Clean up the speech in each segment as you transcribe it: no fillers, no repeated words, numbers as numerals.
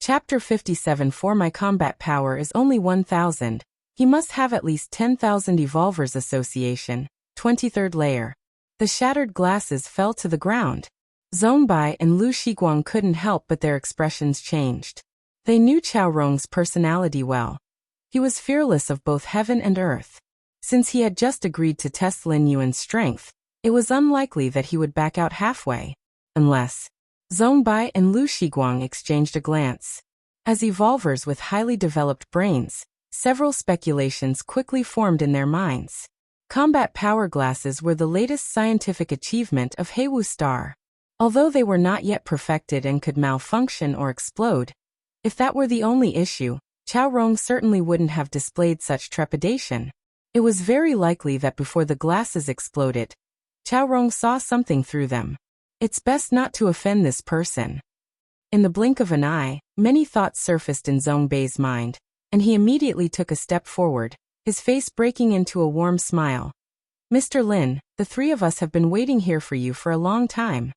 Chapter 57. For my combat power is only 1,000. He must have at least 10,000 Evolvers Association. 23rd layer. The shattered glasses fell to the ground. Zhongbai and Lu Shiguang couldn't help but their expressions changed. They knew Qiao Rong's personality well. He was fearless of both heaven and earth. Since he had just agreed to test Lin Yuan's strength, it was unlikely that he would back out halfway. Unless Zhongbai and Lu Shiguang exchanged a glance. As evolvers with highly developed brains, several speculations quickly formed in their minds. Combat power glasses were the latest scientific achievement of Heiwu Star. Although they were not yet perfected and could malfunction or explode, if that were the only issue, Qiao Rong certainly wouldn't have displayed such trepidation. It was very likely that before the glasses exploded, Qiao Rong saw something through them. It's best not to offend this person. In the blink of an eye, many thoughts surfaced in Zhongbei's mind, and he immediately took a step forward, his face breaking into a warm smile. Mr. Lin, the three of us have been waiting here for you for a long time.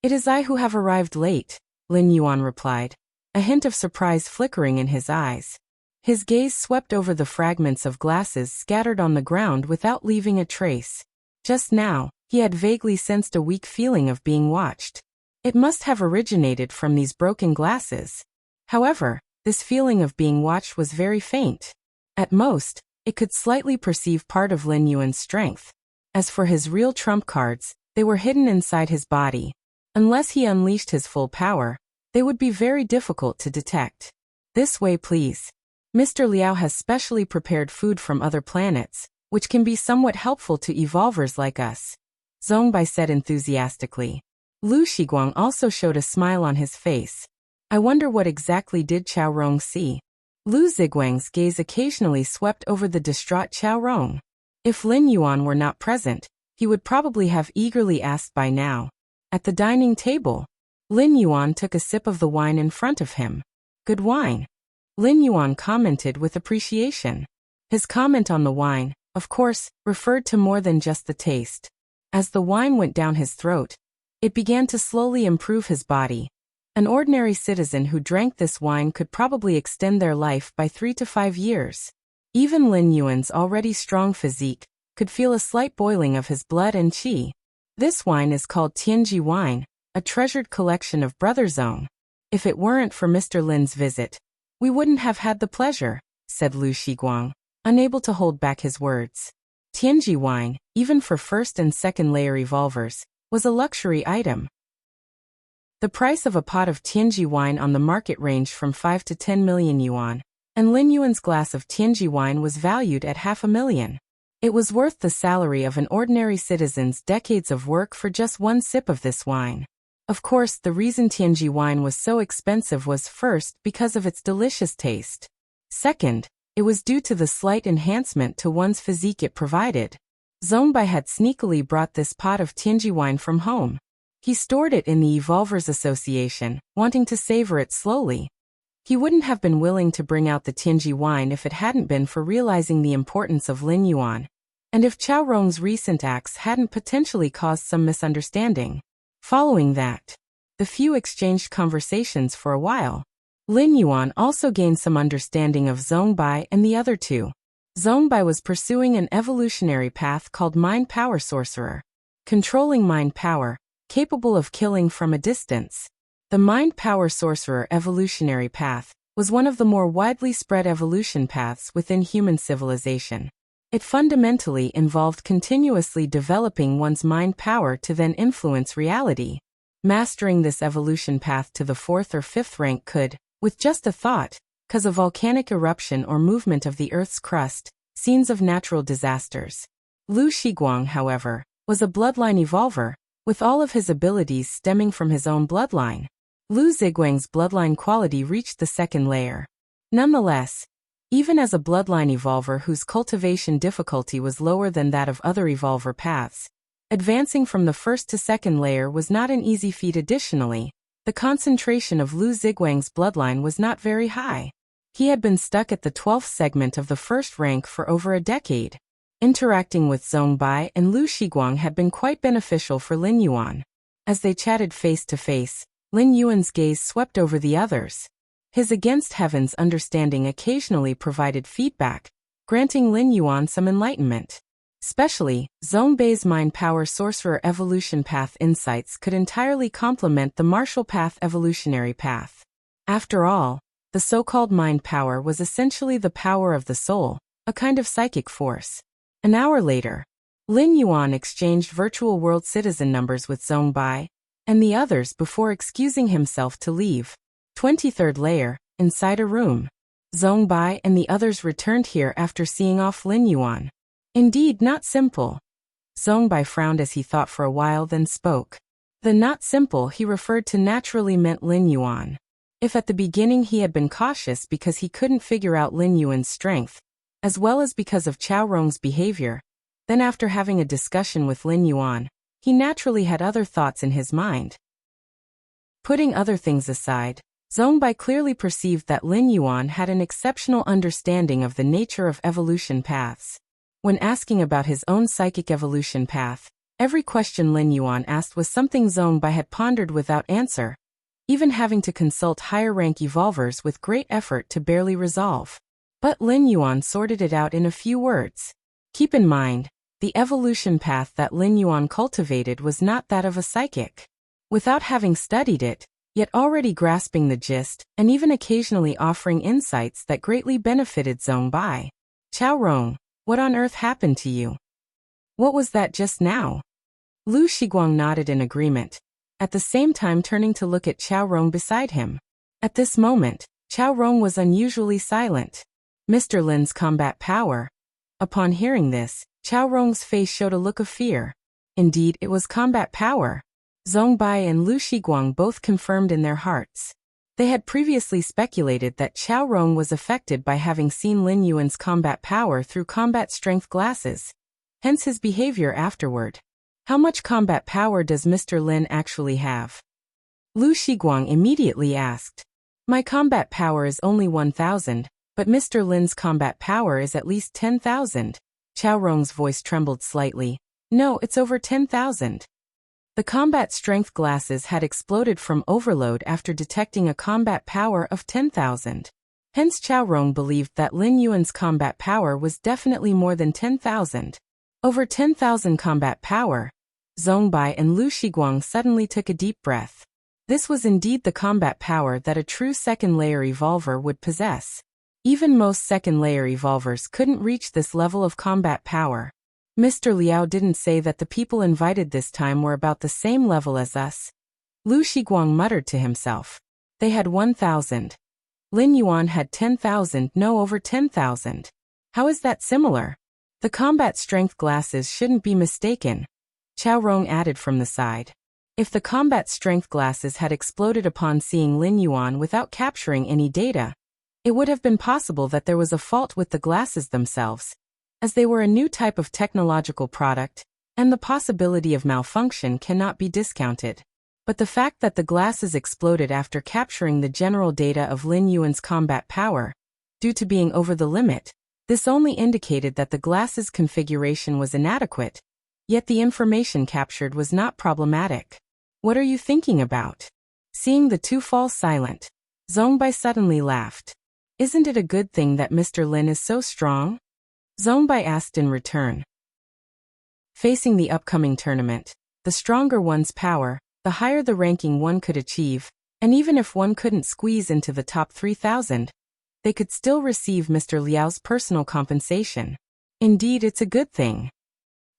It is I who have arrived late, Lin Yuan replied, a hint of surprise flickering in his eyes. His gaze swept over the fragments of glasses scattered on the ground without leaving a trace. Just now, he had vaguely sensed a weak feeling of being watched. It must have originated from these broken glasses. However, this feeling of being watched was very faint. At most, it could slightly perceive part of Lin Yuan's strength. As for his real trump cards, they were hidden inside his body. Unless he unleashed his full power, they would be very difficult to detect. This way, please. Mr. Liao has specially prepared food from other planets, which can be somewhat helpful to evolvers like us, Zhongbai said enthusiastically. Lu Shiguang also showed a smile on his face. I wonder what exactly did Qiao Rong see? Lu Ziguang's gaze occasionally swept over the distraught Qiao Rong. If Lin Yuan were not present, he would probably have eagerly asked by now. At the dining table, Lin Yuan took a sip of the wine in front of him. Good wine. Lin Yuan commented with appreciation. His comment on the wine, of course, referred to more than just the taste. As the wine went down his throat, it began to slowly improve his body. An ordinary citizen who drank this wine could probably extend their life by 3 to 5 years. Even Lin Yuan's already strong physique could feel a slight boiling of his blood and qi. This wine is called Tianji wine, a treasured collection of Brother Zong. If it weren't for Mr. Lin's visit, we wouldn't have had the pleasure, said Lu Shiguang, unable to hold back his words. Tianji wine, even for first and second layer evolvers, was a luxury item. The price of a pot of Tianji wine on the market ranged from 5 to 10 million yuan, and Lin Yuan's glass of Tianji wine was valued at 500,000. It was worth the salary of an ordinary citizen's decades of work for just one sip of this wine. Of course, the reason Tianji wine was so expensive was first because of its delicious taste. Second, it was due to the slight enhancement to one's physique it provided. Zhongbai had sneakily brought this pot of Tianji wine from home. He stored it in the Evolvers Association, wanting to savor it slowly. He wouldn't have been willing to bring out the Tianji wine if it hadn't been for realizing the importance of Lin Yuan, and if Qiao Rong's recent acts hadn't potentially caused some misunderstanding. Following that, the few exchanged conversations for a while. Lin Yuan also gained some understanding of Zhongbai and the other two. Zhongbai was pursuing an evolutionary path called Mind Power Sorcerer, controlling mind power, capable of killing from a distance. The Mind Power Sorcerer evolutionary path was one of the more widely spread evolution paths within human civilization. It fundamentally involved continuously developing one's mind power to then influence reality. Mastering this evolution path to the 4th or 5th rank could, with just a thought, cause a volcanic eruption or movement of the Earth's crust, scenes of natural disasters. Lu Shiguang, however, was a bloodline evolver, with all of his abilities stemming from his own bloodline. Lu Ziguang's bloodline quality reached the 2nd layer. Nonetheless, even as a bloodline evolver whose cultivation difficulty was lower than that of other evolver paths, advancing from the 1st to 2nd layer was not an easy feat. Additionally, the concentration of Lu Ziguang's bloodline was not very high. He had been stuck at the 12th segment of the 1st rank for over a decade. Interacting with Zhongbai and Lu Shiguang had been quite beneficial for Lin Yuan. As they chatted face to face, Lin Yuan's gaze swept over the others. His against heaven's understanding occasionally provided feedback, granting Lin Yuan some enlightenment. Especially, Zongbei's mind power sorcerer evolution path insights could entirely complement the martial path evolutionary path. After all, the so-called mind power was essentially the power of the soul, a kind of psychic force. An hour later, Lin Yuan exchanged virtual world citizen numbers with Zongbei and the others before excusing himself to leave. 23rd layer, inside a room. Zongbei and the others returned here after seeing off Lin Yuan. Indeed, not simple. Zongbei frowned as he thought for a while, then spoke. The not simple he referred to naturally meant Lin Yuan. If at the beginning he had been cautious because he couldn't figure out Lin Yuan's strength, as well as because of Chao Rong's behavior, then after having a discussion with Lin Yuan, he naturally had other thoughts in his mind. Putting other things aside, Zongbei clearly perceived that Lin Yuan had an exceptional understanding of the nature of evolution paths. When asking about his own psychic evolution path, every question Lin Yuan asked was something Zongbei had pondered without answer, even having to consult higher-rank evolvers with great effort to barely resolve. But Lin Yuan sorted it out in a few words. Keep in mind, the evolution path that Lin Yuan cultivated was not that of a psychic. Without having studied it, yet already grasping the gist, and even occasionally offering insights that greatly benefited Zongbei. Chao Rong, what on earth happened to you? What was that just now? Lu Shiguang nodded in agreement, at the same time turning to look at Chao Rong beside him. At this moment, Chao Rong was unusually silent. Mr. Lin's combat power. Upon hearing this, Chao Rong's face showed a look of fear. Indeed, it was combat power. Zongbei and Lu Shiguang both confirmed in their hearts. They had previously speculated that Chao Rong was affected by having seen Lin Yuan's combat power through combat strength glasses, hence his behavior afterward. How much combat power does Mr. Lin actually have? Lu Shiguang immediately asked. My combat power is only 1,000, but Mr. Lin's combat power is at least 10,000. Chao Rong's voice trembled slightly. No, it's over 10,000. The combat strength glasses had exploded from overload after detecting a combat power of 10,000. Hence Chao Rong believed that Lin Yuan's combat power was definitely more than 10,000. Over 10,000 combat power. Zongbei and Lu Shiguang suddenly took a deep breath. This was indeed the combat power that a true second-layer evolver would possess. Even most second-layer evolvers couldn't reach this level of combat power. Mr. Liao didn't say that the people invited this time were about the same level as us. Lu Shiguang muttered to himself. They had 1,000. Lin Yuan had 10,000, no, over 10,000. How is that similar? The combat strength glasses shouldn't be mistaken. Chao Rong added from the side. If the combat strength glasses had exploded upon seeing Lin Yuan without capturing any data, it would have been possible that there was a fault with the glasses themselves, as they were a new type of technological product, and the possibility of malfunction cannot be discounted. But the fact that the glasses exploded after capturing the general data of Lin Yuan's combat power, due to being over the limit, this only indicated that the glasses' configuration was inadequate, yet the information captured was not problematic. What are you thinking about? Seeing the two fall silent, Zongbei suddenly laughed. Isn't it a good thing that Mr. Lin is so strong? Zongbei asked in return. Facing the upcoming tournament, the stronger one's power, the higher the ranking one could achieve, and even if one couldn't squeeze into the top 3,000, they could still receive Mr. Liao's personal compensation. Indeed, it's a good thing.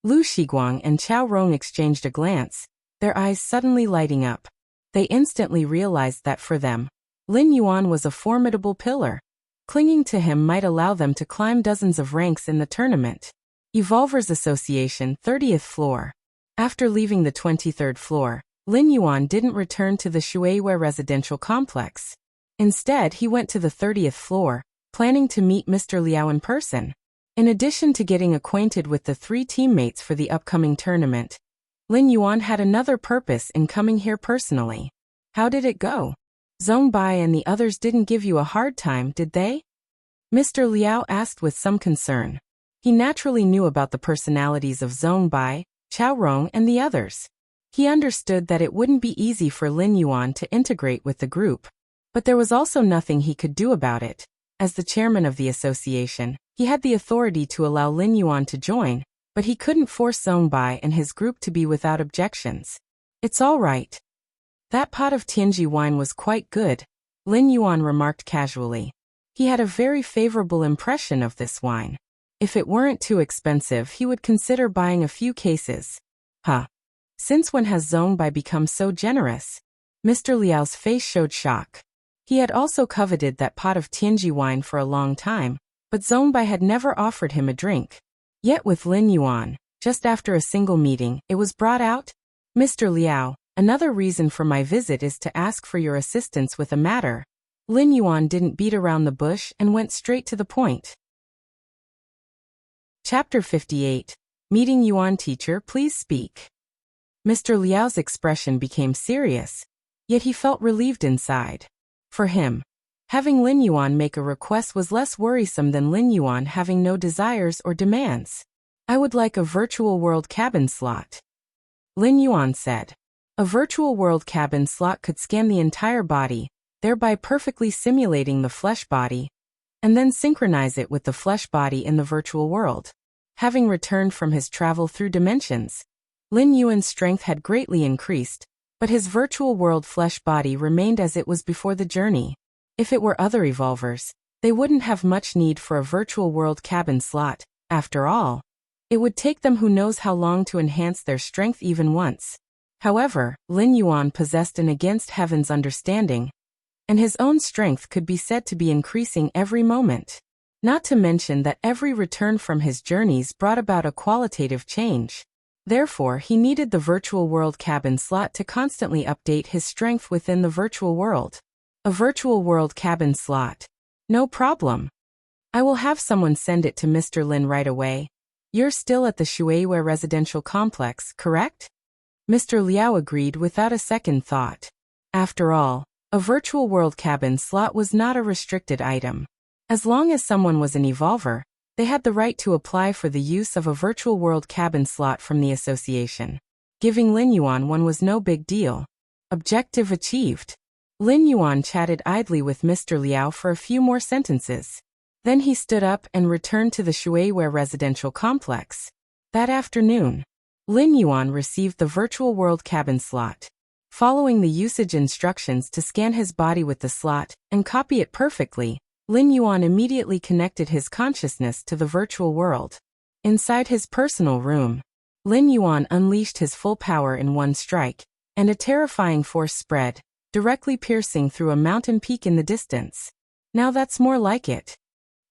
Lu Shiguang and Chao Rong exchanged a glance, their eyes suddenly lighting up. They instantly realized that for them, Lin Yuan was a formidable pillar. Clinging to him might allow them to climb dozens of ranks in the tournament. Evolvers Association, 30th floor. After leaving the 23rd floor, Lin Yuan didn't return to the Shuiwei residential complex. Instead, he went to the 30th floor, planning to meet Mr. Liao in person. In addition to getting acquainted with the 3 teammates for the upcoming tournament, Lin Yuan had another purpose in coming here personally. How did it go? Zongbei and the others didn't give you a hard time, did they? Mr. Liao asked with some concern. He naturally knew about the personalities of Zongbei, Chao Rong and the others. He understood that it wouldn't be easy for Lin Yuan to integrate with the group, But there was also nothing he could do about it. As the chairman of the association, he had the authority to allow Lin Yuan to join, but he couldn't force Zhongbai and his group to be without objections. It's all right. That pot of Tianji wine was quite good, Lin Yuan remarked casually. He had a very favorable impression of this wine. If it weren't too expensive, he would consider buying a few cases. Huh. Since when has Zhongbai become so generous? Mr. Liao's face showed shock. He had also coveted that pot of Tianji wine for a long time, but Zhongbai had never offered him a drink. Yet with Lin Yuan, just after a single meeting, it was brought out. Mr. Liao, another reason for my visit is to ask for your assistance with a matter. Lin Yuan didn't beat around the bush and went straight to the point. Chapter 58. Meeting Yuan teacher, please speak. Mr. Liao's expression became serious, yet he felt relieved inside. For him, having Lin Yuan make a request was less worrisome than Lin Yuan having no desires or demands. I would like a virtual world cabin slot, Lin Yuan said. A virtual world cabin slot could scan the entire body, thereby perfectly simulating the flesh body, and then synchronize it with the flesh body in the virtual world. Having returned from his travel through dimensions, Lin Yuan's strength had greatly increased, but his virtual world flesh body remained as it was before the journey. If it were other evolvers, they wouldn't have much need for a virtual world cabin slot. After all, it would take them who knows how long to enhance their strength even once. However, Lin Yuan possessed an against heaven's understanding, and his own strength could be said to be increasing every moment. Not to mention that every return from his journeys brought about a qualitative change. Therefore, he needed the virtual world cabin slot to constantly update his strength within the virtual world. A virtual world cabin slot. No problem. I will have someone send it to Mr. Lin right away. You're still at the Shuiwei residential complex, correct? Mr. Liao agreed without a second thought. After all, a virtual world cabin slot was not a restricted item. As long as someone was an evolver, they had the right to apply for the use of a virtual world cabin slot from the association. Giving Lin Yuan one was no big deal. Objective achieved. Lin Yuan chatted idly with Mr. Liao for a few more sentences. Then he stood up and returned to the Shuiwei residential complex. That afternoon, Lin Yuan received the virtual world cabin slot. Following the usage instructions to scan his body with the slot and copy it perfectly, Lin Yuan immediately connected his consciousness to the virtual world. Inside his personal room, Lin Yuan unleashed his full power in one strike, and a terrifying force spread, directly piercing through a mountain peak in the distance. Now that's more like it.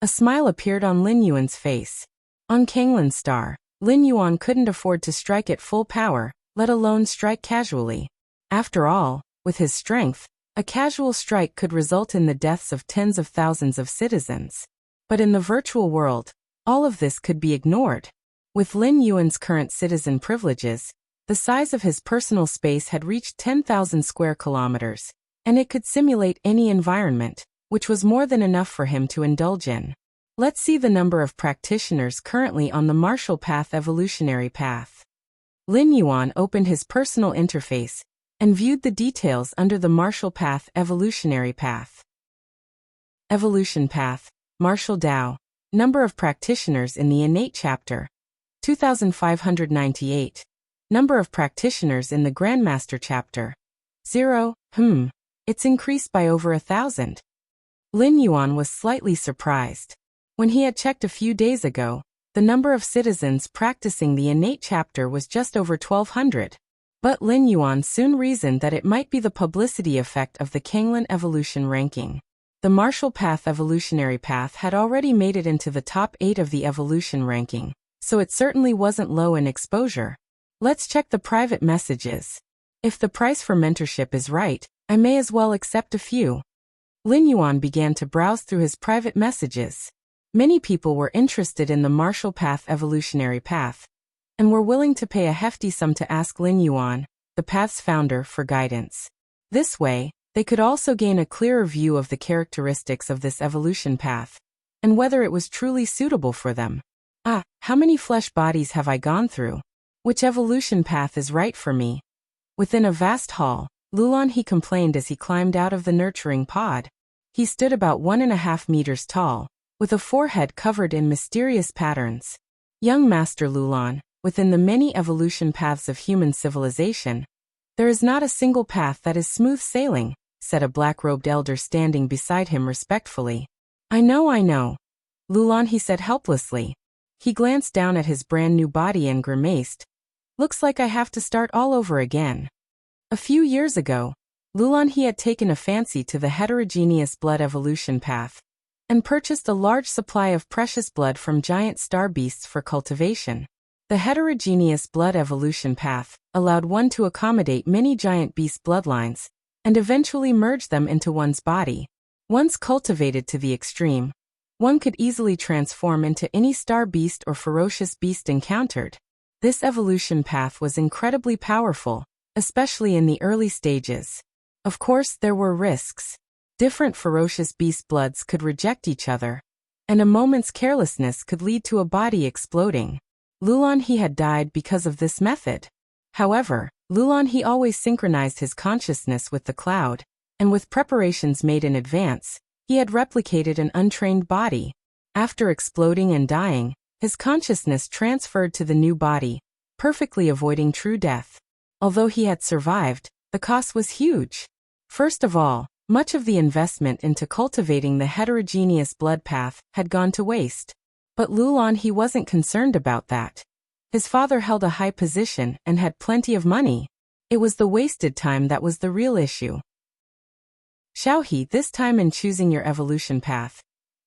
A smile appeared on Lin Yuan's face. On Kanglin's star, Lin Yuan couldn't afford to strike at full power, let alone strike casually. After all, with his strength, a casual strike could result in the deaths of tens of thousands of citizens. But in the virtual world, all of this could be ignored. With Lin Yuan's current citizen privileges, the size of his personal space had reached 10,000 square kilometers, and it could simulate any environment, which was more than enough for him to indulge in. Let's see the number of practitioners currently on the martial path evolutionary path. Lin Yuan opened his personal interface and viewed the details under the martial path evolutionary path. Evolution path, martial Dao, number of practitioners in the innate chapter, 2,598. Number of practitioners in the Grandmaster chapter, 0. It's increased by over 1,000. Lin Yuan was slightly surprised. When he had checked a few days ago, the number of citizens practicing the innate chapter was just over 1,200. But Lin Yuan soon reasoned that it might be the publicity effect of the Kanglin evolution ranking. The martial path evolutionary path had already made it into the top 8 of the evolution ranking, so it certainly wasn't low in exposure. Let's check the private messages. If the price for mentorship is right, I may as well accept a few. Lin Yuan began to browse through his private messages. Many people were interested in the martial path evolutionary path, and were willing to pay a hefty sum to ask Lin Yuan, the path's founder, for guidance. This way, they could also gain a clearer view of the characteristics of this evolution path, and whether it was truly suitable for them. How many flesh bodies have I gone through? Which evolution path is right for me? Within a vast hall, Lulan, he complained as he climbed out of the nurturing pod. He stood about 1.5 meters tall, with a forehead covered in mysterious patterns. Young Master Lulan, within the many evolution paths of human civilization, there is not a single path that is smooth sailing, said a black-robed elder standing beside him respectfully. I know. Lulan, he said helplessly. He glanced down at his brand new body and grimaced. Looks like I have to start all over again. A few years ago, Lulan, he had taken a fancy to the heterogeneous blood evolution path and purchased a large supply of precious blood from giant star beasts for cultivation. The heterogeneous blood evolution path allowed one to accommodate many giant beast bloodlines and eventually merge them into one's body. Once cultivated to the extreme, one could easily transform into any star beast or ferocious beast encountered. This evolution path was incredibly powerful, especially in the early stages. Of course, there were risks. Different ferocious beast bloods could reject each other, and a moment's carelessness could lead to a body exploding. Lulan, he had died because of this method. However, Lulan, he always synchronized his consciousness with the cloud, and with preparations made in advance, he had replicated an untrained body. After exploding and dying, his consciousness transferred to the new body, perfectly avoiding true death. Although he had survived, the cost was huge. First of all, much of the investment into cultivating the heterogeneous blood path had gone to waste. But Lulan, he wasn't concerned about that. His father held a high position and had plenty of money. It was the wasted time that was the real issue. Xiaohe, this time in choosing your evolution path,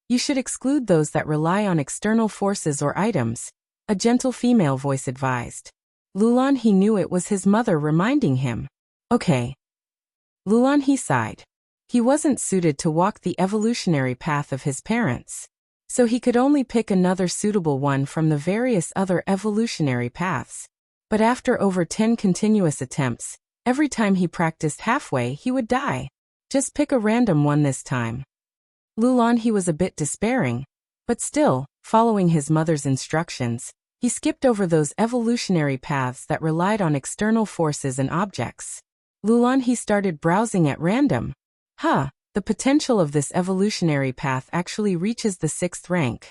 you should exclude those that rely on external forces or items, a gentle female voice advised. Lulan, he knew it was his mother reminding him. Okay. Lulan, he sighed. He wasn't suited to walk the evolutionary path of his parents, so he could only pick another suitable one from the various other evolutionary paths. But after over 10 continuous attempts, every time he practiced halfway, he would die. Just pick a random one this time. Lulan, he was a bit despairing, but still, following his mother's instructions, he skipped over those evolutionary paths that relied on external forces and objects. Lulan, he started browsing at random. The potential of this evolutionary path actually reaches the 6th rank.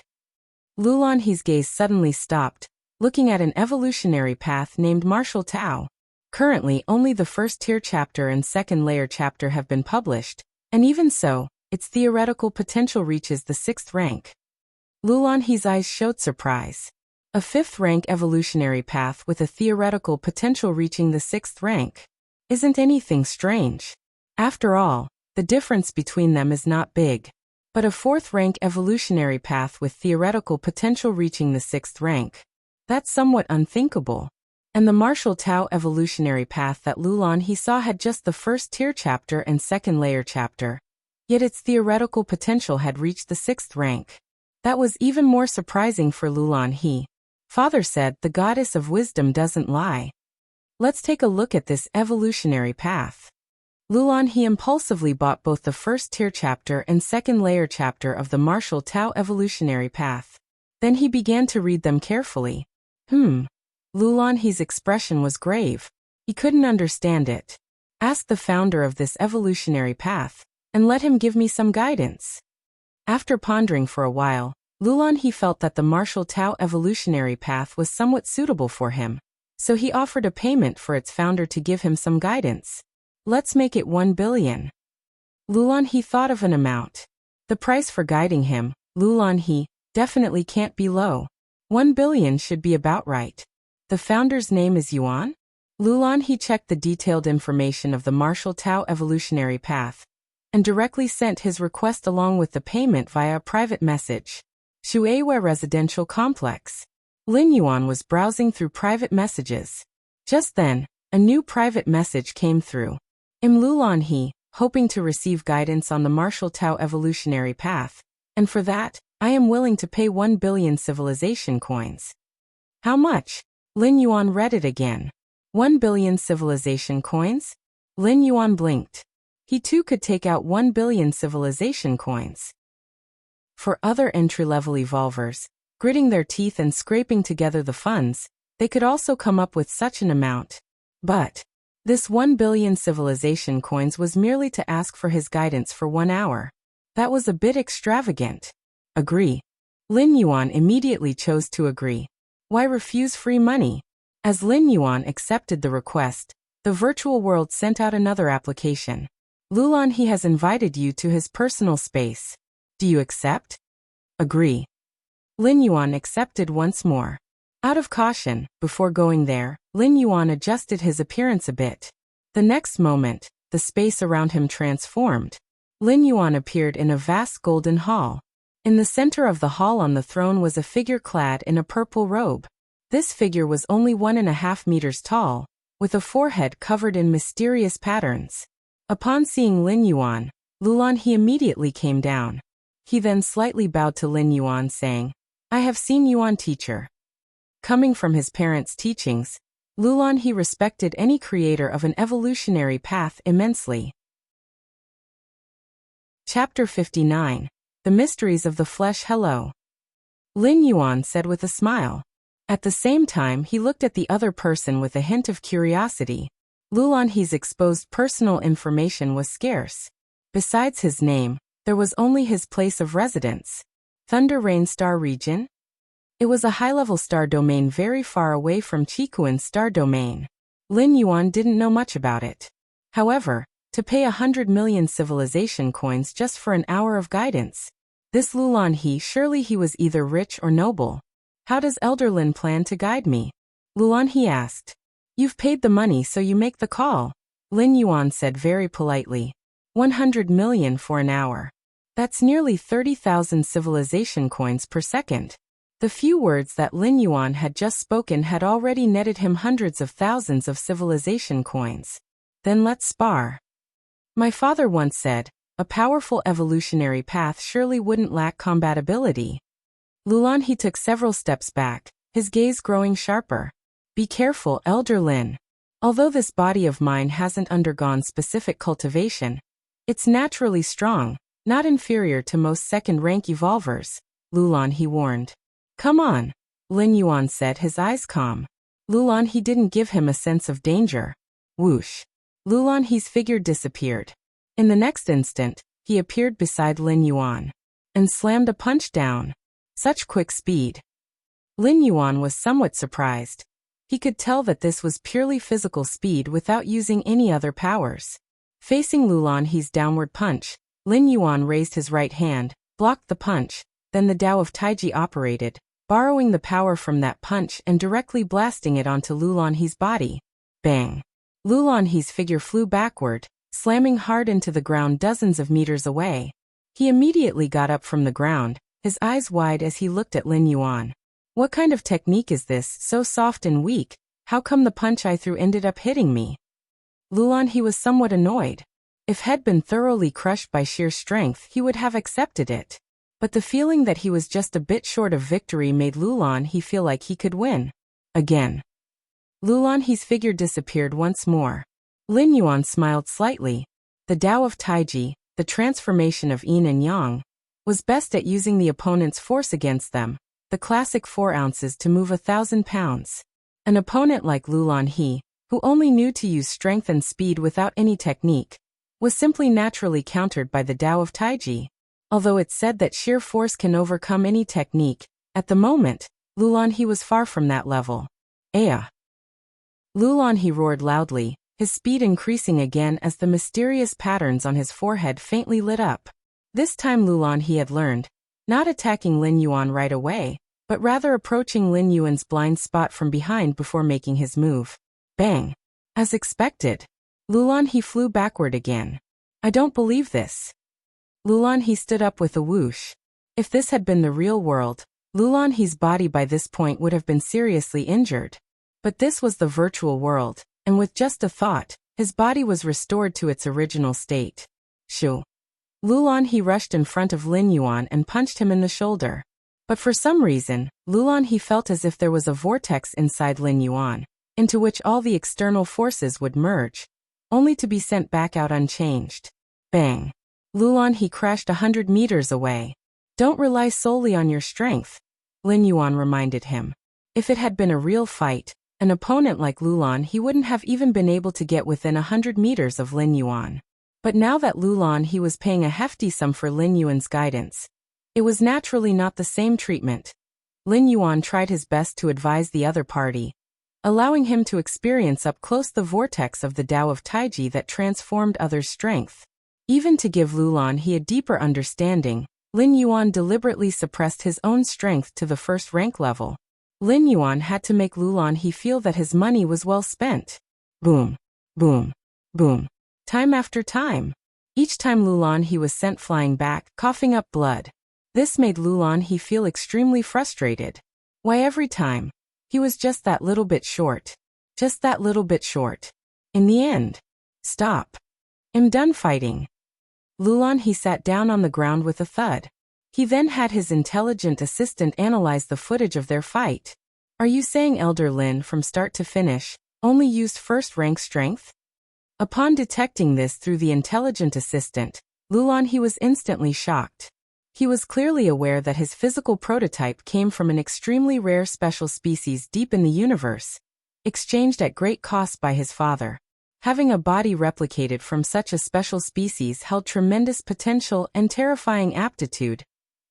Lulan, his gaze suddenly stopped, looking at an evolutionary path named Martial Tao. Currently, only the first tier chapter and second layer chapter have been published, and even so, its theoretical potential reaches the 6th rank. Lulan, his eyes showed surprise. A 5th rank evolutionary path with a theoretical potential reaching the 6th rank. Isn't anything strange? After all, the difference between them is not big. But a 4th rank evolutionary path with theoretical potential reaching the 6th rank. That's somewhat unthinkable. And the Martial Tao evolutionary path that Lulan, he saw had just the first tier chapter and second layer chapter. Yet its theoretical potential had reached the 6th rank. That was even more surprising for Lulan. Father said the goddess of wisdom doesn't lie. Let's take a look at this evolutionary path. Lulan, he impulsively bought both the first tier chapter and second layer chapter of the Martial Tao evolutionary path. Then he began to read them carefully. Lulan, his expression was grave. He couldn't understand it. Ask the founder of this evolutionary path, and let him give me some guidance. After pondering for a while, Lulan, he felt that the Martial Tao evolutionary path was somewhat suitable for him, so he offered a payment for its founder to give him some guidance. Let's make it 1 billion. Lulan, he thought of an amount. The price for guiding him, Lulan, he definitely can't be low. 1 billion should be about right. The founder's name is Yuan? Lulan, he checked the detailed information of the Martial Tao evolutionary path, and directly sent his request along with the payment via a private message. Shueihua Residential Complex. Lin Yuan was browsing through private messages. Just then, a new private message came through. Lulan, he, hoping to receive guidance on the Martial Tao evolutionary path, and for that, I am willing to pay 1 billion civilization coins. How much? Lin Yuan read it again. 1 billion civilization coins? Lin Yuan blinked. He too could take out 1 billion civilization coins. For other entry-level evolvers, gritting their teeth and scraping together the funds, they could also come up with such an amount. But This 1 billion civilization coins was merely to ask for his guidance for 1 hour. That was a bit extravagant. Agree. Lin Yuan immediately chose to agree. Why refuse free money? As Lin Yuan accepted the request, the virtual world sent out another application. Lulan, he has invited you to his personal space. Do you accept? Agree. Lin Yuan accepted once more. Out of caution, before going there, Lin Yuan adjusted his appearance a bit. The next moment, the space around him transformed. Lin Yuan appeared in a vast golden hall. In the center of the hall on the throne was a figure clad in a purple robe. This figure was only 1.5 meters tall, with a forehead covered in mysterious patterns. Upon seeing Lin Yuan, Lulan he immediately came down. He then slightly bowed to Lin Yuan saying, I have seen Yuan teacher. Coming from his parents' teachings, Lulan he respected any creator of an evolutionary path immensely. Chapter 59. The Mysteries of the Flesh. Hello. Lin Yuan said with a smile. At the same time he looked at the other person with a hint of curiosity. Lulan he's exposed personal information was scarce. Besides his name, there was only his place of residence. Thunder Rain Star Region? It was a high-level star domain very far away from Chikuan's star domain. Lin Yuan didn't know much about it. However, to pay 100 million civilization coins just for an hour of guidance. This Lulan surely he was either rich or noble. How does Elder Lin plan to guide me? Lulan he asked. You've paid the money so you make the call. Lin Yuan said very politely. 100 million for an hour. That's nearly 30,000 civilization coins per second. The few words that Lin Yuan had just spoken had already netted him hundreds of thousands of civilization coins. Then let's spar. My father once said, a powerful evolutionary path surely wouldn't lack compatibility. Lulan he took several steps back, his gaze growing sharper. Be careful, Elder Lin. Although this body of mine hasn't undergone specific cultivation, it's naturally strong, not inferior to most second-rank evolvers, Lulan he warned. Come on, Lin Yuan said, his eyes calm. Lulan he didn't give him a sense of danger. Whoosh. Lulan he's figure disappeared. In the next instant, he appeared beside Lin Yuan and slammed a punch down. Such quick speed. Lin Yuan was somewhat surprised. He could tell that this was purely physical speed without using any other powers. Facing Lulan he's downward punch, Lin Yuan raised his right hand, blocked the punch, then the Tao of Taiji operated, borrowing the power from that punch and directly blasting it onto Lulan he's body. Bang! Lulan he's figure flew backward, slamming hard into the ground dozens of meters away. He immediately got up from the ground, his eyes wide as he looked at Lin Yuan. What kind of technique is this, so soft and weak? How come the punch I threw ended up hitting me? Lulan he was somewhat annoyed. If had been thoroughly crushed by sheer strength he would have accepted it. But the feeling that he was just a bit short of victory made Lulan he feel like he could win. Again. Lulan he's figure disappeared once more. Lin Yuan smiled slightly. The Tao of Taiji, the transformation of yin and yang, was best at using the opponent's force against them, the classic 4 ounces to move 1,000 pounds. An opponent like Lulan he, who only knew to use strength and speed without any technique, was simply naturally countered by the Tao of Taiji. Although it's said that sheer force can overcome any technique, at the moment, Lulan he was far from that level. Aya! Lulan he roared loudly, his speed increasing again as the mysterious patterns on his forehead faintly lit up. This time Lulan he had learned, not attacking Lin Yuan right away, but rather approaching Lin Yuan's blind spot from behind before making his move. Bang! As expected, Lulan he flew backward again. I don't believe this. Lulan he stood up with a whoosh. If this had been the real world, Lulan he's body by this point would have been seriously injured. But this was the virtual world, and with just a thought, his body was restored to its original state. Shoo! Lulan he rushed in front of Lin Yuan and punched him in the shoulder. But for some reason, Lulan he felt as if there was a vortex inside Lin Yuan, into which all the external forces would merge, only to be sent back out unchanged. Bang! Lulan he crashed 100 meters away. Don't rely solely on your strength, Lin Yuan reminded him. If it had been a real fight, An opponent like Lulan, he wouldn't have even been able to get within 100 meters of Lin Yuan. But now that Lulan, he was paying a hefty sum for Lin Yuan's guidance. It was naturally not the same treatment. Lin Yuan tried his best to advise the other party, allowing him to experience up close the vortex of the Tao of Taiji that transformed others' strength. Even to give Lulan he a deeper understanding, Lin Yuan deliberately suppressed his own strength to the first rank level. Lin Yuan had to make Lulan he feel that his money was well spent. Boom, boom, boom. Time after time. Each time Lulan he was sent flying back, coughing up blood. This made Lulan he feel extremely frustrated. Why every time? He was just that little bit short. Just that little bit short. In the end. Stop. I'm done fighting. Lulan he sat down on the ground with a thud. He then had his intelligent assistant analyze the footage of their fight. Are you saying Elder Lin from start to finish only used first rank strength? Upon detecting this through the intelligent assistant, Lulan he was instantly shocked. He was clearly aware that his physical prototype came from an extremely rare special species deep in the universe, exchanged at great cost by his father. Having a body replicated from such a special species held tremendous potential and terrifying aptitude,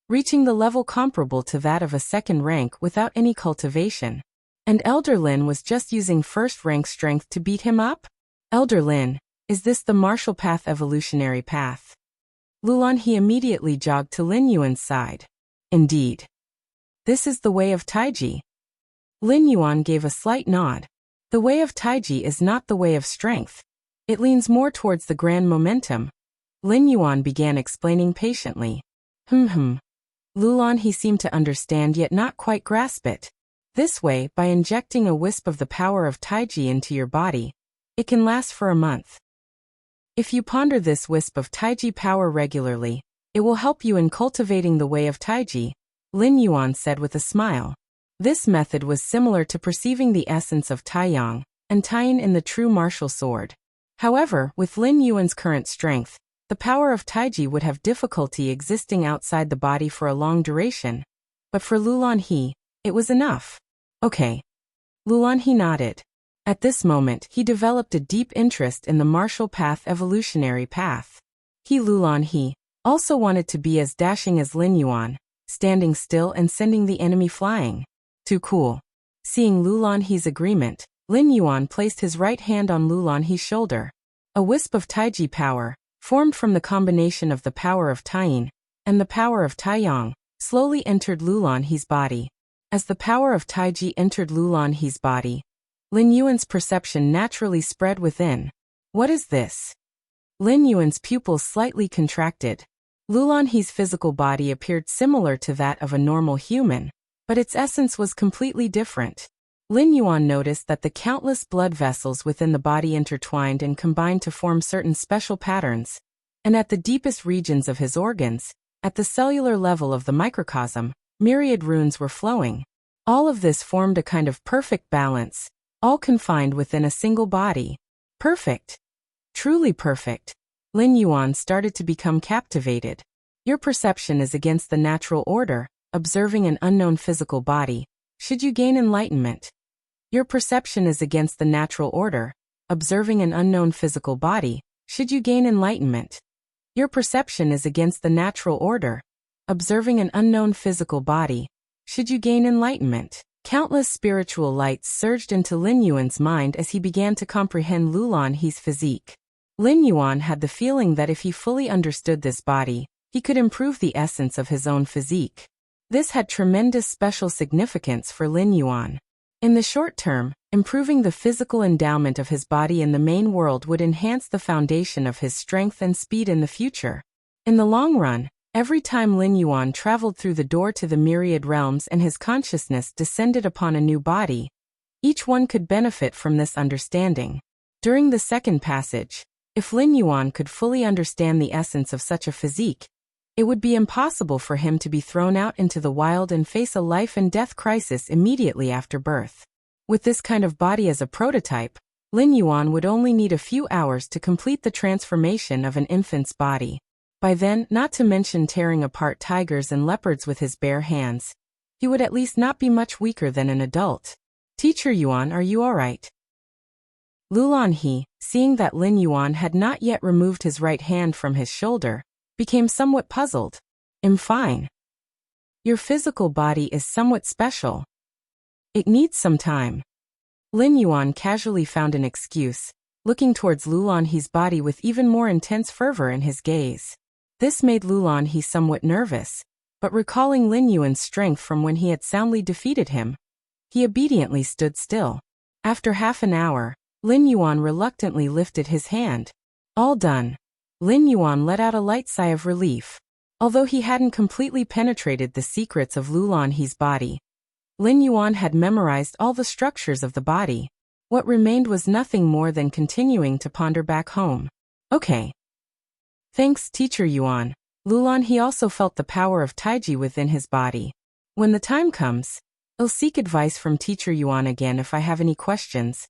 reaching the level comparable to that of a second rank without any cultivation. And Elder Lin was just using first rank strength to beat him up? Elder Lin, is this the martial path evolutionary path? Lulan he immediately jogged to Lin Yuan's side. Indeed. This is the way of Taiji. Lin Yuan gave a slight nod. The way of Taiji is not the way of strength. It leans more towards the grand momentum. Lin Yuan began explaining patiently. Lulan he seemed to understand yet not quite grasp it. This way, by injecting a wisp of the power of Taiji into your body, it can last for a month. If you ponder this wisp of Taiji power regularly, it will help you in cultivating the way of Taiji, Lin Yuan said with a smile. This method was similar to perceiving the essence of Taiyang and Taiyin in the true martial sword. However, with Lin Yuan's current strength, the power of Taiji would have difficulty existing outside the body for a long duration. But for Lulan he, it was enough. Okay. Lulan he nodded. At this moment, he developed a deep interest in the martial path evolutionary path. Lulan he also wanted to be as dashing as Lin Yuan, standing still and sending the enemy flying. Too cool. Seeing Lulan he's agreement, Lin Yuan placed his right hand on Lulan he's shoulder. A wisp of Taiji power, formed from the combination of the power of Taiyin and the power of Taiyang, slowly entered Lulan he's body. As the power of Taiji entered Lulan he's body, Lin Yuan's perception naturally spread within. What is this? Lin Yuan's pupils slightly contracted. Lulan he's physical body appeared similar to that of a normal human, but its essence was completely different. Lin Yuan noticed that the countless blood vessels within the body intertwined and combined to form certain special patterns, and at the deepest regions of his organs, at the cellular level of the microcosm, myriad runes were flowing. All of this formed a kind of perfect balance, all confined within a single body. Perfect. Truly perfect. Lin Yuan started to become captivated. Your perception is against the natural order, observing an unknown physical body. Should you gain enlightenment? Your perception is against the natural order, observing an unknown physical body. Should you gain enlightenment? Your perception is against the natural order, observing an unknown physical body. Should you gain enlightenment? Countless spiritual lights surged into Lin Yuan's mind as he began to comprehend Lulan he's physique. Lin Yuan had the feeling that if he fully understood this body, he could improve the essence of his own physique. This had tremendous special significance for Lin Yuan. In the short term, improving the physical endowment of his body in the main world would enhance the foundation of his strength and speed in the future. In the long run, every time Lin Yuan traveled through the door to the myriad realms and his consciousness descended upon a new body, each one could benefit from this understanding. During the second passage, if Lin Yuan could fully understand the essence of such a physique, it would be impossible for him to be thrown out into the wild and face a life and death crisis immediately after birth. With this kind of body as a prototype, Lin Yuan would only need a few hours to complete the transformation of an infant's body. By then, not to mention tearing apart tigers and leopards with his bare hands, he would at least not be much weaker than an adult. Teacher Yuan, are you alright? Lulan He, seeing that Lin Yuan had not yet removed his right hand from his shoulder, became somewhat puzzled. I'm fine. Your physical body is somewhat special. It needs some time. Lin Yuan casually found an excuse, looking towards Lulan He's body with even more intense fervor in his gaze. This made Lulan He somewhat nervous, but recalling Lin Yuan's strength from when he had soundly defeated him, he obediently stood still. After half an hour, Lin Yuan reluctantly lifted his hand. All done. Lin Yuan let out a light sigh of relief. Although he hadn't completely penetrated the secrets of Lulan He's body, Lin Yuan had memorized all the structures of the body. What remained was nothing more than continuing to ponder back home. Okay. Thanks, Teacher Yuan. Lulan He also felt the power of Taiji within his body. When the time comes, I'll seek advice from Teacher Yuan again if I have any questions.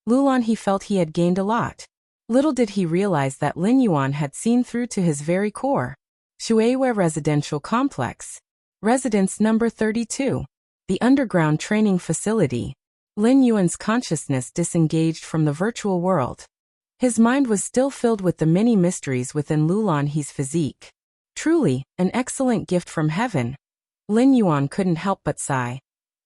Lulan He felt he had gained a lot. Little did he realize that Lin Yuan had seen through to his very core. Shuiwei Residential Complex. Residence number 32. The underground training facility. Lin Yuan's consciousness disengaged from the virtual world. His mind was still filled with the many mysteries within Lulan He's physique. Truly, an excellent gift from heaven. Lin Yuan couldn't help but sigh.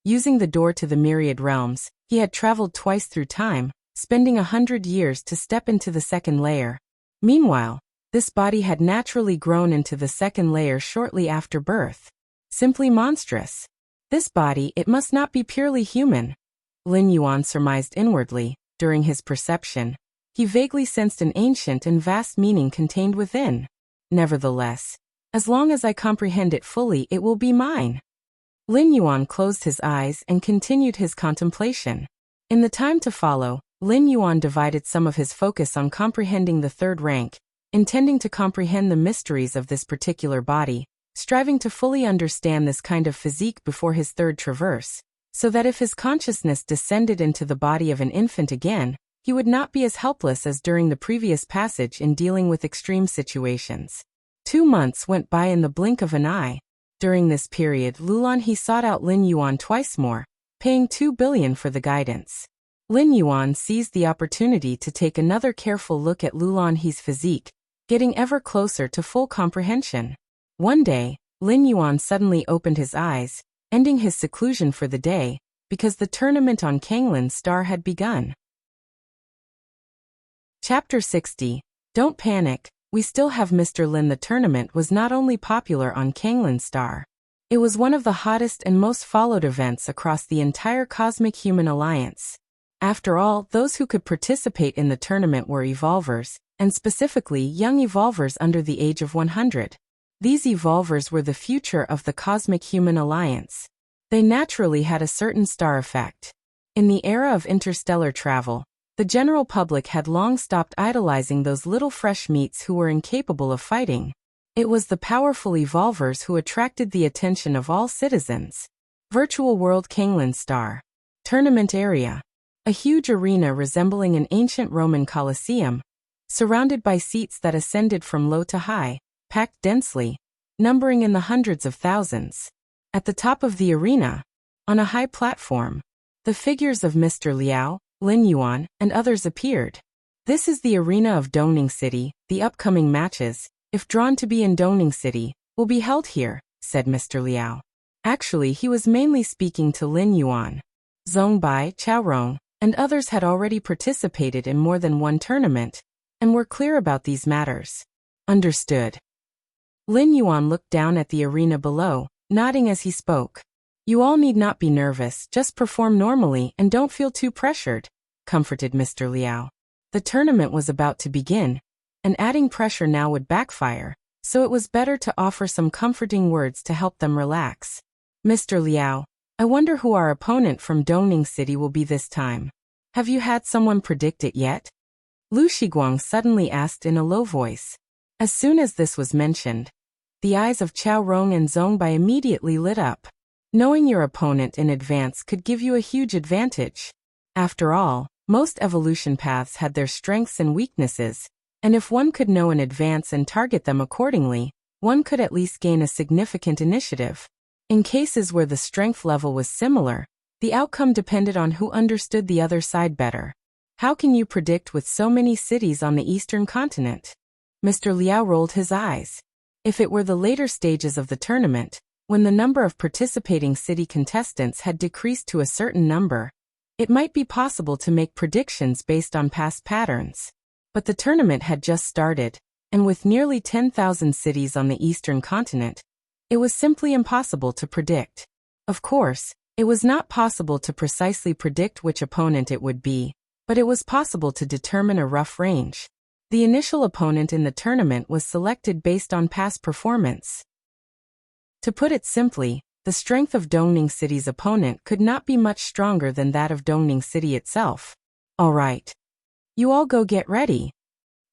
Using the door to the myriad realms, he had traveled twice through time, spending 100 years to step into the second layer. Meanwhile, this body had naturally grown into the second layer shortly after birth. Simply monstrous. This body, it must not be purely human. Lin Yuan surmised inwardly. During his perception, he vaguely sensed an ancient and vast meaning contained within. Nevertheless, as long as I comprehend it fully, it will be mine. Lin Yuan closed his eyes and continued his contemplation. In the time to follow, Lin Yuan divided some of his focus on comprehending the third rank, intending to comprehend the mysteries of this particular body, striving to fully understand this kind of physique before his third traverse, so that if his consciousness descended into the body of an infant again, he would not be as helpless as during the previous passage in dealing with extreme situations. 2 months went by in the blink of an eye. During this period, Lulan He sought out Lin Yuan twice more, paying 2 billion for the guidance. Lin Yuan seized the opportunity to take another careful look at Lulan He's physique, getting ever closer to full comprehension. One day, Lin Yuan suddenly opened his eyes, ending his seclusion for the day, because the tournament on Kanglin's Star had begun. Chapter 60. Don't panic, we still have Mr. Lin. The tournament was not only popular on Kanglin's Star. It was one of the hottest and most followed events across the entire Cosmic Human Alliance. After all, those who could participate in the tournament were evolvers, and specifically young evolvers under the age of 100. These evolvers were the future of the Cosmic Human Alliance. They naturally had a certain star effect. In the era of interstellar travel, the general public had long stopped idolizing those little fresh meats who were incapable of fighting. It was the powerful evolvers who attracted the attention of all citizens. Virtual World Kanglin's Star. Tournament Area. A huge arena resembling an ancient Roman Colosseum, surrounded by seats that ascended from low to high, packed densely, numbering in the hundreds of thousands. At the top of the arena, on a high platform, the figures of Mr. Liao, Lin Yuan, and others appeared. This is the arena of Dongning City. The upcoming matches, if drawn to be in Dongning City, will be held here, said Mr. Liao. Actually, he was mainly speaking to Lin Yuan. Zhong Bai, Chao Rong, and others had already participated in more than one tournament, and were clear about these matters. Understood. Lin Yuan looked down at the arena below, nodding as he spoke. You all need not be nervous, just perform normally and don't feel too pressured, comforted Mr. Liao. The tournament was about to begin, and adding pressure now would backfire, so it was better to offer some comforting words to help them relax. Mr. Liao, I wonder who our opponent from Dongning City will be this time. Have you had someone predict it yet? Lu Shiguang suddenly asked in a low voice. As soon as this was mentioned, the eyes of Chao Rong and Zhong Bai immediately lit up. Knowing your opponent in advance could give you a huge advantage. After all, most evolution paths had their strengths and weaknesses, and if one could know in advance and target them accordingly, one could at least gain a significant initiative. In cases where the strength level was similar, The outcome depended on who understood the other side better. How can you predict with so many cities on the eastern continent? Mr. Liao rolled his eyes. If it were the later stages of the tournament, when the number of participating city contestants had decreased to a certain number, it might be possible to make predictions based on past patterns. But the tournament had just started, and with nearly 10,000 cities on the eastern continent, it was simply impossible to predict. Of course, it was not possible to precisely predict which opponent it would be, but it was possible to determine a rough range. The initial opponent in the tournament was selected based on past performance. To put it simply, the strength of Dongning City's opponent could not be much stronger than that of Dongning City itself. All right. You all go get ready.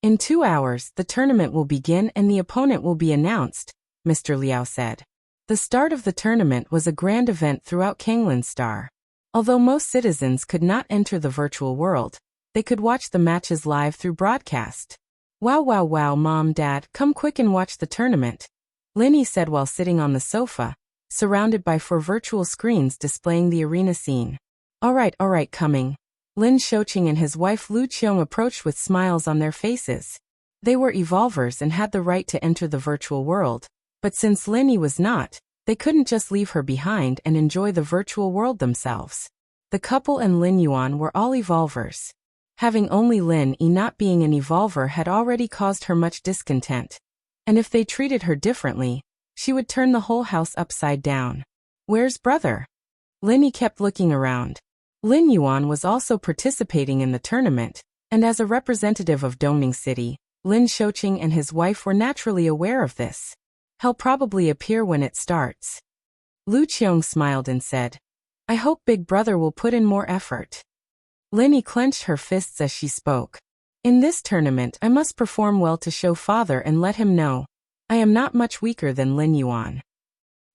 In 2 hours, the tournament will begin and the opponent will be announced, Mr. Liao said. The start of the tournament was a grand event throughout Kanglan Star. Although most citizens could not enter the virtual world, they could watch the matches live through broadcast. Wow, Mom, Dad, come quick and watch the tournament, Linny said while sitting on the sofa, surrounded by 4 virtual screens displaying the arena scene. All right, coming. Lin Shouqing and his wife Lu Qiong approached with smiles on their faces. They were evolvers and had the right to enter the virtual world, but since Linny was not, they couldn't just leave her behind and enjoy the virtual world themselves. The couple and Lin Yuan were all evolvers. Having only Lin Yi not being an evolver had already caused her much discontent. And if they treated her differently, she would turn the whole house upside down. Where's brother? Lin Yi kept looking around. Lin Yuan was also participating in the tournament, and as a representative of Dongning City, Lin Shouqing and his wife were naturally aware of this. He'll probably appear when it starts. Lu Qiong smiled and said, I hope big brother will put in more effort. Lin Yi clenched her fists as she spoke. In this tournament I must perform well to show father and let him know I am not much weaker than Lin Yuan.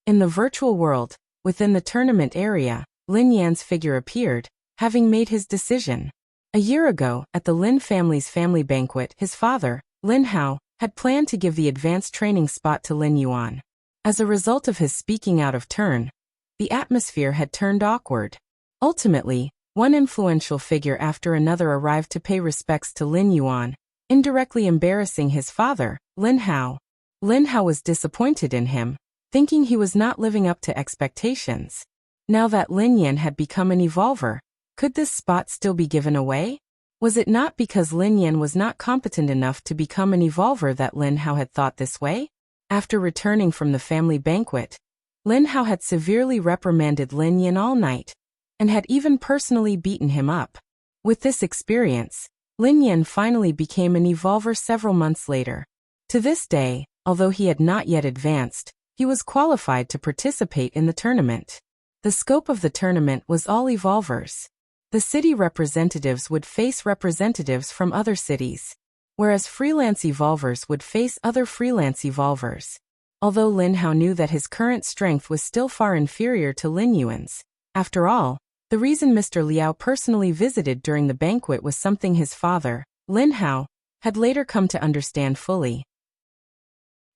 In the virtual world, within the tournament area, Lin Yan's figure appeared, having made his decision. A year ago, at the Lin family's family banquet, his father, Lin Hao, had planned to give the advanced training spot to Lin Yuan. As a result of his speaking out of turn, the atmosphere had turned awkward. Ultimately, one influential figure after another arrived to pay respects to Lin Yuan, indirectly embarrassing his father, Lin Hao. Lin Hao was disappointed in him, thinking he was not living up to expectations. Now that Lin Yan had become an evolver, could this spot still be given away? Was it not because Lin Yan was not competent enough to become an evolver that Lin Hao had thought this way? After returning from the family banquet, Lin Hao had severely reprimanded Lin Yan all night, and had even personally beaten him up. With this experience, Lin Yan finally became an evolver several months later. To this day, although he had not yet advanced, he was qualified to participate in the tournament. The scope of the tournament was all evolvers. The city representatives would face representatives from other cities, whereas freelance evolvers would face other freelance evolvers. Although Lin Hao knew that his current strength was still far inferior to Lin Yuan's, after all, the reason Mr. Liao personally visited during the banquet was something his father, Lin Hao, had later come to understand fully.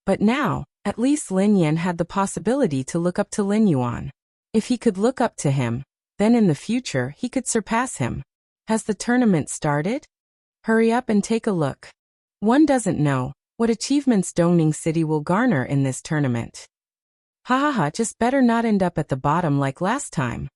But now, at least Lin Yan had the possibility to look up to Lin Yuan. If he could look up to him, then in the future he could surpass him. Has the tournament started? Hurry up and take a look. One doesn't know what achievements Dongning City will garner in this tournament. Just better not end up at the bottom like last time.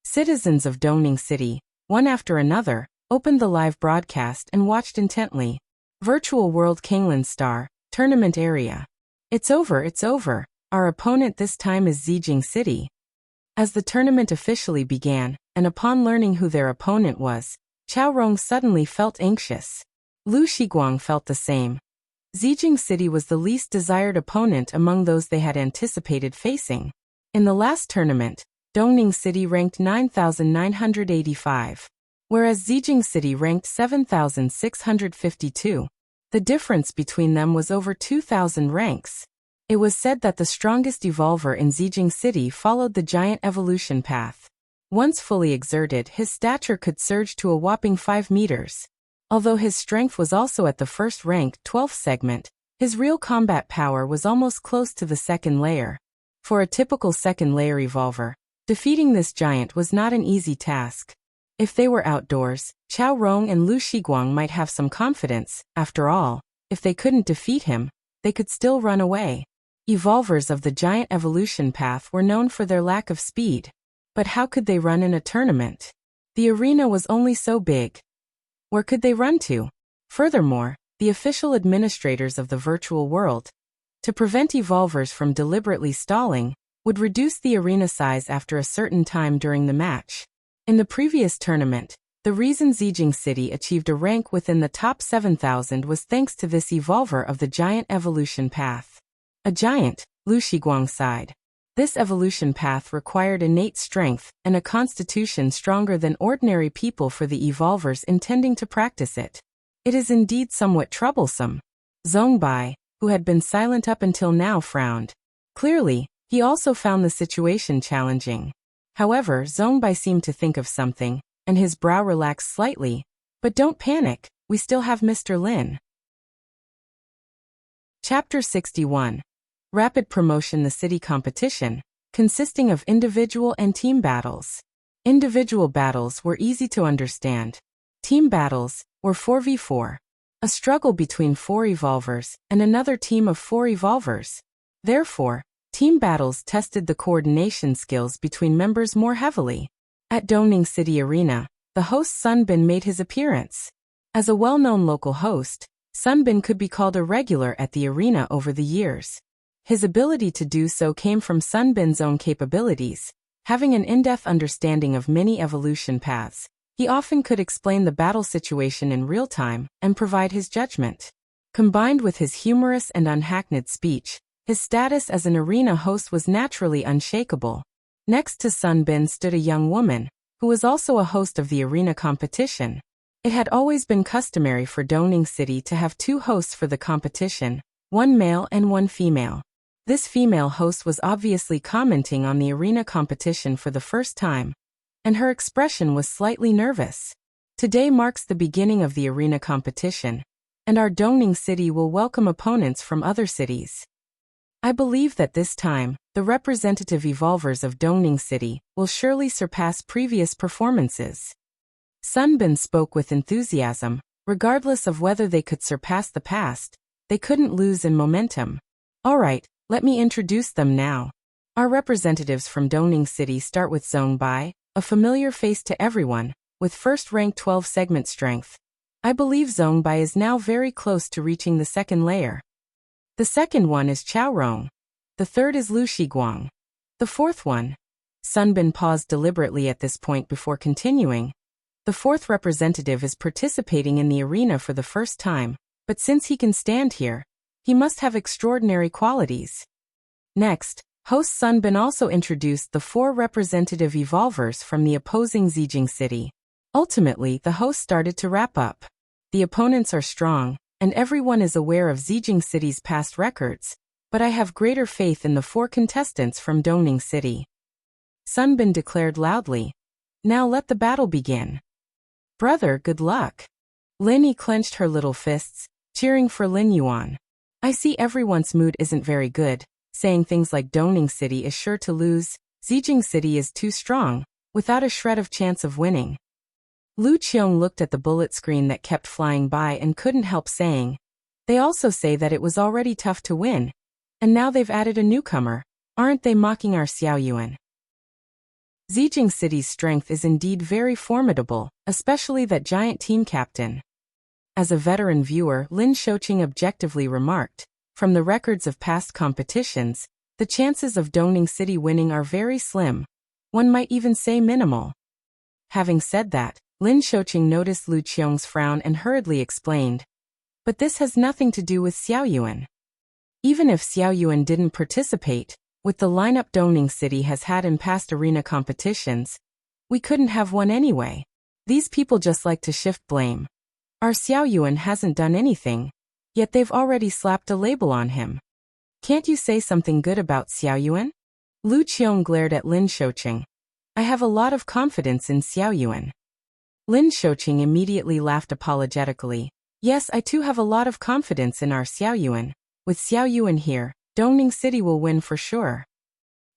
Citizens of Dongning City, one after another, opened the live broadcast and watched intently. Virtual World Kanglan Star, Tournament Area. It's over. Our opponent this time is Zijing City. As the tournament officially began, and upon learning who their opponent was, Chao Rong suddenly felt anxious. Lu Shiguang felt the same. Zijing City was the least desired opponent among those they had anticipated facing. In the last tournament, Dongning City ranked 9,985, whereas Zijing City ranked 7,652. The difference between them was over 2,000 ranks. It was said that the strongest evolver in Zijing City followed the giant evolution path. Once fully exerted, his stature could surge to a whopping 5 meters. Although his strength was also at the first rank 12th segment, his real combat power was almost close to the second layer. For a typical second layer evolver, Defeating this giant was not an easy task. If they were outdoors, Qiao Rong and Lu Shiguang might have some confidence. After all, if they couldn't defeat him, they could still run away. Evolvers of the giant evolution path were known for their lack of speed. But how could they run in a tournament? The arena was only so big. Where could they run to? Furthermore, the official administrators of the virtual world, to prevent evolvers from deliberately stalling, would reduce the arena size after a certain time during the match. In the previous tournament, the reason Zijing City achieved a rank within the top 7,000 was thanks to this evolver of the giant evolution path. A giant, Lu Shiguang sighed. This evolution path required innate strength and a constitution stronger than ordinary people for the evolvers intending to practice it. It is indeed somewhat troublesome. Zhongbai, who had been silent up until now, frowned. Clearly, he also found the situation challenging. However, Zhongbai seemed to think of something, and his brow relaxed slightly. But don't panic, we still have Mr. Lin. Chapter 61. Rapid Promotion. The city competition, consisting of individual and team battles. Individual battles were easy to understand. Team battles were 4v4. A struggle between 4 evolvers and another team of 4 evolvers. Therefore, team battles tested the coordination skills between members more heavily. At Dongning City Arena, the host Sun Bin made his appearance. As a well-known local host, Sun Bin could be called a regular at the arena over the years. His ability to do so came from Sun Bin's own capabilities. Having an in-depth understanding of many evolution paths, he often could explain the battle situation in real time and provide his judgment. Combined with his humorous and unhackneyed speech, his status as an arena host was naturally unshakable. Next to Sun Bin stood a young woman, who was also a host of the arena competition. It had always been customary for Dongning City to have 2 hosts for the competition, 1 male and 1 female. This female host was obviously commenting on the arena competition for the first time, and her expression was slightly nervous. Today marks the beginning of the arena competition, and our Dongning City will welcome opponents from other cities. I believe that this time, the representative evolvers of Dongning City will surely surpass previous performances. Sun Bin spoke with enthusiasm. Regardless of whether they could surpass the past, they couldn't lose in momentum. Alright, let me introduce them now. Our representatives from Dongning City start with Zhongbai, a familiar face to everyone, with first rank 12 segment strength. I believe Zhongbai is now very close to reaching the second layer. The second one is Qiao Rong. The third is Lu Shiguang. The fourth one. Sun Bin paused deliberately at this point before continuing. The fourth representative is participating in the arena for the first time, but since he can stand here, he must have extraordinary qualities. Next, host Sun Bin also introduced the 4 representative evolvers from the opposing Zijing City. Ultimately, the host started to wrap up. The opponents are strong, and everyone is aware of Zijing City's past records, but I have greater faith in the 4 contestants from Dongning City. Sun Bin declared loudly. Now let the battle begin. Brother, good luck. Lin Yi clenched her little fists, cheering for Lin Yuan. I see everyone's mood isn't very good, saying things like Dongning City is sure to lose, Zijing City is too strong, without a shred of chance of winning. Lu Qiong looked at the bullet screen that kept flying by and couldn't help saying, they also say that it was already tough to win, and now they've added a newcomer. Aren't they mocking our Xiao Yuan? Zijing City's strength is indeed very formidable, especially that giant team captain. As a veteran viewer, Lin Shouqing objectively remarked, from the records of past competitions, the chances of Dongning City winning are very slim. One might even say minimal. Having said that, Lin Shouqing noticed Lu Qiong's frown and hurriedly explained. But this has nothing to do with Xiao Yuan. Even if Xiao Yuan didn't participate, with the lineup Dongning City has had in past arena competitions, we couldn't have won anyway. These people just like to shift blame. Our Xiao Yuan hasn't done anything, yet they've already slapped a label on him. Can't you say something good about Xiao Yuan? Lu Qiong glared at Lin Shouqing. I have a lot of confidence in Xiao Yuan. Lin Shouqing immediately laughed apologetically. Yes, I too have a lot of confidence in our Xiao Yuan. With Xiao Yuan here, Dongning City will win for sure.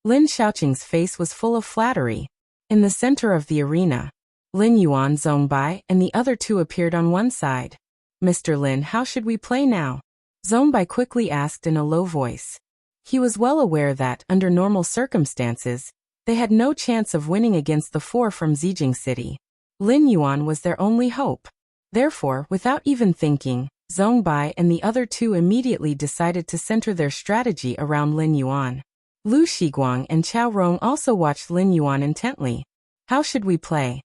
Lin Xiaoqing's face was full of flattery. In the center of the arena, Lin Yuan, Zhongbai, and the other two appeared on one side. Mr. Lin, how should we play now? Zhongbai quickly asked in a low voice. He was well aware that, under normal circumstances, they had no chance of winning against the four from Zijing City. Lin Yuan was their only hope. Therefore, without even thinking, Zhongbai and the other two immediately decided to center their strategy around Lin Yuan. Lu Shiguang and Chao Rong also watched Lin Yuan intently. How should we play?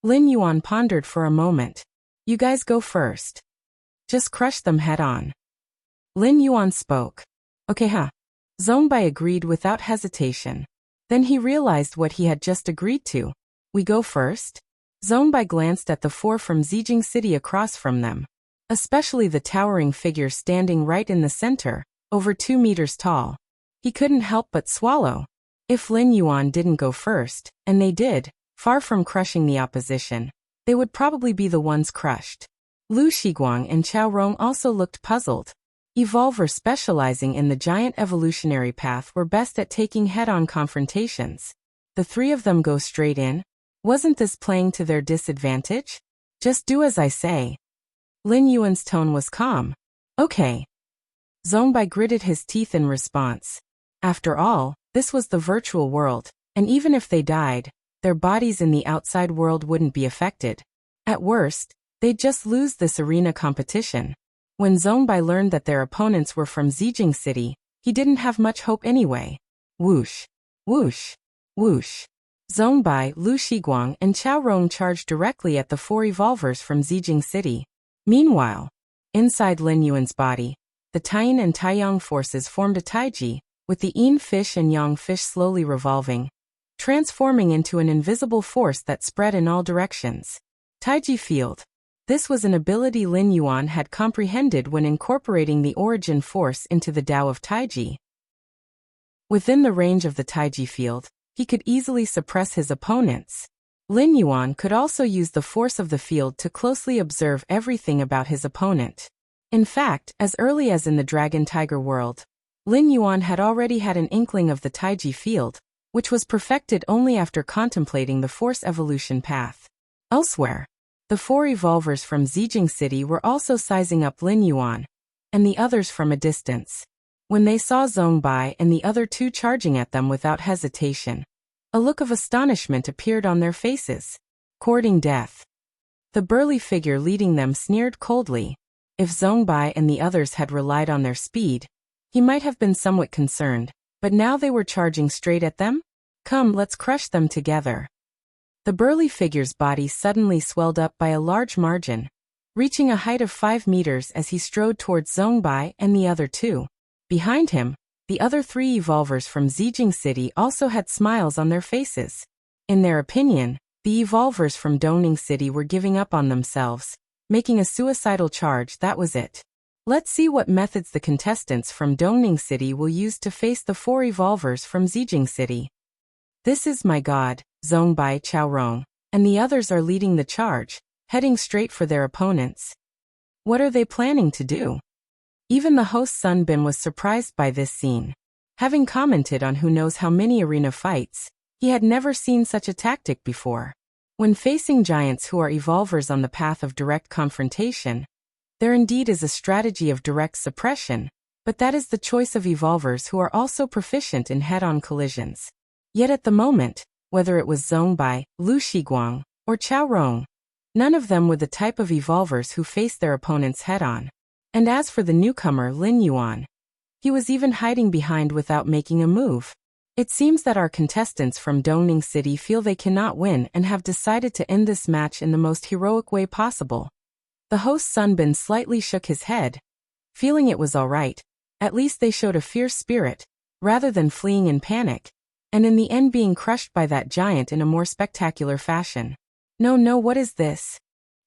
Lin Yuan pondered for a moment. You guys go first. Just crush them head on. Lin Yuan spoke. Okay, huh? Zhongbai agreed without hesitation. Then he realized what he had just agreed to. We go first? Zhongbai glanced at the four from Zijing City across from them, especially the towering figure standing right in the center, over 2 meters tall. He couldn't help but swallow. If Lin Yuan didn't go first, and they did, far from crushing the opposition, they would probably be the ones crushed. Lu Shiguang and Chao Rong also looked puzzled. Evolvers specializing in the giant evolutionary path were best at taking head-on confrontations. The three of them go straight in? Wasn't this playing to their disadvantage? Just do as I say. Lin Yuan's tone was calm. Okay. Zhongbai gritted his teeth in response. After all, this was the virtual world, and even if they died, their bodies in the outside world wouldn't be affected. At worst, they'd just lose this arena competition. When Zhongbai learned that their opponents were from Zijing City, he didn't have much hope anyway. Whoosh, whoosh, whoosh. Zhongbai, Lu Shiguang, and Chao Rong charged directly at the four evolvers from Zijing City. Meanwhile, inside Lin Yuan's body, the Taiyin and Taiyang forces formed a Taiji, with the Yin fish and Yang fish slowly revolving, transforming into an invisible force that spread in all directions. Taiji Field. This was an ability Lin Yuan had comprehended when incorporating the origin force into the Tao of Taiji. Within the range of the Taiji field, he could easily suppress his opponents. Lin Yuan could also use the force of the field to closely observe everything about his opponent. In fact, as early as in the Dragon Tiger world, Lin Yuan had already had an inkling of the Taiji field, which was perfected only after contemplating the force evolution path. Elsewhere, the four evolvers from Zijing City were also sizing up Lin Yuan, and the others from a distance. When they saw Zhongbai and the other two charging at them without hesitation, a look of astonishment appeared on their faces. Courting death. The burly figure leading them sneered coldly. If Zhongbai and the others had relied on their speed, he might have been somewhat concerned, but now they were charging straight at them? Come, let's crush them together. The burly figure's body suddenly swelled up by a large margin, reaching a height of 5 meters as he strode towards Zhongbai and the other two. Behind him, the other three evolvers from Zijing City also had smiles on their faces. In their opinion, the evolvers from Dongning City were giving up on themselves, making a suicidal charge. That was it. Let's see what methods the contestants from Dongning City will use to face the four evolvers from Zijing City. This is my god, Zhongbai, Chao Rong, and the others are leading the charge, heading straight for their opponents. What are they planning to do? Even the host Sun Bin was surprised by this scene. Having commented on who knows how many arena fights, he had never seen such a tactic before. When facing giants who are evolvers on the path of direct confrontation, there indeed is a strategy of direct suppression, but that is the choice of evolvers who are also proficient in head-on collisions. Yet at the moment, whether it was Zhongbai, Lu Shiguang, or Chao Rong, none of them were the type of evolvers who faced their opponents head-on. And as for the newcomer Lin Yuan, he was even hiding behind without making a move. It seems that our contestants from Dongning City feel they cannot win and have decided to end this match in the most heroic way possible. The host Sun Bin slightly shook his head, feeling it was all right. At least they showed a fierce spirit, rather than fleeing in panic, and in the end being crushed by that giant in a more spectacular fashion. No, what is this?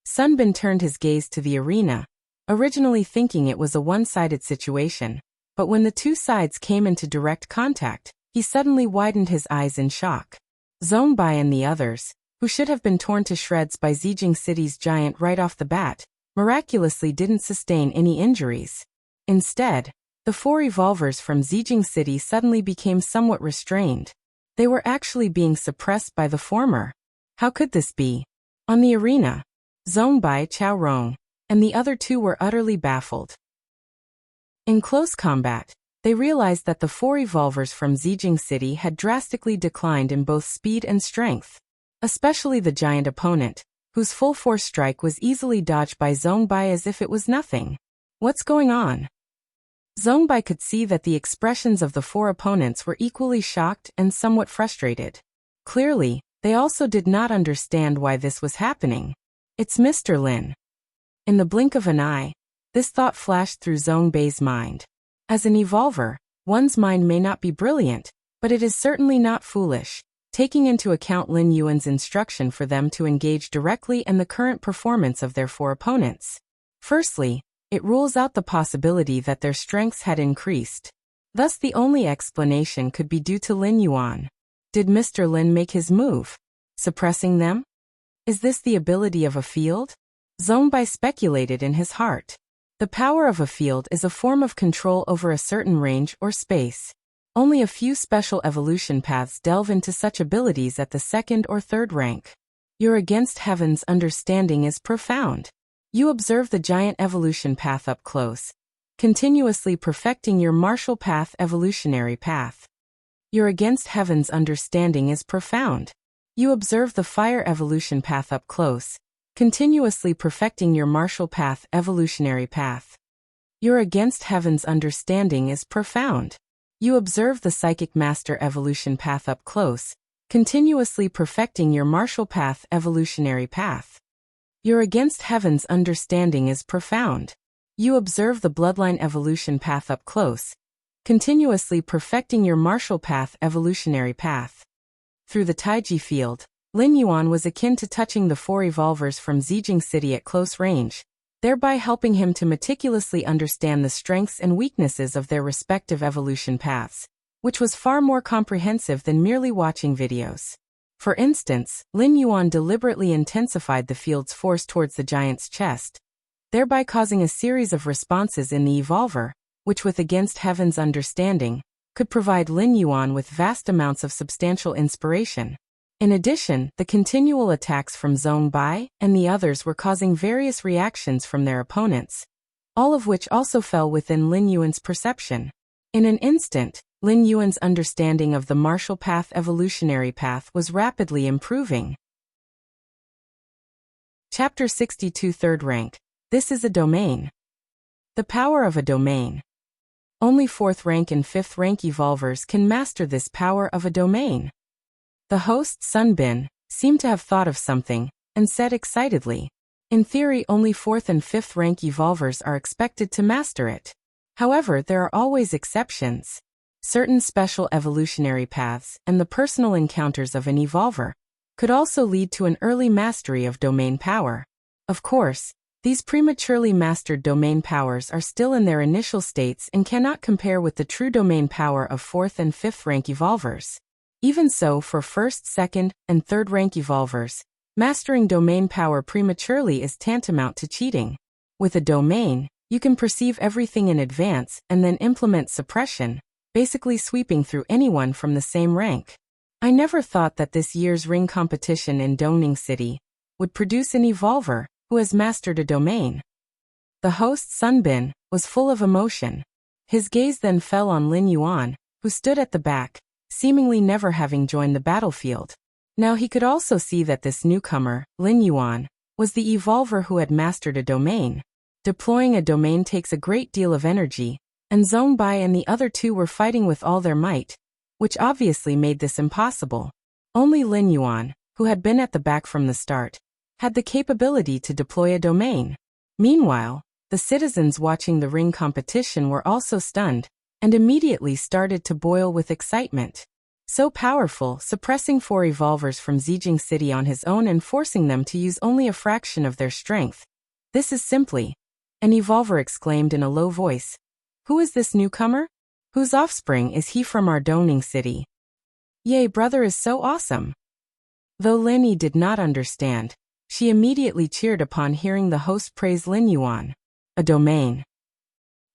Sun Bin turned his gaze to the arena, originally thinking it was a one-sided situation, but when the two sides came into direct contact, he suddenly widened his eyes in shock. Zhongbai and the others, who should have been torn to shreds by Zijing City's giant right off the bat, miraculously didn't sustain any injuries. Instead, The 4 evolvers from Zijing City suddenly became somewhat restrained. They were actually being suppressed by the former. How could this be? On the arena, Zhongbai, Chaorong, and the other 2 were utterly baffled. In close combat, they realized that the 4 evolvers from Zijing City had drastically declined in both speed and strength. Especially the giant opponent, whose full-force strike was easily dodged by Zhongbai as if it was nothing. What's going on? Zhongbai could see that the expressions of the 4 opponents were equally shocked and somewhat frustrated. Clearly, they also did not understand why this was happening. It's Mr. Lin. In the blink of an eye, this thought flashed through Zhongbai's mind. As an evolver, one's mind may not be brilliant, but it is certainly not foolish, taking into account Lin Yuan's instruction for them to engage directly and the current performance of their 4 opponents. Firstly, it rules out the possibility that their strengths had increased. Thus the only explanation could be due to Lin Yuan. Did Mr. Lin make his move, suppressing them? Is this the ability of a field? Zhongbai speculated in his heart. The power of a field is a form of control over a certain range or space. Only a few special evolution paths delve into such abilities at the 2nd or 3rd rank. Your against heaven's understanding is profound. You observe the giant evolution path up close, continuously perfecting your martial path evolutionary path. Your against heaven's understanding is profound. You observe the fire evolution path up close, continuously perfecting your martial path evolutionary path. Your against heaven's understanding is profound. You observe the psychic master evolution path up close, continuously perfecting your martial path evolutionary path. Your against heaven's understanding is profound. You observe the bloodline evolution path up close, continuously perfecting your martial path evolutionary path. Through the Taiji field, Lin Yuan was akin to touching the 4 evolvers from Zijing City at close range, thereby helping him to meticulously understand the strengths and weaknesses of their respective evolution paths, which was far more comprehensive than merely watching videos. For instance, Lin Yuan deliberately intensified the field's force towards the giant's chest, thereby causing a series of responses in the evolver, which with against heaven's understanding, could provide Lin Yuan with vast amounts of substantial inspiration. In addition, the continual attacks from Zhongbai and the others were causing various reactions from their opponents, all of which also fell within Lin Yuan's perception. In an instant, Lin Yuan's understanding of the martial path evolutionary path was rapidly improving. Chapter 62 3rd rank. This is a domain. The power of a domain. Only 4th rank and 5th rank evolvers can master this power of a domain. The host, Sun Bin, seemed to have thought of something, and said excitedly, in theory only 4th and 5th rank evolvers are expected to master it. However, there are always exceptions. Certain special evolutionary paths and the personal encounters of an evolver could also lead to an early mastery of domain power. Of course, these prematurely mastered domain powers are still in their initial states and cannot compare with the true domain power of 4th and 5th rank evolvers. Even so, for 1st, 2nd, and 3rd rank evolvers, mastering domain power prematurely is tantamount to cheating. With a domain, you can perceive everything in advance and then implement suppression, basically sweeping through anyone from the same rank. I never thought that this year's ring competition in Dongning City would produce an evolver who has mastered a domain. The host, Sun Bin, was full of emotion. His gaze then fell on Lin Yuan, who stood at the back, seemingly never having joined the battlefield. Now he could also see that this newcomer, Lin Yuan, was the evolver who had mastered a domain. Deploying a domain takes a great deal of energy, and Zhongbai and the other 2 were fighting with all their might, which obviously made this impossible. Only Lin Yuan, who had been at the back from the start, had the capability to deploy a domain. Meanwhile, the citizens watching the ring competition were also stunned, and immediately started to boil with excitement. So powerful, suppressing 4 evolvers from Zijing City on his own and forcing them to use only a fraction of their strength. This is simply, an evolver exclaimed in a low voice. Who is this newcomer? Whose offspring is he from our Dongning City? Yay, brother is so awesome. Though Lin Yi did not understand, she immediately cheered upon hearing the host praise Lin Yuan. A domain.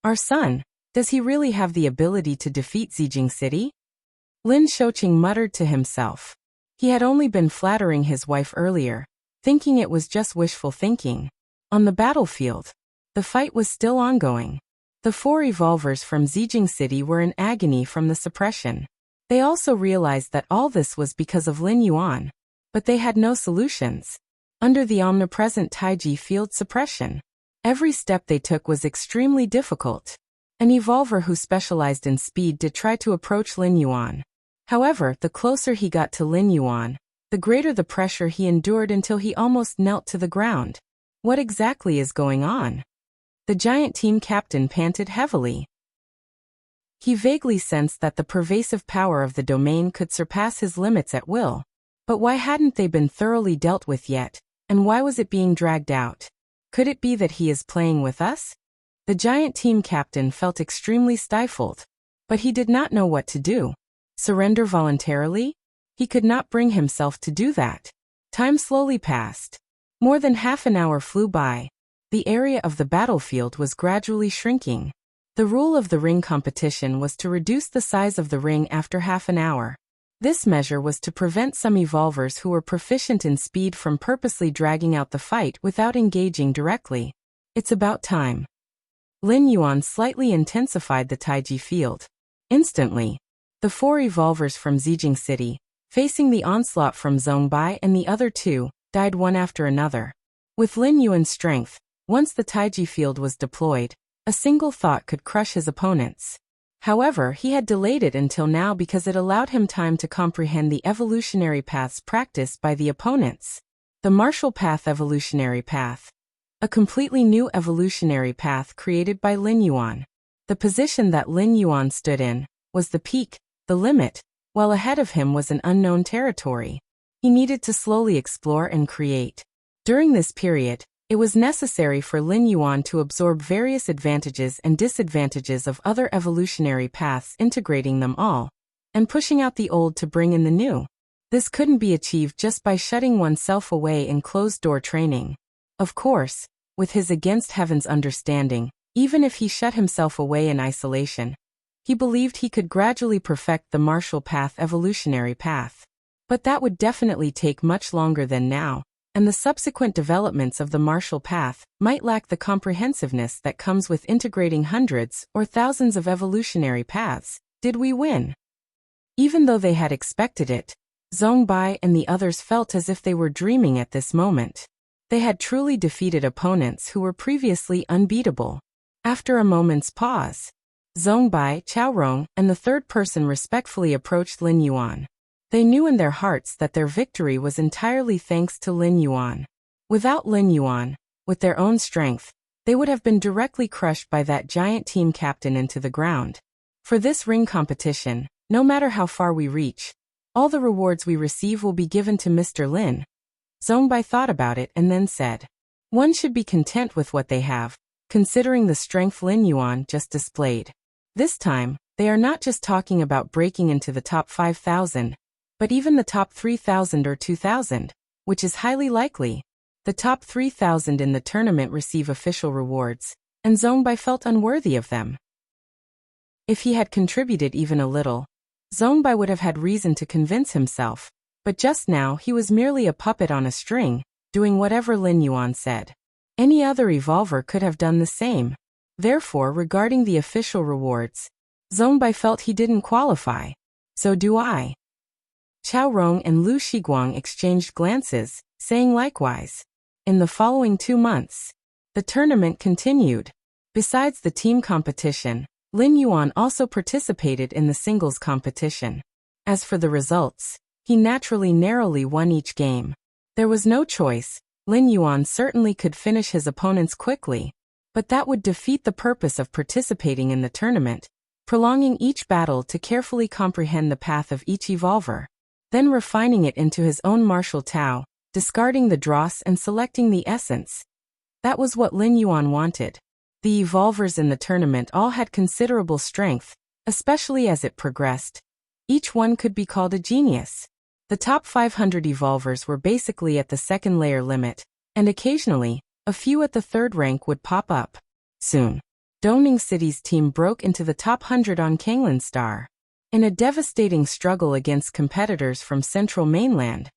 Our son, Does he really have the ability to defeat Zijing City? Lin Shouqing muttered to himself. He had only been flattering his wife earlier, thinking it was just wishful thinking. On the battlefield, the fight was still ongoing. The 4 evolvers from Zijing City were in agony from the suppression. They also realized that all this was because of Lin Yuan, but they had no solutions. Under the omnipresent Taiji field suppression, every step they took was extremely difficult. An evolver who specialized in speed did try to approach Lin Yuan. However, the closer he got to Lin Yuan, the greater the pressure he endured until he almost knelt to the ground. What exactly is going on? The giant team captain panted heavily. He vaguely sensed that the pervasive power of the domain could surpass his limits at will. But why hadn't they been thoroughly dealt with yet, and why was it being dragged out? Could it be that he is playing with us? The giant team captain felt extremely stifled, but he did not know what to do. Surrender voluntarily? He could not bring himself to do that. Time slowly passed. More than half an hour flew by. The area of the battlefield was gradually shrinking. The rule of the ring competition was to reduce the size of the ring after half an hour. This measure was to prevent some evolvers who were proficient in speed from purposely dragging out the fight without engaging directly. It's about time. Lin Yuan slightly intensified the Taiji field. Instantly, the 4 evolvers from Zijing City, facing the onslaught from Zhongbai and the other 2, died one after another. With Lin Yuan's strength, once the Taiji field was deployed, a single thought could crush his opponents. However, he had delayed it until now because it allowed him time to comprehend the evolutionary paths practiced by the opponents. The martial path evolutionary path. A completely new evolutionary path created by Lin Yuan. The position that Lin Yuan stood in was the peak, the limit, while ahead of him was an unknown territory. He needed to slowly explore and create. During this period, it was necessary for Lin Yuan to absorb various advantages and disadvantages of other evolutionary paths, integrating them all, and pushing out the old to bring in the new. This couldn't be achieved just by shutting oneself away in closed-door training. Of course, with his against heaven's understanding, even if he shut himself away in isolation, he believed he could gradually perfect the martial path evolutionary path. But that would definitely take much longer than now, and the subsequent developments of the martial path might lack the comprehensiveness that comes with integrating hundreds or thousands of evolutionary paths. Did we win? Even though they had expected it, Zhongbai and the others felt as if they were dreaming at this moment. They had truly defeated opponents who were previously unbeatable. After a moment's pause, Zhongbai, Chaorong, and the third person respectfully approached Lin Yuan. They knew in their hearts that their victory was entirely thanks to Lin Yuan. Without Lin Yuan, with their own strength, they would have been directly crushed by that giant team captain into the ground. For this ring competition, no matter how far we reach, all the rewards we receive will be given to Mr. Lin. Zhongbai thought about it and then said, one should be content with what they have, considering the strength Lin Yuan just displayed. This time, they are not just talking about breaking into the top 5,000, but even the top 3,000 or 2,000, which is highly likely. The top 3,000 in the tournament receive official rewards, and Zhongbai felt unworthy of them. If he had contributed even a little, Zhongbai would have had reason to convince himself, but just now he was merely a puppet on a string, doing whatever Lin Yuan said. Any other evolver could have done the same. Therefore, regarding the official rewards, Zhongbai felt he didn't qualify. So do I. Chaorong and Lu Shiguang exchanged glances, saying likewise. In the following 2 months, the tournament continued. Besides the team competition, Lin Yuan also participated in the singles competition. As for the results, he naturally narrowly won each game. There was no choice. Lin Yuan certainly could finish his opponents quickly, but that would defeat the purpose of participating in the tournament, prolonging each battle to carefully comprehend the path of each evolver, then refining it into his own martial Tao, discarding the dross and selecting the essence. That was what Lin Yuan wanted. The evolvers in the tournament all had considerable strength, especially as it progressed. Each one could be called a genius. The top 500 evolvers were basically at the second layer limit, and occasionally, a few at the third rank would pop up. Soon, Dongning City's team broke into the top 100 on Kanglan Star. In a devastating struggle against competitors from Central Mainland,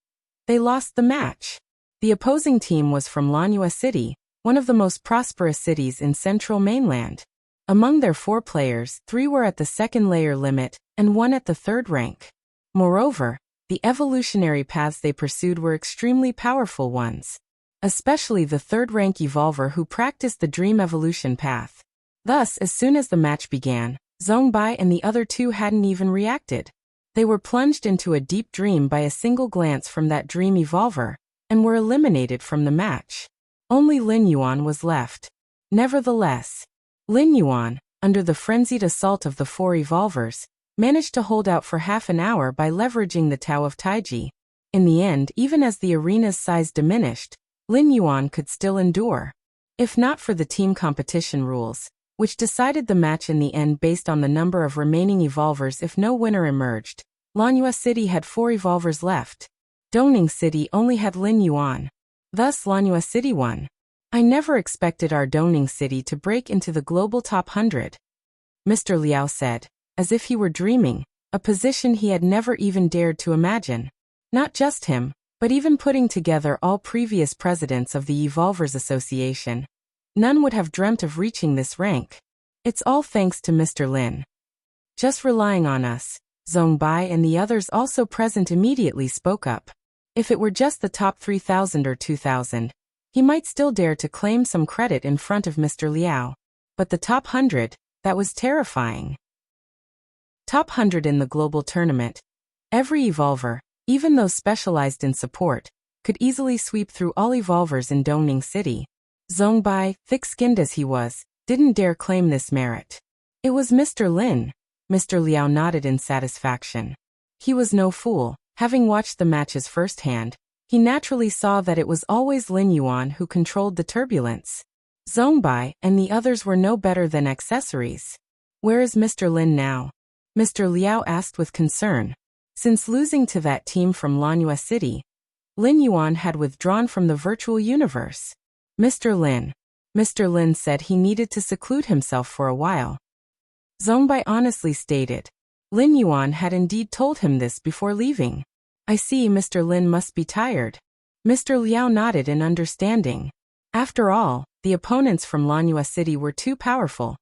they lost the match. The opposing team was from Lanyua City, one of the most prosperous cities in Central Mainland. Among their 4 players, 3 were at the second layer limit, and 1 at the third rank. Moreover, the evolutionary paths they pursued were extremely powerful ones. Especially the third-rank evolver who practiced the Dream Evolution path. Thus, as soon as the match began, Zhongbai and the other 2 hadn't even reacted. They were plunged into a deep dream by a single glance from that Dream Evolver, and were eliminated from the match. Only Lin Yuan was left. Nevertheless, Lin Yuan, under the frenzied assault of the 4 evolvers, managed to hold out for half an hour by leveraging the Tao of Taiji. In the end, even as the arena's size diminished, Lin Yuan could still endure. If not for the team competition rules, which decided the match in the end based on the number of remaining evolvers if no winner emerged, Lanyua City had 4 evolvers left. Dongning City only had Lin Yuan. Thus Lanyua City won. I never expected our Dongning City to break into the global top 100. Mr. Liao said, as if he were dreaming, a position he had never even dared to imagine. Not just him, but even putting together all previous presidents of the Evolvers Association. None would have dreamt of reaching this rank. It's all thanks to Mr. Lin. Just relying on us. Zhongbai and the others also present immediately spoke up. If it were just the top 3,000 or 2,000, he might still dare to claim some credit in front of Mr. Liao. But the top 100, that was terrifying. Top 100 in the global tournament. Every evolver, even those specialized in support, could easily sweep through all evolvers in Dongning City. Zhongbai, thick-skinned as he was, didn't dare claim this merit. It was Mr. Lin. Mr. Liao nodded in satisfaction. He was no fool. Having watched the matches firsthand, he naturally saw that it was always Lin Yuan who controlled the turbulence. Zhongbai and the others were no better than accessories. Where is Mr. Lin now? Mr. Liao asked with concern. Since losing to that team from Lanyua City, Lin Yuan had withdrawn from the virtual universe. Mr. Lin said he needed to seclude himself for a while. Zhongbai honestly stated. Lin Yuan had indeed told him this before leaving. I see Mr. Lin must be tired. Mr. Liao nodded in understanding. After all, the opponents from Lanyua City were too powerful.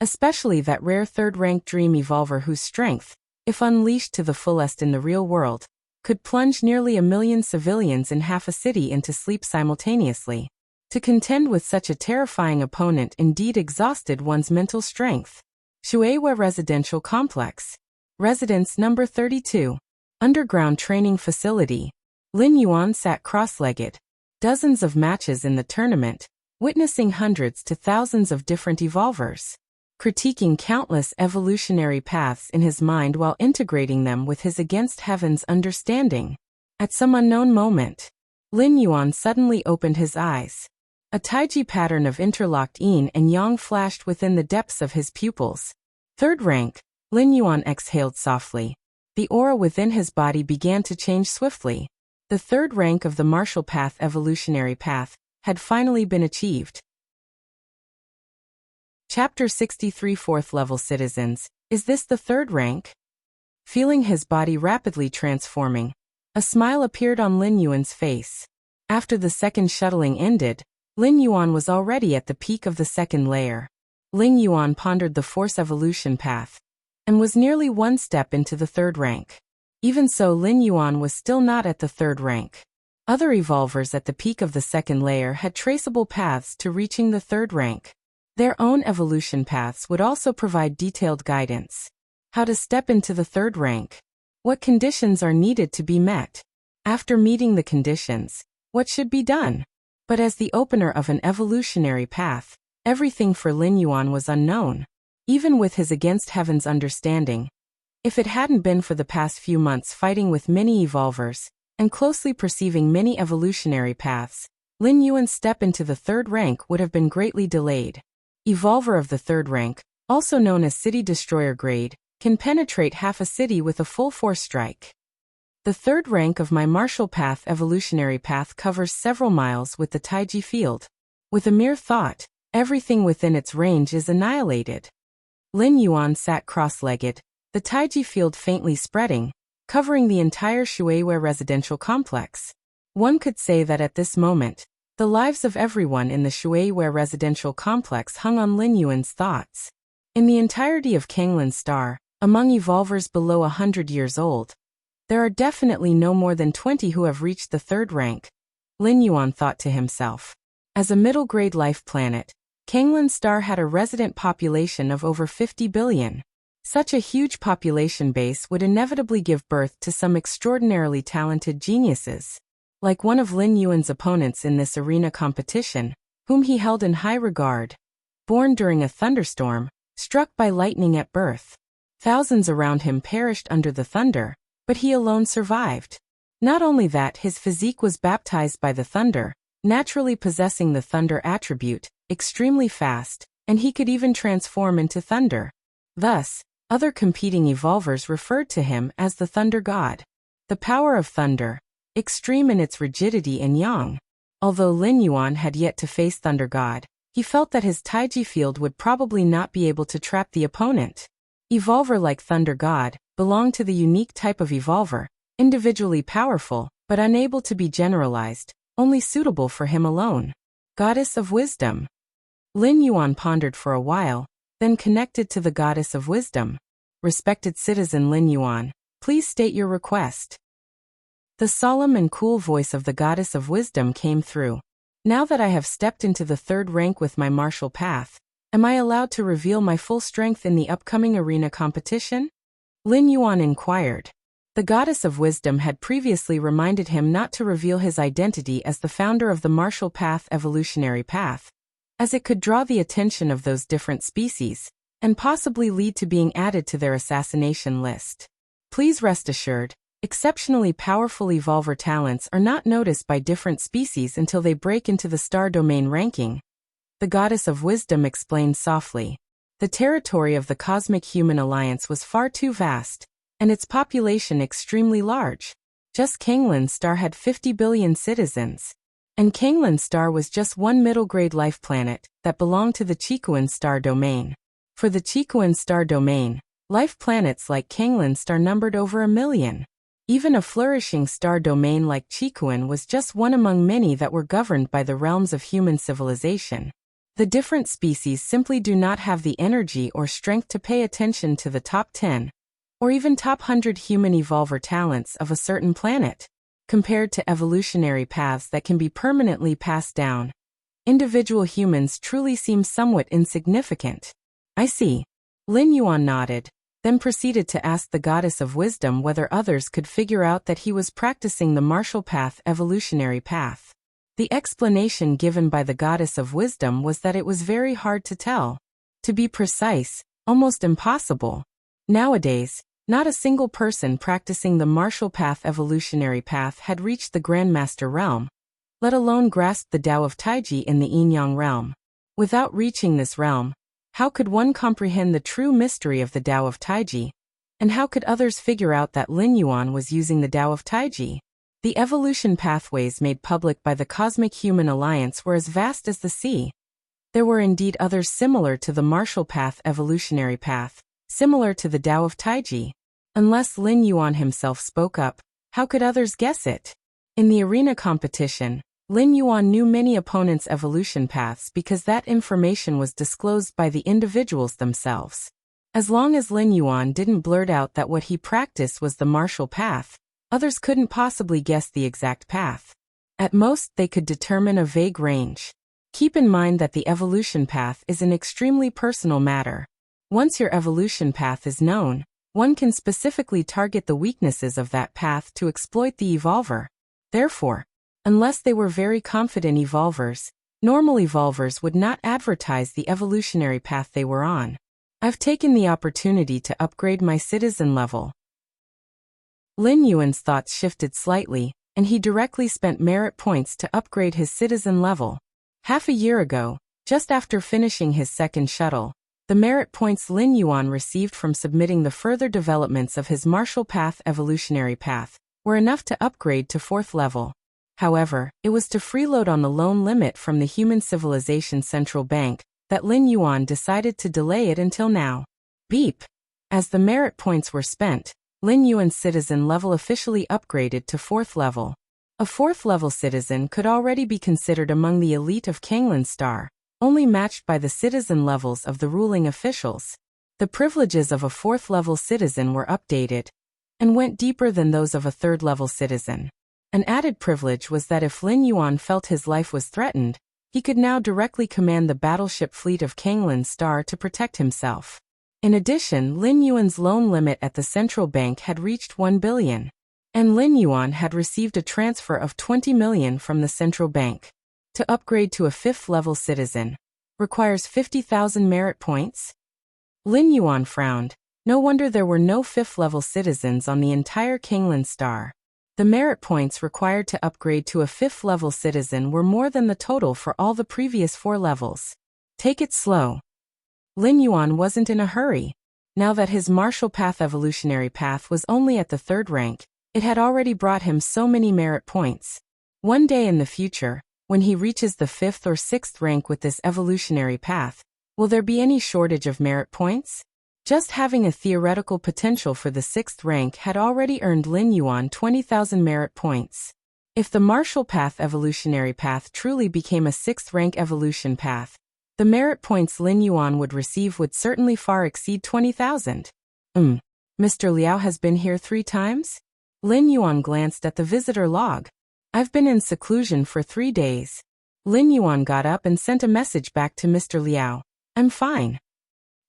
Especially that rare third-rank Dream Evolver whose strength, if unleashed to the fullest in the real world, could plunge nearly 1 million civilians in half a city into sleep simultaneously. To contend with such a terrifying opponent indeed exhausted one's mental strength. Shueihua Residential Complex. Residence number 32. Underground Training Facility. Lin Yuan sat cross-legged. Dozens of matches in the tournament, witnessing hundreds to thousands of different evolvers. Critiquing countless evolutionary paths in his mind while integrating them with his against heaven's understanding. At some unknown moment, Lin Yuan suddenly opened his eyes. A Taiji pattern of interlocked yin and yang flashed within the depths of his pupils. Third rank, Lin Yuan exhaled softly. The aura within his body began to change swiftly. The third rank of the martial path evolutionary path had finally been achieved. Chapter 63 4th Level Citizens, is this the third rank? Feeling his body rapidly transforming, a smile appeared on Lin Yuan's face. After the second shuttling ended, Lin Yuan was already at the peak of the second layer. Lin Yuan pondered the Force Evolution path, and was nearly one step into the third rank. Even so, Lin Yuan was still not at the third rank. Other evolvers at the peak of the second layer had traceable paths to reaching the third rank. Their own evolution paths would also provide detailed guidance. How to step into the third rank. What conditions are needed to be met. After meeting the conditions, what should be done? But as the opener of an evolutionary path, everything for Lin Yuan was unknown. Even with his against heaven's understanding. If it hadn't been for the past few months fighting with many evolvers, and closely perceiving many evolutionary paths, Lin Yuan's step into the third rank would have been greatly delayed. Evolver of the third rank, also known as City Destroyer grade, can penetrate half a city with a full force strike. The third rank of my martial path evolutionary path covers several miles with the Taiji field. With a mere thought, everything within its range is annihilated. Lin Yuan sat cross-legged, the Taiji field faintly spreading, covering the entire Shuiwei residential complex. One could say that at this moment, the lives of everyone in the Shuiwei residential complex hung on Lin Yuan's thoughts. In the entirety of Kanglin's star, among evolvers below 100 years old, there are definitely no more than 20 who have reached the third rank, Lin Yuan thought to himself. As a middle-grade life planet, Kanglin's star had a resident population of over 50 billion. Such a huge population base would inevitably give birth to some extraordinarily talented geniuses. Like one of Lin Yuan's opponents in this arena competition, whom he held in high regard. Born during a thunderstorm, struck by lightning at birth. Thousands around him perished under the thunder, but he alone survived. Not only that, his physique was baptized by the thunder, naturally possessing the thunder attribute, extremely fast, and he could even transform into thunder. Thus, other competing evolvers referred to him as the Thunder God. The power of thunder, extreme in its rigidity and yang. Although Lin Yuan had yet to face Thunder God, he felt that his Taiji field would probably not be able to trap the opponent. Evolver like Thunder God belonged to the unique type of evolver, individually powerful, but unable to be generalized, only suitable for him alone. Goddess of Wisdom. Lin Yuan pondered for a while, then connected to the Goddess of Wisdom. Respected citizen Lin Yuan, please state your request. The solemn and cool voice of the Goddess of Wisdom came through. Now that I have stepped into the third rank with my martial path, am I allowed to reveal my full strength in the upcoming arena competition? Lin Yuan inquired. The Goddess of Wisdom had previously reminded him not to reveal his identity as the founder of the martial path evolutionary path, as it could draw the attention of those different species, and possibly lead to being added to their assassination list. Please rest assured, exceptionally powerful evolver talents are not noticed by different species until they break into the star domain ranking. The Goddess of Wisdom explained softly. The territory of the Cosmic Human Alliance was far too vast, and its population extremely large. Just Kanglin's star had 50 billion citizens. And Kanglin's star was just one middle-grade life planet that belonged to the Chikuan star domain. For the Chikuan star domain, life planets like Kanglin's star numbered over 1 million. Even a flourishing star domain like Chikuan was just one among many that were governed by the realms of human civilization. The different species simply do not have the energy or strength to pay attention to the top 10, or even top 100 human evolver talents of a certain planet. Compared to evolutionary paths that can be permanently passed down, individual humans truly seem somewhat insignificant. I see. Lin Yuan nodded, then proceeded to ask the Goddess of Wisdom whether others could figure out that he was practicing the martial path evolutionary path. The explanation given by the Goddess of Wisdom was that it was very hard to tell. To be precise, almost impossible. Nowadays, not a single person practicing the martial path evolutionary path had reached the Grandmaster realm, let alone grasped the Tao of Taiji in the Yin-Yang realm. Without reaching this realm, how could one comprehend the true mystery of the Tao of Taiji? And how could others figure out that Lin Yuan was using the Tao of Taiji? The evolution pathways made public by the Cosmic Human Alliance were as vast as the sea. There were indeed others similar to the martial path evolutionary path, similar to the Tao of Taiji. Unless Lin Yuan himself spoke up, how could others guess it? In the arena competition, Lin Yuan knew many opponents' evolution paths because that information was disclosed by the individuals themselves. As long as Lin Yuan didn't blurt out that what he practiced was the martial path, others couldn't possibly guess the exact path. At most, they could determine a vague range. Keep in mind that the evolution path is an extremely personal matter. Once your evolution path is known, one can specifically target the weaknesses of that path to exploit the evolver. Therefore, unless they were very confident evolvers, normal evolvers would not advertise the evolutionary path they were on. I've taken the opportunity to upgrade my citizen level. Lin Yuan's thoughts shifted slightly, and he directly spent merit points to upgrade his citizen level. Half a year ago, just after finishing his second shuttle, the merit points Lin Yuan received from submitting the further developments of his martial path evolutionary path were enough to upgrade to 4th level. However, it was to freeload on the loan limit from the Human Civilization Central Bank that Lin Yuan decided to delay it until now. Beep. As the merit points were spent, Lin Yuan's citizen level officially upgraded to 4th level. A 4th level citizen could already be considered among the elite of Kanglan Star, only matched by the citizen levels of the ruling officials. The privileges of a 4th level citizen were updated and went deeper than those of a 3rd level citizen. An added privilege was that if Lin Yuan felt his life was threatened, he could now directly command the battleship fleet of Kanglan Star to protect himself. In addition, Lin Yuan's loan limit at the central bank had reached 1 billion, and Lin Yuan had received a transfer of 20 million from the central bank. To upgrade to a 5th level citizen requires 50,000 merit points. Lin Yuan frowned. No wonder there were no 5th level citizens on the entire Kanglan Star. The merit points required to upgrade to a 5th level citizen were more than the total for all the previous 4 levels. Take it slow. Lin Yuan wasn't in a hurry. Now that his martial path evolutionary path was only at the 3rd rank, it had already brought him so many merit points. One day in the future, when he reaches the 5th or 6th rank with this evolutionary path, will there be any shortage of merit points? Just having a theoretical potential for the 6th rank had already earned Lin Yuan 20,000 merit points. If the martial path evolutionary path truly became a 6th rank evolution path, the merit points Lin Yuan would receive would certainly far exceed 20,000. Mr. Liao has been here 3 times? Lin Yuan glanced at the visitor log. I've been in seclusion for 3 days. Lin Yuan got up and sent a message back to Mr. Liao. I'm fine.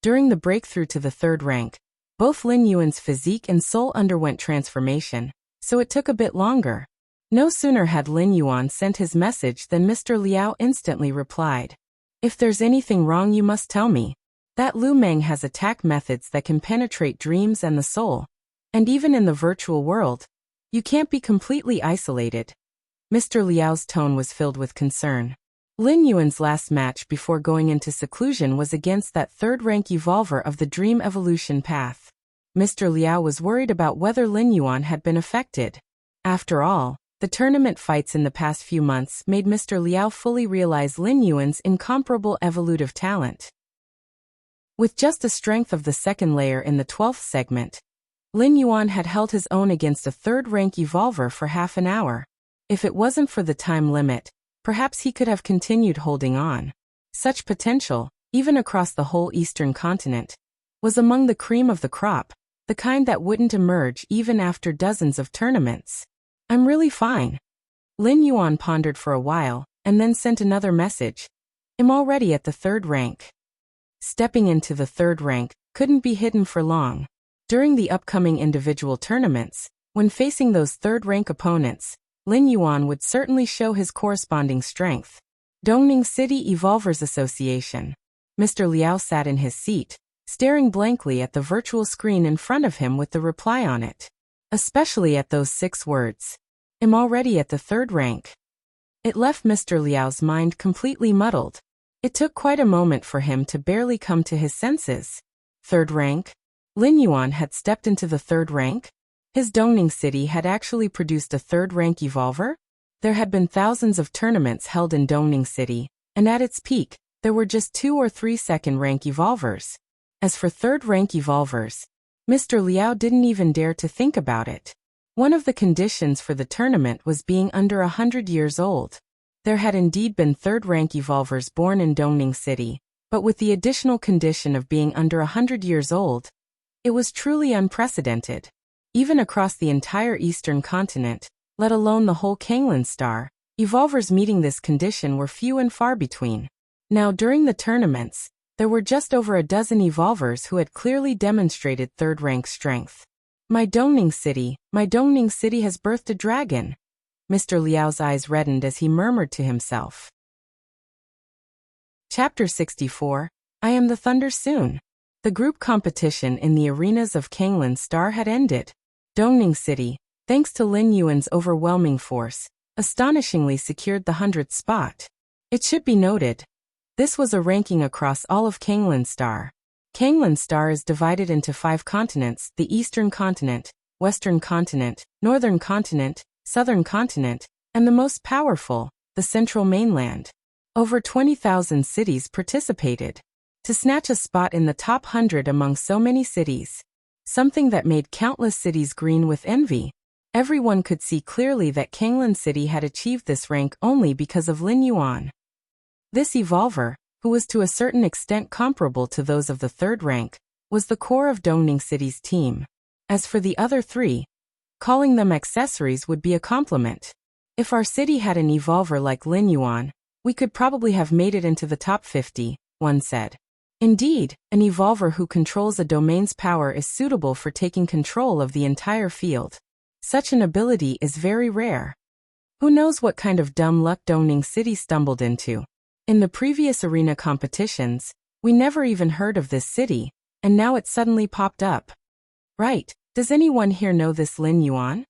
During the breakthrough to the 3rd rank, both Lin Yuan's physique and soul underwent transformation, so it took a bit longer. No sooner had Lin Yuan sent his message than Mr. Liao instantly replied. If there's anything wrong you must tell me. That Lu Meng has attack methods that can penetrate dreams and the soul. And even in the virtual world, you can't be completely isolated. Mr. Liao's tone was filled with concern. Lin Yuan's last match before going into seclusion was against that 3rd rank evolver of the dream evolution path. Mr. Liao was worried about whether Lin Yuan had been affected. After all, the tournament fights in the past few months made Mr. Liao fully realize Lin Yuan's incomparable evolutive talent. With just a strength of the 2nd layer in the 12th segment, Lin Yuan had held his own against a 3rd rank evolver for half an hour. If it wasn't for the time limit, perhaps he could have continued holding on. Such potential, even across the whole eastern continent, was among the cream of the crop, the kind that wouldn't emerge even after dozens of tournaments. I'm really fine. Lin Yuan pondered for a while, and then sent another message. I'm already at the 3rd rank. Stepping into the 3rd rank couldn't be hidden for long. During the upcoming individual tournaments, when facing those 3rd rank opponents, Lin Yuan would certainly show his corresponding strength. Dongning City Evolvers Association. Mr. Liao sat in his seat, staring blankly at the virtual screen in front of him with the reply on it. Especially at those 6 words. I'm already at the 3rd rank. It left Mr. Liao's mind completely muddled. It took quite a moment for him to barely come to his senses. 3rd rank? Lin Yuan had stepped into the 3rd rank? His Dongning City had actually produced a 3rd rank evolver? There had been thousands of tournaments held in Dongning City, and at its peak, there were just 2 or 3 2nd rank evolvers. As for 3rd rank evolvers, Mr. Liao didn't even dare to think about it. One of the conditions for the tournament was being under 100 years old. There had indeed been 3rd rank evolvers born in Dongning City, but with the additional condition of being under 100 years old, it was truly unprecedented. Even across the entire eastern continent, let alone the whole Kanglan Star, evolvers meeting this condition were few and far between. Now during the tournaments, there were just over a dozen evolvers who had clearly demonstrated 3rd rank strength. My Dongning City has birthed a dragon. Mr. Liao's eyes reddened as he murmured to himself. Chapter 64, I am the thunder soon. The group competition in the arenas of Kanglan Star had ended. Dongning City, thanks to Lin Yuan's overwhelming force, astonishingly secured the 100th spot. It should be noted, this was a ranking across all of Kanglan Star. Kanglan Star is divided into 5 continents: the Eastern Continent, Western Continent, Northern Continent, Southern Continent, and the most powerful, the Central Mainland. Over 20,000 cities participated. To snatch a spot in the top 100 among so many cities. Something that made countless cities green with envy. Everyone could see clearly that Kanglan City had achieved this rank only because of Lin Yuan. This evolver, who was to a certain extent comparable to those of the third rank, was the core of Dongning City's team. As for the other three, calling them accessories would be a compliment. If our city had an evolver like Lin Yuan, we could probably have made it into the top 50, one said. Indeed, an evolver who controls a domain's power is suitable for taking control of the entire field. Such an ability is very rare. Who knows what kind of dumb luck Dongning City stumbled into? In the previous arena competitions, we never even heard of this city, and now it suddenly popped up. Right, does anyone here know this Lin Yuan?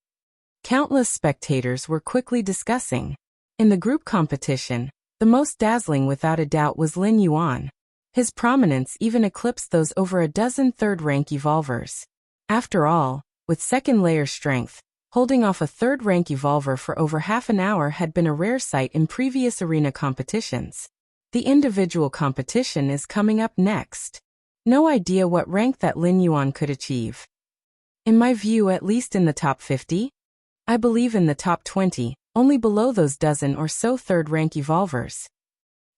Countless spectators were quickly discussing. In the group competition, the most dazzling without a doubt was Lin Yuan. His prominence even eclipsed those over a dozen third-rank evolvers. After all, with second-layer strength, holding off a third-rank evolver for over half an hour had been a rare sight in previous arena competitions. The individual competition is coming up next. No idea what rank that Lin Yuan could achieve. In my view, at least in the top 50? I believe in the top 20, only below those dozen or so third-rank evolvers.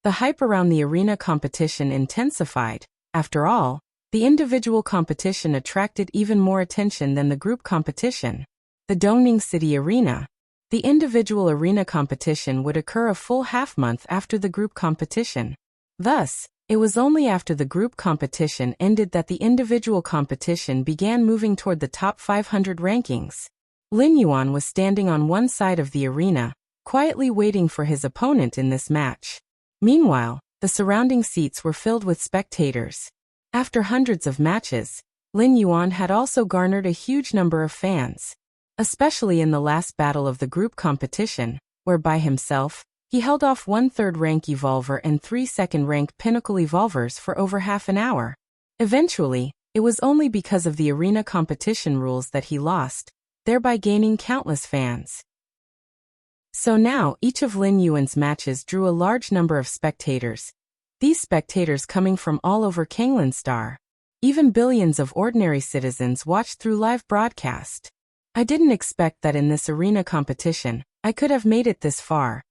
The hype around the arena competition intensified. After all, the individual competition attracted even more attention than the group competition. The Dongning City Arena. The individual arena competition would occur a full half-month after the group competition. Thus, it was only after the group competition ended that the individual competition began moving toward the top 500 rankings. Lin Yuan was standing on one side of the arena, quietly waiting for his opponent in this match. Meanwhile, the surrounding seats were filled with spectators. After hundreds of matches, Lin Yuan had also garnered a huge number of fans. Especially in the last battle of the group competition, where by himself, he held off one third-rank evolver and three second-rank pinnacle evolvers for over half an hour. Eventually, it was only because of the arena competition rules that he lost, thereby gaining countless fans. So now, each of Lin Yuan's matches drew a large number of spectators. These spectators coming from all over Kanglan Star. Even billions of ordinary citizens watched through live broadcast. I didn't expect that in this arena competition, I could have made it this far.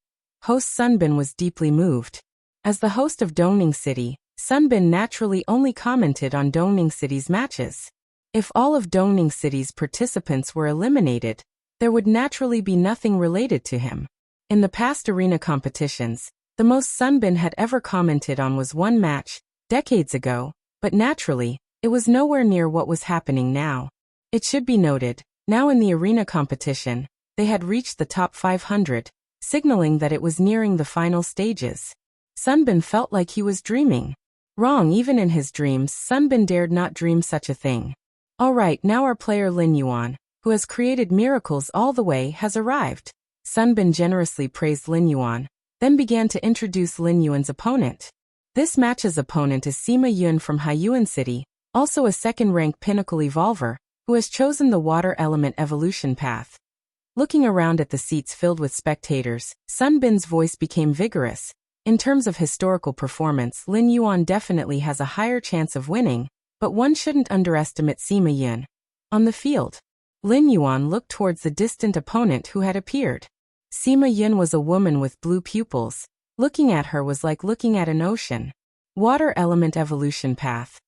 Host Sunbin was deeply moved. As the host of Dongning City, Sunbin naturally only commented on Dongning City's matches. If all of Dongning City's participants were eliminated, there would naturally be nothing related to him. In the past arena competitions, the most Sunbin had ever commented on was one match, decades ago, but naturally, it was nowhere near what was happening now. It should be noted, now in the arena competition, they had reached the top 500, signaling that it was nearing the final stages. Sunbin felt like he was dreaming. Wrong, even in his dreams, Sunbin dared not dream such a thing. Alright, now our player Lin Yuan, who has created miracles all the way, has arrived. Sunbin generously praised Lin Yuan, then began to introduce Lin Yuan's opponent. This match's opponent is Sima Yun from Haiyuan City, also a second-rank pinnacle evolver, who has chosen the water element evolution path. Looking around at the seats filled with spectators, Sunbin's voice became vigorous. In terms of historical performance, Lin Yuan definitely has a higher chance of winning, but one shouldn't underestimate Sima Yun. On the field, Lin Yuan looked towards the distant opponent who had appeared. Sima Yun was a woman with blue pupils. Looking at her was like looking at an ocean. Water element evolution path.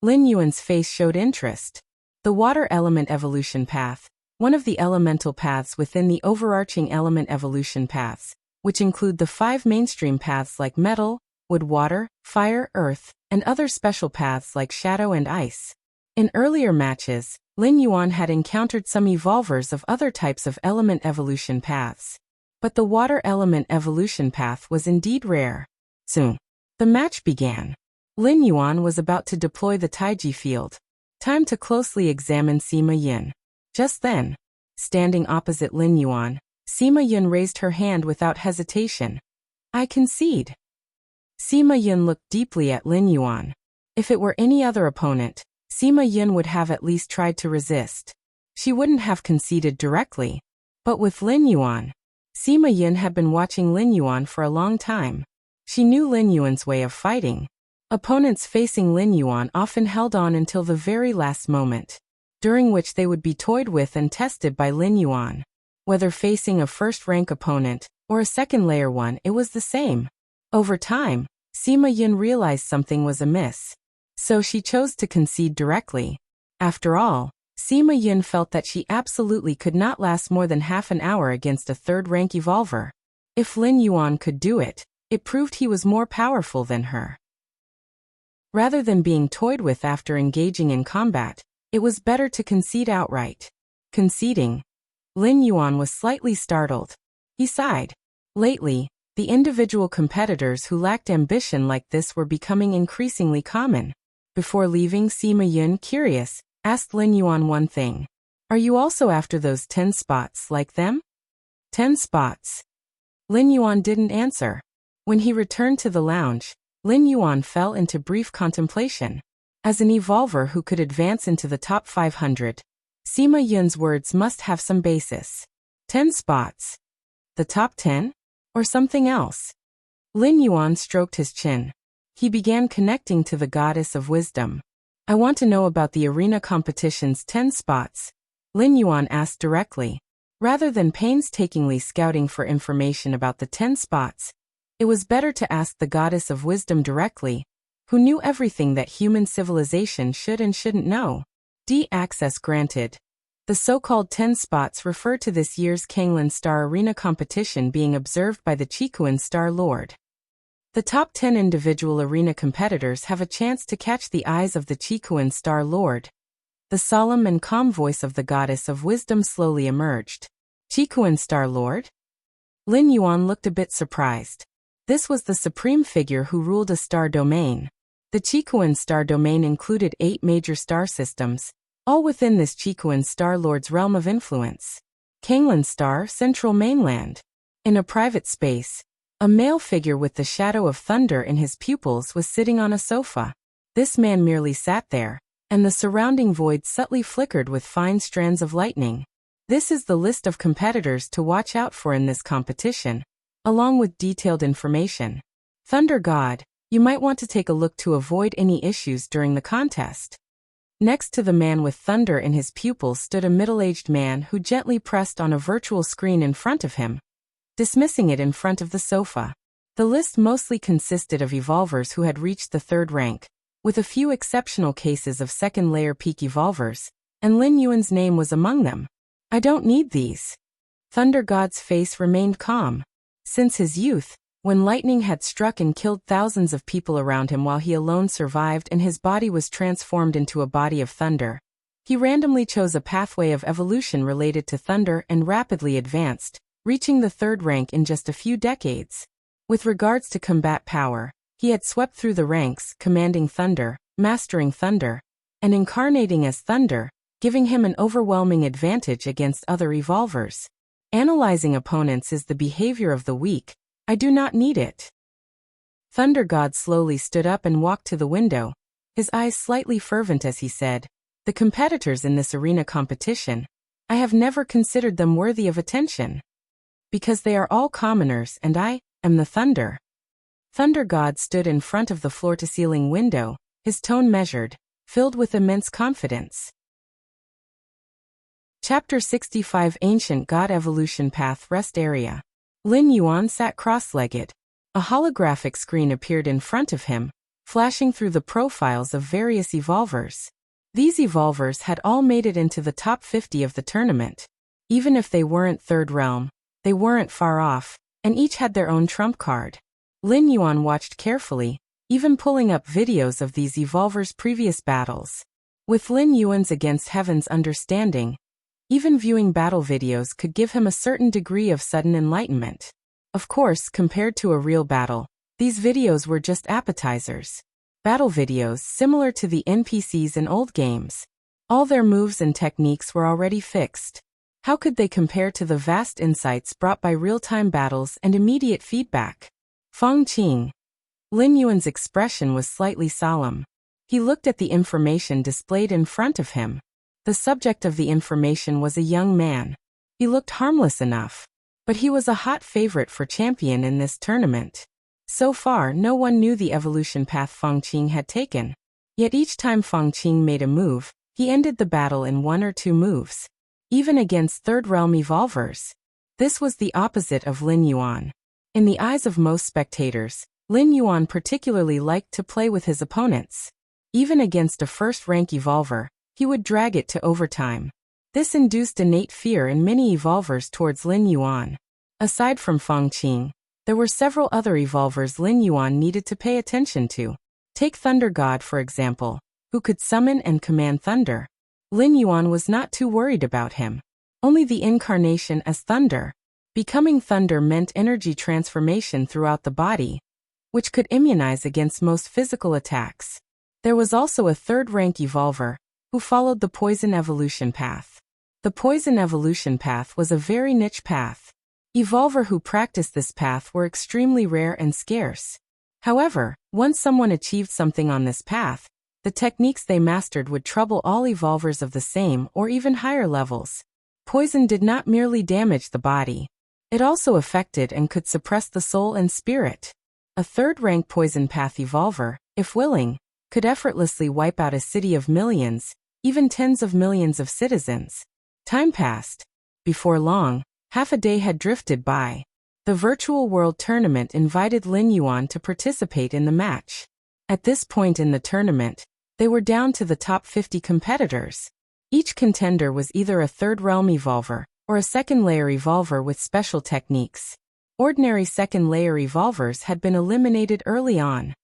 Lin Yuan's face showed interest. The water element evolution path, one of the elemental paths within the overarching element evolution paths, which include the 5 mainstream paths like metal, wood, water, fire, earth, and other special paths like shadow and ice. In earlier matches, Lin Yuan had encountered some evolvers of other types of element evolution paths. But the water element evolution path was indeed rare. Soon, the match began. Lin Yuan was about to deploy the Taiji field. Time to closely examine Sima Yun. Just then, standing opposite Lin Yuan, Sima Yun raised her hand without hesitation. I concede. Sima Yun looked deeply at Lin Yuan. If it were any other opponent, Sima Yun would have at least tried to resist. She wouldn't have conceded directly. But with Lin Yuan, Sima Yun had been watching Lin Yuan for a long time. She knew Lin Yuan's way of fighting. Opponents facing Lin Yuan often held on until the very last moment, during which they would be toyed with and tested by Lin Yuan. Whether facing a first-rank opponent or a second-layer one, it was the same. Over time, Sima Yun realized something was amiss, so she chose to concede directly. After all, Sima Yun felt that she absolutely could not last more than half an hour against a third-rank evolver. If Lin Yuan could do it, it proved he was more powerful than her. Rather than being toyed with after engaging in combat, it was better to concede outright. Conceding. Lin Yuan was slightly startled. He sighed. Lately, the individual competitors who lacked ambition like this were becoming increasingly common. Before leaving, Sima Yun, curious, asked Lin Yuan one thing. Are you also after those 10 spots like them? 10 spots. Lin Yuan didn't answer. When he returned to the lounge, Lin Yuan fell into brief contemplation. As an evolver who could advance into the top 500, Sima Yun's words must have some basis. 10 spots. The top 10? Or something else? Lin Yuan stroked his chin. He began connecting to the goddess of wisdom. I want to know about the arena competition's 10 spots, Lin Yuan asked directly. Rather than painstakingly scouting for information about the 10 spots, it was better to ask the goddess of wisdom directly, who knew everything that human civilization should and shouldn't know. Access granted. The so-called 10 spots refer to this year's Kanglin Star Arena competition being observed by the Qikuan Star Lord. The top 10 individual arena competitors have a chance to catch the eyes of the Qikuan Star Lord. The solemn and calm voice of the goddess of wisdom slowly emerged. Qikuan Star Lord? Lin Yuan looked a bit surprised. This was the supreme figure who ruled a star domain. The Qikuan Star Domain included 8 major star systems, all within this Qikuan Star Lord's realm of influence. Kanglin Star, Central Mainland. In a private space, a male figure with the shadow of thunder in his pupils was sitting on a sofa. This man merely sat there, and the surrounding void subtly flickered with fine strands of lightning. This is the list of competitors to watch out for in this competition, along with detailed information. Thunder God, you might want to take a look to avoid any issues during the contest. Next to the man with thunder in his pupils stood a middle-aged man who gently pressed on a virtual screen in front of him, dismissing it in front of the sofa. The list mostly consisted of evolvers who had reached the 3rd rank, with a few exceptional cases of second-layer peak evolvers, and Lin Yuan's name was among them. I don't need these. Thunder God's face remained calm. Since his youth, when lightning had struck and killed thousands of people around him while he alone survived and his body was transformed into a body of thunder, he randomly chose a pathway of evolution related to thunder and rapidly advanced, reaching the 3rd rank in just a few decades. With regards to combat power, he had swept through the ranks, commanding thunder, mastering thunder, and incarnating as thunder, giving him an overwhelming advantage against other evolvers. Analyzing opponents is the behavior of the weak. I do not need it. Thunder God slowly stood up and walked to the window, his eyes slightly fervent as he said, the competitors in this arena competition, I have never considered them worthy of attention. Because they are all commoners and I am the thunder. Thunder God stood in front of the floor-to-ceiling window, his tone measured, filled with immense confidence. Chapter 65 Ancient God Evolution Path Rest Area. Lin Yuan sat cross-legged. A holographic screen appeared in front of him, flashing through the profiles of various evolvers. These evolvers had all made it into the top 50 of the tournament. Even if they weren't 3rd realm, they weren't far off, and each had their own trump card. Lin Yuan watched carefully, even pulling up videos of these evolvers' previous battles. With Lin Yuan's Against Heaven's understanding, even viewing battle videos could give him a certain degree of sudden enlightenment. Of course, compared to a real battle, these videos were just appetizers. Battle videos similar to the NPCs in old games. All their moves and techniques were already fixed. How could they compare to the vast insights brought by real-time battles and immediate feedback? Feng Qing. Lin Yuan's expression was slightly solemn. He looked at the information displayed in front of him. The subject of the information was a young man. He looked harmless enough, but he was a hot favorite for champion in this tournament. So far, no one knew the evolution path Feng Qing had taken. Yet each time Feng Qing made a move, he ended the battle in 1 or 2 moves. Even against Third Realm evolvers. This was the opposite of Lin Yuan. In the eyes of most spectators, Lin Yuan particularly liked to play with his opponents. Even against a first-rank evolver, he would drag it to overtime. This induced innate fear in many evolvers towards Lin Yuan. Aside from Feng Qing, there were several other evolvers Lin Yuan needed to pay attention to. Take Thunder God for example, who could summon and command thunder. Lin Yuan was not too worried about him. Only the incarnation as thunder. Becoming thunder meant energy transformation throughout the body, which could immunize against most physical attacks. There was also a third-rank evolver, who followed the poison evolution path. The poison evolution path was a very niche path. Evolver who practiced this path were extremely rare and scarce. However, once someone achieved something on this path, the techniques they mastered would trouble all evolvers of the same or even higher levels. Poison did not merely damage the body. It also affected and could suppress the soul and spirit. A third-rank poison path evolver, if willing, could effortlessly wipe out a city of millions, even tens of millions of citizens. Time passed. Before long, half a day had drifted by. The virtual world tournament invited Lin Yuan to participate in the match. At this point in the tournament, they were down to the top 50 competitors. Each contender was either a third realm evolver, or a second layer evolver with special techniques. Ordinary second layer evolvers had been eliminated early on.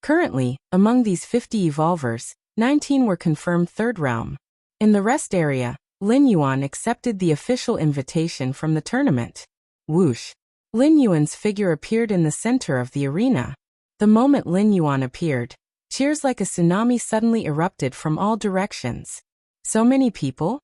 Currently, among these 50 evolvers, 19 were confirmed third realm. In the rest area, Lin Yuan accepted the official invitation from the tournament. Whoosh! Lin Yuan's figure appeared in the center of the arena. The moment Lin Yuan appeared, cheers like a tsunami suddenly erupted from all directions. So many people?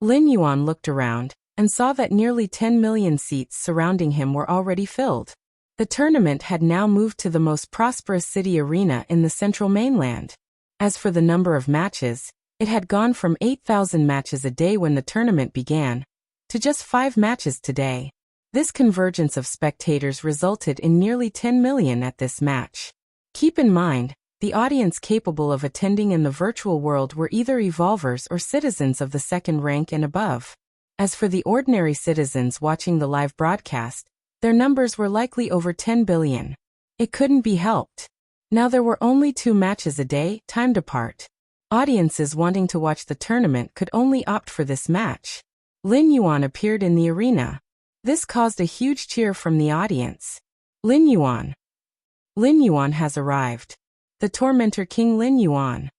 Lin Yuan looked around, and saw that nearly 10 million seats surrounding him were already filled. The tournament had now moved to the most prosperous city arena in the central mainland. As for the number of matches, it had gone from 8,000 matches a day when the tournament began, to just 5 matches today. This convergence of spectators resulted in nearly 10 million at this match. Keep in mind, the audience capable of attending in the virtual world were either evolvers or citizens of the second rank and above. As for the ordinary citizens watching the live broadcast, their numbers were likely over 10 billion. It couldn't be helped. Now there were only 2 matches a day, timed apart. Audiences wanting to watch the tournament could only opt for this match. Lin Yuan appeared in the arena. This caused a huge cheer from the audience. Lin Yuan. Lin Yuan has arrived. The Tormentor King Lin Yuan.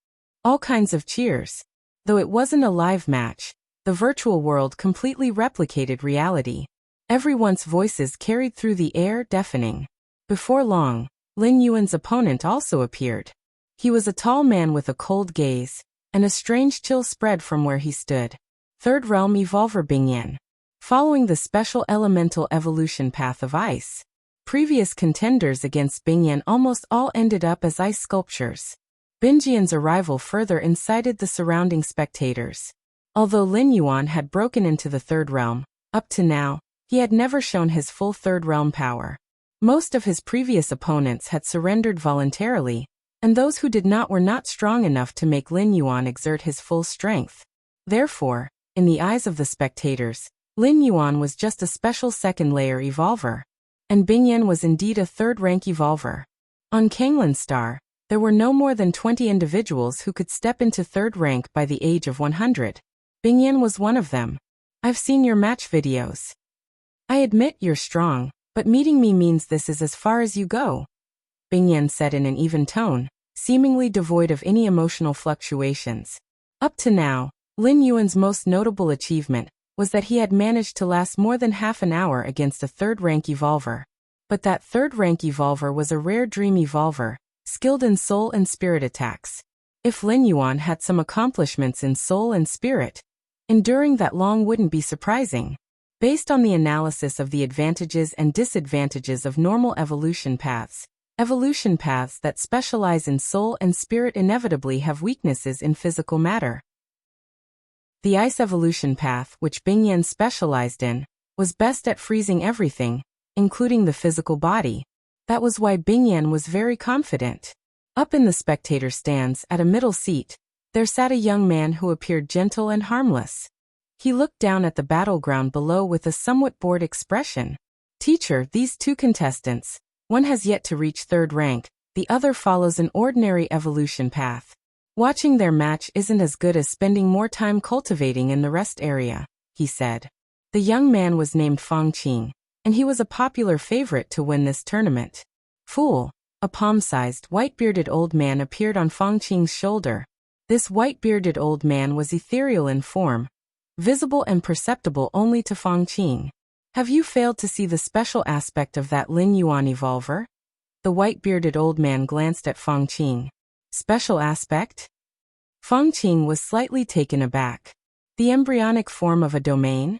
All kinds of cheers. Though it wasn't a live match, the virtual world completely replicated reality. Everyone's voices carried through the air, deafening. Before long, Lin Yuan's opponent also appeared. He was a tall man with a cold gaze, and a strange chill spread from where he stood. Third Realm Evolver Bingyan. Following the special elemental evolution path of ice. Previous contenders against Bingyan almost all ended up as ice sculptures. Bingyan's arrival further incited the surrounding spectators. Although Lin Yuan had broken into the Third Realm, up to now, he had never shown his full Third Realm power. Most of his previous opponents had surrendered voluntarily, and those who did not were not strong enough to make Lin Yuan exert his full strength. Therefore, in the eyes of the spectators, Lin Yuan was just a special second-layer evolver. And Bingyan was indeed a third-rank evolver. On Kanglan Star, there were no more than 20 individuals who could step into third rank by the age of 100. Bingyan was one of them. I've seen your match videos. I admit you're strong, but meeting me means this is as far as you go. Bingyan said in an even tone, seemingly devoid of any emotional fluctuations. Up to now, Lin Yuan's most notable achievement was that he had managed to last more than half an hour against a third-rank evolver. But that third-rank evolver was a rare dream evolver, skilled in soul and spirit attacks. If Lin Yuan had some accomplishments in soul and spirit, enduring that long wouldn't be surprising. Based on the analysis of the advantages and disadvantages of normal evolution paths that specialize in soul and spirit inevitably have weaknesses in physical matter. The ice evolution path, which Bingyan specialized in, was best at freezing everything, including the physical body. That was why Bingyan was very confident. Up in the spectator stands, at a middle seat, there sat a young man who appeared gentle and harmless. He looked down at the battleground below with a somewhat bored expression. Teacher, these two contestants, one has yet to reach third rank, the other follows an ordinary evolution path. Watching their match isn't as good as spending more time cultivating in the rest area, he said. The young man was named Fong Qing, and he was a popular favorite to win this tournament. Fool! A palm-sized, white-bearded old man appeared on Fong Qing's shoulder. This white-bearded old man was ethereal in form, visible and perceptible only to Fong Qing. Have you failed to see the special aspect of that Lin Yuan evolver? The white-bearded old man glanced at Fong Qing. Special aspect? Fong Qing was slightly taken aback. The embryonic form of a domain?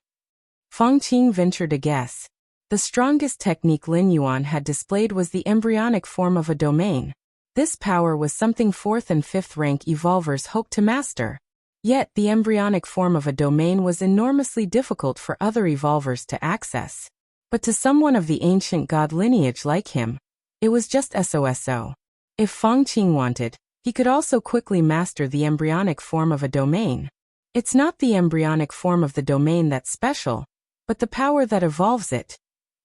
Fong Qing ventured a guess. The strongest technique Lin Yuan had displayed was the embryonic form of a domain. This power was something 4th and 5th rank evolvers hoped to master. Yet, the embryonic form of a domain was enormously difficult for other evolvers to access. But to someone of the ancient god lineage like him, it was just SOSO. If Fong Qing wanted, he could also quickly master the embryonic form of a domain. It's not the embryonic form of the domain that's special, but the power that evolves it.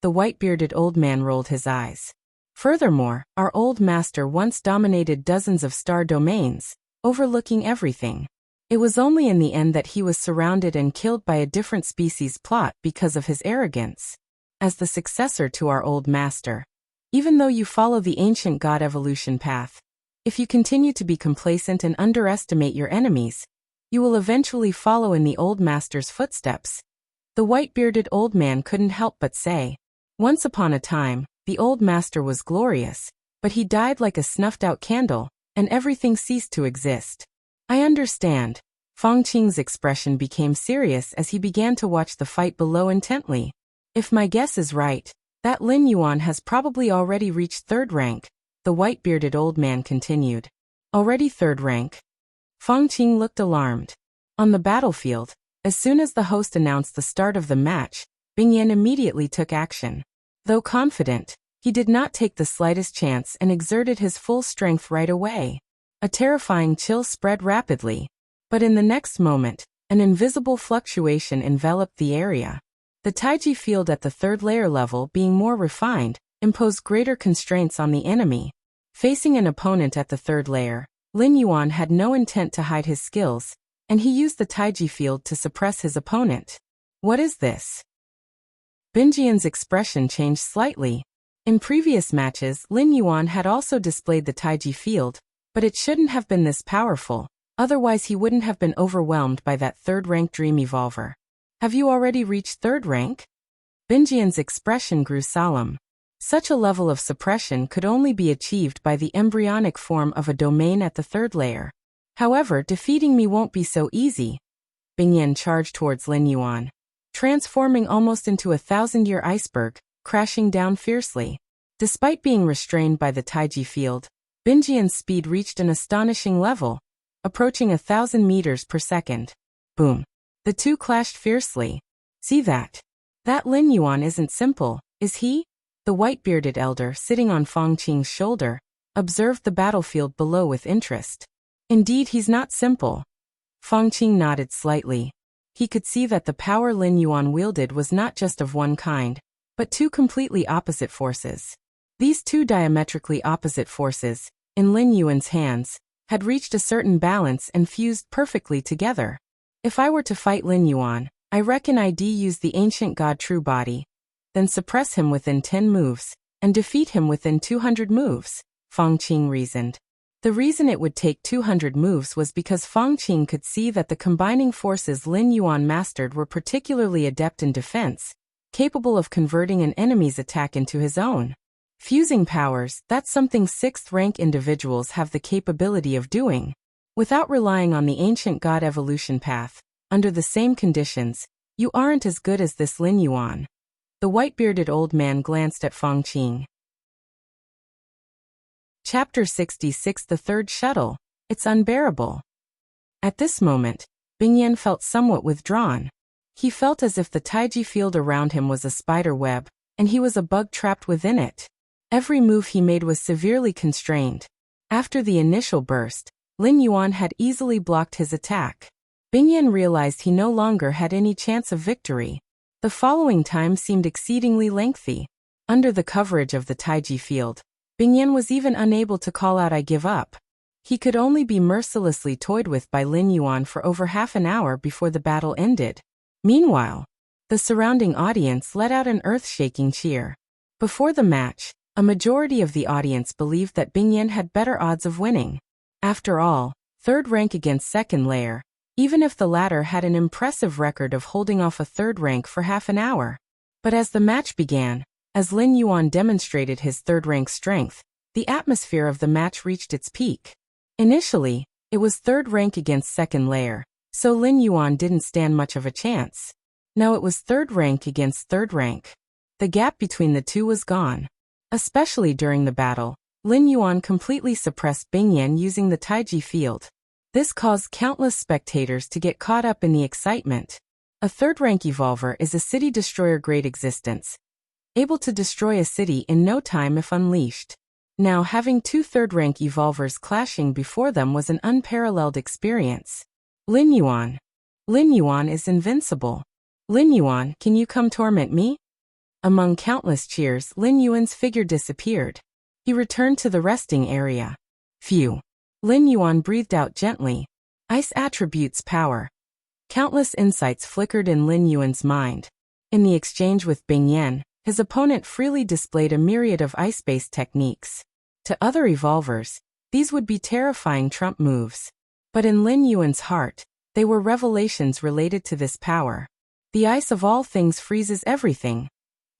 The white-bearded old man rolled his eyes. Furthermore, our old master once dominated dozens of star domains, overlooking everything. It was only in the end that he was surrounded and killed by a different species plot because of his arrogance. As the successor to our old master, even though you follow the ancient god evolution path, if you continue to be complacent and underestimate your enemies, you will eventually follow in the old master's footsteps. The white-bearded old man couldn't help but say. Once upon a time, the old master was glorious, but he died like a snuffed-out candle, and everything ceased to exist. I understand. Fong Qing's expression became serious as he began to watch the fight below intently. If my guess is right, that Lin Yuan has probably already reached third rank, the white-bearded old man continued. Already third rank? Fong Qing looked alarmed. On the battlefield, as soon as the host announced the start of the match, Bingyan immediately took action. Though confident, he did not take the slightest chance and exerted his full strength right away. A terrifying chill spread rapidly. But in the next moment, an invisible fluctuation enveloped the area. The Taiji field at the third layer level, being more refined, imposed greater constraints on the enemy. Facing an opponent at the third layer, Lin Yuan had no intent to hide his skills, and he used the Taiji field to suppress his opponent. What is this? Bingyan's expression changed slightly. In previous matches, Lin Yuan had also displayed the Taiji field, but it shouldn't have been this powerful, otherwise he wouldn't have been overwhelmed by that third-rank dream evolver. Have you already reached third rank? Bingyan's expression grew solemn. Such a level of suppression could only be achieved by the embryonic form of a domain at the third layer. However, defeating me won't be so easy. Bingyan charged towards Lin Yuan, transforming almost into a 1,000-year iceberg, crashing down fiercely. Despite being restrained by the Taiji field, Bingyan's speed reached an astonishing level, approaching 1,000 meters per second. Boom. The two clashed fiercely. See that? That Lin Yuan isn't simple, is he? The white-bearded elder sitting on Fong Qing's shoulder observed the battlefield below with interest. Indeed, he's not simple. Fong Qing nodded slightly. He could see that the power Lin Yuan wielded was not just of one kind, but two completely opposite forces. These two diametrically opposite forces, in Lin Yuan's hands, had reached a certain balance and fused perfectly together. If I were to fight Lin Yuan, I reckon I'd use the ancient god True Body, then suppress him within 10 moves, and defeat him within 200 moves, Fong Qing reasoned. The reason it would take 200 moves was because Fong Qing could see that the combining forces Lin Yuan mastered were particularly adept in defense, capable of converting an enemy's attack into his own. Fusing powers, that's something 6th-rank individuals have the capability of doing. Without relying on the ancient god evolution path, under the same conditions, you aren't as good as this Lin Yuan. The white-bearded old man glanced at Fong Qing. Chapter 66 The Third Shuttle. It's unbearable. At this moment, Bingyan felt somewhat withdrawn. He felt as if the Taiji field around him was a spider web, and he was a bug trapped within it. Every move he made was severely constrained. After the initial burst, Lin Yuan had easily blocked his attack. Bing Yan realized he no longer had any chance of victory. The following time seemed exceedingly lengthy. Under the coverage of the Taiji field, Bing Yan was even unable to call out "I give up." He could only be mercilessly toyed with by Lin Yuan for over half an hour before the battle ended. Meanwhile, the surrounding audience let out an earth-shaking cheer. Before the match, a majority of the audience believed that Bing Yan had better odds of winning. After all, third rank against second layer, even if the latter had an impressive record of holding off a third rank for half an hour. But as the match began, as Lin Yuan demonstrated his third rank strength, the atmosphere of the match reached its peak. Initially, it was third rank against second layer, so Lin Yuan didn't stand much of a chance. Now it was third rank against third rank. The gap between the two was gone. Especially during the battle, Lin Yuan completely suppressed Bing Yan using the Taiji field. This caused countless spectators to get caught up in the excitement. A third-rank evolver is a city destroyer-grade existence, able to destroy a city in no time if unleashed. Now having two third-rank evolvers clashing before them was an unparalleled experience. Lin Yuan. Lin Yuan is invincible. Lin Yuan, can you come torment me? Among countless cheers, Lin Yuan's figure disappeared. He returned to the resting area. Phew. Lin Yuan breathed out gently. Ice attributes power. Countless insights flickered in Lin Yuan's mind. In the exchange with Bing Yan, his opponent freely displayed a myriad of ice-based techniques. To other evolvers, these would be terrifying trump moves. But in Lin Yuan's heart, they were revelations related to this power. The ice of all things freezes everything.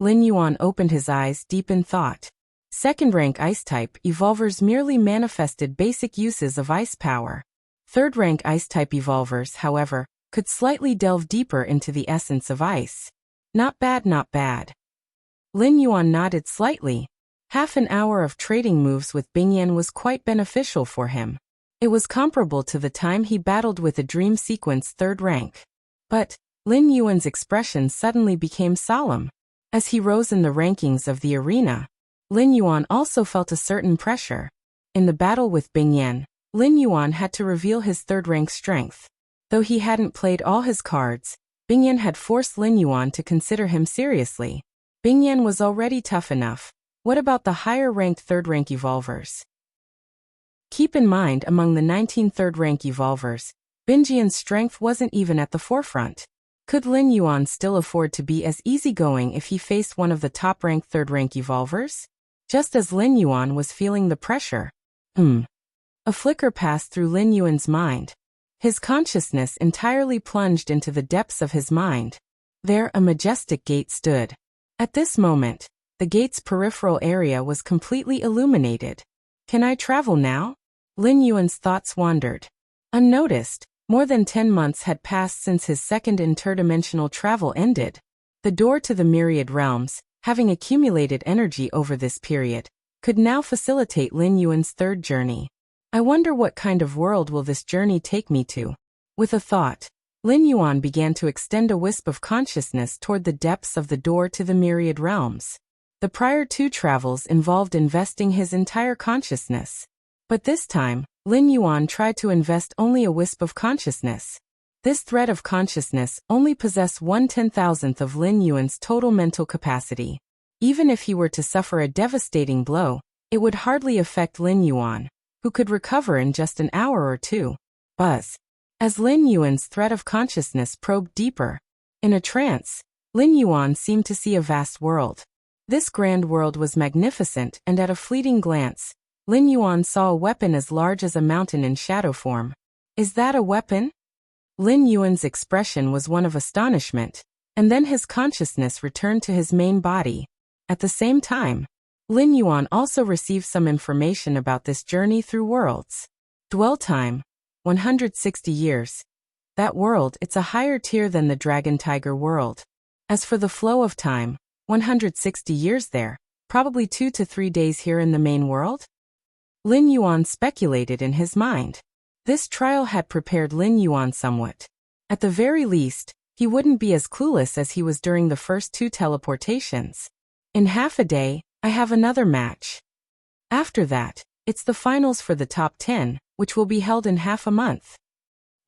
Lin Yuan opened his eyes deep in thought. Second-rank ice-type evolvers merely manifested basic uses of ice power. Third-rank ice-type evolvers, however, could slightly delve deeper into the essence of ice. Not bad, not bad. Lin Yuan nodded slightly. Half an hour of trading moves with Bing Yan was quite beneficial for him. It was comparable to the time he battled with a dream sequence third rank. But Lin Yuan's expression suddenly became solemn. As he rose in the rankings of the arena, Lin Yuan also felt a certain pressure. In the battle with Bing Yan, Lin Yuan had to reveal his third-rank strength. Though he hadn't played all his cards, Bing Yan had forced Lin Yuan to consider him seriously. Bing Yan was already tough enough. What about the higher-ranked third-rank evolvers? Keep in mind, among the 19 third-rank evolvers, Bing Yan's strength wasn't even at the forefront. Could Lin Yuan still afford to be as easygoing if he faced one of the top-ranked third-rank evolvers? Just as Lin Yuan was feeling the pressure. A flicker passed through Lin Yuan's mind. His consciousness entirely plunged into the depths of his mind. There, a majestic gate stood. At this moment, the gate's peripheral area was completely illuminated. Can I travel now? Lin Yuan's thoughts wandered. Unnoticed, more than 10 months had passed since his second interdimensional travel ended. The door to the myriad realms, having accumulated energy over this period, could now facilitate Lin Yuan's third journey. I wonder what kind of world will this journey take me to? With a thought, Lin Yuan began to extend a wisp of consciousness toward the depths of the door to the myriad realms. The prior two travels involved investing his entire consciousness. But this time, Lin Yuan tried to invest only a wisp of consciousness. This thread of consciousness only possessed 1/10,000th of Lin Yuan's total mental capacity. Even if he were to suffer a devastating blow, it would hardly affect Lin Yuan, who could recover in just an hour or two. Buzz. As Lin Yuan's thread of consciousness probed deeper, in a trance, Lin Yuan seemed to see a vast world. This grand world was magnificent, and at a fleeting glance, Lin Yuan saw a weapon as large as a mountain in shadow form. Is that a weapon? Lin Yuan's expression was one of astonishment, and then his consciousness returned to his main body. At the same time, Lin Yuan also received some information about this journey through worlds. Dwell time, 160 years. That world, it's a higher tier than the Dragon Tiger world. As for the flow of time, 160 years there, probably 2 to 3 days here in the main world? Lin Yuan speculated in his mind. This trial had prepared Lin Yuan somewhat. At the very least, he wouldn't be as clueless as he was during the first 2 teleportations. In half a day, I have another match. After that, it's the finals for the top 10, which will be held in half a month.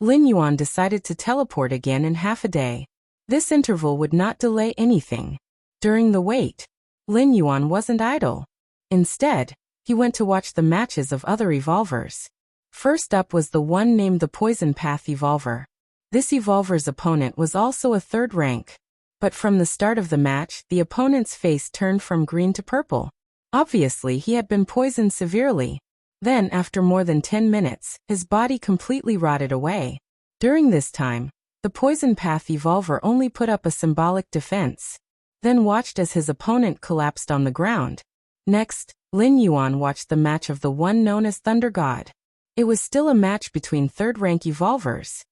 Lin Yuan decided to teleport again in half a day. This interval would not delay anything. During the wait, Lin Yuan wasn't idle. Instead, he went to watch the matches of other evolvers. First up was the one named the Poison Path Evolver. This evolver's opponent was also a third rank. But from the start of the match, the opponent's face turned from green to purple. Obviously, he had been poisoned severely. Then, after more than 10 minutes, his body completely rotted away. During this time, the Poison Path Evolver only put up a symbolic defense, then watched as his opponent collapsed on the ground. Next, Lin Yuan watched the match of the one known as Thunder God. It was still a match between third-rank evolvers.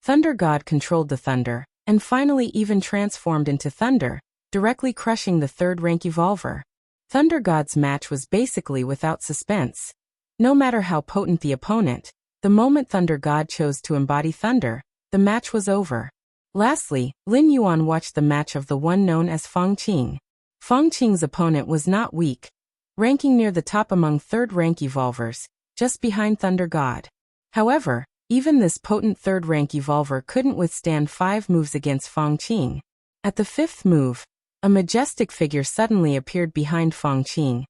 Thunder God controlled the thunder, and finally even transformed into thunder, directly crushing the third-rank evolver. Thunder God's match was basically without suspense. No matter how potent the opponent, the moment Thunder God chose to embody thunder, the match was over. Lastly, Lin Yuan watched the match of the one known as Feng Qing. Feng Qing's opponent was not weak, ranking near the top among third-rank evolvers, just behind Thunder God. However, even this potent third-rank evolver couldn't withstand 5 moves against Feng Qing. At the 5th move, a majestic figure suddenly appeared behind Feng Qing,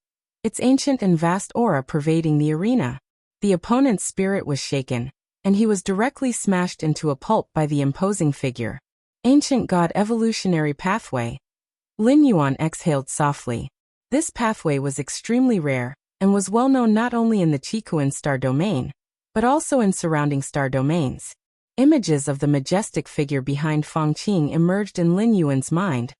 its ancient and vast aura pervading the arena. The opponent's spirit was shaken, and he was directly smashed into a pulp by the imposing figure. Ancient God Evolutionary Pathway. Lin Yuan exhaled softly. This pathway was extremely rare, and was well known not only in the Qikuan star domain, but also in surrounding star domains. Images of the majestic figure behind Feng Qing emerged in Lin Yuan's mind,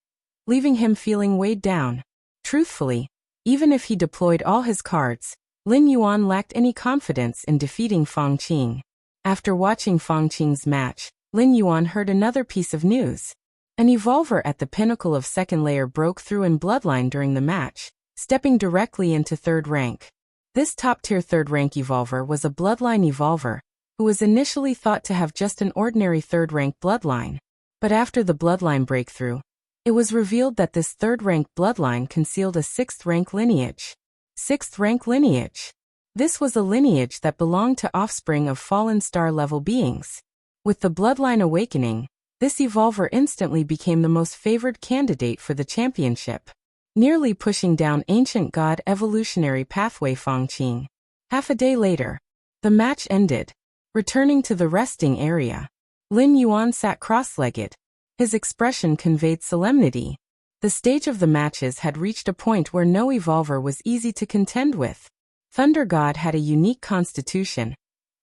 leaving him feeling weighed down. Truthfully, even if he deployed all his cards, Lin Yuan lacked any confidence in defeating Feng Qing. After watching Feng Qing's match, Lin Yuan heard another piece of news. An evolver at the pinnacle of second layer broke through in bloodline during the match, stepping directly into third rank. This top-tier third-rank evolver was a bloodline evolver, who was initially thought to have just an ordinary third-rank bloodline. But after the bloodline breakthrough, it was revealed that this third-rank bloodline concealed a 6th-rank lineage. 6th-rank lineage. This was a lineage that belonged to offspring of fallen star-level beings. With the bloodline awakening, this evolver instantly became the most favored candidate for the championship, nearly pushing down ancient god evolutionary pathway Feng Qing. Half a day later, the match ended. Returning to the resting area, Lin Yuan sat cross-legged. His expression conveyed solemnity. The stage of the matches had reached a point where no evolver was easy to contend with. Thunder God had a unique constitution,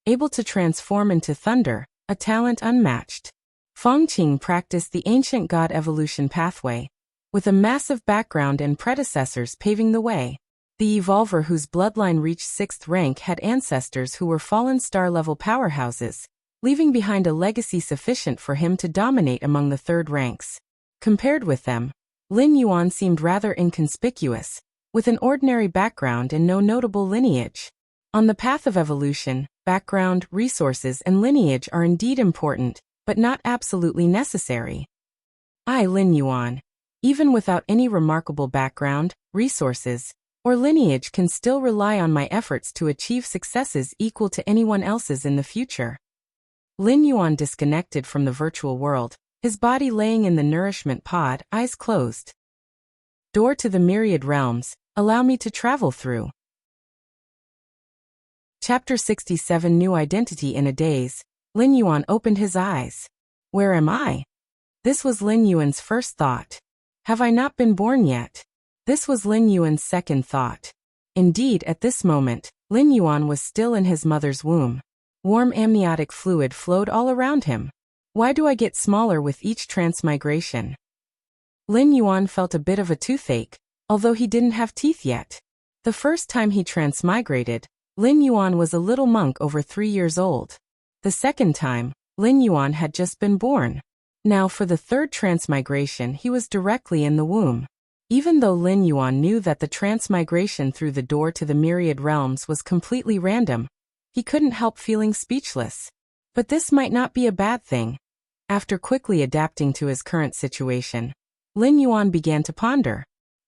able to transform into thunder, a talent unmatched. Feng Qing practiced the ancient god evolution pathway, with a massive background and predecessors paving the way. The evolver whose bloodline reached 6th rank had ancestors who were fallen star-level powerhouses, leaving behind a legacy sufficient for him to dominate among the third ranks. Compared with them, Lin Yuan seemed rather inconspicuous, with an ordinary background and no notable lineage. On the path of evolution, background, resources, and lineage are indeed important, but not absolutely necessary. I, Lin Yuan, even without any remarkable background, resources, or lineage can still rely on my efforts to achieve successes equal to anyone else's in the future. Lin Yuan disconnected from the virtual world, his body laying in the nourishment pod, eyes closed. Door to the myriad realms, allow me to travel through. Chapter 67 New Identity in a Daze. Lin Yuan opened his eyes. Where am I? This was Lin Yuan's first thought. Have I not been born yet? This was Lin Yuan's second thought. Indeed, at this moment, Lin Yuan was still in his mother's womb. Warm amniotic fluid flowed all around him. Why do I get smaller with each transmigration? Lin Yuan felt a bit of a toothache, although he didn't have teeth yet. The first time he transmigrated, Lin Yuan was a little monk over 3 years old. The second time, Lin Yuan had just been born. Now for the third transmigration he was directly in the womb. Even though Lin Yuan knew that the transmigration through the door to the myriad realms was completely random, he couldn't help feeling speechless. But this might not be a bad thing. After quickly adapting to his current situation, Lin Yuan began to ponder.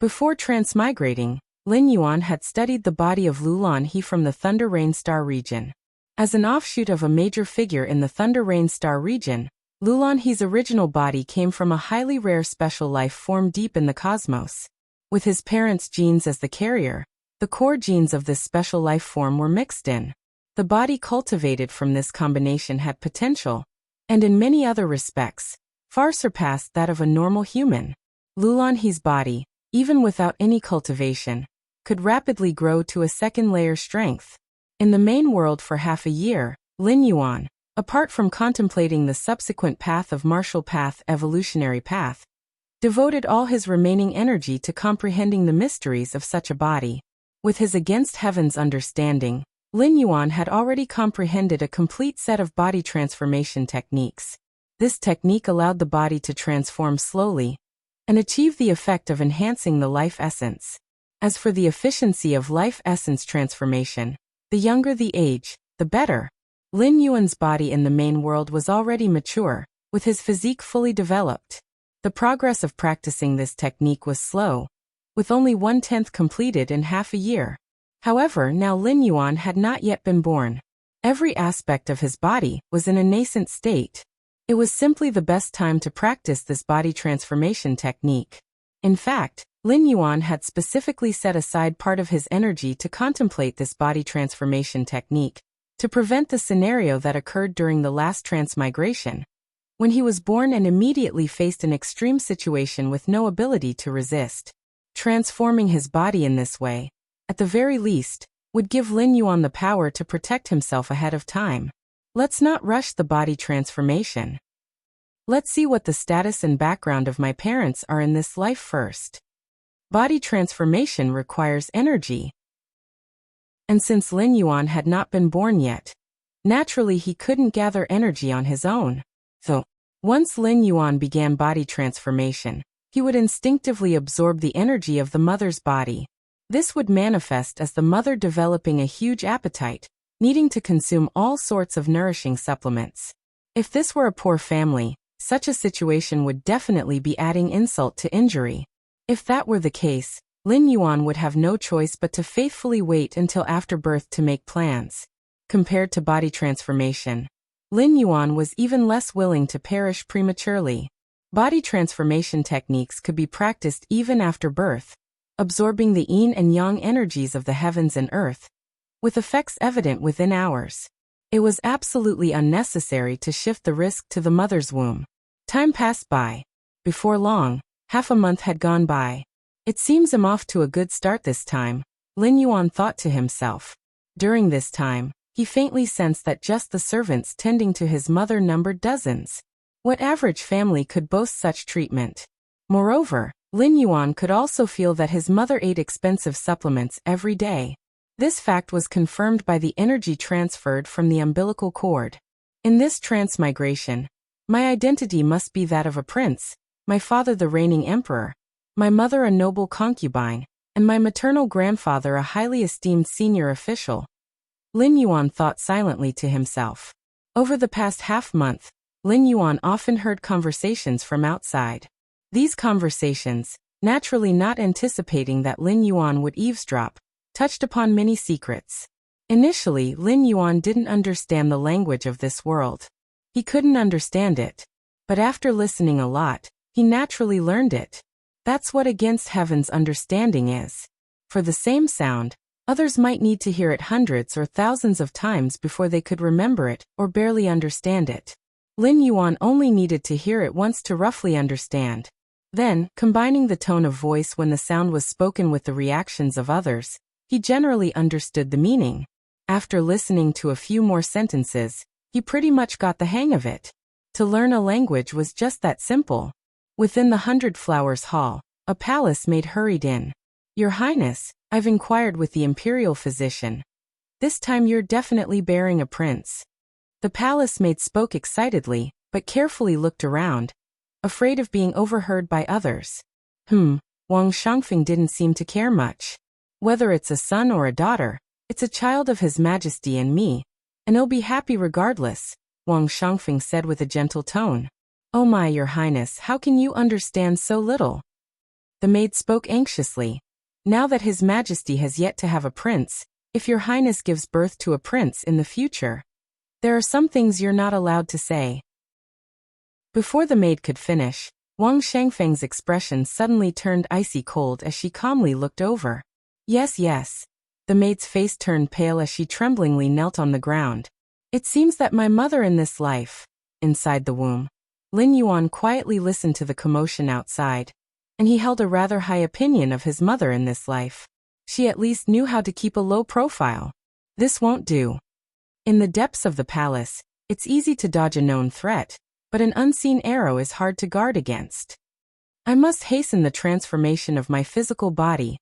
Before transmigrating, Lin Yuan had studied the body of Lulan He from the Thunder Rain Star region. As an offshoot of a major figure in the Thunder Rain Star region, Lulan He's original body came from a highly rare special life form deep in the cosmos. With his parents' genes as the carrier, the core genes of this special life form were mixed in. The body cultivated from this combination had potential, and in many other respects, far surpassed that of a normal human. Lulan He's body, even without any cultivation, could rapidly grow to a second-layer strength. In the main world for half a year, Lin Yuan, apart from contemplating the subsequent path of martial path evolutionary path, devoted all his remaining energy to comprehending the mysteries of such a body. With his against heaven's understanding, Lin Yuan had already comprehended a complete set of body transformation techniques. This technique allowed the body to transform slowly and achieve the effect of enhancing the life essence. As for the efficiency of life essence transformation, the younger the age, the better. Lin Yuan's body in the main world was already mature, with his physique fully developed. The progress of practicing this technique was slow, with only 1/10 completed in half a year. However, now Lin Yuan had not yet been born. Every aspect of his body was in a nascent state. It was simply the best time to practice this body transformation technique. In fact, Lin Yuan had specifically set aside part of his energy to contemplate this body transformation technique, to prevent the scenario that occurred during the last transmigration, when he was born and immediately faced an extreme situation with no ability to resist. Transforming his body in this way, at the very least, would give Lin Yuan the power to protect himself ahead of time. Let's not rush the body transformation. Let's see what the status and background of my parents are in this life first. Body transformation requires energy. And since Lin Yuan had not been born yet, naturally he couldn't gather energy on his own. So, once Lin Yuan began body transformation, he would instinctively absorb the energy of the mother's body. This would manifest as the mother developing a huge appetite, needing to consume all sorts of nourishing supplements. If this were a poor family, such a situation would definitely be adding insult to injury. If that were the case, Lin Yuan would have no choice but to faithfully wait until after birth to make plans. Compared to body transformation, Lin Yuan was even less willing to perish prematurely. Body transformation techniques could be practiced even after birth, absorbing the yin and yang energies of the heavens and earth, with effects evident within hours. It was absolutely unnecessary to shift the risk to the mother's womb. Time passed by. Before long, half a month had gone by. It seems I'm off to a good start this time, Lin Yuan thought to himself. During this time, he faintly sensed that just the servants tending to his mother numbered dozens. What average family could boast such treatment? Moreover, Lin Yuan could also feel that his mother ate expensive supplements every day. This fact was confirmed by the energy transferred from the umbilical cord. In this transmigration, my identity must be that of a prince, my father the reigning emperor, my mother a noble concubine, and my maternal grandfather a highly esteemed senior official. Lin Yuan thought silently to himself. Over the past half-month, Lin Yuan often heard conversations from outside. These conversations, naturally not anticipating that Lin Yuan would eavesdrop, touched upon many secrets. Initially, Lin Yuan didn't understand the language of this world. He couldn't understand it. But after listening a lot, he naturally learned it. That's what against heaven's understanding is. For the same sound, others might need to hear it hundreds or thousands of times before they could remember it or barely understand it. Lin Yuan only needed to hear it once to roughly understand. Then, combining the tone of voice when the sound was spoken with the reactions of others, he generally understood the meaning. After listening to a few more sentences, he pretty much got the hang of it. To learn a language was just that simple. Within the 100 Flowers Hall, a palace maid hurried in. Your Highness, I've inquired with the imperial physician. This time you're definitely bearing a prince. The palace maid spoke excitedly, but carefully looked around, afraid of being overheard by others. Wang Shangfeng didn't seem to care much. Whether it's a son or a daughter, it's a child of His Majesty and me, and he'll be happy regardless, Wang Shangfeng said with a gentle tone. Oh my, Your Highness, how can you understand so little? The maid spoke anxiously. Now that His Majesty has yet to have a prince, if your highness gives birth to a prince in the future, there are some things you're not allowed to say. Before the maid could finish, Wang Shangfeng's expression suddenly turned icy cold as she calmly looked over. Yes, yes. The maid's face turned pale as she tremblingly knelt on the ground. It seems that my mother in this life, inside the womb. Lin Yuan quietly listened to the commotion outside, and he held a rather high opinion of his mother in this life. She at least knew how to keep a low profile. This won't do. In the depths of the palace, it's easy to dodge a known threat, but an unseen arrow is hard to guard against. I must hasten the transformation of my physical body.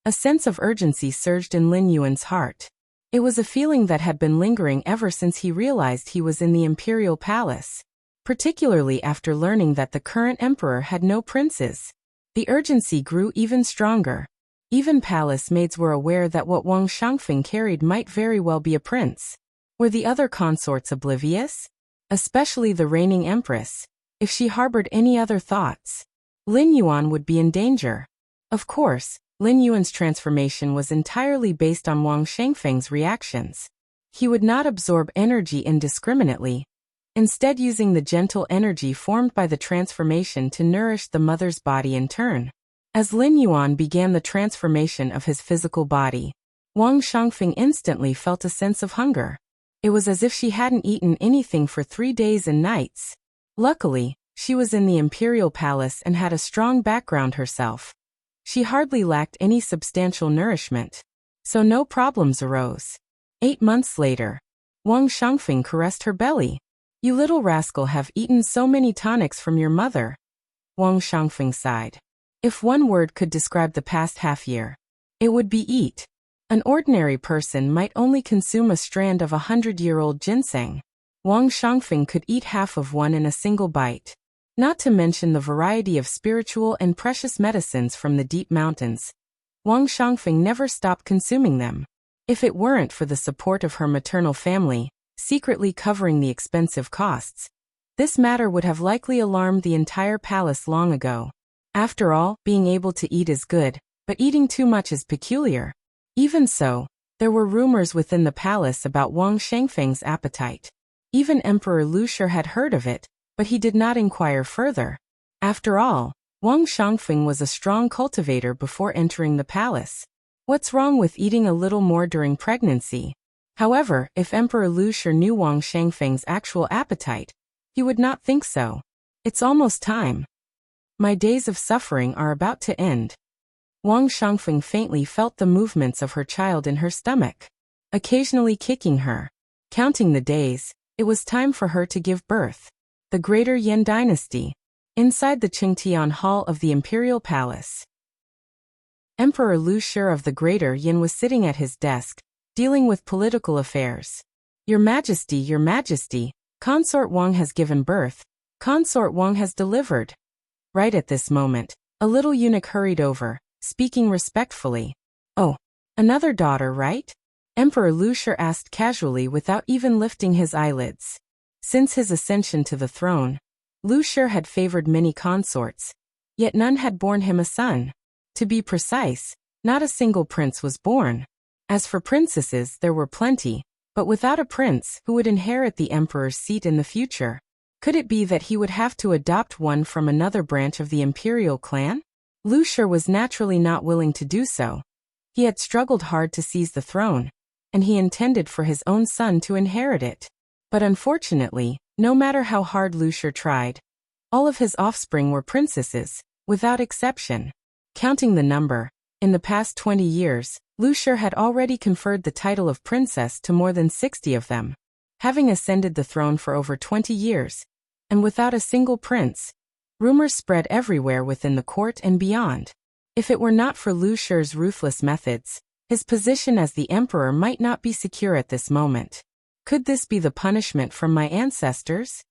A sense of urgency surged in Lin Yuan's heart. It was a feeling that had been lingering ever since he realized he was in the imperial palace, particularly after learning that the current emperor had no princes. The urgency grew even stronger. Even palace maids were aware that what Wang Shangfeng carried might very well be a prince. Were the other consorts oblivious? Especially the reigning empress. If she harbored any other thoughts, Lin Yuan would be in danger. Of course, Lin Yuan's transformation was entirely based on Wang Shangfeng's reactions. He would not absorb energy indiscriminately, instead using the gentle energy formed by the transformation to nourish the mother's body in turn. As Lin Yuan began the transformation of his physical body, Wang Shangfeng instantly felt a sense of hunger. It was as if she hadn't eaten anything for 3 days and nights. Luckily, she was in the imperial palace and had a strong background herself. She hardly lacked any substantial nourishment, so no problems arose. 8 months later, Wang Shangfeng caressed her belly. You little rascal have eaten so many tonics from your mother. Wang Shangfeng sighed. If one word could describe the past half-year, it would be eat. An ordinary person might only consume a strand of 100-year-old ginseng. Wang Shangfeng could eat half of one in a single bite. Not to mention the variety of spiritual and precious medicines from the deep mountains. Wang Shangfeng never stopped consuming them. If it weren't for the support of her maternal family, secretly covering the expensive costs, this matter would have likely alarmed the entire palace long ago. After all, being able to eat is good, but eating too much is peculiar. Even so, there were rumors within the palace about Wang Shangfeng's appetite. Even Emperor Lu Shi had heard of it, but he did not inquire further. After all, Wang Shangfeng was a strong cultivator before entering the palace. What's wrong with eating a little more during pregnancy? However, if Emperor Lu Shi knew Wang Shangfeng's actual appetite, he would not think so. It's almost time. My days of suffering are about to end. Wang Shangfeng faintly felt the movements of her child in her stomach, occasionally kicking her. Counting the days, it was time for her to give birth. The Greater Yan Dynasty. Inside the Qingtian Hall of the Imperial Palace. Emperor Lu Shi of the Greater Yan was sitting at his desk, dealing with political affairs. Your Majesty, Consort Wang has given birth. Consort Wang has delivered. Right at this moment, a little eunuch hurried over, speaking respectfully. Oh, another daughter, right? Emperor Lu Shi asked casually without even lifting his eyelids. Since his ascension to the throne, Lu Shi had favored many consorts, yet none had borne him a son. To be precise, not a single prince was born. As for princesses, there were plenty, but without a prince who would inherit the emperor's seat in the future. Could it be that he would have to adopt one from another branch of the imperial clan? Lu Shi was naturally not willing to do so. He had struggled hard to seize the throne, and he intended for his own son to inherit it. But unfortunately, no matter how hard Lu Shi tried, all of his offspring were princesses, without exception. Counting the number, in the past 20 years, Lu Shi had already conferred the title of princess to more than 60 of them. Having ascended the throne for over 20 years, and without a single prince, rumors spread everywhere within the court and beyond. If it were not for Lu Shi's ruthless methods, his position as the emperor might not be secure at this moment. Could this be the punishment from my ancestors?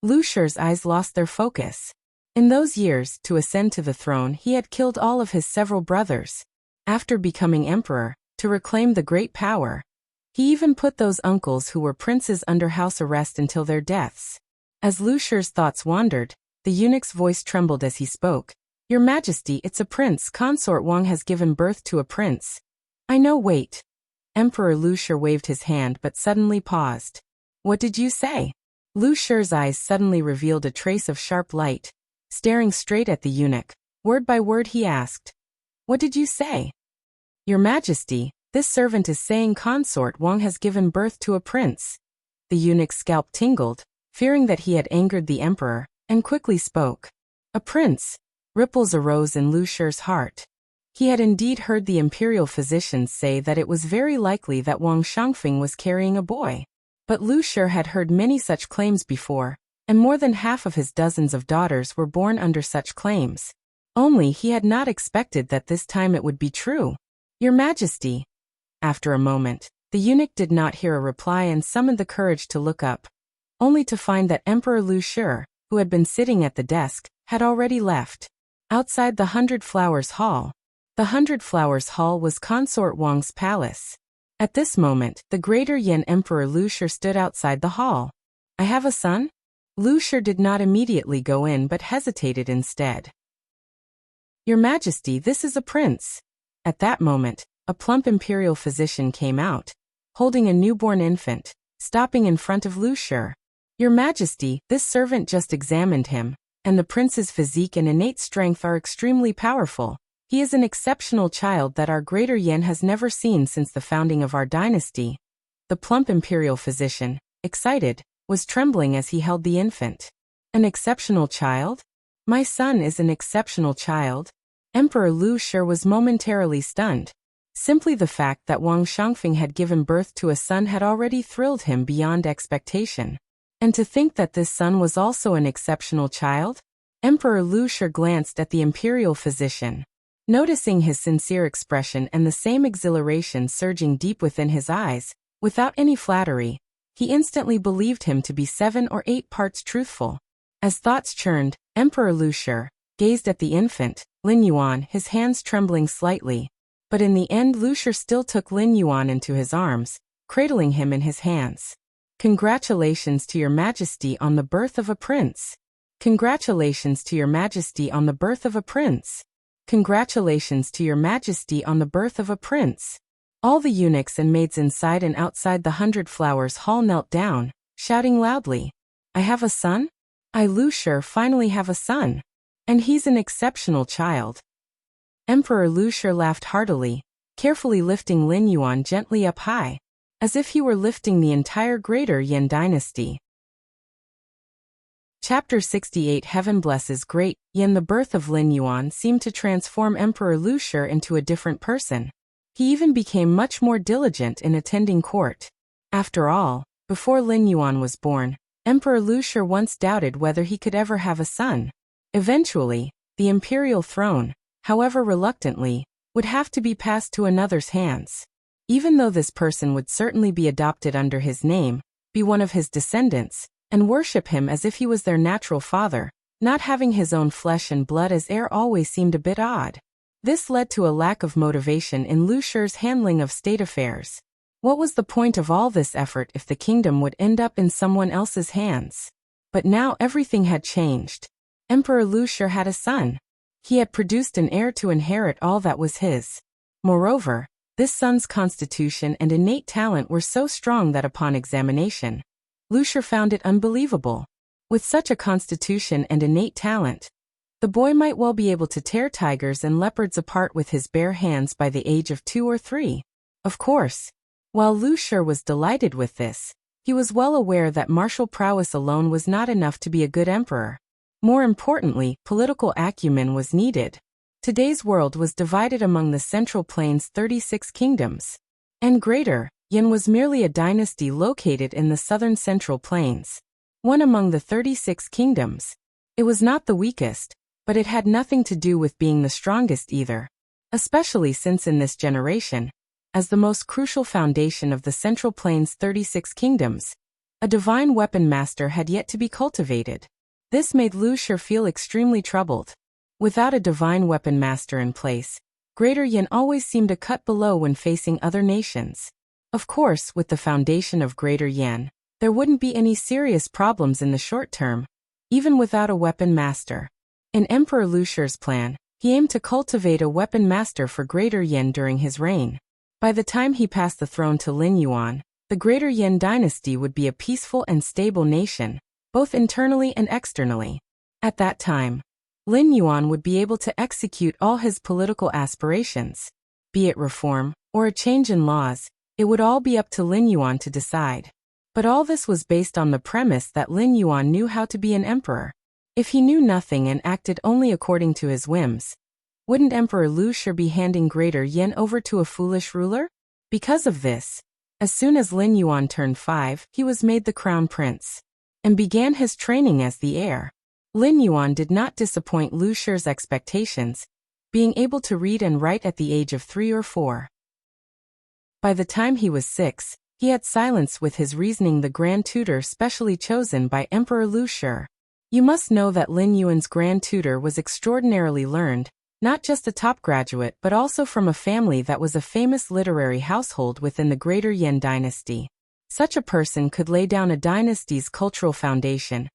Lu Shi's eyes lost their focus. In those years, to ascend to the throne, he had killed all of his several brothers. After becoming emperor, to reclaim the great power, he even put those uncles who were princes under house arrest until their deaths. As Lu Shi's thoughts wandered, the eunuch's voice trembled as he spoke. Your Majesty, it's a prince. Consort Wang has given birth to a prince. I know, wait. Emperor Lu Shi waved his hand but suddenly paused. What did you say? Lu Shi's eyes suddenly revealed a trace of sharp light. Staring straight at the eunuch, word by word he asked. What did you say? Your Majesty, this servant is saying Consort Wang has given birth to a prince. The eunuch's scalp tingled, fearing that he had angered the emperor, and quickly spoke. A prince. Ripples arose in Lu Shi's heart. He had indeed heard the imperial physicians say that it was very likely that Wang Shangfeng was carrying a boy. But Lu Shi had heard many such claims before, and more than half of his dozens of daughters were born under such claims. Only he had not expected that this time it would be true. Your Majesty. After a moment, the eunuch did not hear a reply and summoned the courage to look up, only to find that Emperor Lu Shi, who had been sitting at the desk, had already left. Outside the 100 Flowers Hall. The 100 Flowers Hall was Consort Wang's palace. At this moment, the Greater Yan Emperor Lu Shi stood outside the hall. I have a son? Lu Shi did not immediately go in but hesitated instead. Your Majesty, this is a prince. At that moment, a plump imperial physician came out, holding a newborn infant, stopping in front of Lu Shi. Your Majesty, this servant just examined him, and the prince's physique and innate strength are extremely powerful. He is an exceptional child that our Greater Yan has never seen since the founding of our dynasty. The plump imperial physician, excited, was trembling as he held the infant. An exceptional child? My son is an exceptional child? Emperor Lu Shi was momentarily stunned. Simply the fact that Wang Shangfeng had given birth to a son had already thrilled him beyond expectation. And to think that this son was also an exceptional child? Emperor Lu Shi glanced at the imperial physician. Noticing his sincere expression and the same exhilaration surging deep within his eyes, without any flattery, he instantly believed him to be 7 or 8 parts truthful. As thoughts churned, Emperor Lu Shi gazed at the infant, Lin Yuan, his hands trembling slightly. But in the end Lu Shi still took Lin Yuan into his arms, cradling him in his hands. Congratulations to your Majesty on the birth of a prince. Congratulations to your Majesty on the birth of a prince. Congratulations to your Majesty on the birth of a prince. All the eunuchs and maids inside and outside the 100 Flowers Hall knelt down, shouting loudly. I have a son? I, Lu Shi, finally have a son. And he's an exceptional child. Emperor Lu Shi laughed heartily, carefully lifting Lin Yuan gently up high, as if he were lifting the entire Greater Yan dynasty. Chapter 68 Heaven blesses Great Yan. The birth of Lin Yuan seemed to transform Emperor Lu Shi into a different person. He even became much more diligent in attending court. After all, before Lin Yuan was born, Emperor Lu Shi once doubted whether he could ever have a son. Eventually, the imperial throne, however reluctantly, would have to be passed to another's hands. Even though this person would certainly be adopted under his name, be one of his descendants, and worship him as if he was their natural father, not having his own flesh and blood as heir always seemed a bit odd. This led to a lack of motivation in Lu Shi's handling of state affairs. What was the point of all this effort if the kingdom would end up in someone else's hands? But now everything had changed. Emperor Lu Shi had a son. He had produced an heir to inherit all that was his. Moreover, this son's constitution and innate talent were so strong that upon examination, Lu Shi found it unbelievable. With such a constitution and innate talent, the boy might well be able to tear tigers and leopards apart with his bare hands by the age of 2 or 3. Of course, while Lu Shi was delighted with this, he was well aware that martial prowess alone was not enough to be a good emperor. More importantly, political acumen was needed. Today's world was divided among the Central Plains' 36 kingdoms, and Greater Yan was merely a dynasty located in the southern Central Plains, one among the 36 kingdoms. It was not the weakest, but it had nothing to do with being the strongest either, especially since in this generation, as the most crucial foundation of the Central Plains' 36 kingdoms, a divine weapon master had yet to be cultivated. This made Lu Shi feel extremely troubled. Without a divine weapon master in place, Greater Yan always seemed a cut below when facing other nations. Of course, with the foundation of Greater Yan, there wouldn't be any serious problems in the short term, even without a weapon master. In Emperor Lushi's plan, he aimed to cultivate a weapon master for Greater Yan during his reign. By the time he passed the throne to Lin Yuan, the Greater Yan dynasty would be a peaceful and stable nation, both internally and externally. At that time, Lin Yuan would be able to execute all his political aspirations. Be it reform, or a change in laws, it would all be up to Lin Yuan to decide. But all this was based on the premise that Lin Yuan knew how to be an emperor. If he knew nothing and acted only according to his whims, wouldn't Emperor Lushi be handing Greater Yan over to a foolish ruler? Because of this, as soon as Lin Yuan turned 5, he was made the crown prince and began his training as the heir. Lin Yuan did not disappoint Lushi's expectations, being able to read and write at the age of 3 or 4. By the time he was 6, he had silenced with his reasoning the grand tutor specially chosen by Emperor Lushi. You must know that Lin Yuan's grand tutor was extraordinarily learned, not just a top graduate but also from a family that was a famous literary household within the Greater Yan dynasty. Such a person could lay down a dynasty's cultural foundation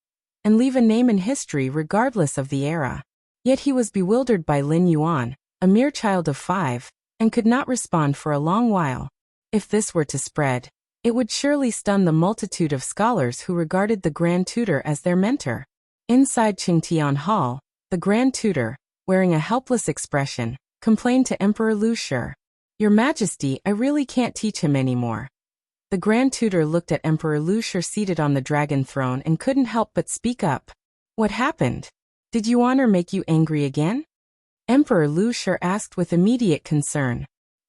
and leave a name in history regardless of the era. Yet he was bewildered by Lin Yuan, a mere child of 5, and could not respond for a long while. If this were to spread, it would surely stun the multitude of scholars who regarded the grand tutor as their mentor. Inside Qingtian Hall, the grand tutor, wearing a helpless expression, complained to Emperor Lushi. "Your Majesty, I really can't teach him anymore." The grand tutor looked at Emperor Lushi seated on the dragon throne and couldn't help but speak up. "What happened? Did Yuan make you angry again?" Emperor Lushi asked with immediate concern.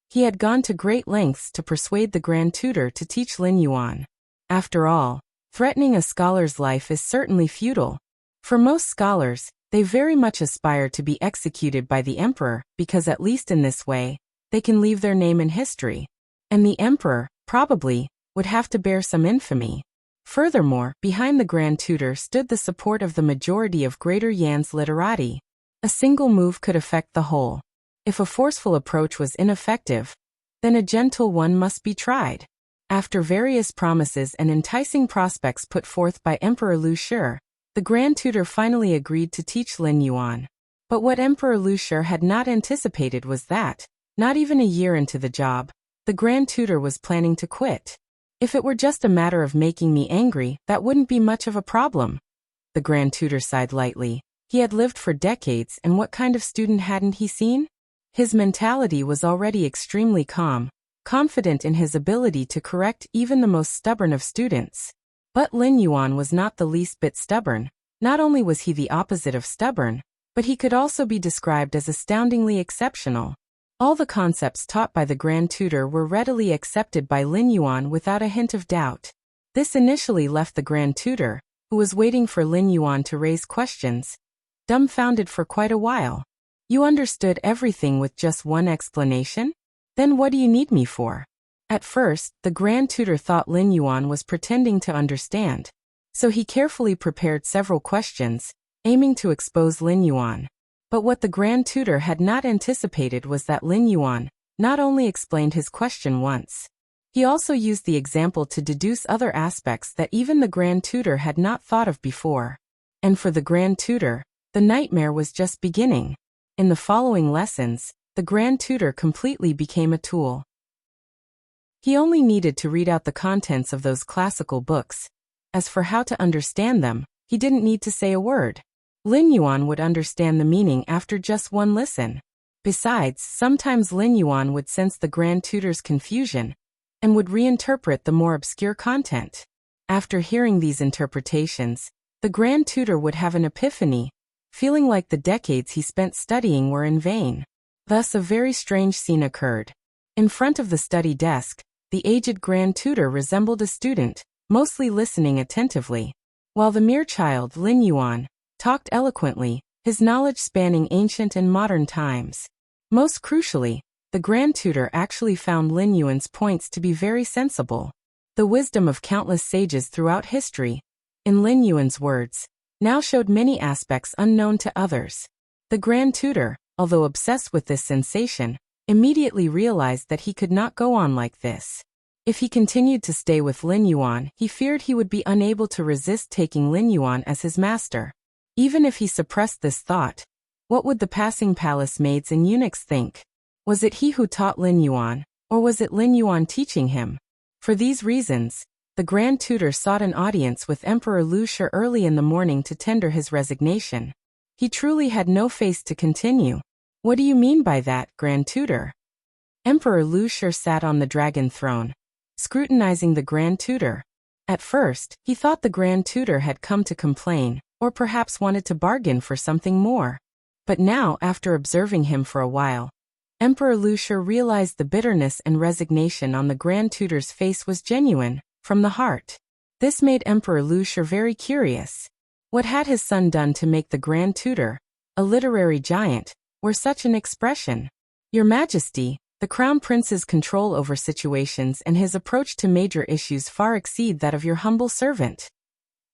He had gone to great lengths to persuade the grand tutor to teach Lin Yuan. After all, threatening a scholar's life is certainly futile. For most scholars, they very much aspire to be executed by the emperor because at least in this way, they can leave their name in history. And the emperor, probably, would have to bear some infamy. Furthermore, behind the grand tutor stood the support of the majority of Greater Yan's literati. A single move could affect the whole. If a forceful approach was ineffective, then a gentle one must be tried. After various promises and enticing prospects put forth by Emperor Lushi, the grand tutor finally agreed to teach Lin Yuan. But what Emperor Lushi had not anticipated was that, not even a year into the job, the grand tutor was planning to quit. "If it were just a matter of making me angry, that wouldn't be much of a problem." The grand tutor sighed lightly. He had lived for decades, and what kind of student hadn't he seen? His mentality was already extremely calm, confident in his ability to correct even the most stubborn of students. But Lin Yuan was not the least bit stubborn. Not only was he the opposite of stubborn, but he could also be described as astoundingly exceptional. All the concepts taught by the grand tutor were readily accepted by Lin Yuan without a hint of doubt. This initially left the grand tutor, who was waiting for Lin Yuan to raise questions, dumbfounded for quite a while. "You understood everything with just one explanation? Then what do you need me for?" At first, the grand tutor thought Lin Yuan was pretending to understand, so he carefully prepared several questions, aiming to expose Lin Yuan. But what the grand tutor had not anticipated was that Lin Yuan not only explained his question once, he also used the example to deduce other aspects that even the grand tutor had not thought of before. And for the grand tutor, the nightmare was just beginning. In the following lessons, the grand tutor completely became a tool. He only needed to read out the contents of those classical books. As for how to understand them, he didn't need to say a word. Lin Yuan would understand the meaning after just one listen. Besides, sometimes Lin Yuan would sense the grand tutor's confusion and would reinterpret the more obscure content. After hearing these interpretations, the grand tutor would have an epiphany, feeling like the decades he spent studying were in vain. Thus a very strange scene occurred. In front of the study desk, the aged grand tutor resembled a student, mostly listening attentively, while the mere child Lin Yuan talked eloquently, his knowledge spanning ancient and modern times. Most crucially, the grand tutor actually found Lin Yuan's points to be very sensible. The wisdom of countless sages throughout history, in Lin Yuan's words, now showed many aspects unknown to others. The grand tutor, although obsessed with this sensation, immediately realized that he could not go on like this. If he continued to stay with Lin Yuan, he feared he would be unable to resist taking Lin Yuan as his master. Even if he suppressed this thought, what would the passing palace maids and eunuchs think? Was it he who taught Lin Yuan, or was it Lin Yuan teaching him? For these reasons, the Grand Tutor sought an audience with Emperor Lu Shi early in the morning to tender his resignation. He truly had no face to continue. What do you mean by that, Grand Tutor? Emperor Lu Shi sat on the dragon throne, scrutinizing the Grand Tutor. At first, he thought the Grand Tutor had come to complain, or perhaps wanted to bargain for something more. But now, after observing him for a while, Emperor Lu Shi realized the bitterness and resignation on the Grand Tutor's face was genuine, from the heart. This made Emperor Lu Shi very curious. What had his son done to make the Grand Tutor, a literary giant, wear such an expression? Your Majesty, the Crown Prince's control over situations and his approach to major issues far exceed that of your humble servant.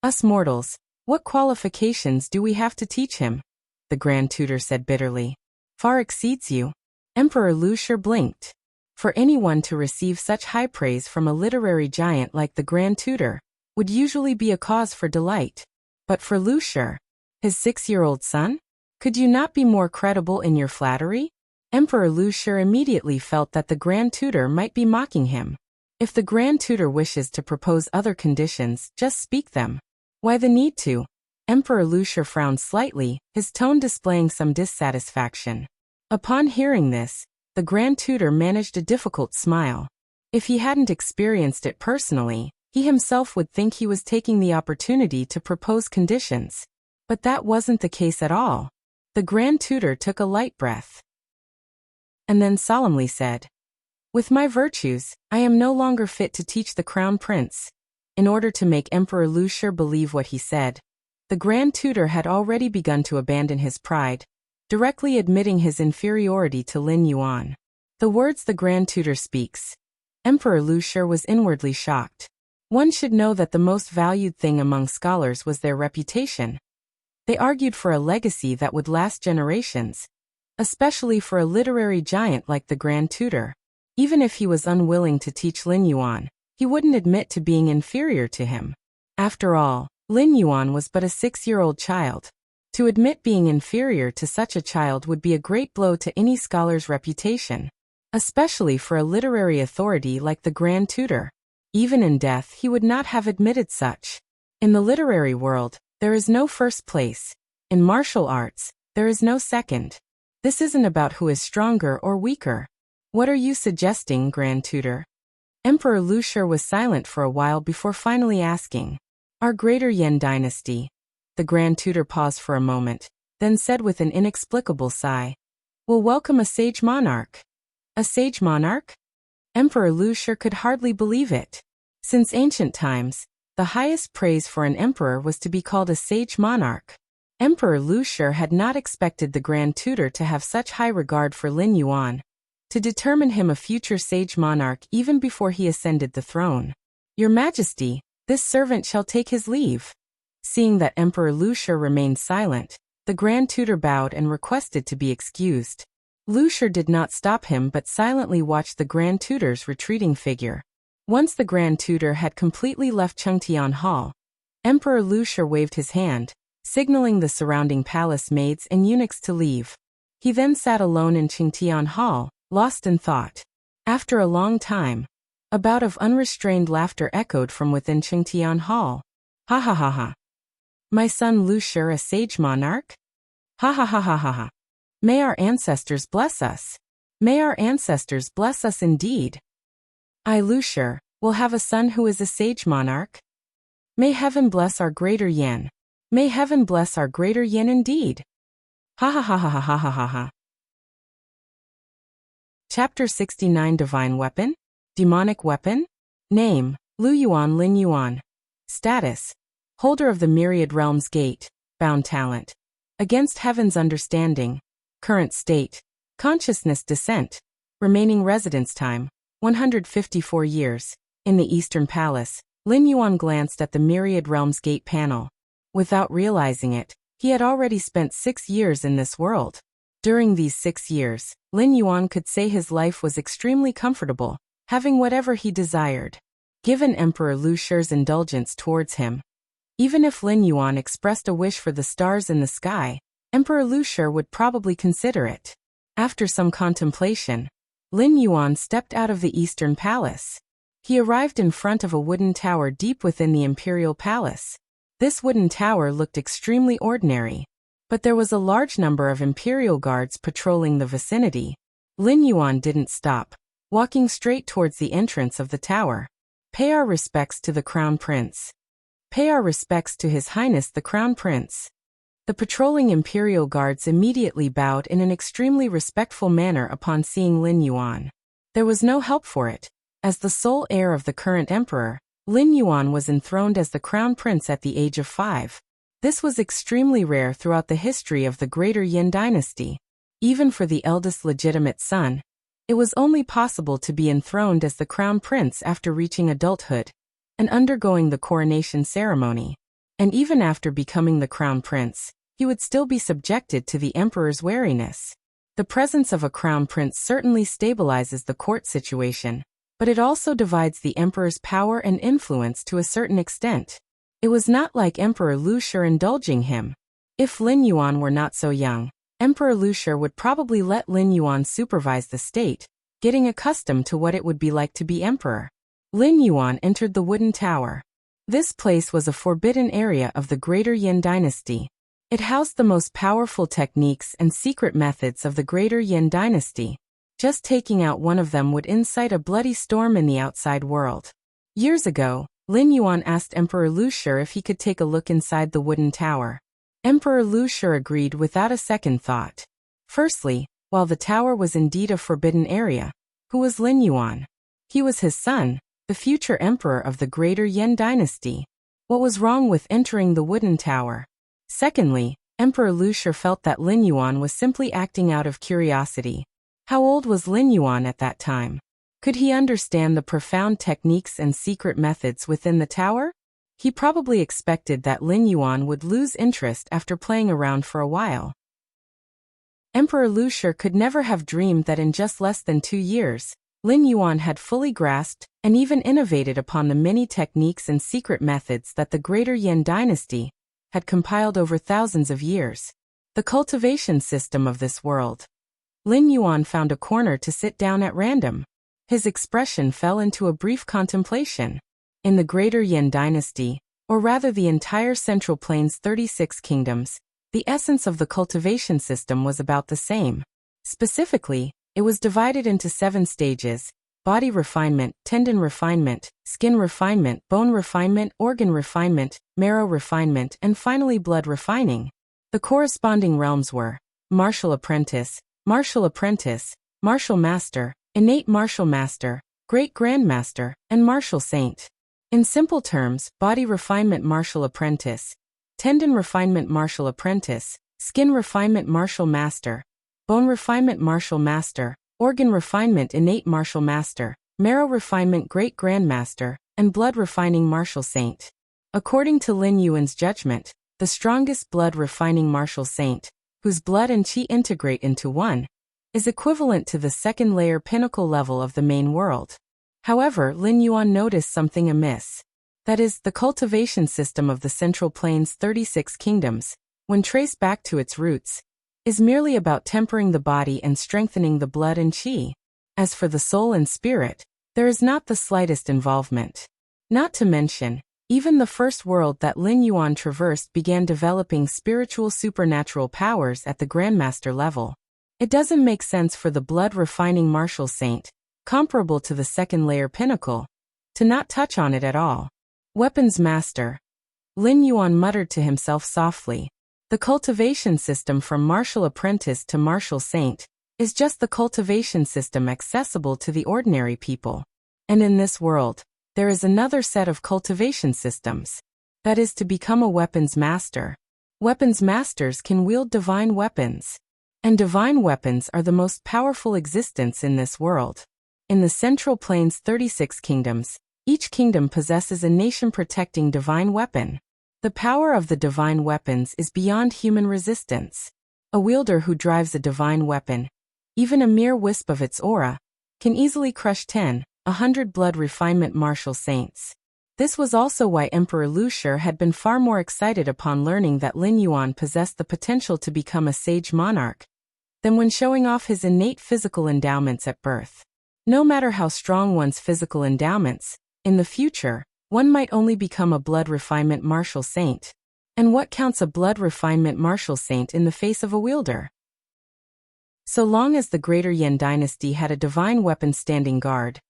Us mortals, what qualifications do we have to teach him? The Grand Tutor said bitterly. Far exceeds you. Emperor Lu Shi blinked. For anyone to receive such high praise from a literary giant like the Grand Tutor would usually be a cause for delight. But for Lu Shi, his 6-year-old son? Could you not be more credible in your flattery? Emperor Lu Shi immediately felt that the Grand Tutor might be mocking him. If the Grand Tutor wishes to propose other conditions, just speak them. Why the need to? Emperor Lu Shi frowned slightly, his tone displaying some dissatisfaction. Upon hearing this, the Grand Tutor managed a difficult smile. If he hadn't experienced it personally, he himself would think he was taking the opportunity to propose conditions. But that wasn't the case at all. The Grand Tutor took a light breath and then solemnly said, with my virtues, I am no longer fit to teach the Crown Prince. In order to make Emperor Lu Shi believe what he said, the Grand Tutor had already begun to abandon his pride, directly admitting his inferiority to Lin Yuan. The words the Grand Tutor speaks. Emperor Lu Shi was inwardly shocked. One should know that the most valued thing among scholars was their reputation. They argued for a legacy that would last generations, especially for a literary giant like the Grand Tutor. Even if he was unwilling to teach Lin Yuan, he wouldn't admit to being inferior to him. After all, Lin Yuan was but a 6-year-old child. To admit being inferior to such a child would be a great blow to any scholar's reputation, especially for a literary authority like the Grand Tutor. Even in death he would not have admitted such. In the literary world, there is no first place. In martial arts, there is no second. This isn't about who is stronger or weaker. What are you suggesting, Grand Tutor? Emperor Lu Shi was silent for a while before finally asking. Our greater Yan dynasty. The Grand Tutor paused for a moment, then said with an inexplicable sigh, will welcome a sage monarch. A sage monarch? Emperor Lu Shi could hardly believe it. Since ancient times, the highest praise for an emperor was to be called a sage monarch. Emperor Lu Shi had not expected the Grand Tutor to have such high regard for Lin Yuan, to determine him a future sage monarch even before he ascended the throne. Your Majesty, this servant shall take his leave. Seeing that Emperor Lu Shi remained silent, the Grand Tutor bowed and requested to be excused. Lu Shi did not stop him but silently watched the Grand Tutor's retreating figure. Once the Grand Tutor had completely left Chengtian Hall, Emperor Lu Shi waved his hand, signaling the surrounding palace maids and eunuchs to leave. He then sat alone in Chengtian Hall, lost in thought. After a long time, a bout of unrestrained laughter echoed from within Chengtian Hall. Ha ha ha ha. My son Lu Shi a sage monarch? Ha ha ha ha ha ha. May our ancestors bless us. May our ancestors bless us indeed. I, Lu Shi, will have a son who is a sage monarch. May heaven bless our greater Yan. May heaven bless our greater Yan indeed. Ha ha ha ha ha ha ha ha ha. Chapter 69 Divine Weapon? Demonic Weapon? Name, Lu Yuan Lin Yuan. Status, holder of the Myriad Realms Gate, bound talent. Against heaven's understanding. Current state, consciousness descent. Remaining residence time, 154 years. In the Eastern Palace, Lin Yuan glanced at the Myriad Realms Gate panel. Without realizing it, he had already spent 6 years in this world. During these 6 years, Lin Yuan could say his life was extremely comfortable, having whatever he desired. Given Emperor Lu Shi's indulgence towards him, Even if Lin Yuan expressed a wish for the stars in the sky, Emperor Lu Shi would probably consider it. After some contemplation, Lin Yuan stepped out of the Eastern Palace. He arrived in front of a wooden tower deep within the Imperial Palace. This wooden tower looked extremely ordinary, but there was a large number of Imperial guards patrolling the vicinity. Lin Yuan didn't stop, walking straight towards the entrance of the tower. Pay our respects to the Crown Prince. Pay our respects to His Highness the Crown Prince. The patrolling Imperial guards immediately bowed in an extremely respectful manner upon seeing Lin Yuan. There was no help for it. As the sole heir of the current emperor, Lin Yuan was enthroned as the Crown Prince at the age of 5. This was extremely rare throughout the history of the Greater Yin dynasty. Even for the eldest legitimate son, it was only possible to be enthroned as the Crown Prince after reaching adulthood and undergoing the coronation ceremony. And even after becoming the Crown Prince, he would still be subjected to the emperor's wariness. The presence of a Crown Prince certainly stabilizes the court situation, but it also divides the emperor's power and influence to a certain extent. It was not like Emperor Lu Shi indulging him. If Lin Yuan were not so young, Emperor Lu Shi would probably let Lin Yuan supervise the state, getting accustomed to what it would be like to be emperor. Lin Yuan entered the wooden tower. This place was a forbidden area of the Greater Yin dynasty. It housed the most powerful techniques and secret methods of the Greater Yin dynasty. Just taking out one of them would incite a bloody storm in the outside world. Years ago, Lin Yuan asked Emperor Lu Shi if he could take a look inside the wooden tower. Emperor Lu Shi agreed without a second thought. Firstly, while the tower was indeed a forbidden area, who was Lin Yuan? He was his son, the future emperor of the Greater Yin dynasty. What was wrong with entering the wooden tower? Secondly, Emperor Lu Shi felt that Lin Yuan was simply acting out of curiosity. How old was Lin Yuan at that time? Could he understand the profound techniques and secret methods within the tower? He probably expected that Lin Yuan would lose interest after playing around for a while. Emperor Lu Shi could never have dreamed that in just less than 2 years, Lin Yuan had fully grasped and even innovated upon the many techniques and secret methods that the Greater Yin dynasty had compiled over thousands of years. The cultivation system of this world. Lin Yuan found a corner to sit down at random. His expression fell into a brief contemplation. In the Greater Yin dynasty, or rather the entire Central Plains 36 kingdoms, the essence of the cultivation system was about the same. Specifically, it was divided into 7 stages: body refinement, tendon refinement, skin refinement, bone refinement, organ refinement, marrow refinement, and finally blood refining. The corresponding realms were martial apprentice, martial master, innate martial master, great grandmaster, and martial saint. In simple terms, body refinement martial apprentice, tendon refinement martial apprentice, skin refinement martial master, bone refinement martial master, organ refinement innate martial master, marrow refinement great grandmaster, and blood refining martial saint. According to Lin Yuan's judgment, the strongest blood refining martial saint, whose blood and qi integrate into one, is equivalent to the second layer pinnacle level of the main world. However, Lin Yuan noticed something amiss. That is, the cultivation system of the Central Plains 36 kingdoms, when traced back to its roots, is merely about tempering the body and strengthening the blood and qi. As for the soul and spirit, there is not the slightest involvement. Not to mention, even the first world that Lin Yuan traversed began developing spiritual supernatural powers at the Grandmaster level. It doesn't make sense for the blood-refining martial saint, comparable to the second-layer pinnacle, to not touch on it at all. Weapons master. Lin Yuan muttered to himself softly. The cultivation system from martial apprentice to martial saint is just the cultivation system accessible to the ordinary people. And in this world, there is another set of cultivation systems. That is to become a weapons master. Weapons masters can wield divine weapons. And divine weapons are the most powerful existence in this world. In the Central Plains 36 kingdoms, each kingdom possesses a nation-protecting divine weapon. The power of the divine weapons is beyond human resistance. A wielder who drives a divine weapon, even a mere wisp of its aura, can easily crush 10, 100 blood refinement martial saints. This was also why Emperor Lu Shi had been far more excited upon learning that Lin Yuan possessed the potential to become a sage monarch than when showing off his innate physical endowments at birth. No matter how strong one's physical endowments, in the future, one might only become a blood refinement martial saint. And what counts a blood refinement martial saint in the face of a wielder? So long as the Greater Yan dynasty had a divine weapon standing guard,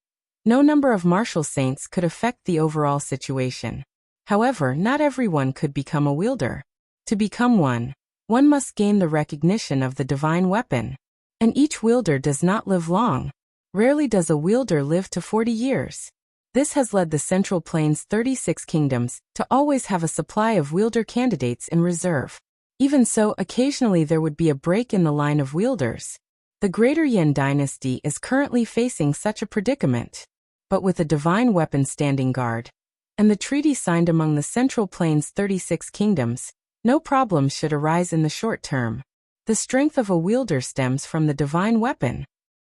no number of martial saints could affect the overall situation. However, not everyone could become a wielder. To become one must gain the recognition of the divine weapon. And each wielder does not live long. Rarely does a wielder live to 40 years. This has led the Central Plains' 36 kingdoms to always have a supply of wielder candidates in reserve. Even so, occasionally there would be a break in the line of wielders. The Greater Yan dynasty is currently facing such a predicament. But with a divine weapon standing guard, and the treaty signed among the Central Plains' 36 kingdoms, no problems should arise in the short term. The strength of a wielder stems from the divine weapon.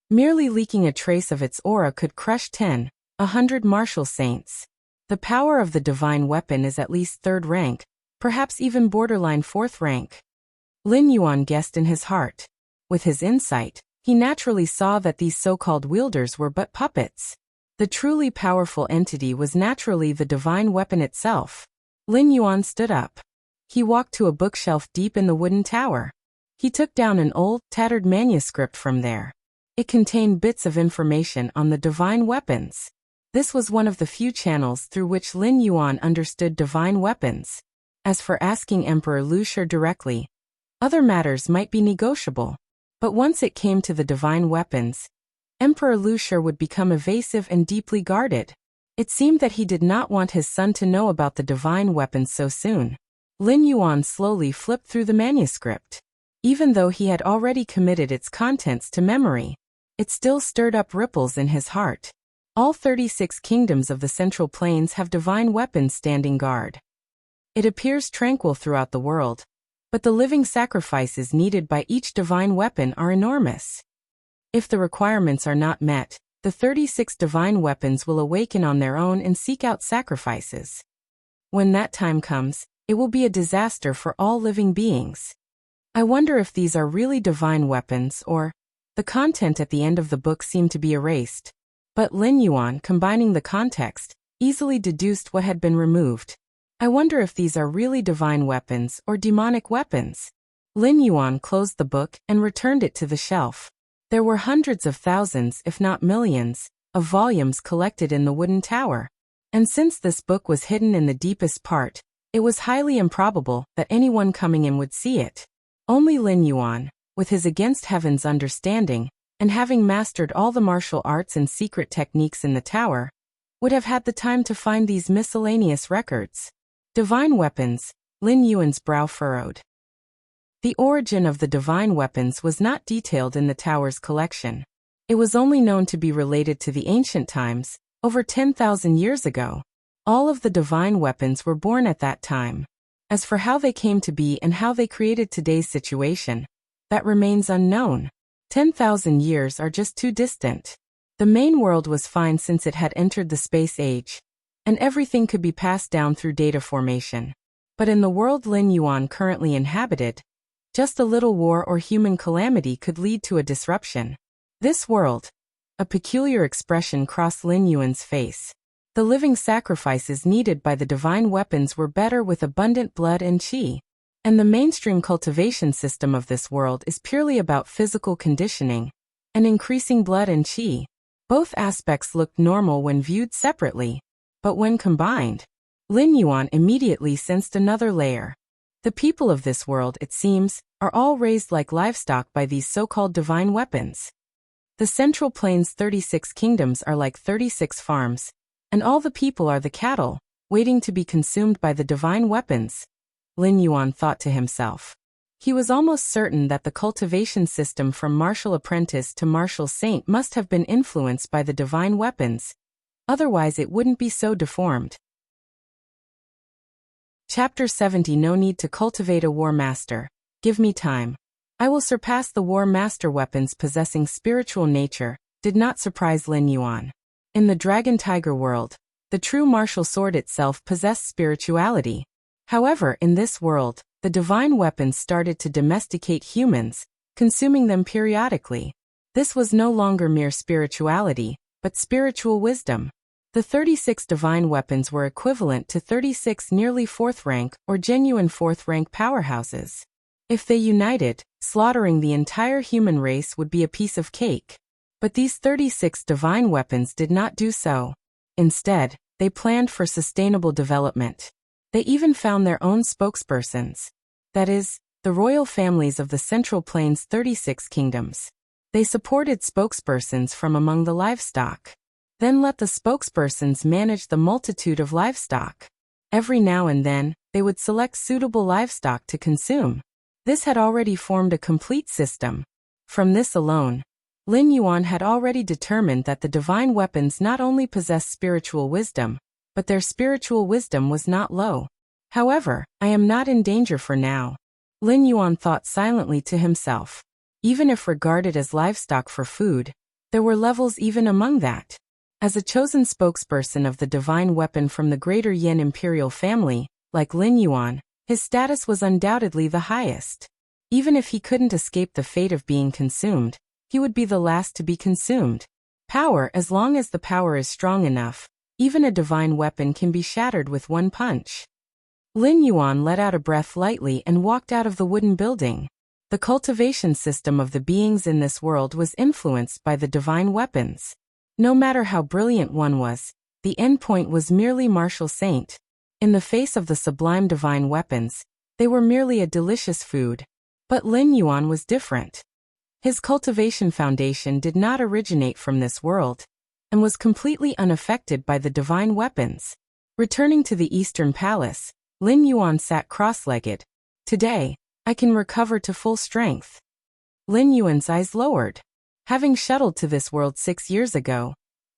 Merely leaking a trace of its aura could crush 100 martial saints. The power of the divine weapon is at least 3rd rank, perhaps even borderline 4th rank. Lin Yuan guessed in his heart. With his insight, he naturally saw that these so-called wielders were but puppets. The truly powerful entity was naturally the divine weapon itself. Lin Yuan stood up. He walked to a bookshelf deep in the wooden tower. He took down an old, tattered manuscript from there. It contained bits of information on the divine weapons. This was one of the few channels through which Lin Yuan understood divine weapons. As for asking Emperor Lu Shi directly, other matters might be negotiable. But once it came to the divine weapons, Emperor Lu Shi would become evasive and deeply guarded. It seemed that he did not want his son to know about the divine weapons so soon. Lin Yuan slowly flipped through the manuscript. Even though he had already committed its contents to memory, it still stirred up ripples in his heart. All 36 kingdoms of the Central Plains have divine weapons standing guard. It appears tranquil throughout the world, but the living sacrifices needed by each divine weapon are enormous. If the requirements are not met, the 36 divine weapons will awaken on their own and seek out sacrifices. When that time comes, it will be a disaster for all living beings. I wonder if these are really divine weapons or the content at the end of the book seemed to be erased. But Lin Yuan, combining the context, easily deduced what had been removed. I wonder if these are really divine weapons or demonic weapons. Lin Yuan closed the book and returned it to the shelf. There were hundreds of thousands, if not millions, of volumes collected in the wooden tower. And since this book was hidden in the deepest part, it was highly improbable that anyone coming in would see it. Only Lin Yuan, with his against heaven's understanding, and having mastered all the martial arts and secret techniques in the tower, would have had the time to find these miscellaneous records. Divine weapons, Lin Yuan's brow furrowed. The origin of the divine weapons was not detailed in the tower's collection. It was only known to be related to the ancient times, over 10,000 years ago. All of the divine weapons were born at that time. As for how they came to be and how they created today's situation, that remains unknown. 10,000 years are just too distant. The main world was fine since it had entered the space age, and everything could be passed down through data formation. But in the world Lin Yuan currently inhabited, just a little war or human calamity could lead to a disruption. This world. A peculiar expression crossed Lin Yuan's face. The living sacrifices needed by the divine weapons were better with abundant blood and qi. And the mainstream cultivation system of this world is purely about physical conditioning and increasing blood and qi. Both aspects looked normal when viewed separately, but when combined, Lin Yuan immediately sensed another layer. The people of this world, it seems, are all raised like livestock by these so-called divine weapons. The Central Plains' 36 kingdoms are like 36 farms, and all the people are the cattle, waiting to be consumed by the divine weapons. Lin Yuan thought to himself. He was almost certain that the cultivation system from martial apprentice to martial saint must have been influenced by the divine weapons. Otherwise it wouldn't be so deformed. Chapter 70. No need to cultivate a war master. Give me time. I will surpass the war master. Weapons possessing spiritual nature did not surprise Lin Yuan. In the dragon tiger world, The true martial sword itself possessed spirituality. However, in this world, the divine weapons started to domesticate humans, consuming them periodically. This was no longer mere spirituality, but spiritual wisdom. The 36 divine weapons were equivalent to 36 nearly fourth rank or genuine fourth rank powerhouses. If they united, slaughtering the entire human race would be a piece of cake. But these 36 divine weapons did not do so. Instead, they planned for sustainable development. They even found their own spokespersons. That is, the royal families of the Central Plains' 36 kingdoms. They supported spokespersons from among the livestock. Then let the spokespersons manage the multitude of livestock. Every now and then, they would select suitable livestock to consume. This had already formed a complete system. From this alone, Lin Yuan had already determined that the divine weapons not only possessed spiritual wisdom, but their spiritual wisdom was not low. However, I am not in danger for now. Lin Yuan thought silently to himself. Even if regarded as livestock for food, there were levels even among that. As a chosen spokesperson of the divine weapon from the Greater Yin imperial family, like Lin Yuan, his status was undoubtedly the highest. Even if he couldn't escape the fate of being consumed, he would be the last to be consumed. Power, as long as the power is strong enough, even a divine weapon can be shattered with one punch. Lin Yuan let out a breath lightly and walked out of the wooden building. The cultivation system of the beings in this world was influenced by the divine weapons. No matter how brilliant one was, the endpoint was merely martial saint. In the face of the sublime divine weapons, they were merely a delicious food. But Lin Yuan was different. His cultivation foundation did not originate from this world, and was completely unaffected by the divine weapons. Returning to the Eastern Palace, Lin Yuan sat cross-legged. Today, I can recover to full strength. Lin Yuan's eyes lowered. Having shuttled to this world 6 years ago,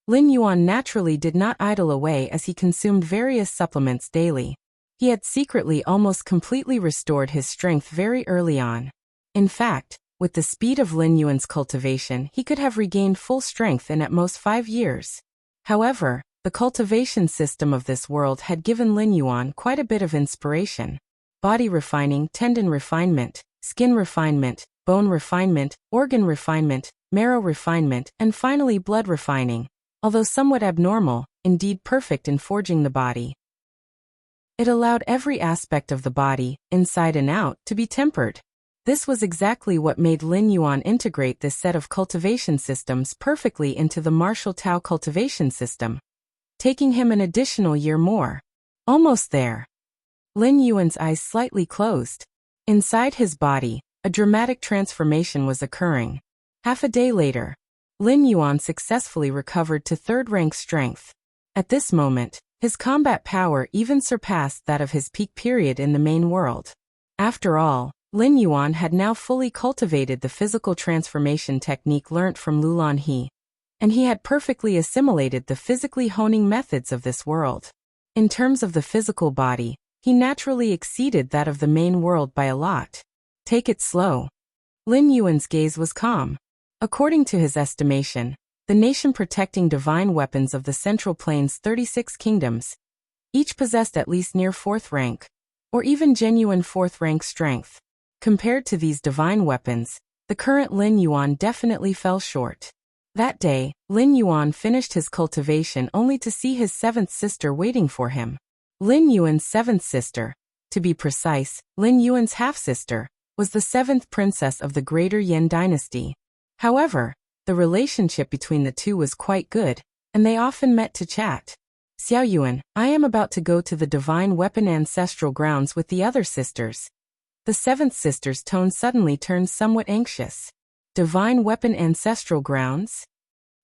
Lin Yuan naturally did not idle away as he consumed various supplements daily. He had secretly almost completely restored his strength very early on. In fact, with the speed of Lin Yuan's cultivation, he could have regained full strength in at most 5 years. However, the cultivation system of this world had given Lin Yuan quite a bit of inspiration. Body refining, tendon refinement, skin refinement, bone refinement, organ refinement, marrow refinement, and finally blood refining, although somewhat abnormal, indeed perfect in forging the body. It allowed every aspect of the body, inside and out, to be tempered. This was exactly what made Lin Yuan integrate this set of cultivation systems perfectly into the martial Tao cultivation system, taking him an additional year more. Almost there. Lin Yuan's eyes slightly closed. Inside his body, a dramatic transformation was occurring. Half a day later, Lin Yuan successfully recovered to third-rank strength. At this moment, his combat power even surpassed that of his peak period in the main world. After all, Lin Yuan had now fully cultivated the physical transformation technique learnt from Lulan He, and he had perfectly assimilated the physically honing methods of this world. In terms of the physical body, he naturally exceeded that of the main world by a lot. Take it slow. Lin Yuan's gaze was calm. According to his estimation, the nation-protecting divine weapons of the Central Plains' 36 kingdoms each possessed at least near fourth rank, or even genuine fourth rank strength. Compared to these divine weapons, the current Lin Yuan definitely fell short. That day, Lin Yuan finished his cultivation only to see his seventh sister waiting for him. Lin Yuan's seventh sister, to be precise, Lin Yuan's half-sister, was the seventh princess of the Greater Yin dynasty. However, the relationship between the two was quite good, and they often met to chat. Xiao Yuan, I am about to go to the divine weapon ancestral grounds with the other sisters. The seventh sister's tone suddenly turned somewhat anxious. Divine weapon ancestral grounds?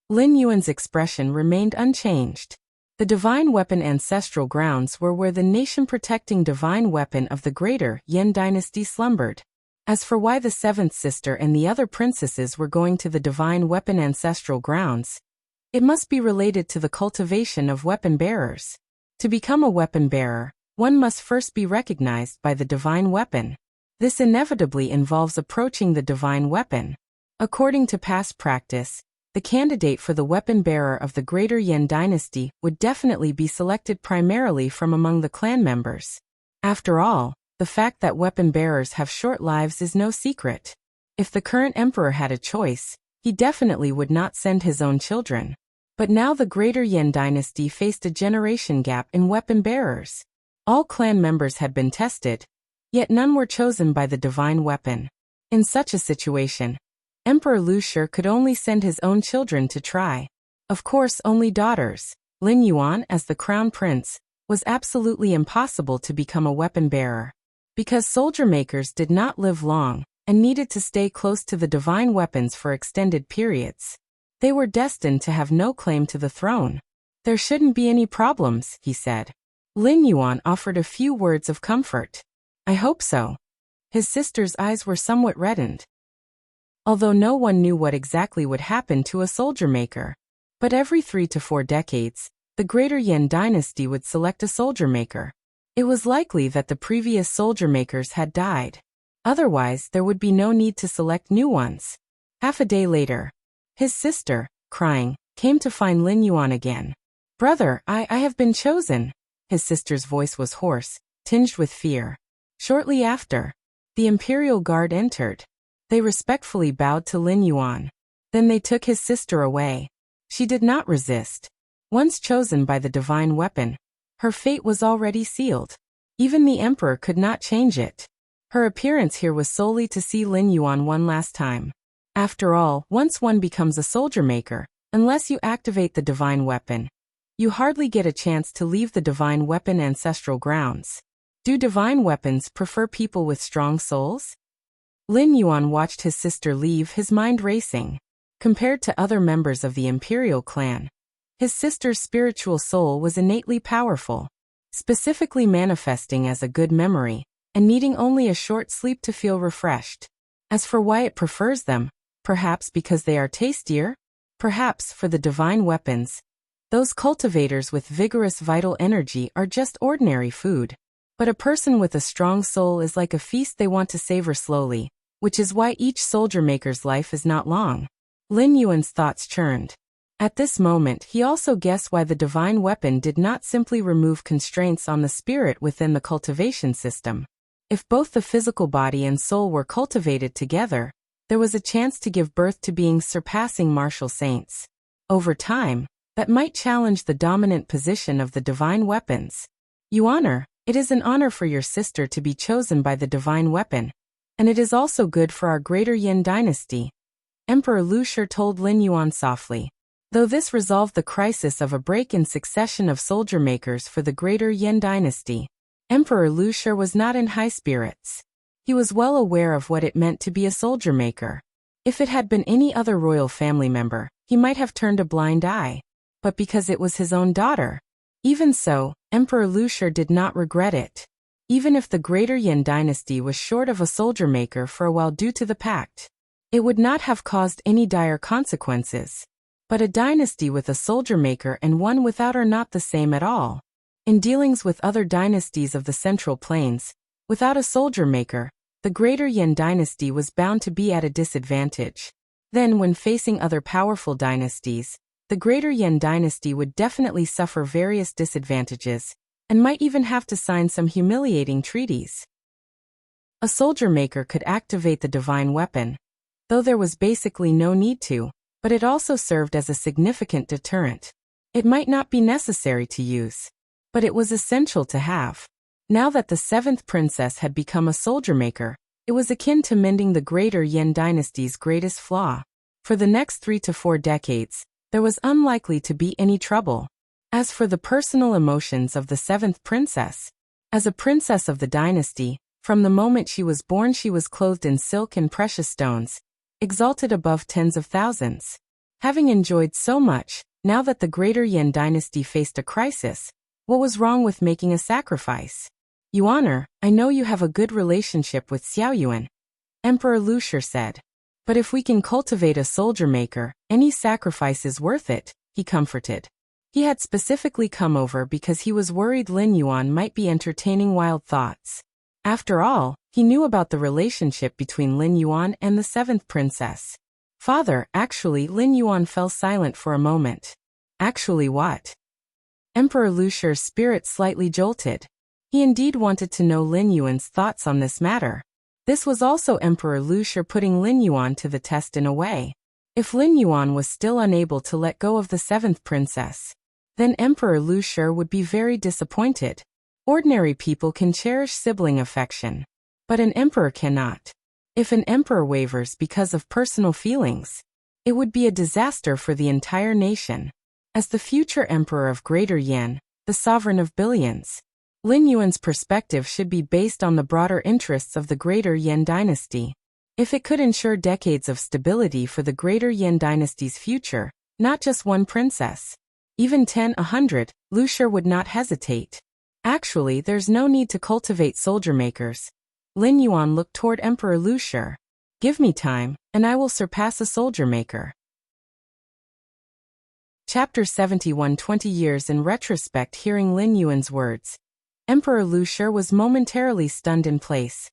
Lin Yuan's expression remained unchanged. The divine weapon ancestral grounds were where the nation-protecting divine weapon of the Greater Yin dynasty slumbered. As for why the seventh sister and the other princesses were going to the divine weapon ancestral grounds, it must be related to the cultivation of weapon bearers. To become a weapon bearer, one must first be recognized by the divine weapon. This inevitably involves approaching the divine weapon. According to past practice, the candidate for the weapon bearer of the Greater Yin dynasty would definitely be selected primarily from among the clan members. After all, the fact that weapon bearers have short lives is no secret. If the current emperor had a choice, he definitely would not send his own children. But now the Greater Yin dynasty faced a generation gap in weapon bearers. All clan members had been tested, yet none were chosen by the divine weapon. In such a situation, Emperor Lu Shi could only send his own children to try. Of course, only daughters. Lin Yuan, as the crown prince, was absolutely impossible to become a weapon bearer. Because soldier makers did not live long and needed to stay close to the divine weapons for extended periods, they were destined to have no claim to the throne. There shouldn't be any problems, he said. Lin Yuan offered a few words of comfort. I hope so. His sister's eyes were somewhat reddened. Although no one knew what exactly would happen to a soldier maker. But every 3 to 4 decades, the Greater Yin dynasty would select a soldier maker. It was likely that the previous soldier makers had died. Otherwise, there would be no need to select new ones. Half a day later, his sister, crying, came to find Lin Yuan again. Brother, I have been chosen. His sister's voice was hoarse, tinged with fear. Shortly after, the Imperial Guard entered. They respectfully bowed to Lin Yuan. Then they took his sister away. She did not resist. Once chosen by the divine weapon, her fate was already sealed. Even the emperor could not change it. Her appearance here was solely to see Lin Yuan one last time. After all, once one becomes a soldier maker, unless you activate the divine weapon, you hardly get a chance to leave the divine weapon ancestral grounds. Do divine weapons prefer people with strong souls? Lin Yuan watched his sister leave, his mind racing. Compared to other members of the imperial clan, his sister's spiritual soul was innately powerful, specifically manifesting as a good memory, and needing only a short sleep to feel refreshed. As for why it prefers them, perhaps because they are tastier? Perhaps for the divine weapons. Those cultivators with vigorous vital energy are just ordinary food. But a person with a strong soul is like a feast they want to savor slowly, which is why each soldier maker's life is not long. Lin Yuan's thoughts churned. At this moment, he also guessed why the divine weapon did not simply remove constraints on the spirit within the cultivation system. If both the physical body and soul were cultivated together, there was a chance to give birth to beings surpassing martial saints. Over time, that might challenge the dominant position of the divine weapons. Yuaner, it is an honor for your sister to be chosen by the divine weapon, and it is also good for our Greater Yin dynasty, Emperor Lu Shi told Lin Yuan softly. Though this resolved the crisis of a break in succession of soldier makers for the Greater Yin dynasty, Emperor Lu Shi was not in high spirits. He was well aware of what it meant to be a soldier maker. If it had been any other royal family member, he might have turned a blind eye. But because it was his own daughter. Even so, Emperor Lu Shi did not regret it. Even if the Greater Yin dynasty was short of a soldier maker for a while due to the pact, it would not have caused any dire consequences. But a dynasty with a soldier maker and one without are not the same at all. In dealings with other dynasties of the Central Plains, without a soldier maker, the Greater Yin dynasty was bound to be at a disadvantage. Then when facing other powerful dynasties, the Greater Yin dynasty would definitely suffer various disadvantages, and might even have to sign some humiliating treaties. A soldier maker could activate the divine weapon, though there was basically no need to, but it also served as a significant deterrent. It might not be necessary to use, but it was essential to have. Now that the 7th princess had become a soldier maker, it was akin to mending the Greater Yin dynasty's greatest flaw. For the next 3 to 4 decades, there was unlikely to be any trouble. As for the personal emotions of the 7th princess, as a princess of the dynasty, from the moment she was born she was clothed in silk and precious stones, exalted above tens of thousands. Having enjoyed so much, now that the Greater Yin dynasty faced a crisis, what was wrong with making a sacrifice? Yuaner, I know you have a good relationship with Xiaoyuan, Emperor Lu Shi said. But if we can cultivate a soldier maker, any sacrifice is worth it, he comforted. He had specifically come over because he was worried Lin Yuan might be entertaining wild thoughts. After all, he knew about the relationship between Lin Yuan and the 7th princess. Father, actually, Lin Yuan fell silent for a moment. Actually what? Emperor Lu Shi's spirit slightly jolted. He indeed wanted to know Lin Yuan's thoughts on this matter. This was also Emperor Lu Shi putting Lin Yuan to the test in a way. If Lin Yuan was still unable to let go of the seventh princess, then Emperor Lu Shi would be very disappointed. Ordinary people can cherish sibling affection, but an emperor cannot. If an emperor wavers because of personal feelings, it would be a disaster for the entire nation. As the future emperor of Greater Yan, the sovereign of billions, Lin Yuan's perspective should be based on the broader interests of the Greater Yan dynasty. If it could ensure decades of stability for the Greater Yan dynasty's future, not just one princess, even 10, 100, Lu Shi would not hesitate. Actually, there's no need to cultivate soldier makers. Lin Yuan looked toward Emperor Lu Shi. Give me time, and I will surpass a soldier maker. Chapter 71. 20 years in retrospect. Hearing Lin Yuan's words, Emperor Lu Shi was momentarily stunned in place.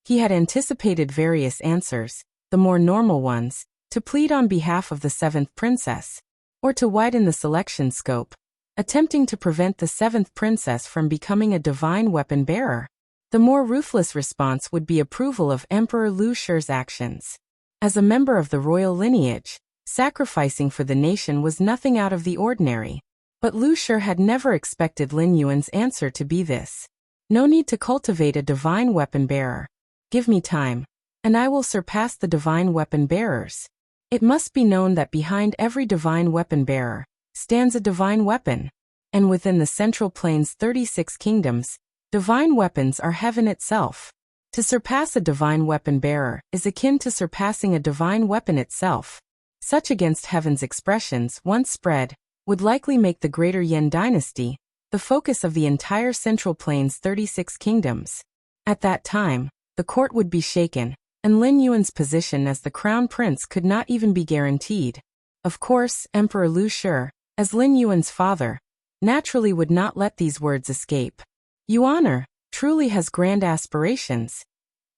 He had anticipated various answers, the more normal ones, to plead on behalf of the seventh princess, or to widen the selection scope, attempting to prevent the seventh princess from becoming a divine weapon bearer. The more ruthless response would be approval of Emperor Lu Shi's actions. As a member of the royal lineage, sacrificing for the nation was nothing out of the ordinary. But Lu Shi had never expected Lin Yuan's answer to be this. No need to cultivate a divine weapon bearer. Give me time, and I will surpass the divine weapon bearers. It must be known that behind every divine weapon bearer stands a divine weapon, and within the Central Plains' 36 kingdoms, divine weapons are heaven itself. To surpass a divine weapon bearer is akin to surpassing a divine weapon itself. Such against heaven's expressions, once spread, would likely make the Greater Yan dynasty the focus of the entire Central Plains' 36 kingdoms. At that time, the court would be shaken, and Lin Yuan's position as the crown prince could not even be guaranteed. Of course, Emperor Lu Shi, as Lin Yuan's father, naturally would not let these words escape. Yuan truly has grand aspirations,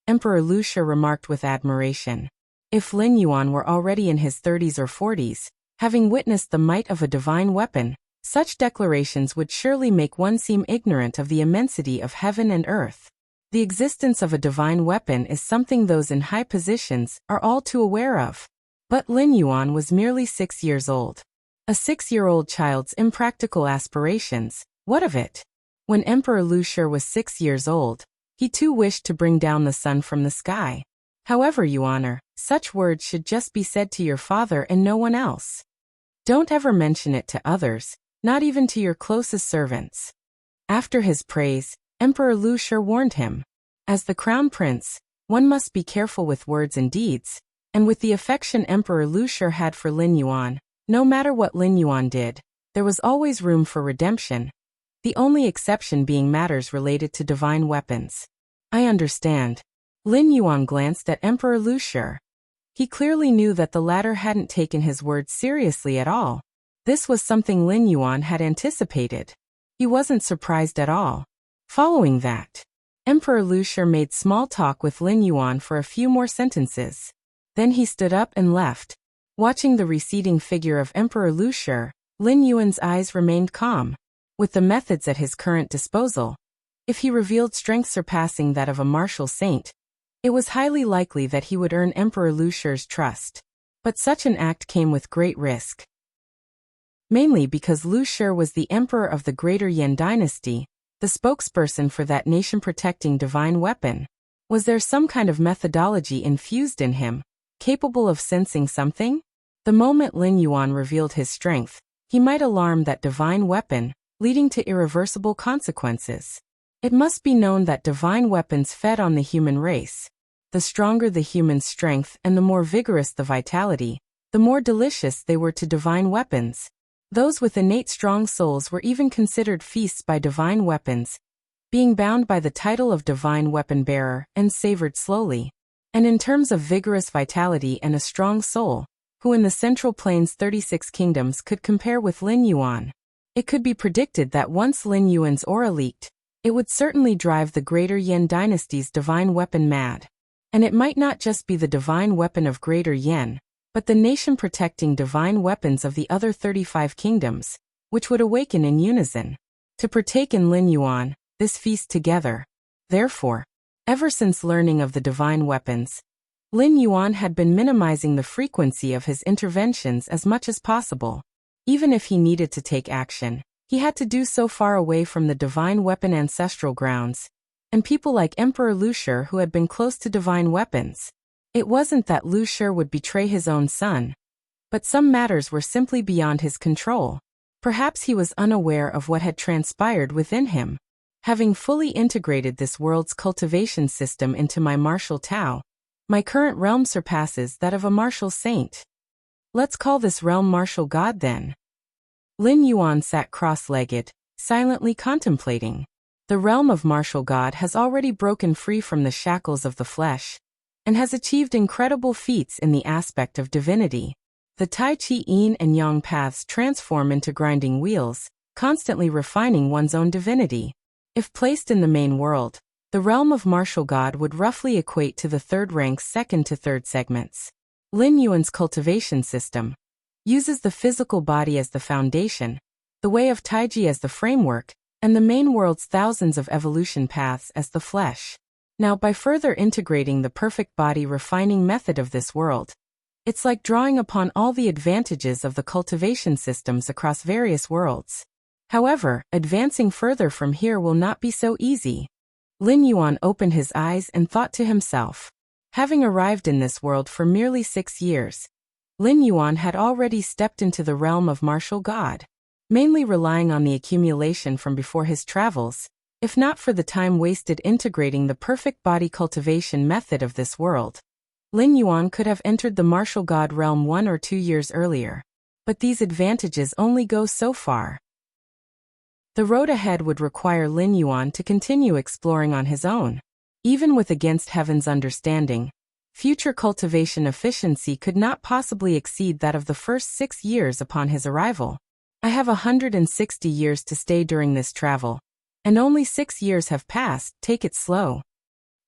Emperor Lu Shi remarked with admiration. If Lin Yuan were already in his 30s or 40s, having witnessed the might of a divine weapon, such declarations would surely make one seem ignorant of the immensity of heaven and earth. The existence of a divine weapon is something those in high positions are all too aware of. But Lin Yuan was merely 6 years old. A 6-year-old child's impractical aspirations, what of it? When Emperor Lu Shi was 6 years old, he too wished to bring down the sun from the sky. However, Yuan, such words should just be said to your father and no one else. Don't ever mention it to others, not even to your closest servants. After his praise, Emperor Lu Shi warned him. As the crown prince, one must be careful with words and deeds, and with the affection Emperor Lu Shi had for Lin Yuan, no matter what Lin Yuan did, there was always room for redemption, the only exception being matters related to divine weapons. I understand. Lin Yuan glanced at Emperor Lu Shi. He clearly knew that the latter hadn't taken his words seriously at all. This was something Lin Yuan had anticipated. He wasn't surprised at all. Following that, Emperor Lu Shi made small talk with Lin Yuan for a few more sentences. Then he stood up and left. Watching the receding figure of Emperor Lu Shi, Lin Yuan's eyes remained calm. With the methods at his current disposal, if he revealed strength surpassing that of a martial saint, it was highly likely that he would earn Emperor Lu Shi's trust. But such an act came with great risk. Mainly because Lu Shi was the emperor of the Greater Yan dynasty, the spokesperson for that nation-protecting divine weapon. Was there some kind of methodology infused in him, capable of sensing something? The moment Lin Yuan revealed his strength, he might alarm that divine weapon, leading to irreversible consequences. It must be known that divine weapons fed on the human race. The stronger the human strength and the more vigorous the vitality, the more delicious they were to divine weapons. Those with innate strong souls were even considered feasts by divine weapons, being bound by the title of divine weapon bearer and savored slowly. And in terms of vigorous vitality and a strong soul, who in the Central Plains' 36 kingdoms could compare with Lin Yuan? It could be predicted that once Lin Yuan's aura leaked, it would certainly drive the Greater Yan dynasty's divine weapon mad. And it might not just be the divine weapon of Greater Yan, but the nation-protecting divine weapons of the other 35 kingdoms, which would awaken in unison to partake in Lin Yuan, this feast together. Therefore, ever since learning of the divine weapons, Lin Yuan had been minimizing the frequency of his interventions as much as possible. Even if he needed to take action, he had to do so far away from the divine weapon ancestral grounds, and people like Emperor Lu Shi who had been close to divine weapons. It wasn't that Lu Shi would betray his own son, but some matters were simply beyond his control. Perhaps he was unaware of what had transpired within him. Having fully integrated this world's cultivation system into my martial Tao, my current realm surpasses that of a martial saint. Let's call this realm martial god then. Lin Yuan sat cross-legged, silently contemplating. The realm of martial god has already broken free from the shackles of the flesh, and has achieved incredible feats in the aspect of divinity. The Tai Chi Yin and Yang paths transform into grinding wheels, constantly refining one's own divinity. If placed in the main world, the realm of martial god would roughly equate to the third rank's second to third segments. Lin Yuan's cultivation system uses the physical body as the foundation, the way of Taiji as the framework, and the main world's thousands of evolution paths as the flesh. Now, by further integrating the perfect body refining method of this world, it's like drawing upon all the advantages of the cultivation systems across various worlds. However, advancing further from here will not be so easy. Lin Yuan opened his eyes and thought to himself. Having arrived in this world for merely 6 years, Lin Yuan had already stepped into the realm of martial god, mainly relying on the accumulation from before his travels. If not for the time wasted integrating the perfect body cultivation method of this world, Lin Yuan could have entered the martial god realm 1 or 2 years earlier. But these advantages only go so far. The road ahead would require Lin Yuan to continue exploring on his own. Even with against heaven's understanding, future cultivation efficiency could not possibly exceed that of the first 6 years upon his arrival. I have 160 years to stay during this travel, and only 6 years have passed. Take it slow.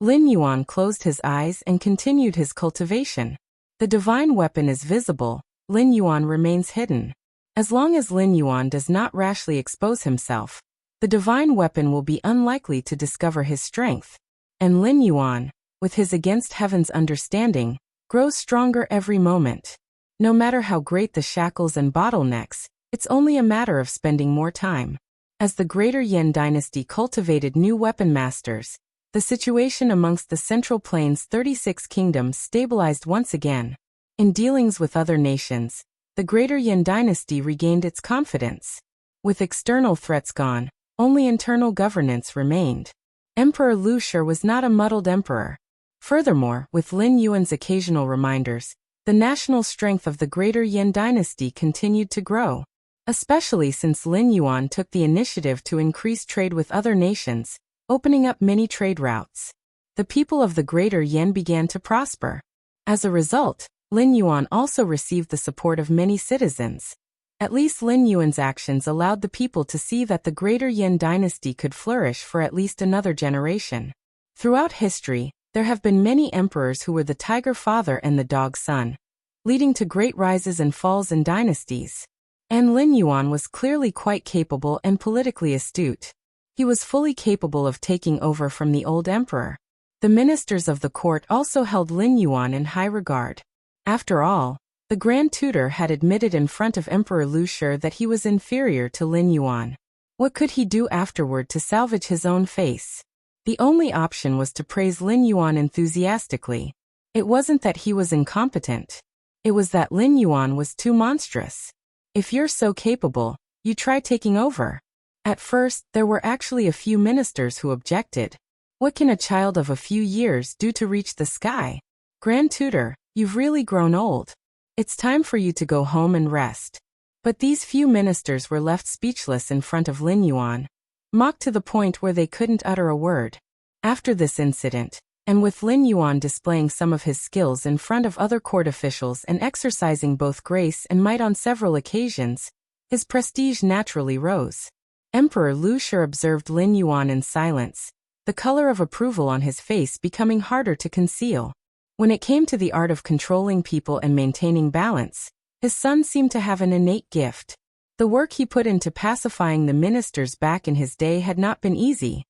Lin Yuan closed his eyes and continued his cultivation. The divine weapon is visible, Lin Yuan remains hidden. As long as Lin Yuan does not rashly expose himself, the divine weapon will be unlikely to discover his strength. And Lin Yuan, with his against heaven's understanding, grows stronger every moment. No matter how great the shackles and bottlenecks, it's only a matter of spending more time. As the Greater Yan dynasty cultivated new weapon masters, the situation amongst the Central Plains' 36 kingdoms stabilized once again. In dealings with other nations, the Greater Yan dynasty regained its confidence. With external threats gone, only internal governance remained. Emperor Lu Shi was not a muddled emperor. Furthermore, with Lin Yuan's occasional reminders, the national strength of the Greater Yan dynasty continued to grow. Especially since Lin Yuan took the initiative to increase trade with other nations, opening up many trade routes. The people of the Greater Yan began to prosper. As a result, Lin Yuan also received the support of many citizens. At least Lin Yuan's actions allowed the people to see that the Greater Yan dynasty could flourish for at least another generation. Throughout history, there have been many emperors who were the tiger father and the dog son, leading to great rises and falls in dynasties. And Lin Yuan was clearly quite capable and politically astute. He was fully capable of taking over from the old emperor. The ministers of the court also held Lin Yuan in high regard. After all, the Grand Tutor had admitted in front of Emperor Lu Shi that he was inferior to Lin Yuan. What could he do afterward to salvage his own face? The only option was to praise Lin Yuan enthusiastically. It wasn't that he was incompetent. It was that Lin Yuan was too monstrous. If you're so capable, you try taking over. At first, there were actually a few ministers who objected. What can a child of a few years do to reach the sky? Grand Tutor, you've really grown old. It's time for you to go home and rest. But these few ministers were left speechless in front of Lin Yuan, mocked to the point where they couldn't utter a word. After this incident, and with Lin Yuan displaying some of his skills in front of other court officials and exercising both grace and might on several occasions, his prestige naturally rose. Emperor Lu Shi observed Lin Yuan in silence, the color of approval on his face becoming harder to conceal. When it came to the art of controlling people and maintaining balance, his son seemed to have an innate gift. The work he put into pacifying the ministers back in his day had not been easy.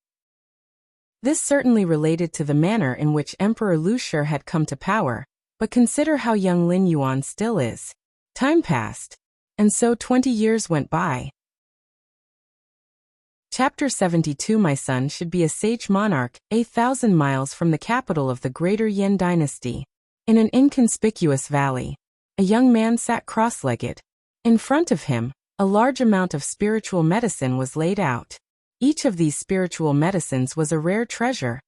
This certainly related to the manner in which Emperor Lu Shi had come to power, but consider how young Lin Yuan still is. Time passed, and so 20 years went by. Chapter 72. My son should be a sage monarch, 1,000 miles from the capital of the Greater Yin dynasty. In an inconspicuous valley, a young man sat cross-legged. In front of him, a large amount of spiritual medicine was laid out. Each of these spiritual medicines was a rare treasure,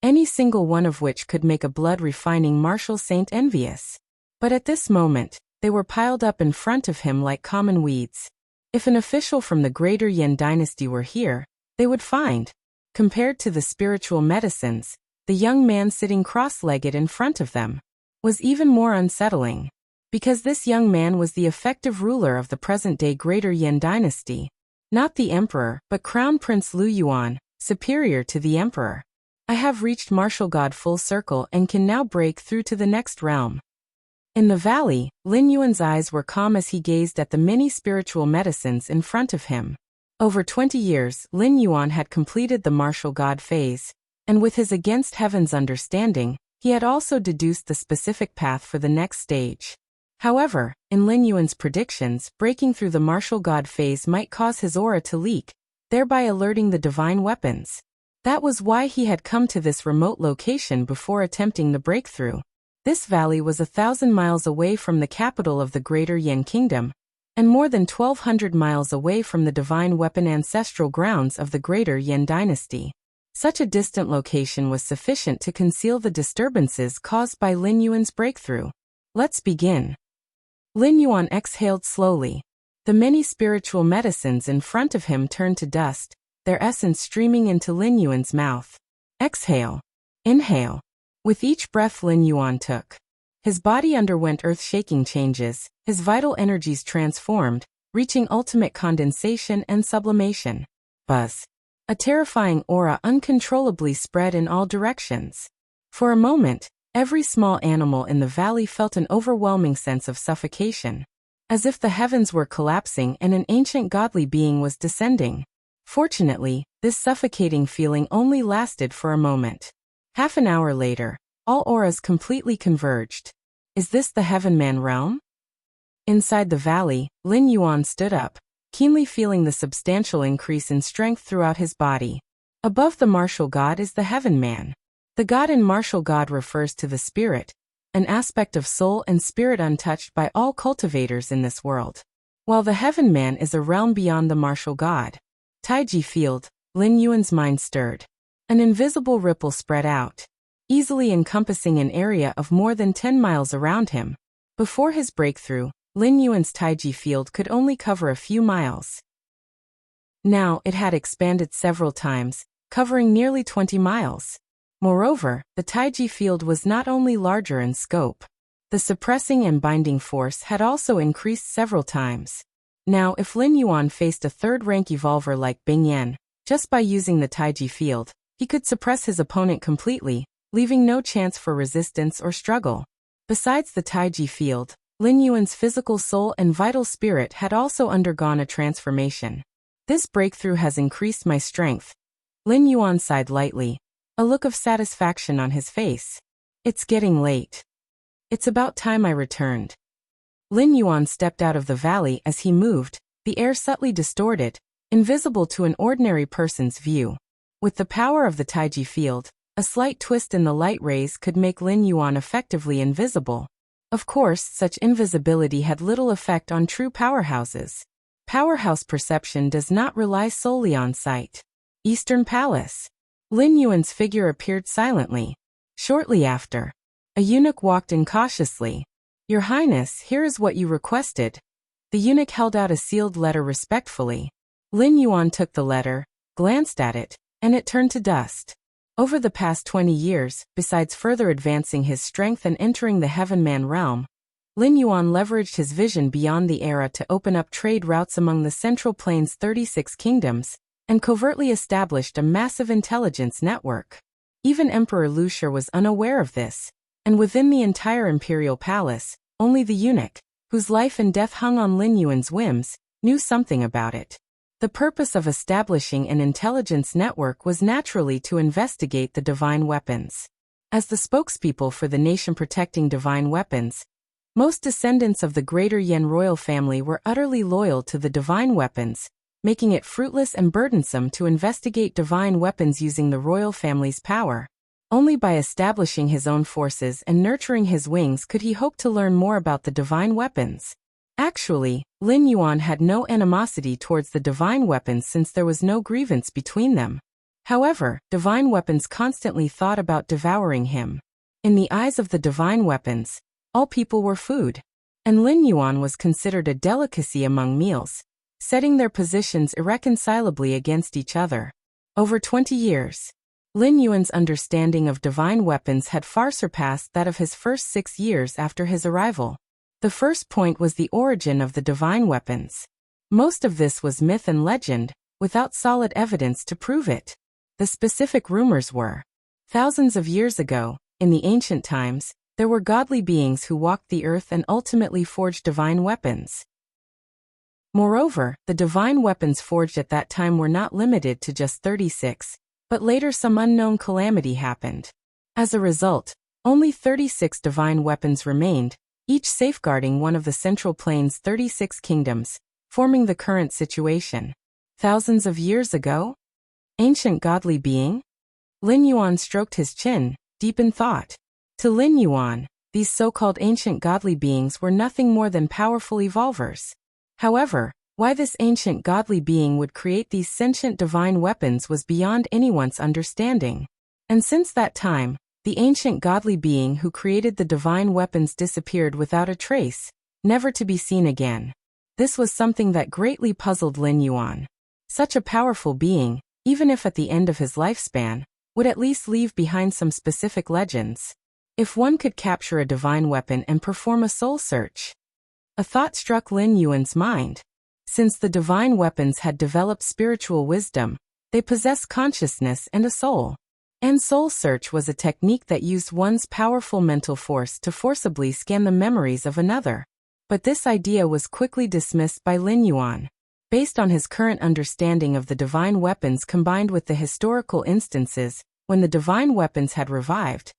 any single one of which could make a blood-refining martial saint envious. But at this moment, they were piled up in front of him like common weeds. If an official from the Greater Yin dynasty were here, they would find, compared to the spiritual medicines, the young man sitting cross-legged in front of them was even more unsettling. Because this young man was the effective ruler of the present-day Greater Yin dynasty. Not the emperor, but Crown Prince Lu Yuan, superior to the emperor. I have reached martial god full circle and can now break through to the next realm. In the valley, Lin Yuan's eyes were calm as he gazed at the many spiritual medicines in front of him. Over 20 years, Lin Yuan had completed the martial god phase, and with his against heaven's understanding, he had also deduced the specific path for the next stage. However, in Lin Yuan's predictions, breaking through the martial god phase might cause his aura to leak, thereby alerting the divine weapons. That was why he had come to this remote location before attempting the breakthrough. This valley was 1,000 miles away from the capital of the Greater Yin Kingdom, and more than 1,200 miles away from the divine weapon ancestral grounds of the Greater Yin dynasty. Such a distant location was sufficient to conceal the disturbances caused by Lin Yuan's breakthrough. Let's begin. Lin Yuan exhaled slowly. The many spiritual medicines in front of him turned to dust, their essence streaming into Lin Yuan's mouth. Exhale. Inhale. With each breath Lin Yuan took, his body underwent earth-shaking changes, his vital energies transformed, reaching ultimate condensation and sublimation. Buzz. A terrifying aura uncontrollably spread in all directions. For a moment, every small animal in the valley felt an overwhelming sense of suffocation, as if the heavens were collapsing and an ancient godly being was descending. Fortunately, this suffocating feeling only lasted for a moment. Half an hour later, all auras completely converged. Is this the Heavenman realm? Inside the valley, Lin Yuan stood up, keenly feeling the substantial increase in strength throughout his body. Above the martial god is the Heavenman. The god in martial god refers to the spirit, an aspect of soul and spirit untouched by all cultivators in this world. While the Heavenman is a realm beyond the martial god. Taiji field, Lin Yuan's mind stirred. An invisible ripple spread out, easily encompassing an area of more than 10 miles around him. Before his breakthrough, Lin Yuan's Taiji field could only cover a few miles. Now it had expanded several times, covering nearly 20 miles. Moreover, the Taiji field was not only larger in scope. The suppressing and binding force had also increased several times. Now if Lin Yuan faced a third-rank evolver like Bing Yan, just by using the Taiji field, he could suppress his opponent completely, leaving no chance for resistance or struggle. Besides the Taiji field, Lin Yuan's physical soul and vital spirit had also undergone a transformation. This breakthrough has increased my strength. Lin Yuan sighed lightly, a look of satisfaction on his face. It's getting late. It's about time I returned. Lin Yuan stepped out of the valley as he moved, the air subtly distorted, invisible to an ordinary person's view. With the power of the Taiji field, a slight twist in the light rays could make Lin Yuan effectively invisible. Of course, such invisibility had little effect on true powerhouses. Powerhouse perception does not rely solely on sight. Eastern Palace. Lin Yuan's figure appeared silently. Shortly after, a eunuch walked in cautiously. Your Highness, here is what you requested. The eunuch held out a sealed letter respectfully. Lin Yuan took the letter, glanced at it, and it turned to dust. Over the past 20 years, besides further advancing his strength and entering the Heavenman realm, Lin Yuan leveraged his vision beyond the era to open up trade routes among the Central Plains' 36 kingdoms, and covertly established a massive intelligence network. Even Emperor Lu Shi was unaware of this. And within the entire imperial palace, only the eunuch, whose life and death hung on Lin Yuan's whims, knew something about it. The purpose of establishing an intelligence network was naturally to investigate the divine weapons. As the spokespeople for the nation protecting divine weapons, most descendants of the Greater Yan royal family were utterly loyal to the divine weapons, making it fruitless and burdensome to investigate divine weapons using the royal family's power. Only by establishing his own forces and nurturing his wings could he hope to learn more about the divine weapons. Actually, Lin Yuan had no animosity towards the divine weapons since there was no grievance between them. However, divine weapons constantly thought about devouring him. In the eyes of the divine weapons, all people were food, and Lin Yuan was considered a delicacy among meals, setting their positions irreconcilably against each other. Over 20 years, Lin Yuan's understanding of divine weapons had far surpassed that of his first 6 years after his arrival. The first point was the origin of the divine weapons. Most of this was myth and legend, without solid evidence to prove it. The specific rumors were, thousands of years ago, in the ancient times, there were godly beings who walked the earth and ultimately forged divine weapons. Moreover, the divine weapons forged at that time were not limited to just 36, but later some unknown calamity happened. As a result, only 36 divine weapons remained, each safeguarding one of the Central Plains' 36 kingdoms, forming the current situation. Thousands of years ago? Ancient godly being? Lin Yuan stroked his chin, deep in thought. To Lin Yuan, these so-called ancient godly beings were nothing more than powerful evolvers. However, why this ancient godly being would create these sentient divine weapons was beyond anyone's understanding. And since that time, the ancient godly being who created the divine weapons disappeared without a trace, never to be seen again. This was something that greatly puzzled Lin Yuan. Such a powerful being, even if at the end of his lifespan, would at least leave behind some specific legends. If one could capture a divine weapon and perform a soul search. A thought struck Lin Yuan's mind. Since the divine weapons had developed spiritual wisdom, they possessed consciousness and a soul. And soul search was a technique that used one's powerful mental force to forcibly scan the memories of another. But this idea was quickly dismissed by Lin Yuan. Based on his current understanding of the divine weapons combined with the historical instances when the divine weapons had revived,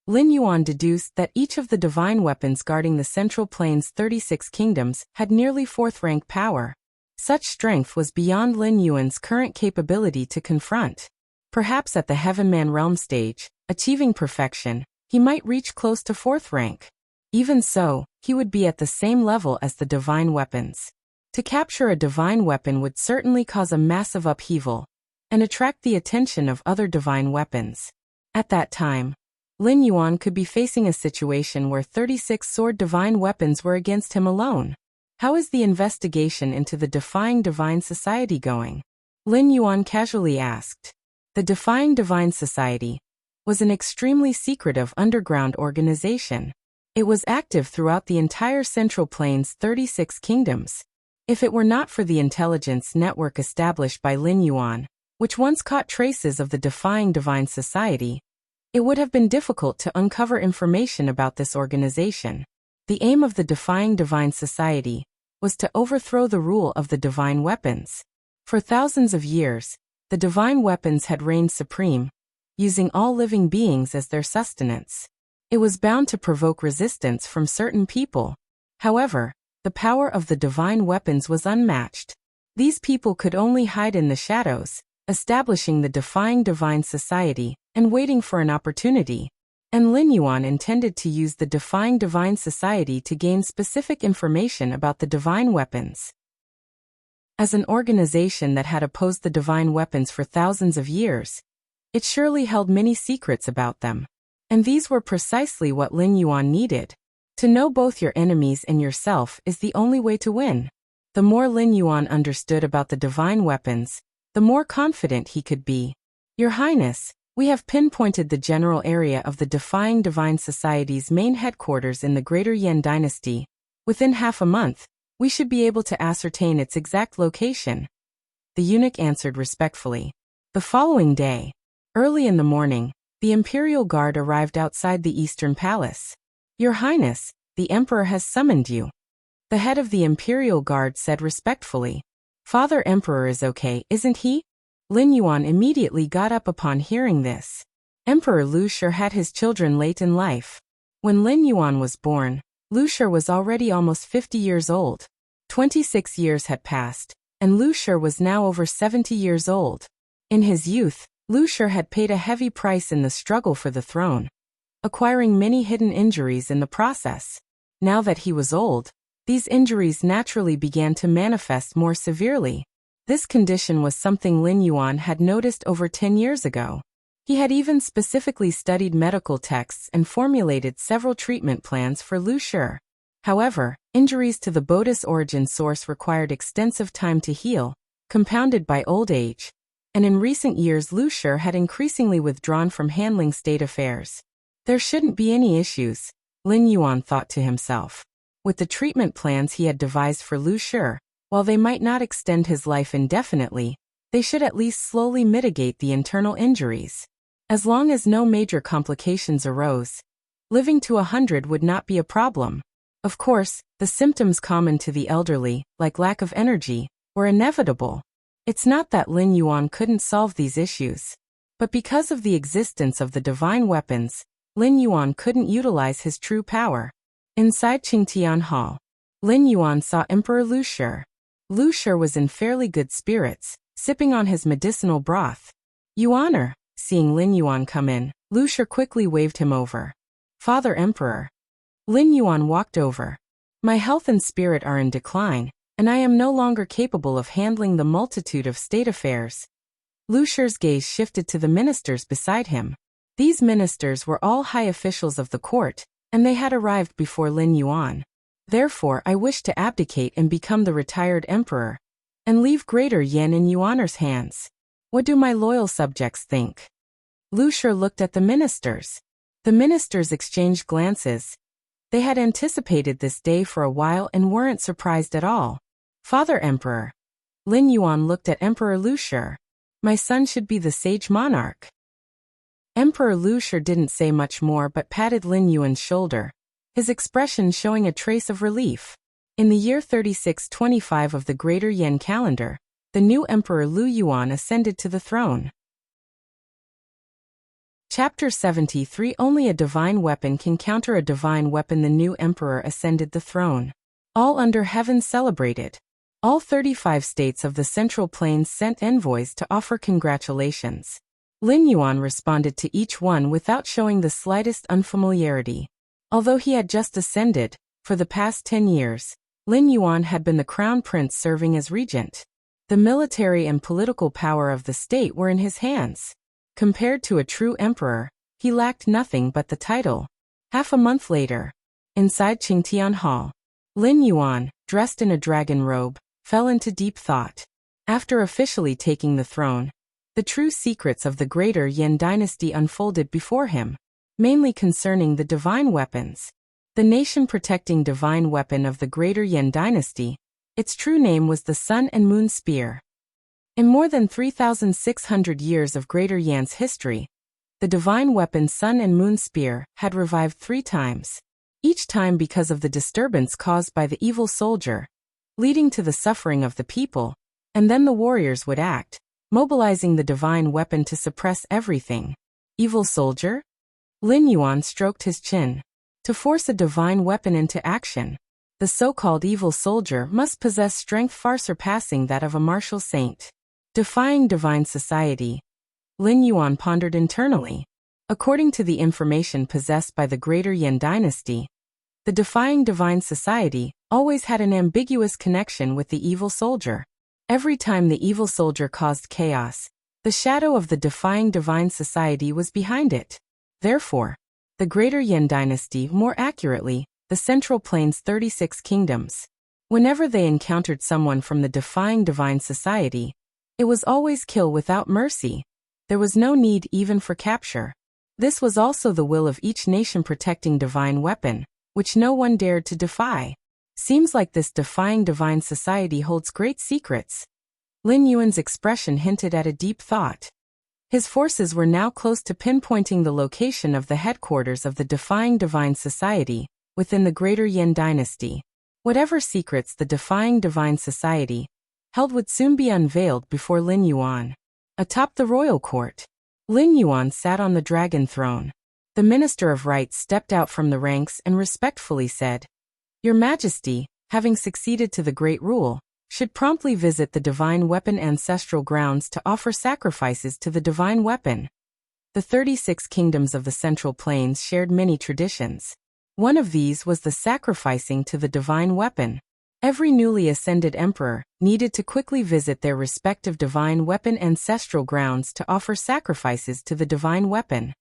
Lin Yuan deduced that each of the divine weapons guarding the Central Plains' 36 kingdoms had nearly 4th-rank power. Such strength was beyond Lin Yuan's current capability to confront. Perhaps at the Heavenman realm stage, achieving perfection, he might reach close to 4th rank. Even so, he would be at the same level as the divine weapons. To capture a divine weapon would certainly cause a massive upheaval and attract the attention of other divine weapons. At that time, Lin Yuan could be facing a situation where 36 sword divine weapons were against him alone. How is the investigation into the Defying Divine Society going? Lin Yuan casually asked. The Defying Divine Society was an extremely secretive underground organization. It was active throughout the entire Central Plains' 36 kingdoms. If it were not for the intelligence network established by Lin Yuan, which once caught traces of the Defying Divine Society, it would have been difficult to uncover information about this organization. The aim of the Defying Divine Society was to overthrow the rule of the divine weapons. For thousands of years, the divine weapons had reigned supreme, using all living beings as their sustenance. It was bound to provoke resistance from certain people. However, the power of the divine weapons was unmatched. These people could only hide in the shadows, establishing the Defying Divine Society and waiting for an opportunity. And Lin Yuan intended to use the Defying Divine Society to gain specific information about the divine weapons. As an organization that had opposed the divine weapons for thousands of years, it surely held many secrets about them. And these were precisely what Lin Yuan needed. To know both your enemies and yourself is the only way to win. The more Lin Yuan understood about the divine weapons, the more confident he could be. Your Highness, we have pinpointed the general area of the Defying Divine Society's main headquarters in the Greater Yan Dynasty. Within half a month, we should be able to ascertain its exact location. The eunuch answered respectfully. The following day, early in the morning, The imperial guard arrived outside the Eastern Palace. "Your Highness, the Emperor has summoned you," the head of the imperial guard said respectfully. "Father Emperor is okay, isn't he?" Lin Yuan immediately got up upon hearing this. Emperor Lu Shi had his children late in life. When Lin Yuan was born, Lu Shi was already almost 50 years old. 26 years had passed, and Lu Shi was now over 70 years old. In his youth, Lu Shi had paid a heavy price in the struggle for the throne, acquiring many hidden injuries in the process. Now that he was old, these injuries naturally began to manifest more severely. This condition was something Lin Yuan had noticed over 10 years ago. He had even specifically studied medical texts and formulated several treatment plans for Lu Shi. However, injuries to the Bodis origin source required extensive time to heal, compounded by old age, and in recent years Lu Shi had increasingly withdrawn from handling state affairs. There shouldn't be any issues, Lin Yuan thought to himself. With the treatment plans he had devised for Lu Shi, while they might not extend his life indefinitely, they should at least slowly mitigate the internal injuries. As long as no major complications arose, living to 100 would not be a problem. Of course, the symptoms common to the elderly, like lack of energy, were inevitable. It's not that Lin Yuan couldn't solve these issues, but because of the existence of the divine weapons, Lin Yuan couldn't utilize his true power. Inside Qingtian Hall, Lin Yuan saw Emperor Lu Shi. Lu Shi was in fairly good spirits, sipping on his medicinal broth. "Yuaner," seeing Lin Yuan come in, Lu Shi quickly waved him over. "Father Emperor." Lin Yuan walked over. "My health and spirit are in decline, and I am no longer capable of handling the multitude of state affairs." Lu Shi's gaze shifted to the ministers beside him. These ministers were all high officials of the court, and they had arrived before Lin Yuan. "Therefore I wish to abdicate and become the retired emperor, and leave Greater Yan in Yuaner's hands. What do my loyal subjects think?" Lu Shi looked at the ministers. The ministers exchanged glances. They had anticipated this day for a while and weren't surprised at all. "Father Emperor." Lin Yuan looked at Emperor Lu Shi. "My son should be the sage monarch." Emperor Lu Shi didn't say much more but patted Lin Yuan's shoulder, his expression showing a trace of relief. In the year 3625 of the Greater Yan calendar, the new Emperor Lu Yuan ascended to the throne. Chapter 73. Only a divine weapon can counter a divine weapon. The new emperor ascended the throne. All under heaven celebrated. All 35 states of the Central Plains sent envoys to offer congratulations. Lin Yuan responded to each one without showing the slightest unfamiliarity. Although he had just ascended, for the past 10 years, Lin Yuan had been the crown prince serving as regent. The military and political power of the state were in his hands. Compared to a true emperor, he lacked nothing but the title. Half a month later, inside Qingtian Hall, Lin Yuan, dressed in a dragon robe, fell into deep thought. After officially taking the throne, the true secrets of the Greater Yan dynasty unfolded before him, mainly concerning the divine weapons. The nation-protecting divine weapon of the Greater Yan dynasty, its true name was the Sun and Moon Spear. In more than 3,600 years of Greater Yan's history, the divine weapon Sun and Moon Spear had revived 3 times, each time because of the disturbance caused by the evil soldier, leading to the suffering of the people, and then the warriors would act, mobilizing the divine weapon to suppress everything. Evil soldier? Lin Yuan stroked his chin. To force a divine weapon into action, the so-called evil soldier must possess strength far surpassing that of a martial saint. Defying divine society. Lin Yuan pondered internally. According to the information possessed by the Greater Yan dynasty, the defying divine society always had an ambiguous connection with the evil soldier. Every time the evil soldier caused chaos, the shadow of the defying divine society was behind it. Therefore, the Greater Yan dynasty, more accurately, the Central Plains 36 kingdoms, whenever they encountered someone from the defying divine society, it was always kill without mercy. There was no need even for capture. This was also the will of each nation protecting divine weapon, which no one dared to defy. Seems like this defying divine society holds great secrets. Lin Yuan's expression hinted at a deep thought. His forces were now close to pinpointing the location of the headquarters of the Defying Divine Society within the Greater Yin Dynasty. Whatever secrets the Defying Divine Society held would soon be unveiled before Lin Yuan. Atop the royal court, Lin Yuan sat on the dragon throne. The Minister of Rites stepped out from the ranks and respectfully said, "Your Majesty, having succeeded to the great rule, should promptly visit the Divine Weapon ancestral grounds to offer sacrifices to the Divine Weapon." The 36 kingdoms of the Central Plains shared many traditions. One of these was the sacrificing to the Divine Weapon. Every newly ascended emperor needed to quickly visit their respective Divine Weapon ancestral grounds to offer sacrifices to the Divine Weapon.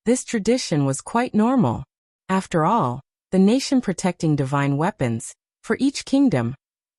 This tradition was quite normal. After all, the nation protecting divine weapons, for each kingdom,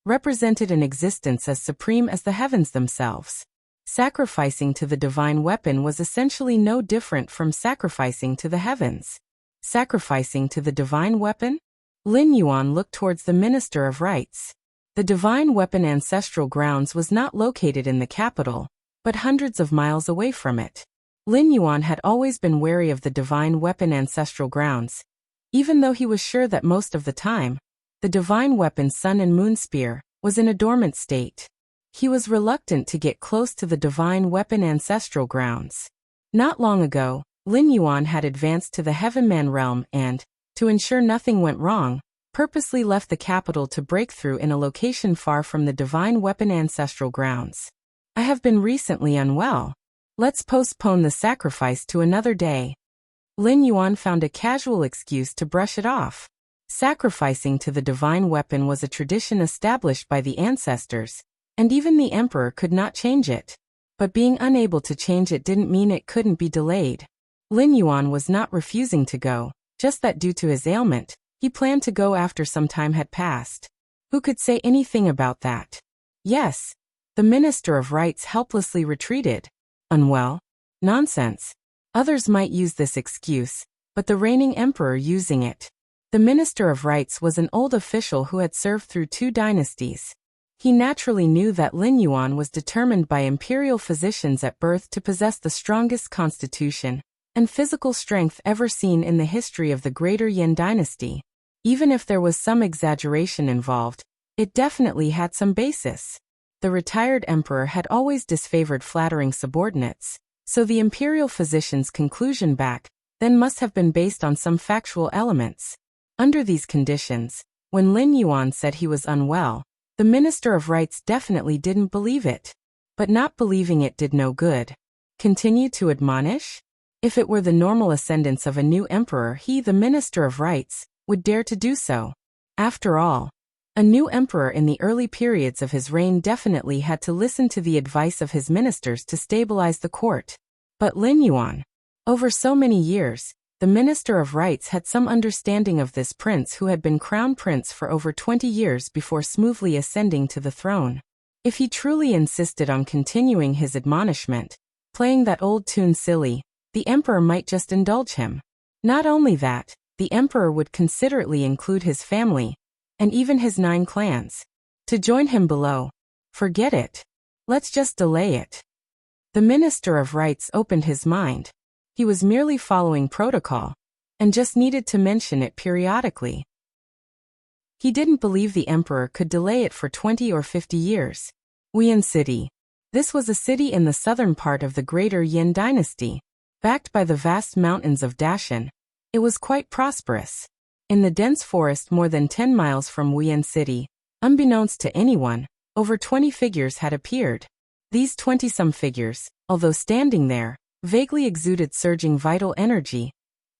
represented an existence as supreme as the heavens themselves. Sacrificing to the divine weapon was essentially no different from sacrificing to the heavens. Sacrificing to the divine weapon? Lin Yuan looked towards the Minister of Rites. The Divine Weapon ancestral grounds was not located in the capital, but hundreds of miles away from it. Lin Yuan had always been wary of the Divine Weapon ancestral grounds, even though he was sure that most of the time, the Divine Weapon Sun and Moon Spear was in a dormant state. He was reluctant to get close to the Divine Weapon ancestral grounds. Not long ago, Lin Yuan had advanced to the Heavenman realm and, to ensure nothing went wrong, purposely left the capital to break through in a location far from the Divine Weapon ancestral grounds. "I have been recently unwell. Let's postpone the sacrifice to another day." Lin Yuan found a casual excuse to brush it off. Sacrificing to the divine weapon was a tradition established by the ancestors, and even the emperor could not change it. But being unable to change it didn't mean it couldn't be delayed. Lin Yuan was not refusing to go, just that due to his ailment, he planned to go after some time had passed. Who could say anything about that? Yes. The Minister of Rites helplessly retreated. Unwell? Nonsense. Others might use this excuse, but the reigning emperor using it. The Minister of Rites was an old official who had served through 2 dynasties. He naturally knew that Lin Yuan was determined by imperial physicians at birth to possess the strongest constitution and physical strength ever seen in the history of the Greater Yin Dynasty. Even if there was some exaggeration involved, it definitely had some basis. The retired emperor had always disfavored flattering subordinates, so the imperial physician's conclusion back then must have been based on some factual elements. Under these conditions, when Lin Yuan said he was unwell, the Minister of Rites definitely didn't believe it. But not believing it did no good. Continue to admonish? If it were the normal ascendance of a new emperor, he, the Minister of Rites, would dare to do so. After all, a new emperor in the early periods of his reign definitely had to listen to the advice of his ministers to stabilize the court. But Lin Yuan, over so many years, the Minister of Rites had some understanding of this prince who had been crown prince for over 20 years before smoothly ascending to the throne. If he truly insisted on continuing his admonishment, playing that old tune silly, the emperor might just indulge him. Not only that, the emperor would considerately include his family, and even his 9 clans, to join him below. Forget it. Let's just delay it. The Minister of Rites opened his mind. He was merely following protocol, and just needed to mention it periodically. He didn't believe the emperor could delay it for 20 or 50 years. Wuyan City. This was a city in the southern part of the Greater Yin Dynasty. Backed by the vast mountains of Dashan, it was quite prosperous. In the dense forest more than 10 miles from Wuyan City, unbeknownst to anyone, over 20 figures had appeared. These 20-some figures, although standing there, vaguely exuded surging vital energy,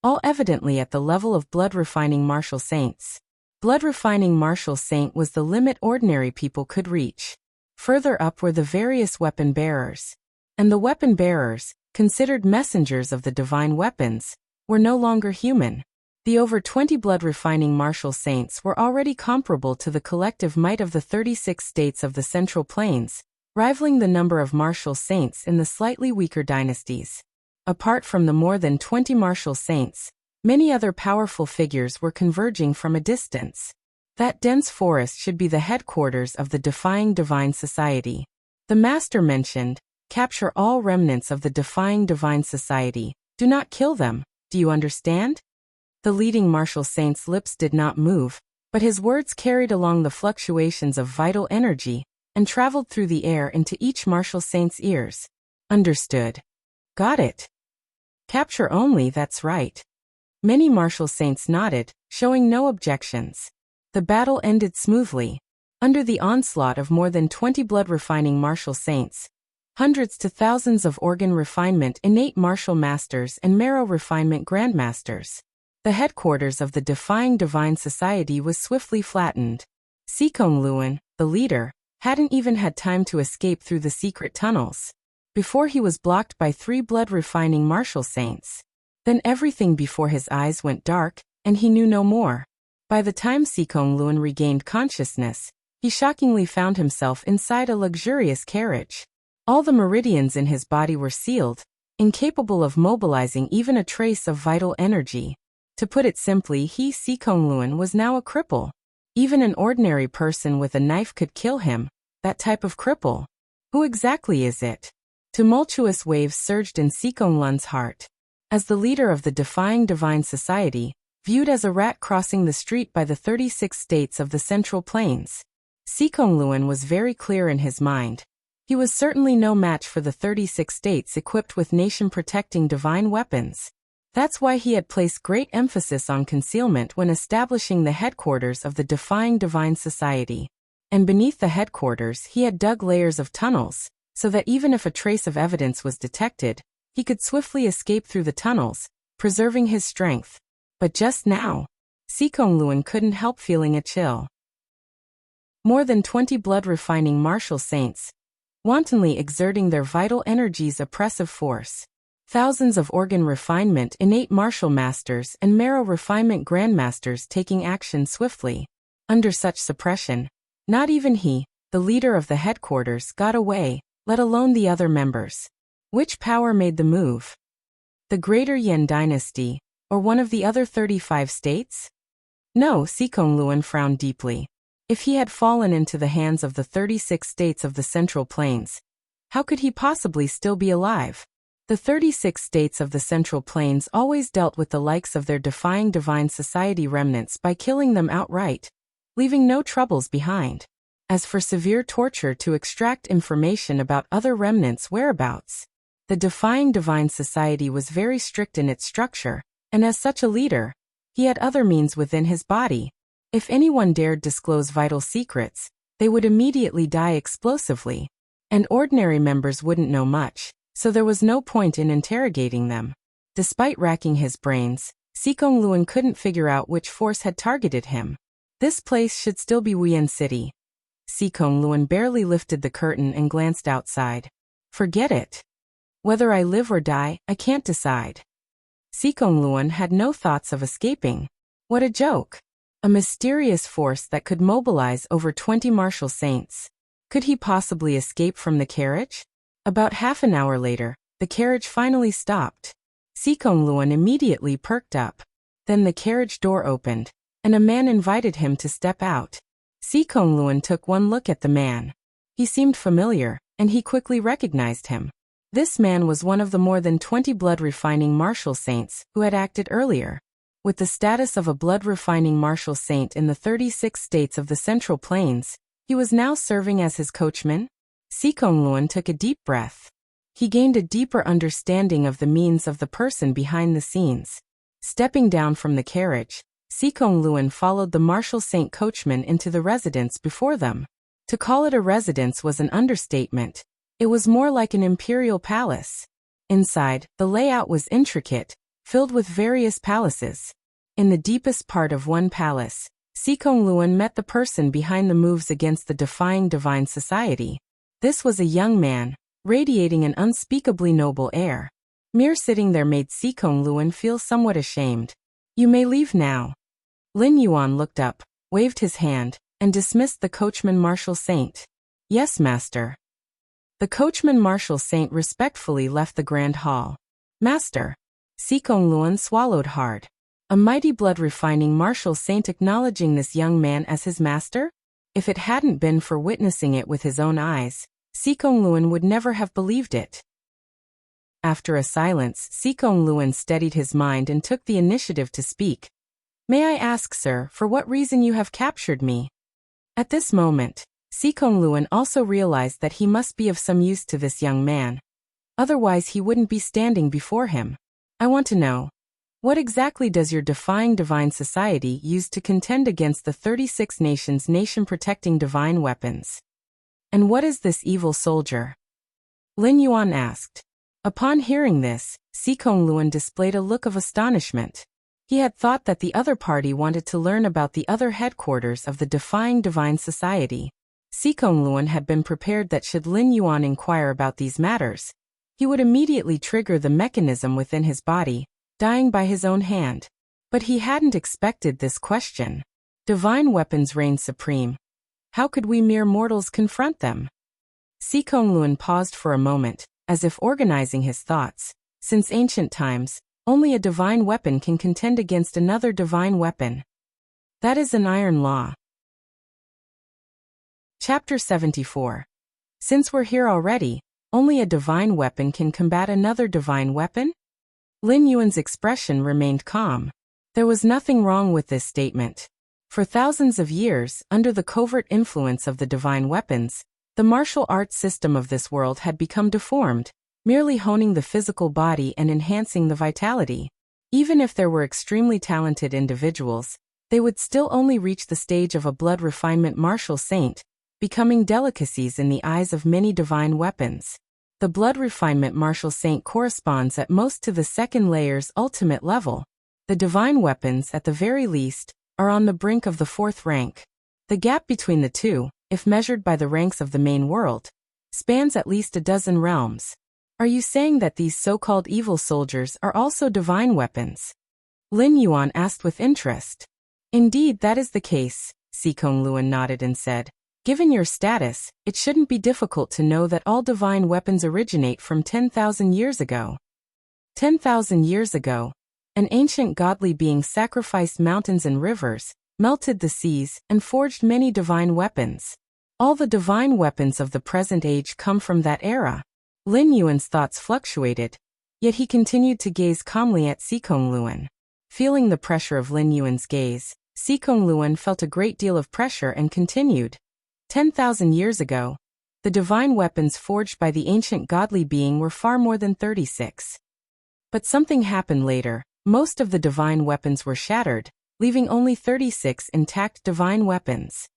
all evidently at the level of blood-refining martial saints. Blood-refining martial saint was the limit ordinary people could reach. Further up were the various weapon bearers. And the weapon bearers, considered messengers of the divine weapons, were no longer human. The over 20 blood-refining martial saints were already comparable to the collective might of the 36 states of the Central Plains, rivaling the number of martial saints in the slightly weaker dynasties. Apart from the more than 20 martial saints, many other powerful figures were converging from a distance. That dense forest should be the headquarters of the Defying Divine Society. The master mentioned, Capture all remnants of the defying divine society. Do not kill them. Do you understand? The leading martial saint's lips did not move, but his words carried along the fluctuations of vital energy and traveled through the air into each martial saint's ears. Understood. Got it. Capture only, that's right. Many martial saints nodded, showing no objections. The battle ended smoothly. Under the onslaught of more than 20 blood-refining martial saints, hundreds to thousands of organ refinement innate martial masters and marrow refinement grandmasters, the headquarters of the defying divine society was swiftly flattened. Sikong Luan, the leader, hadn't even had time to escape through the secret tunnels before he was blocked by 3 blood-refining martial saints. Then everything before his eyes went dark, and he knew no more. By the time Sikong Luan regained consciousness, he shockingly found himself inside a luxurious carriage. All the meridians in his body were sealed, incapable of mobilizing even a trace of vital energy. To put it simply, Sikong Luan was now a cripple. Even an ordinary person with a knife could kill him, that type of cripple. Who exactly is it? Tumultuous waves surged in Sikong Luan's heart. As the leader of the defying divine society, viewed as a rat crossing the street by the 36 states of the Central Plains, Sikong Luan was very clear in his mind. He was certainly no match for the 36 states equipped with nation-protecting divine weapons. That's why he had placed great emphasis on concealment when establishing the headquarters of the defying divine society. And beneath the headquarters he had dug layers of tunnels, so that even if a trace of evidence was detected, he could swiftly escape through the tunnels, preserving his strength. But just now, Sikong Luan couldn't help feeling a chill. More than 20 blood-refining martial saints, wantonly exerting their vital energies' oppressive force. Thousands of organ refinement innate martial masters and marrow refinement grandmasters taking action swiftly. Under such suppression, not even he, the leader of the headquarters, got away, let alone the other members. Which power made the move? The Greater Yan Dynasty, or one of the other 35 states? No, Sikong Luan frowned deeply. If he had fallen into the hands of the 36 states of the Central Plains, how could he possibly still be alive? The 36 states of the Central Plains always dealt with the likes of their defying divine society remnants by killing them outright, leaving no troubles behind. As for severe torture to extract information about other remnants' whereabouts, the defying divine society was very strict in its structure, and as such a leader, he had other means within his body. If anyone dared disclose vital secrets, they would immediately die explosively, and ordinary members wouldn't know much, so there was no point in interrogating them. Despite racking his brains, Sikong Luan couldn't figure out which force had targeted him. This place should still be Wuyan City. Sikong Luan barely lifted the curtain and glanced outside. Forget it. Whether I live or die, I can't decide. Sikong Luan had no thoughts of escaping. What a joke. A mysterious force that could mobilize over 20 martial saints. Could he possibly escape from the carriage? About half an hour later, the carriage finally stopped. Sikong Luan immediately perked up. Then the carriage door opened, and a man invited him to step out. Sikong Luan took one look at the man. He seemed familiar, and he quickly recognized him. This man was one of the more than 20 blood-refining martial saints who had acted earlier. With the status of a blood-refining martial saint in the 36 states of the Central Plains, he was now serving as his coachman. Sikong Luan took a deep breath. He gained a deeper understanding of the means of the person behind the scenes. Stepping down from the carriage, Sikong Luan followed the martial saint coachman into the residence before them. To call it a residence was an understatement. It was more like an imperial palace. Inside, the layout was intricate, filled with various palaces. In the deepest part of one palace, Sikong Luan met the person behind the moves against the defying divine society. This was a young man, radiating an unspeakably noble air. Mere sitting there made Sikong Luan feel somewhat ashamed. You may leave now. Lin Yuan looked up, waved his hand, and dismissed the coachman martial saint. Yes, master. The coachman martial saint respectfully left the grand hall. Master. Sikong Luan swallowed hard. A mighty blood-refining martial saint acknowledging this young man as his master? If it hadn't been for witnessing it with his own eyes, Sikong Luan would never have believed it. After a silence, Sikong Luan steadied his mind and took the initiative to speak. May I ask, sir, for what reason you have captured me? At this moment, Sikong Luan also realized that he must be of some use to this young man. Otherwise he wouldn't be standing before him. I want to know, what exactly does your Defying Divine Society use to contend against the 36 nations nation-protecting divine weapons? And what is this evil soldier? Lin Yuan asked. Upon hearing this, Sikong Luan displayed a look of astonishment. He had thought that the other party wanted to learn about the other headquarters of the Defying Divine Society. Sikong Luan had been prepared that should Lin Yuan inquire about these matters, he would immediately trigger the mechanism within his body, dying by his own hand. But he hadn't expected this question. Divine weapons reign supreme. How could we mere mortals confront them? Sikong Luan paused for a moment, as if organizing his thoughts. Since ancient times, only a divine weapon can contend against another divine weapon. That is an iron law. Chapter 74. Since we're here already, only a divine weapon can combat another divine weapon? Lin Yuan's expression remained calm. There was nothing wrong with this statement. For thousands of years, under the covert influence of the divine weapons, the martial arts system of this world had become deformed, merely honing the physical body and enhancing the vitality. Even if there were extremely talented individuals, they would still only reach the stage of a blood refinement martial saint, becoming delicacies in the eyes of many divine weapons. The blood refinement martial saint corresponds at most to the second layer's ultimate level. The divine weapons, at the very least, are on the brink of the fourth rank. The gap between the two, if measured by the ranks of the main world, spans at least a dozen realms. Are you saying that these so-called evil soldiers are also divine weapons? Lin Yuan asked with interest. Indeed, that is the case, Sikong Luan nodded and said. Given your status, it shouldn't be difficult to know that all divine weapons originate from 10,000 years ago. 10,000 years ago, an ancient godly being sacrificed mountains and rivers, melted the seas, and forged many divine weapons. All the divine weapons of the present age come from that era. Lin Yuan's thoughts fluctuated, yet he continued to gaze calmly at Sikong Luan. Feeling the pressure of Lin Yuan's gaze, Sikong Luan felt a great deal of pressure and continued. 10,000 years ago, the divine weapons forged by the ancient godly being were far more than 36. But something happened later. Most of the divine weapons were shattered, leaving only 36 intact divine weapons.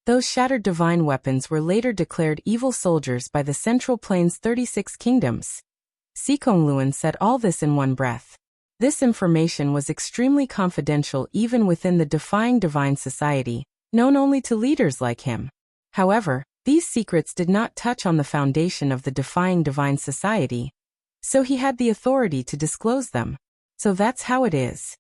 Those shattered divine weapons were later declared evil soldiers by the Central Plains' 36 kingdoms. Sikong Luan said all this in one breath. This information was extremely confidential even within the Defying Divine Society, known only to leaders like him. However, these secrets did not touch on the foundation of the Defying Divine Society, so he had the authority to disclose them. So that's how it is.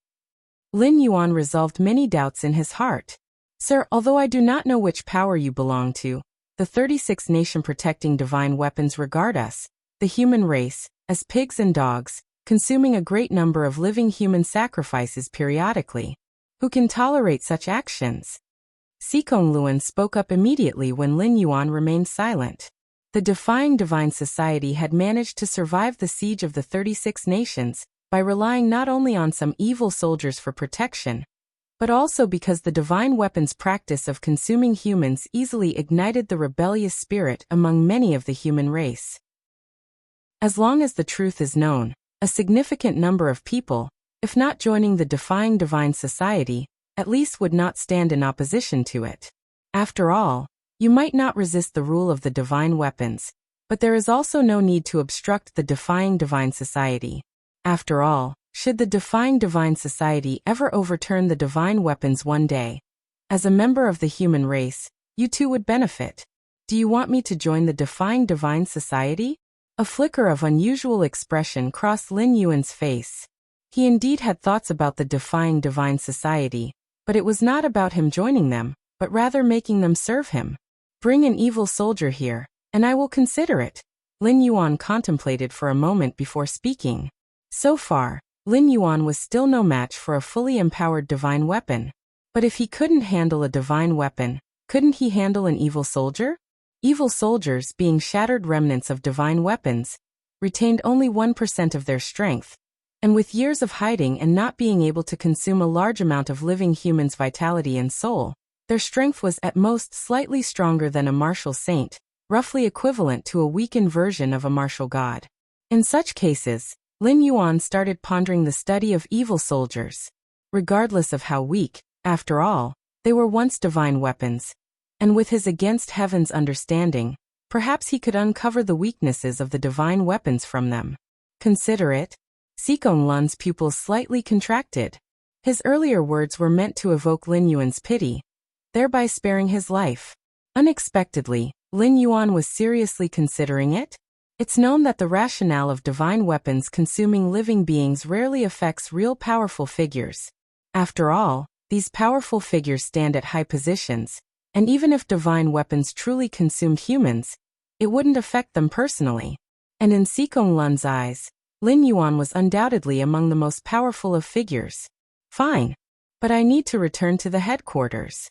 Lin Yuan resolved many doubts in his heart. Sir, although I do not know which power you belong to, the 36 nation-protecting divine weapons regard us, the human race, as pigs and dogs, consuming a great number of living human sacrifices periodically. Who can tolerate such actions? Sikong Luan spoke up immediately when Lin Yuan remained silent. The Defying Divine Society had managed to survive the siege of the 36 nations by relying not only on some evil soldiers for protection, but also because the divine weapons practice of consuming humans easily ignited the rebellious spirit among many of the human race. As long as the truth is known, a significant number of people, if not joining the Defying Divine Society, at least would not stand in opposition to it. After all, you might not resist the rule of the divine weapons, but there is also no need to obstruct the Defying Divine Society. After all, should the Defying Divine Society ever overturn the divine weapons one day, as a member of the human race, you too would benefit. Do you want me to join the Defying Divine Society? A flicker of unusual expression crossed Lin Yuan's face. He indeed had thoughts about the Defying Divine Society, but it was not about him joining them, but rather making them serve him. Bring an evil soldier here, and I will consider it. Lin Yuan contemplated for a moment before speaking. So far, Lin Yuan was still no match for a fully empowered divine weapon. But if he couldn't handle a divine weapon, couldn't he handle an evil soldier? Evil soldiers, being shattered remnants of divine weapons, retained only 1% of their strength, and with years of hiding and not being able to consume a large amount of living humans' vitality and soul, their strength was at most slightly stronger than a martial saint, roughly equivalent to a weakened version of a martial god. In such cases, Lin Yuan started pondering the study of evil soldiers. Regardless of how weak, after all, they were once divine weapons, and with his against heaven's understanding, perhaps he could uncover the weaknesses of the divine weapons from them. Consider it. Sikong Lun's pupils slightly contracted. His earlier words were meant to evoke Lin Yuan's pity, thereby sparing his life. Unexpectedly, Lin Yuan was seriously considering it. It's known that the rationale of divine weapons consuming living beings rarely affects real powerful figures. After all, these powerful figures stand at high positions, and even if divine weapons truly consumed humans, it wouldn't affect them personally. And in Sikong Lun's eyes, Lin Yuan was undoubtedly among the most powerful of figures. Fine. But I need to return to the headquarters.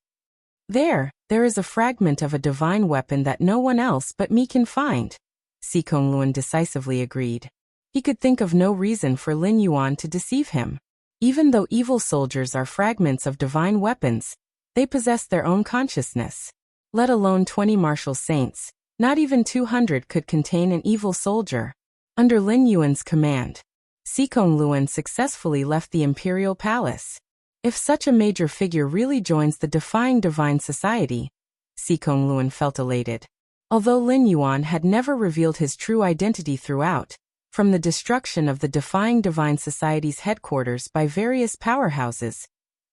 There is a fragment of a divine weapon that no one else but me can find. Sikong Lun decisively agreed. He could think of no reason for Lin Yuan to deceive him. Even though evil soldiers are fragments of divine weapons, they possess their own consciousness. Let alone 20 martial saints, not even 200 could contain an evil soldier. Under Lin Yuan's command, Sikong Lun successfully left the imperial palace. If such a major figure really joins the defying divine society, Sikong Lun felt elated. Although Lin Yuan had never revealed his true identity throughout, from the destruction of the defying divine society's headquarters by various powerhouses,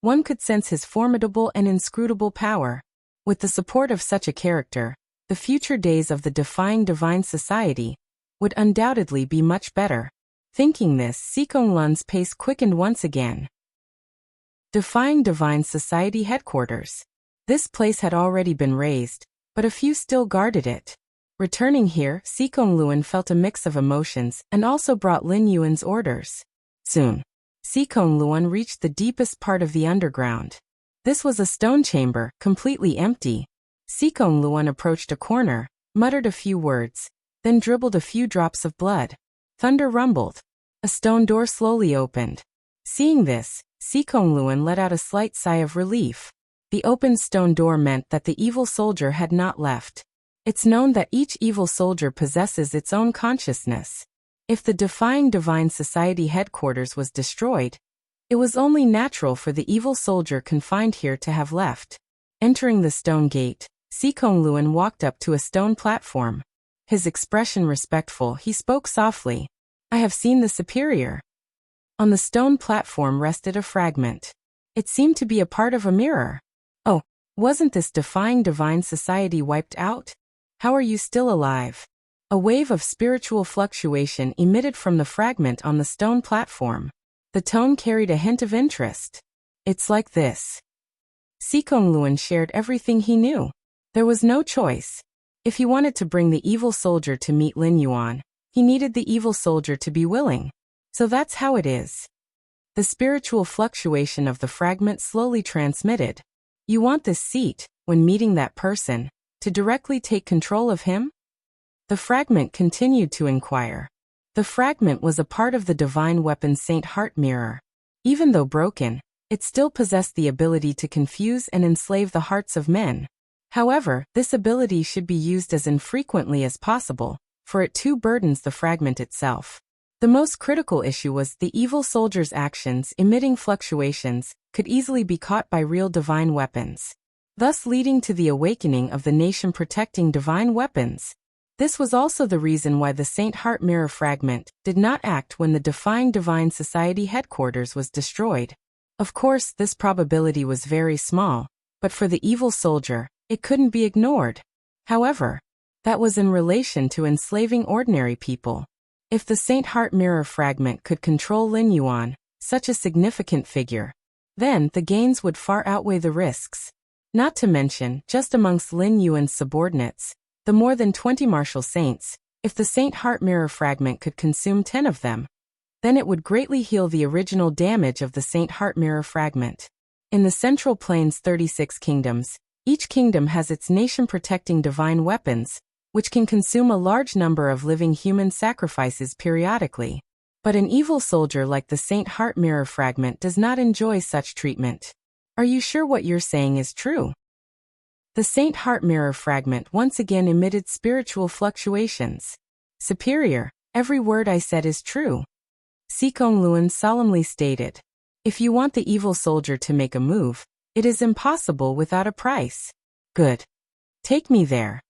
one could sense his formidable and inscrutable power. With the support of such a character, the future days of the defying divine society would undoubtedly be much better. Thinking this, Sikong Lun's pace quickened once again. Defying divine society headquarters. This place had already been razed, but a few still guarded it. Returning here, Sikong Lun felt a mix of emotions and also brought Lin Yuan's orders. Soon, Sikong Lun reached the deepest part of the underground. This was a stone chamber, completely empty. Sikong Lun approached a corner, muttered a few words, then dribbled a few drops of blood. Thunder rumbled. A stone door slowly opened. Seeing this, Sikong Lun let out a slight sigh of relief. The open stone door meant that the evil soldier had not left. It's known that each evil soldier possesses its own consciousness. If the defying divine society headquarters was destroyed, it was only natural for the evil soldier confined here to have left. Entering the stone gate, Sikong Lun walked up to a stone platform. His expression respectful, he spoke softly. I have seen the superior. On the stone platform rested a fragment. It seemed to be a part of a mirror. Oh, wasn't this defying divine society wiped out? How are you still alive? A wave of spiritual fluctuation emitted from the fragment on the stone platform. The tone carried a hint of interest. It's like this. Sikong Lun shared everything he knew. There was no choice. If he wanted to bring the evil soldier to meet Lin Yuan, he needed the evil soldier to be willing. So that's how it is. The spiritual fluctuation of the fragment slowly transmitted. You want this seat, when meeting that person, to directly take control of him? The fragment continued to inquire. The fragment was a part of the divine weapon Saint Heart Mirror. Even though broken, it still possessed the ability to confuse and enslave the hearts of men. However, this ability should be used as infrequently as possible, for it too burdens the fragment itself. The most critical issue was the evil soldier's actions emitting fluctuations could easily be caught by real divine weapons, thus leading to the awakening of the nation protecting divine weapons. This was also the reason why the Saint Heart Mirror fragment did not act when the defying divine society headquarters was destroyed. Of course, this probability was very small, but for the evil soldier, it couldn't be ignored. However, that was in relation to enslaving ordinary people. If the Saint Heart Mirror fragment could control Lin Yuan, such a significant figure, then the gains would far outweigh the risks. Not to mention, just amongst Lin Yuan's subordinates, the more than 20 martial saints, if the Saint Heart Mirror fragment could consume 10 of them, then it would greatly heal the original damage of the Saint Heart Mirror fragment. In the Central Plains' 36 kingdoms, Each kingdom has its nation-protecting divine weapons, which can consume a large number of living human sacrifices periodically. But an evil soldier like the Saint Heart Mirror Fragment does not enjoy such treatment. Are you sure what you're saying is true? The Saint Heart Mirror Fragment once again emitted spiritual fluctuations. Superior, every word I said is true. Sikong Luan solemnly stated. If you want the evil soldier to make a move, it is impossible without a price. Good. Take me there.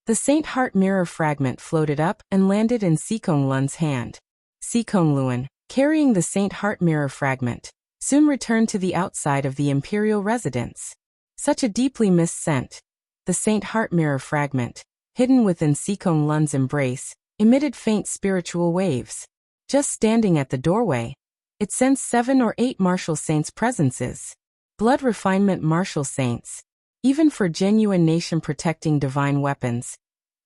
The Saint Heart Mirror Fragment floated up and landed in Sikong Luan's hand. Sikong Luan, carrying the Saint Heart Mirror Fragment, soon returned to the outside of the imperial residence. Such a deeply missed scent. The Saint Heart Mirror Fragment, hidden within Sikong Luan's embrace, emitted faint spiritual waves. Just standing at the doorway, it sensed 7 or 8 martial saints' presences. Blood refinement martial saints. Even for genuine nation-protecting divine weapons,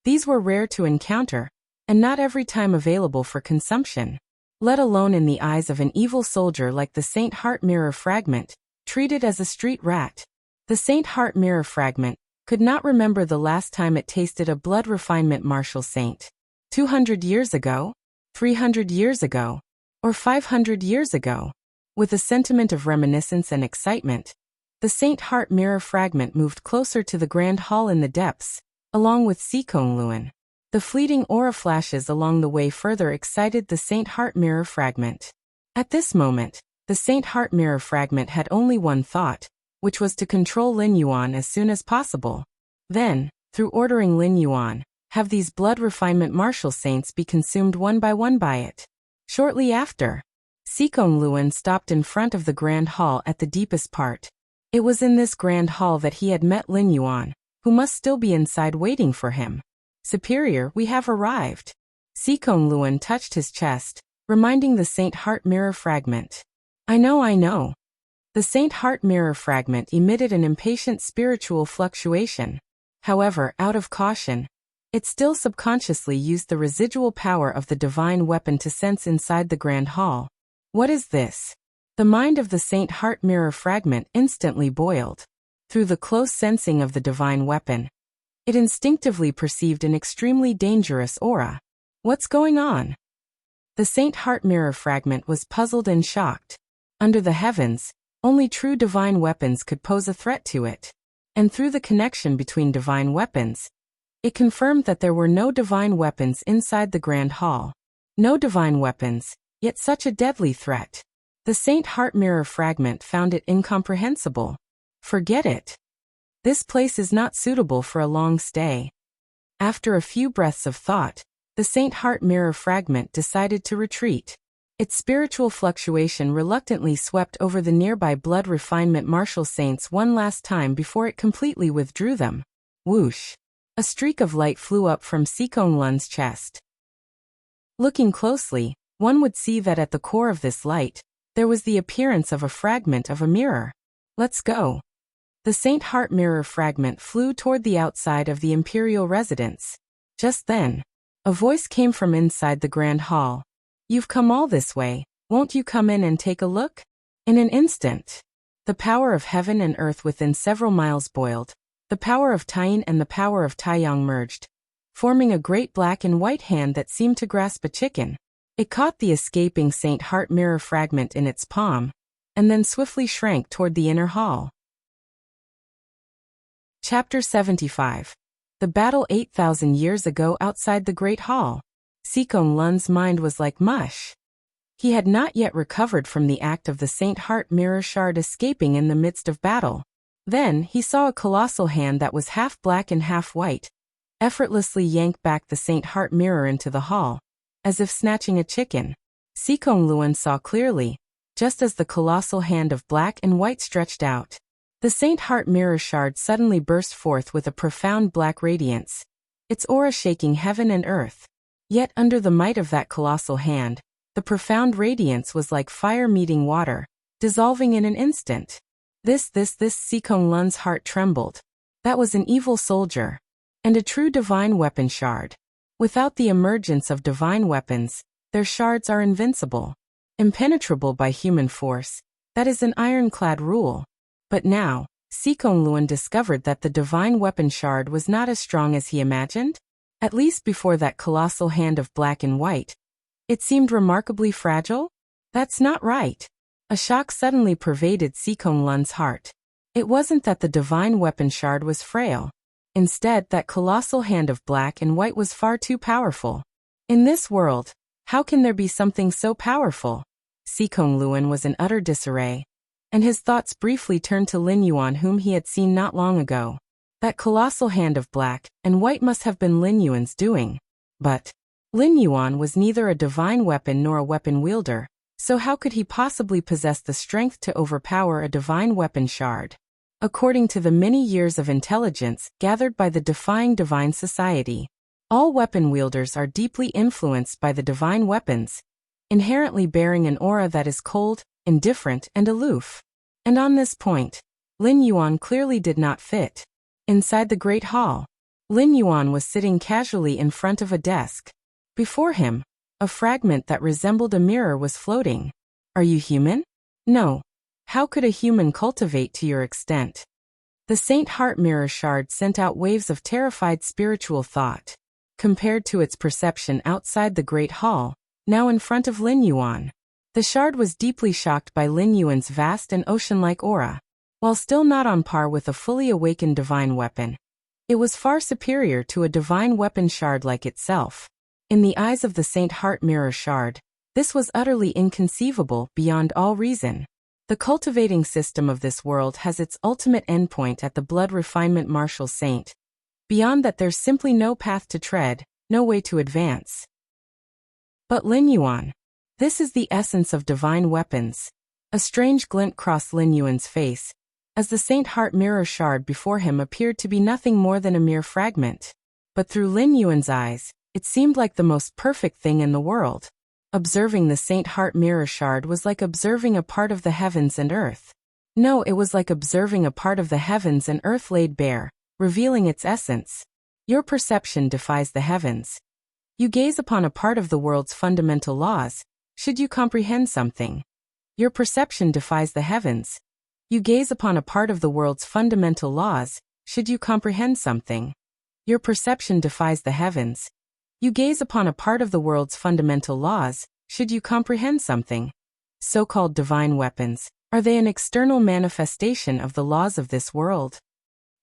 these were rare to encounter, and not every time available for consumption, let alone in the eyes of an evil soldier like the Saint Heart Mirror Fragment, treated as a street rat. The Saint Heart Mirror Fragment could not remember the last time it tasted a blood refinement martial saint. 200 years ago? 300 years ago? Or 500 years ago? With a sentiment of reminiscence and excitement, the Saint Heart Mirror Fragment moved closer to the grand hall in the depths, along with Sikong Luan. The fleeting aura flashes along the way further excited the Saint Heart Mirror Fragment. At this moment, the Saint Heart Mirror Fragment had only one thought, which was to control Lin Yuan as soon as possible. Then, through ordering Lin Yuan, have these blood refinement martial saints be consumed one by it. Shortly after, Sikong Luan stopped in front of the grand hall at the deepest part. It was in this grand hall that he had met Lin Yuan, who must still be inside waiting for him. Superior, we have arrived. Sikong Luan touched his chest, reminding the Saint Heart Mirror Fragment. I know. The Saint Heart Mirror Fragment emitted an impatient spiritual fluctuation. However, out of caution, it still subconsciously used the residual power of the divine weapon to sense inside the grand hall. What is this? The mind of the Saint Heart Mirror Fragment instantly boiled. Through the close sensing of the divine weapon, it instinctively perceived an extremely dangerous aura. What's going on? The Saint Heart Mirror Fragment was puzzled and shocked. Under the heavens, only true divine weapons could pose a threat to it. And through the connection between divine weapons, it confirmed that there were no divine weapons inside the grand hall. No divine weapons, yet such a deadly threat. The Saint Heart Mirror Fragment found it incomprehensible. Forget it. This place is not suitable for a long stay. After a few breaths of thought, the Saint Heart Mirror Fragment decided to retreat. Its spiritual fluctuation reluctantly swept over the nearby blood refinement martial saints one last time before it completely withdrew them. Whoosh! A streak of light flew up from Sikong Luan's chest. Looking closely, one would see that at the core of this light, there was the appearance of a fragment of a mirror. Let's go. The Saint Heart Mirror Fragment flew toward the outside of the imperial residence. Just then, a voice came from inside the grand hall. You've come all this way, won't you come in and take a look? In an instant, the power of heaven and earth within several miles boiled. The power of Taiyin and the power of Taiyang merged, forming a great black and white hand that seemed to grasp a chicken. It caught the escaping Saint Heart Mirror Fragment in its palm, and then swiftly shrank toward the inner hall. Chapter 75. The battle 8,000 years ago outside the Great Hall. Sikong Luan's mind was like mush. He had not yet recovered from the act of the Saint Heart Mirror Shard escaping in the midst of battle. Then, he saw a colossal hand that was half black and half white, effortlessly yank back the Saint Heart Mirror into the hall, as if snatching a chicken. Sikong Luan saw clearly, just as the colossal hand of black and white stretched out. The Saint Heart Mirror Shard suddenly burst forth with a profound black radiance, its aura shaking heaven and earth. Yet under the might of that colossal hand, the profound radiance was like fire meeting water, dissolving in an instant. This Sikong Luan's heart trembled. That was an evil soldier, and a true divine weapon shard. Without the emergence of divine weapons, their shards are invincible, impenetrable by human force. That is an ironclad rule. But now, Sikong Luan discovered that the divine weapon shard was not as strong as he imagined. At least before that colossal hand of black and white. It seemed remarkably fragile? That's not right. A shock suddenly pervaded Sikong Lun's heart. It wasn't that the divine weapon shard was frail. Instead, that colossal hand of black and white was far too powerful. In this world, how can there be something so powerful? Sikong Luan was in utter disarray, and his thoughts briefly turned to Lin Yuan, whom he had seen not long ago. That colossal hand of black and white must have been Lin Yuan's doing. But Lin Yuan was neither a divine weapon nor a weapon wielder, so how could he possibly possess the strength to overpower a divine weapon shard? According to the many years of intelligence gathered by the Defying Divine Society, all weapon wielders are deeply influenced by the divine weapons, inherently bearing an aura that is cold, indifferent, and aloof. And on this point, Lin Yuan clearly did not fit. Inside the great hall, Lin Yuan was sitting casually in front of a desk. Before him, a fragment that resembled a mirror was floating. Are you human? No. How could a human cultivate to your extent? The Saint Heart mirror shard sent out waves of terrified spiritual thought. Compared to its perception outside the great hall, now in front of Lin Yuan, the shard was deeply shocked by Lin Yuan's vast and ocean-like aura. While still not on par with a fully awakened divine weapon, it was far superior to a divine weapon shard like itself. In the eyes of the Saint Heart mirror shard, this was utterly inconceivable beyond all reason. The cultivating system of this world has its ultimate endpoint at the blood refinement martial saint. Beyond that there's simply no path to tread, no way to advance. But Lin Yuan, this is the essence of divine weapons. A strange glint crossed Lin Yuan's face, as the Saint Heart mirror shard before him appeared to be nothing more than a mere fragment. But through Lin Yuan's eyes, it seemed like the most perfect thing in the world. Observing the Saint Heart mirror shard was like observing a part of the heavens and earth. No, it was like observing a part of the heavens and earth laid bare, revealing its essence. Your perception defies the heavens. You gaze upon a part of the world's fundamental laws, should you comprehend something. Your perception defies the heavens. You gaze upon a part of the world's fundamental laws, should you comprehend something. Your perception defies the heavens. You gaze upon a part of the world's fundamental laws, should you comprehend something. So-called divine weapons, are they an external manifestation of the laws of this world?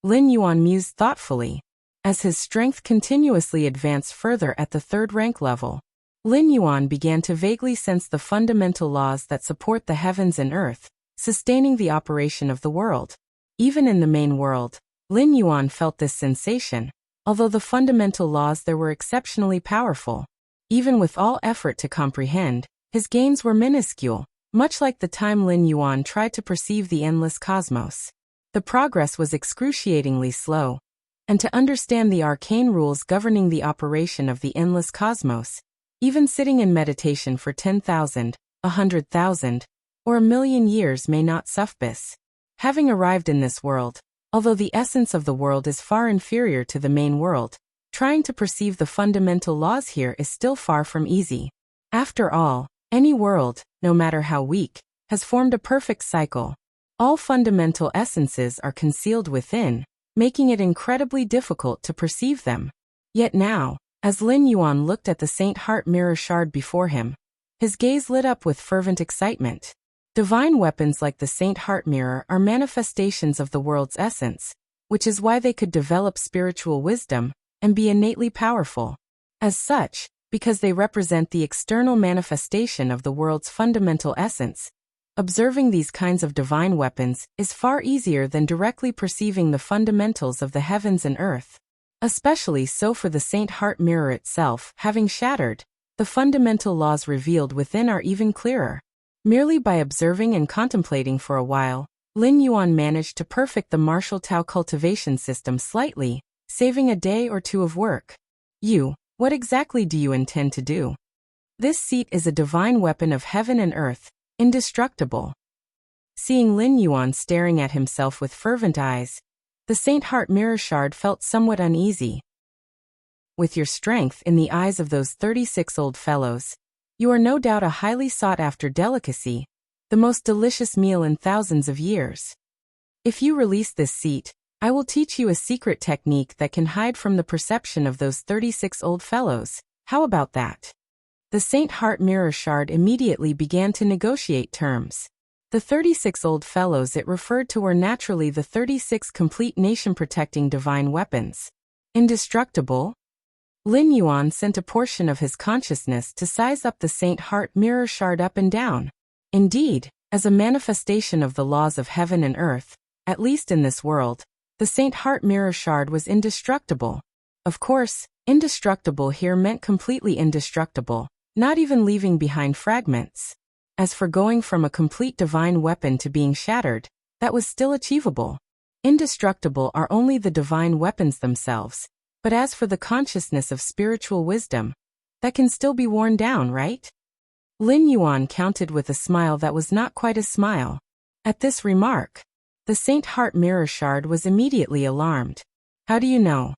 Lin Yuan mused thoughtfully. As his strength continuously advanced further at the third rank level, Lin Yuan began to vaguely sense the fundamental laws that support the heavens and earth, sustaining the operation of the world. Even in the main world, Lin Yuan felt this sensation, although the fundamental laws there were exceptionally powerful. Even with all effort to comprehend, his gains were minuscule, much like the time Lin Yuan tried to perceive the endless cosmos. The progress was excruciatingly slow, and to understand the arcane rules governing the operation of the endless cosmos, even sitting in meditation for 10,000, 100,000, or 1,000,000 years may not suffice. Having arrived in this world, although the essence of the world is far inferior to the main world, trying to perceive the fundamental laws here is still far from easy. After all, any world, no matter how weak, has formed a perfect cycle. All fundamental essences are concealed within, making it incredibly difficult to perceive them. Yet now, as Lin Yuan looked at the Saint Heart mirror shard before him, his gaze lit up with fervent excitement. Divine weapons like the Saint Heart mirror are manifestations of the world's essence, which is why they could develop spiritual wisdom and be innately powerful. As such, because they represent the external manifestation of the world's fundamental essence, observing these kinds of divine weapons is far easier than directly perceiving the fundamentals of the heavens and earth. Especially so for the Saint Heart mirror itself, having shattered, the fundamental laws revealed within are even clearer. Merely by observing and contemplating for a while, Lin Yuan managed to perfect the martial Tao cultivation system slightly, saving a day or two of work. What exactly do you intend to do? This seat is a divine weapon of heaven and earth, indestructible. Seeing Lin Yuan staring at himself with fervent eyes, the Saint Heart mirror shard felt somewhat uneasy. With your strength in the eyes of those 36 old fellows, you are no doubt a highly sought-after delicacy, the most delicious meal in thousands of years. If you release this seat, I will teach you a secret technique that can hide from the perception of those 36 old fellows. How about that? The Saint Heart Mirror Shard immediately began to negotiate terms. The 36 old fellows it referred to were naturally the 36 complete nation-protecting divine weapons. Indestructible? Lin Yuan sent a portion of his consciousness to size up the Saint Heart Mirror Shard up and down. Indeed, as a manifestation of the laws of heaven and earth, at least in this world, the Saint Heart Mirror Shard was indestructible. Of course, indestructible here meant completely indestructible, not even leaving behind fragments. As for going from a complete divine weapon to being shattered, that was still achievable. Indestructible are only the divine weapons themselves, but as for the consciousness of spiritual wisdom, that can still be worn down, right? Lin Yuan counted with a smile that was not quite a smile. At this remark, the Saint Heart Mirror Shard was immediately alarmed. How do you know?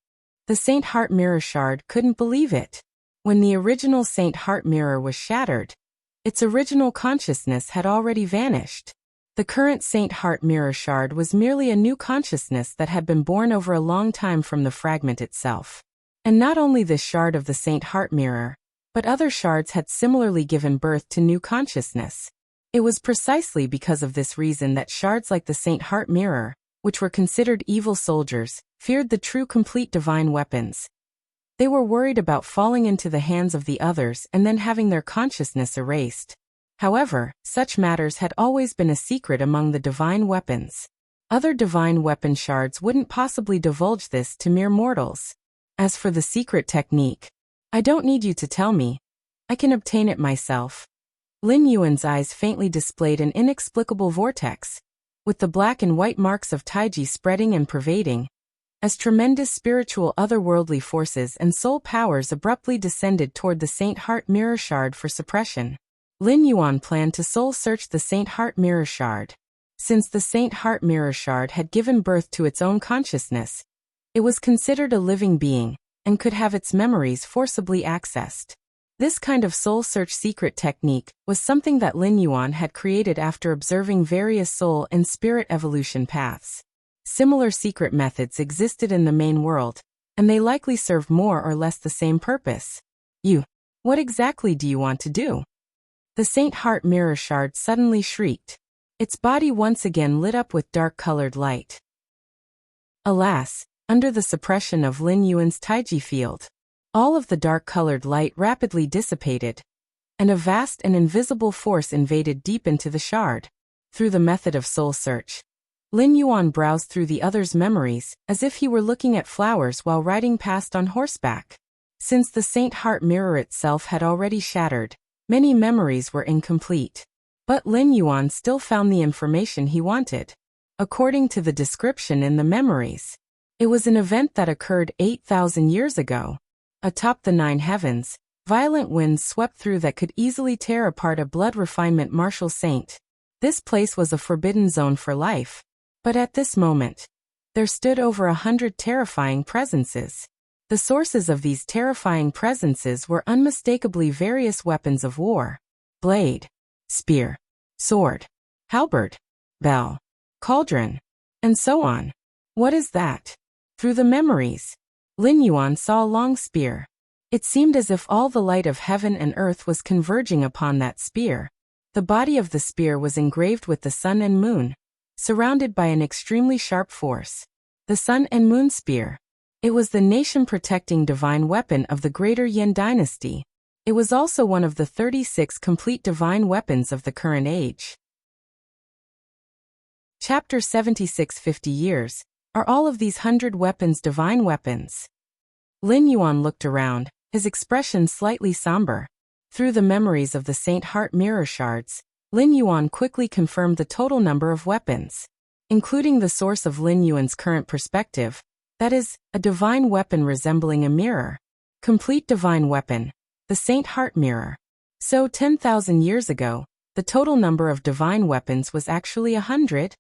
The Saint Heart Mirror Shard couldn't believe it. When the original Saint Heart Mirror was shattered, its original consciousness had already vanished. The current Saint Heart Mirror Shard was merely a new consciousness that had been born over a long time from the fragment itself. And not only this shard of the Saint Heart Mirror, but other shards had similarly given birth to new consciousness. It was precisely because of this reason that shards like the Saint Heart Mirror, which were considered evil soldiers, feared the true complete divine weapons. They were worried about falling into the hands of the others and then having their consciousness erased. However, such matters had always been a secret among the divine weapons. Other divine weapon shards wouldn't possibly divulge this to mere mortals. As for the secret technique, I don't need you to tell me. I can obtain it myself. Lin Yuan's eyes faintly displayed an inexplicable vortex, with the black and white marks of Taiji spreading and pervading, as tremendous spiritual otherworldly forces and soul powers abruptly descended toward the Saint Heart Mirror Shard for suppression. Lin Yuan planned to soul-search the Saint Heart Mirror Shard. Since the Saint Heart Mirror Shard had given birth to its own consciousness, it was considered a living being, and could have its memories forcibly accessed. This kind of soul-search secret technique was something that Lin Yuan had created after observing various soul and spirit evolution paths. Similar secret methods existed in the main world, and they likely served more or less the same purpose. What exactly do you want to do? The Saint Heart Mirror Shard suddenly shrieked. Its body once again lit up with dark-colored light. Alas, under the suppression of Lin Yuan's Taiji field, all of the dark-colored light rapidly dissipated, and a vast and invisible force invaded deep into the shard. Through the method of soul search, Lin Yuan browsed through the other's memories as if he were looking at flowers while riding past on horseback. Since the Saint Heart Mirror itself had already shattered, many memories were incomplete. But Lin Yuan still found the information he wanted. According to the description in the memories, it was an event that occurred 8,000 years ago. Atop the 9 heavens, violent winds swept through that could easily tear apart a blood refinement martial saint. This place was a forbidden zone for life. But at this moment, there stood over 100 terrifying presences. The sources of these terrifying presences were unmistakably various weapons of war. Blade, spear, sword, halberd, bell, cauldron, and so on. What is that? Through the memories, Lin Yuan saw a long spear. It seemed as if all the light of heaven and earth was converging upon that spear. The body of the spear was engraved with the sun and moon, surrounded by an extremely sharp force. The sun and moon spear. It was the nation-protecting divine weapon of the Greater Yin dynasty. It was also one of the 36 complete divine weapons of the current age. Chapter 76. 50 years. Are all of these 100 weapons divine weapons? Lin Yuan looked around, his expression slightly somber. Through the memories of the Saint Heart Mirror Shards, Lin Yuan quickly confirmed the total number of weapons, including the source of Lin Yuan's current perspective, that is, a divine weapon resembling a mirror. Complete divine weapon, the Saint Heart Mirror. So 10,000 years ago, the total number of divine weapons was actually 100?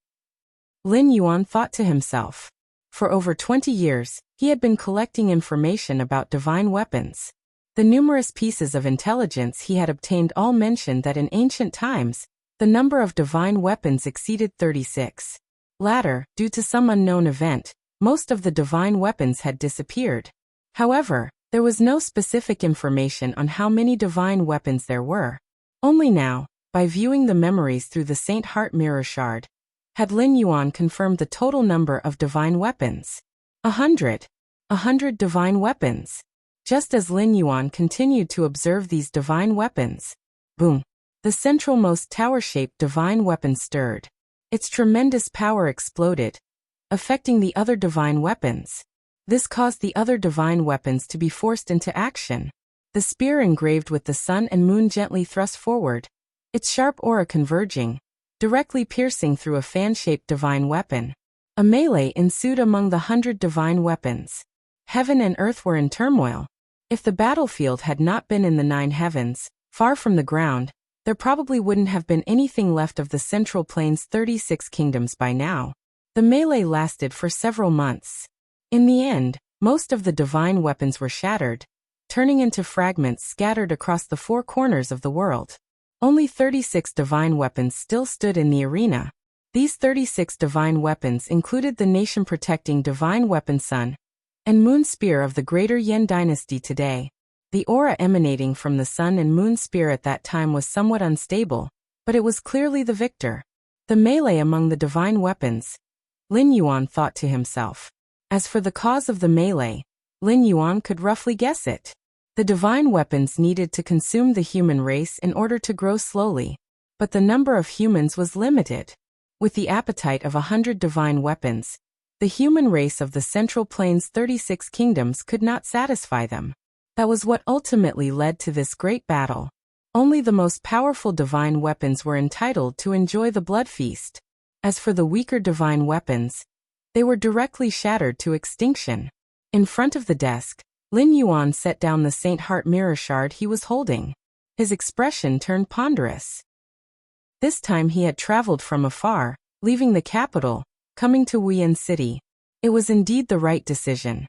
Lin Yuan thought to himself. For over 20 years, he had been collecting information about divine weapons. The numerous pieces of intelligence he had obtained all mentioned that in ancient times, the number of divine weapons exceeded 36. Latter, due to some unknown event, most of the divine weapons had disappeared. However, there was no specific information on how many divine weapons there were. Only now, by viewing the memories through the Saint Heart Mirror Shard, had Lin Yuan confirmed the total number of divine weapons. 100. 100 divine weapons. Just as Lin Yuan continued to observe these divine weapons, boom! The central-most tower-shaped divine weapon stirred. Its tremendous power exploded, affecting the other divine weapons. This caused the other divine weapons to be forced into action. The spear engraved with the sun and moon gently thrust forward, its sharp aura converging, directly piercing through a fan-shaped divine weapon. A melee ensued among the 100 divine weapons. Heaven and earth were in turmoil. If the battlefield had not been in the 9 heavens, far from the ground, there probably wouldn't have been anything left of the Central Plains' 36 kingdoms by now. The melee lasted for several months. In the end, most of the divine weapons were shattered, turning into fragments scattered across the 4 corners of the world. Only 36 divine weapons still stood in the arena. These 36 divine weapons included the nation-protecting divine weapon Sun and Moon Spear of the Greater Yen Dynasty today. The aura emanating from the Sun and Moon Spear at that time was somewhat unstable, but it was clearly the victor. The melee among the divine weapons, Lin Yuan thought to himself. As for the cause of the melee, Lin Yuan could roughly guess it. The divine weapons needed to consume the human race in order to grow slowly, but the number of humans was limited. With the appetite of 100 divine weapons, the human race of the Central Plains' 36 kingdoms could not satisfy them. That was what ultimately led to this great battle. Only the most powerful divine weapons were entitled to enjoy the blood feast. As for the weaker divine weapons, they were directly shattered to extinction. In front of the desk, Lin Yuan set down the Saint Heart Mirror Shard he was holding. His expression turned ponderous. This time he had traveled from afar, leaving the capital, coming to Wuyan City. It was indeed the right decision.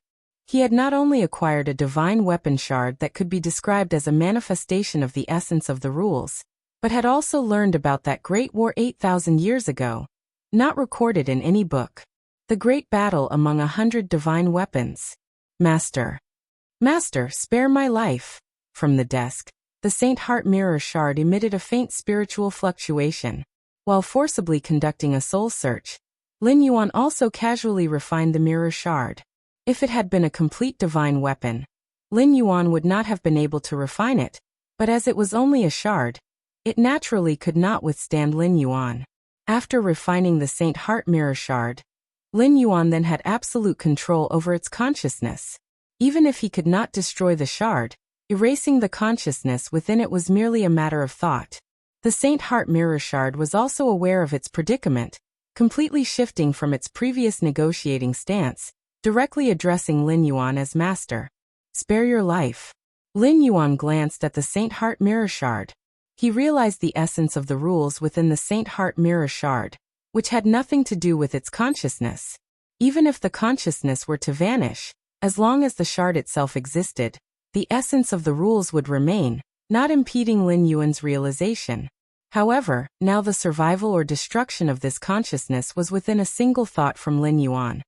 He had not only acquired a divine weapon shard that could be described as a manifestation of the essence of the rules, but had also learned about that great war 8,000 years ago, not recorded in any book. The great battle among 100 divine weapons. Master. Master, spare my life. From the desk, the Saint Heart Mirror Shard emitted a faint spiritual fluctuation. While forcibly conducting a soul search, Lin Yuan also casually refined the mirror shard. If it had been a complete divine weapon, Lin Yuan would not have been able to refine it, but as it was only a shard, it naturally could not withstand Lin Yuan. After refining the Saint Heart Mirror Shard, Lin Yuan then had absolute control over its consciousness. Even if he could not destroy the shard, erasing the consciousness within it was merely a matter of thought. The Saint Heart Mirror Shard was also aware of its predicament, completely shifting from its previous negotiating stance, directly addressing Lin Yuan as master. Spare your life. Lin Yuan glanced at the Saint Heart Mirror Shard. He realized the essence of the rules within the Saint Heart Mirror Shard, which had nothing to do with its consciousness. Even if the consciousness were to vanish, as long as the shard itself existed, the essence of the rules would remain, not impeding Lin Yuan's realization. However, now the survival or destruction of this consciousness was within a single thought from Lin Yuan.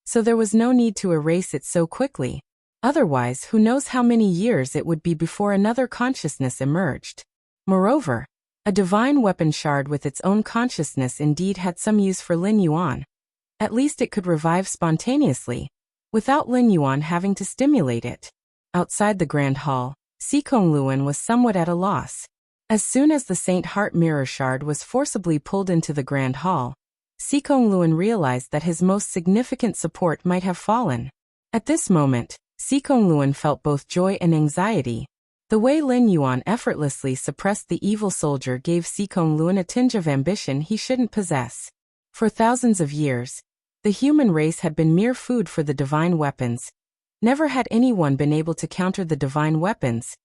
So there was no need to erase it so quickly. Otherwise, who knows how many years it would be before another consciousness emerged. Moreover, a divine weapon shard with its own consciousness indeed had some use for Lin Yuan. At least it could revive spontaneously, without Lin Yuan having to stimulate it. Outside the Grand Hall, Sikong Luan was somewhat at a loss. As soon as the Saint Heart Mirror Shard was forcibly pulled into the Grand Hall, Sikong Luan realized that his most significant support might have fallen. At this moment, Sikong Luan felt both joy and anxiety. The way Lin Yuan effortlessly suppressed the evil soldier gave Sikong Luan a tinge of ambition he shouldn't possess. For thousands of years, the human race had been mere food for the divine weapons. Never had anyone been able to counter the divine weapons,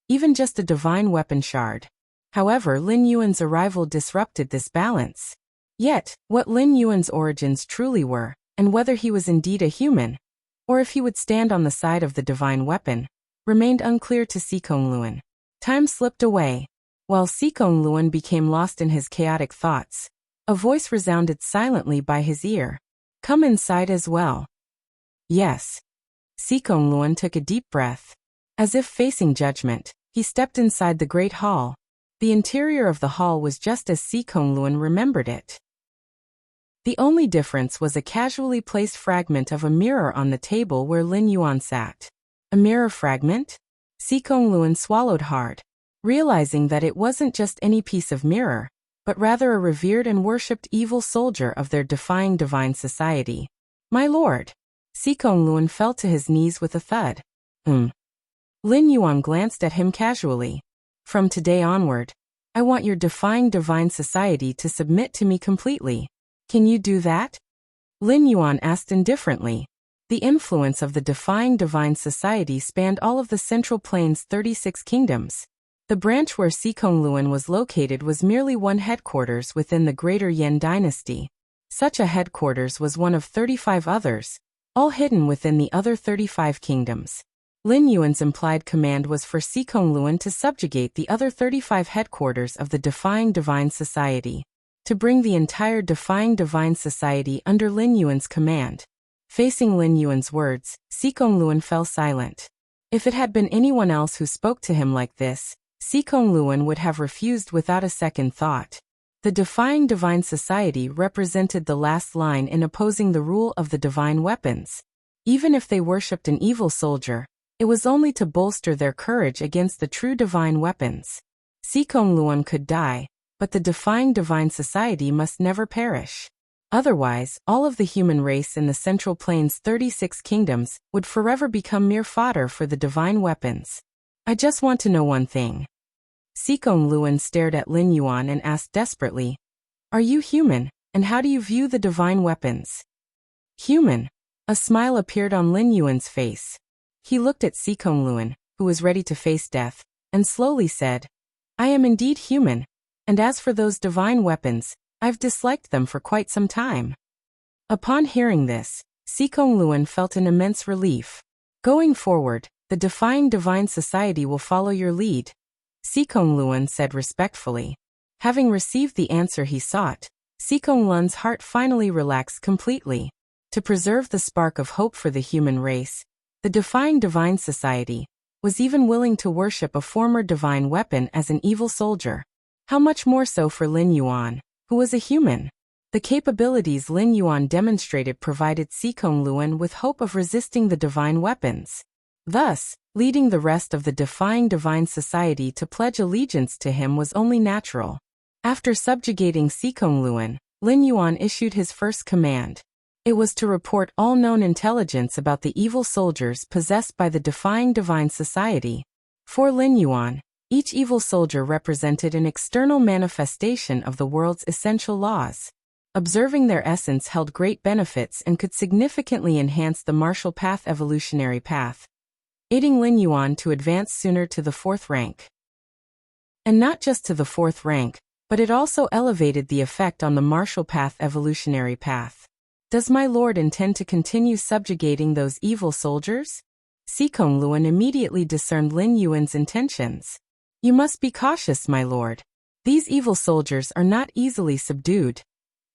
even just a divine weapon shard. However, Lin Yuan's arrival disrupted this balance. Yet, what Lin Yuan's origins truly were, and whether he was indeed a human, or if he would stand on the side of the divine weapon, remained unclear to Sikong Luan. Time slipped away. While Sikong Luan became lost in his chaotic thoughts, A voice resounded silently by his ear. "Come inside as well." "Yes." Sikong Luan took a deep breath. As if facing judgment, he stepped inside the great hall. The interior of the hall was just as Sikong Luan remembered it. The only difference was a casually placed fragment of a mirror on the table where Lin Yuan sat. A mirror fragment? Sikong Luan swallowed hard, realizing that it wasn't just any piece of mirror, but rather a revered and worshipped evil soldier of their defying divine society. "My lord." Sikong Luan fell to his knees with a thud. Lin Yuan glanced at him casually. "From today onward, I want your defying divine society to submit to me completely. Can you do that?" Lin Yuan asked indifferently. The influence of the defying divine society spanned all of the Central Plains' 36 kingdoms. The branch where Sikong Luan was located was merely one headquarters within the Greater Yan dynasty. Such a headquarters was one of 35 others, all hidden within the other 35 kingdoms. Lin Yuan's implied command was for Sikong Luan to subjugate the other 35 headquarters of the defying divine society, to bring the entire defying divine society under Lin Yuan's command. Facing Lin Yuan's words, Sikong Luan fell silent. If it had been anyone else who spoke to him like this, Sikong Luan would have refused without a second thought. The defying divine society represented the last line in opposing the rule of the divine weapons. Even if they worshipped an evil soldier, it was only to bolster their courage against the true divine weapons. Sikong Luan could die, but the defying divine society must never perish. Otherwise, all of the human race in the Central Plains' 36 kingdoms would forever become mere fodder for the divine weapons. "I just want to know one thing." Sikong Luan stared at Lin Yuan and asked desperately, "Are you human, and how do you view the divine weapons?" "Human." A smile appeared on Lin Yuan's face. He looked at Sikong Luan, who was ready to face death, and slowly said, "I am indeed human, and as for those divine weapons, I've disliked them for quite some time." Upon hearing this, Sikong Luan felt an immense relief. "Going forward, the defying divine society will follow your lead," Sikong Luan said respectfully. Having received the answer he sought, Sikong Luan's heart finally relaxed completely. To preserve the spark of hope for the human race, the defying divine society was even willing to worship a former divine weapon as an evil soldier. How much more so for Lin Yuan, who was a human? The capabilities Lin Yuan demonstrated provided Sikong Luan with hope of resisting the divine weapons. Thus, leading the rest of the defying divine society to pledge allegiance to him was only natural. After subjugating Sikong Luan, Lin Yuan issued his first command. It was to report all known intelligence about the evil soldiers possessed by the defying divine society. For Lin Yuan, each evil soldier represented an external manifestation of the world's essential laws. Observing their essence held great benefits and could significantly enhance the martial path evolutionary path, aiding Lin Yuan to advance sooner to the 4th rank. And not just to the 4th rank, but it also elevated the effect on the martial path evolutionary path. "Does my lord intend to continue subjugating those evil soldiers?" Sikong Luan immediately discerned Lin Yuan's intentions. "You must be cautious, my lord. These evil soldiers are not easily subdued,"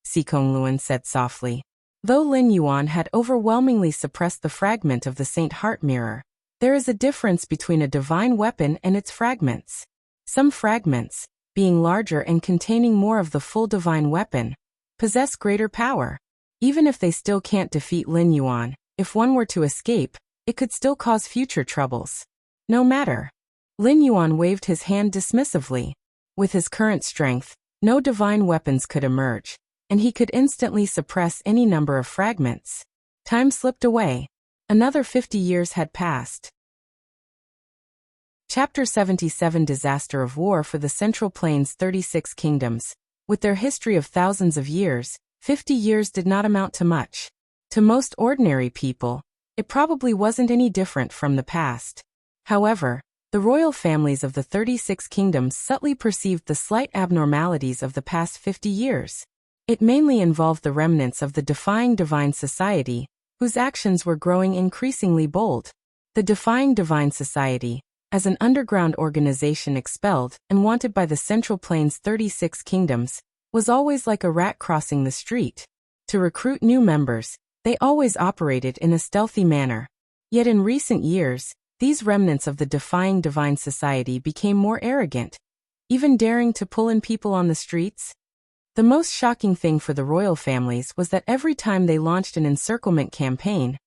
Sikong Luan said softly. Though Lin Yuan had overwhelmingly suppressed the fragment of the Saint Heart mirror, there is a difference between a divine weapon and its fragments. Some fragments, being larger and containing more of the full divine weapon, possess greater power. Even if they still can't defeat Lin Yuan, if one were to escape, it could still cause future troubles. No matter. Lin Yuan waved his hand dismissively. With his current strength, no divine weapons could emerge, and he could instantly suppress any number of fragments. Time slipped away. Another 50 years had passed. Chapter 77 Disaster of War for the Central Plains' 36 Kingdoms. With their history of thousands of years, 50 years did not amount to much. To most ordinary people, it probably wasn't any different from the past. However, the royal families of the 36 kingdoms subtly perceived the slight abnormalities of the past 50 years. It mainly involved the remnants of the defying divine society, whose actions were growing increasingly bold. The defying divine society, as an underground organization expelled and wanted by the Central Plains' 36 kingdoms, was always like a rat crossing the street. To recruit new members, they always operated in a stealthy manner. Yet in recent years, these remnants of the defying divine society became more arrogant, even daring to pull in people on the streets. The most shocking thing for the royal families was that every time they launched an encirclement campaign,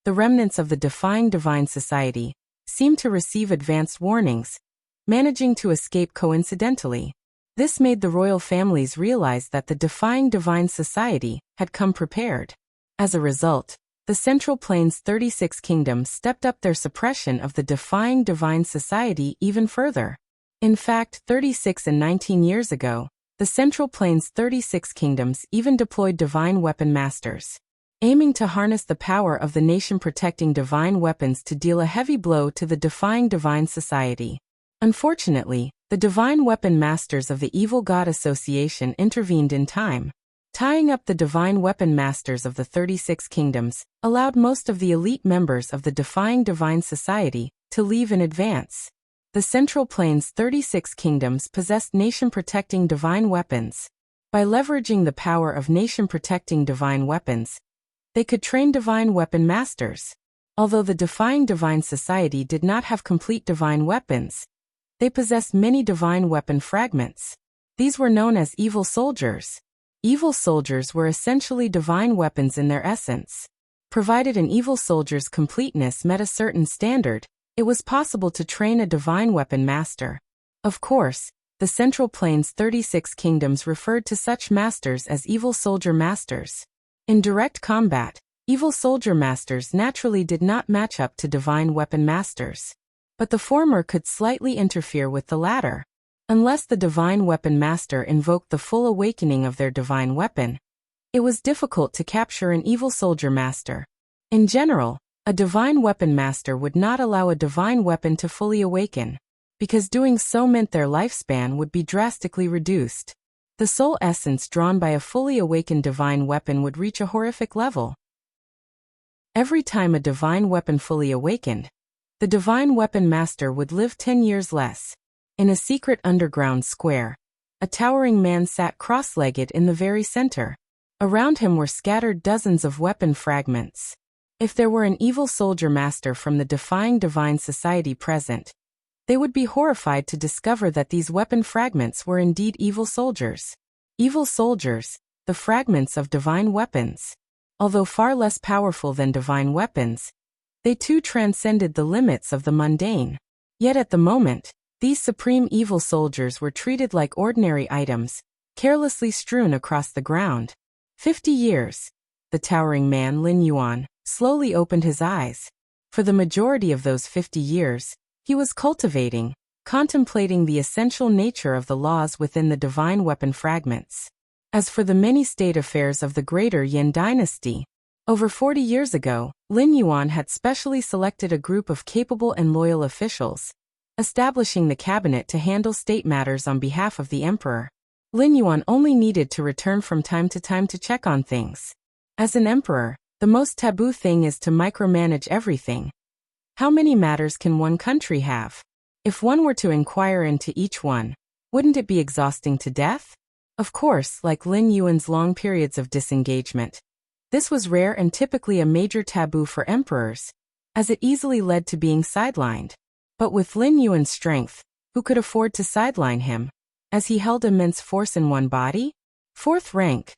the remnants of the defying divine society seemed to receive advanced warnings, managing to escape coincidentally. This made the royal families realize that the defying divine society had come prepared. As a result, the Central Plains 36 kingdoms stepped up their suppression of the defying divine society even further. In fact, 36 and 19 years ago, the Central Plains 36 kingdoms even deployed divine weapon masters, aiming to harness the power of the nation-protecting divine weapons to deal a heavy blow to the defying divine society. Unfortunately, the divine weapon masters of the Evil God Association intervened in time. Tying up the divine weapon masters of the 36 kingdoms allowed most of the elite members of the defying divine society to leave in advance. The Central Plains 36 kingdoms possessed nation-protecting divine weapons. By leveraging the power of nation-protecting divine weapons, they could train divine weapon masters. Although the defying divine society did not have complete divine weapons, they possessed many divine weapon fragments. These were known as evil soldiers. Evil soldiers were essentially divine weapons in their essence. Provided an evil soldier's completeness met a certain standard, it was possible to train a divine weapon master. Of course, the Central Plains 36 kingdoms referred to such masters as evil soldier masters. In direct combat, evil soldier masters naturally did not match up to divine weapon masters. But the former could slightly interfere with the latter. Unless the divine weapon master invoked the full awakening of their divine weapon, it was difficult to capture an evil soldier master. In general, a divine weapon master would not allow a divine weapon to fully awaken, because doing so meant their lifespan would be drastically reduced. The soul essence drawn by a fully awakened divine weapon would reach a horrific level. Every time a divine weapon fully awakened, the divine weapon master would live 10 years less. In a secret underground square, a towering man sat cross-legged in the very center. Around him were scattered dozens of weapon fragments. If there were an evil soldier master from the defying divine society present, they would be horrified to discover that these weapon fragments were indeed evil soldiers. Evil soldiers, the fragments of divine weapons. Although far less powerful than divine weapons, they too transcended the limits of the mundane. Yet at the moment, these supreme evil soldiers were treated like ordinary items, carelessly strewn across the ground. 50 years. The towering man Lin Yuan slowly opened his eyes. For the majority of those 50 years, he was cultivating, contemplating the essential nature of the laws within the divine weapon fragments. As for the many state affairs of the greater Yin dynasty, over 40 years ago, Lin Yuan had specially selected a group of capable and loyal officials, establishing the cabinet to handle state matters on behalf of the emperor. Lin Yuan only needed to return from time to time to check on things. As an emperor, the most taboo thing is to micromanage everything. How many matters can one country have? If one were to inquire into each one, wouldn't it be exhausting to death? Of course, like Lin Yuan's long periods of disengagement, this was rare and typically a major taboo for emperors, as it easily led to being sidelined. But with Lin Yuan's strength, who could afford to sideline him, as he held immense force in one body? 4th rank.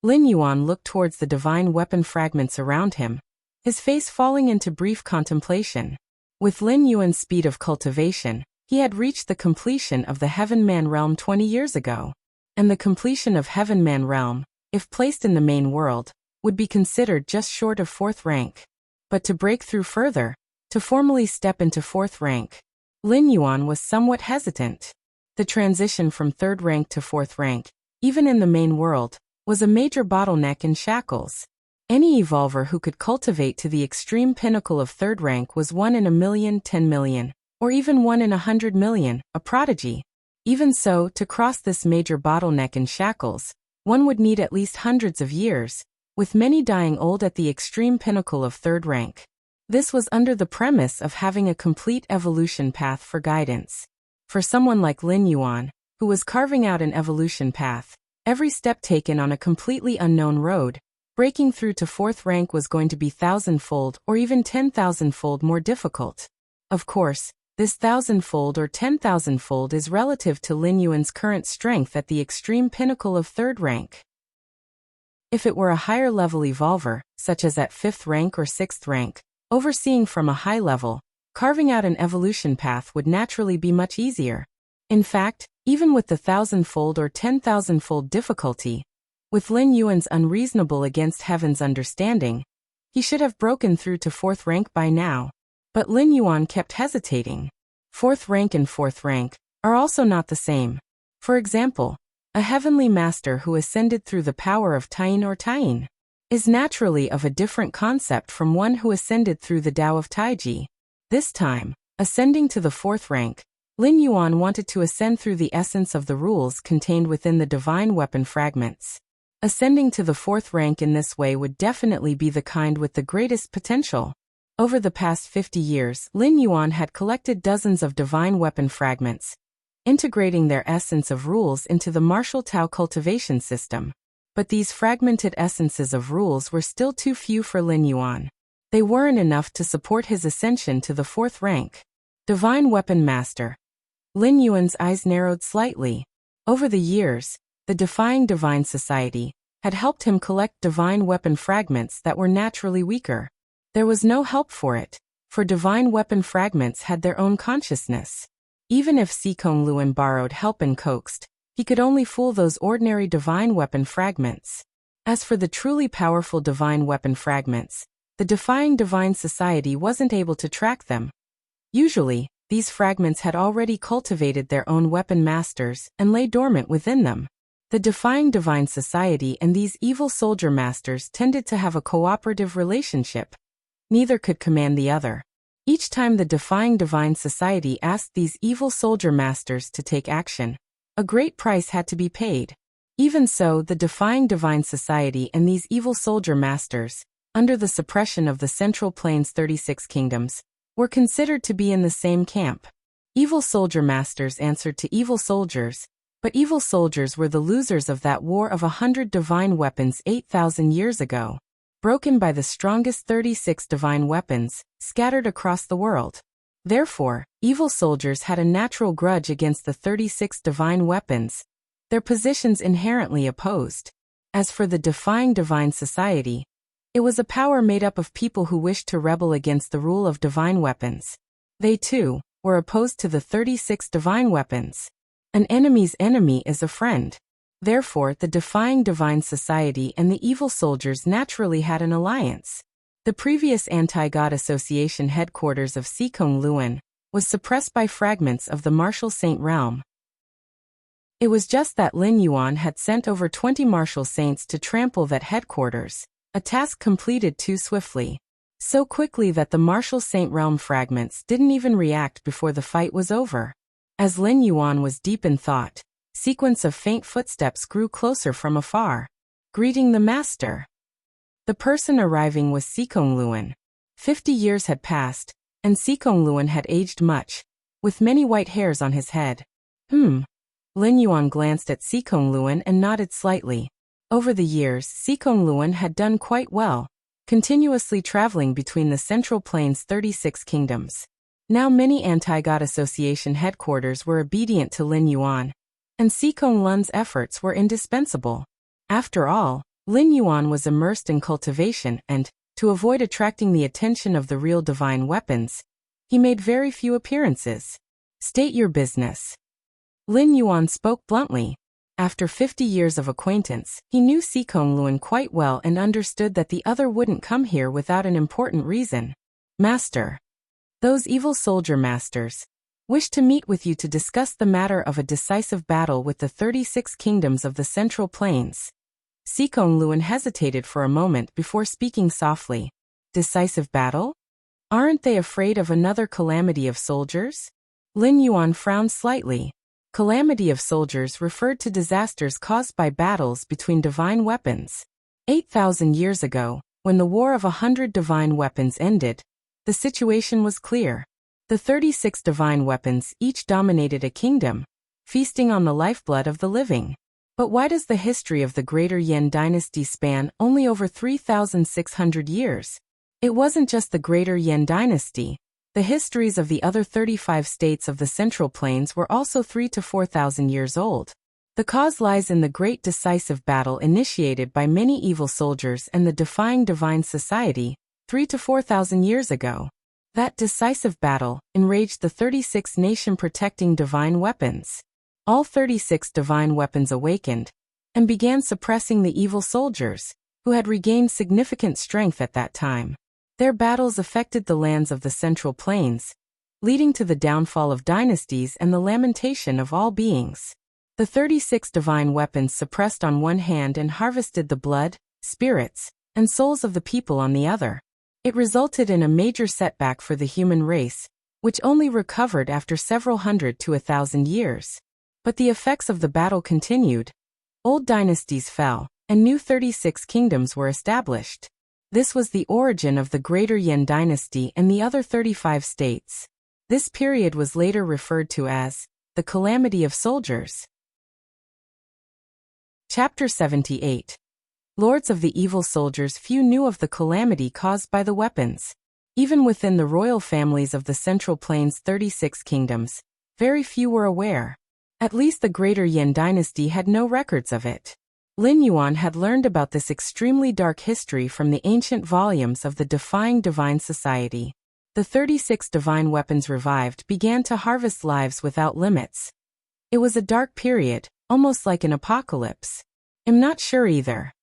Lin Yuan looked towards the divine weapon fragments around him, his face falling into brief contemplation. With Lin Yuan's speed of cultivation, he had reached the completion of the Heaven Man realm 20 years ago. And the completion of Heaven Man realm, if placed in the main world, would be considered just short of 4th rank. But to break through further, to formally step into 4th rank, Lin Yuan was somewhat hesitant. The transition from 3rd rank to 4th rank, even in the main world, was a major bottleneck in shackles. Any evolver who could cultivate to the extreme pinnacle of 3rd rank was 1 in a million, 10 million, or even 1 in 100 million, a prodigy. Even so, to cross this major bottleneck in shackles, one would need at least hundreds of years, with many dying old at the extreme pinnacle of 3rd rank. This was under the premise of having a complete evolution path for guidance. For someone like Lin Yuan, who was carving out an evolution path, Every step taken on a completely unknown road, breaking through to fourth rank was going to be thousandfold or even 10,000-fold more difficult. Of course, this thousandfold or 10,000-fold is relative to Lin Yuan's current strength at the extreme pinnacle of third rank. If it were a higher level evolver, such as at 5th rank or 6th rank, overseeing from a high level, carving out an evolution path would naturally be much easier. In fact, even with the thousandfold or 10,000-fold difficulty, with Lin Yuan's unreasonable against heaven's understanding, he should have broken through to 4th rank by now. But Lin Yuan kept hesitating. 4th rank and 4th rank are also not the same. For example, a heavenly master who ascended through the power of Taiyin or Taiyin is naturally of a different concept from one who ascended through the Tao of Taiji. This time, ascending to the 4th rank, Lin Yuan wanted to ascend through the essence of the rules contained within the divine weapon fragments. Ascending to the 4th rank in this way would definitely be the kind with the greatest potential. Over the past 50 years, Lin Yuan had collected dozens of divine weapon fragments, integrating their essence of rules into the martial Tao cultivation system. But these fragmented essences of rules were still too few for Lin Yuan. They weren't enough to support his ascension to the 4th rank. Divine Weapon Master. Lin Yuan's eyes narrowed slightly. Over the years, the Defying Divine Society had helped him collect divine weapon fragments that were naturally weaker. There was no help for it, for divine weapon fragments had their own consciousness. Even if Sikong Luan borrowed help and coaxed, he could only fool those ordinary divine weapon fragments. As for the truly powerful divine weapon fragments, the Defying Divine Society wasn't able to track them. Usually, these fragments had already cultivated their own weapon masters and lay dormant within them. The Defying Divine Society and these evil soldier masters tended to have a cooperative relationship. Neither could command the other. Each time the Defying Divine Society asked these evil soldier masters to take action, a great price had to be paid. Even so, the Defying Divine Society and these evil soldier masters, under the suppression of the Central Plains 36 kingdoms, were considered to be in the same camp. Evil soldier masters answered to evil soldiers, but evil soldiers were the losers of that war of 100 divine weapons 8,000 years ago, broken by the strongest 36 divine weapons, scattered across the world. Therefore, evil soldiers had a natural grudge against the 36 divine weapons, their positions inherently opposed. As for the Defying Divine Society, it was a power made up of people who wished to rebel against the rule of divine weapons. They, too, were opposed to the 36 divine weapons. An enemy's enemy is a friend. Therefore, the Defying Divine Society and the evil soldiers naturally had an alliance. The previous Anti-God Association headquarters of Sikong Luan was suppressed by fragments of the Martial Saint realm. It was just that Lin Yuan had sent over 20 martial saints to trample that headquarters, a task completed too swiftly. So quickly that the Martial Saint realm fragments didn't even react before the fight was over. As Lin Yuan was deep in thought, sequence of faint footsteps grew closer from afar, greeting the master. The person arriving was Sikong Luan. 50 years had passed, and Sikong Luan had aged much, with many white hairs on his head. Lin Yuan glanced at Sikong Luan and nodded slightly. Over the years, Sikong Luan had done quite well, continuously traveling between the Central Plains 36 kingdoms. Now many Anti-God Association headquarters were obedient to Lin Yuan, and Sikong Luan's efforts were indispensable. After all, Lin Yuan was immersed in cultivation and, to avoid attracting the attention of the real divine weapons, he made very few appearances. State your business. Lin Yuan spoke bluntly. After 50 years of acquaintance, he knew Sikong Luan quite well and understood that the other wouldn't come here without an important reason. Master. Those evil soldier masters wish to meet with you to discuss the matter of a decisive battle with the 36 kingdoms of the Central Plains. Sikong Luan hesitated for a moment before speaking softly. Decisive battle? Aren't they afraid of another calamity of soldiers? Lin Yuan frowned slightly. Calamity of soldiers referred to disasters caused by battles between divine weapons. 8,000 years ago, when the War of 100 divine weapons ended, the situation was clear. The 36 divine weapons each dominated a kingdom, feasting on the lifeblood of the living. But why does the history of the Greater Yin dynasty span only over 3,600 years? It wasn't just the Greater Yin dynasty. The histories of the other 35 states of the Central Plains were also 3,000 to 4,000 years old. The cause lies in the great decisive battle initiated by many evil soldiers and the defying divine society, 3,000 to 4,000 years ago. That decisive battle enraged the 36 nation-protecting divine weapons. All 36 divine weapons awakened and began suppressing the evil soldiers, who had regained significant strength at that time. Their battles affected the lands of the Central Plains, leading to the downfall of dynasties and the lamentation of all beings. The 36 divine weapons suppressed on one hand and harvested the blood, spirits, and souls of the people on the other. It resulted in a major setback for the human race, which only recovered after several hundred to 1,000 years. But the effects of the battle continued. Old dynasties fell, and new 36 kingdoms were established. This was the origin of the Greater Yin dynasty and the other 35 states. This period was later referred to as the Calamity of Soldiers. Chapter 78. Lords of the Evil Soldiers. Few knew of the calamity caused by the weapons. Even within the royal families of the Central Plains' 36 kingdoms, very few were aware. At least the Greater Yin dynasty had no records of it. Lin Yuan had learned about this extremely dark history from the ancient volumes of the Defying Divine Society. The 36 divine weapons revived began to harvest lives without limits. It was a dark period, almost like an apocalypse. I'm not sure either.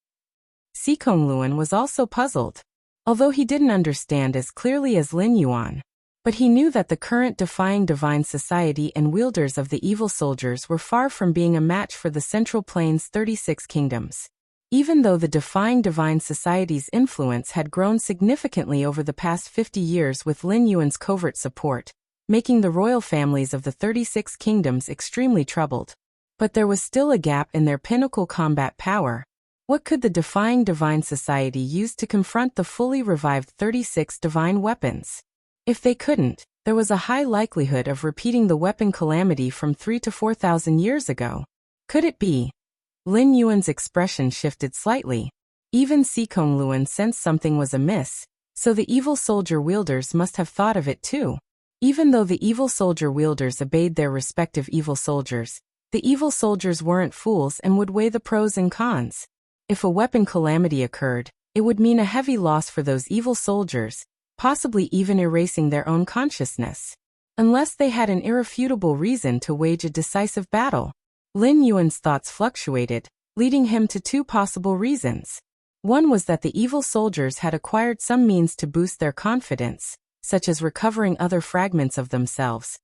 Sikongluan was also puzzled, although he didn't understand as clearly as Lin Yuan. But he knew that the current Defying Divine Society and wielders of the evil soldiers were far from being a match for the Central Plains' 36 kingdoms. Even though the Defying Divine Society's influence had grown significantly over the past 50 years with Lin Yuan's covert support, making the royal families of the 36 kingdoms extremely troubled. But there was still a gap in their pinnacle combat power. What could the Defying Divine Society use to confront the fully revived 36 divine weapons? If they couldn't, there was a high likelihood of repeating the weapon calamity from 3,000 to 4,000 years ago. Could it be? Lin Yuan's expression shifted slightly. Even Sikongluan sensed something was amiss, so the evil soldier wielders must have thought of it too. Even though the evil soldier wielders obeyed their respective evil soldiers, the evil soldiers weren't fools and would weigh the pros and cons. If a weapon calamity occurred, it would mean a heavy loss for those evil soldiers, possibly even erasing their own consciousness. Unless they had an irrefutable reason to wage a decisive battle. Lin Yuan's thoughts fluctuated, leading him to two possible reasons. One was that the evil soldiers had acquired some means to boost their confidence, such as recovering other fragments of themselves,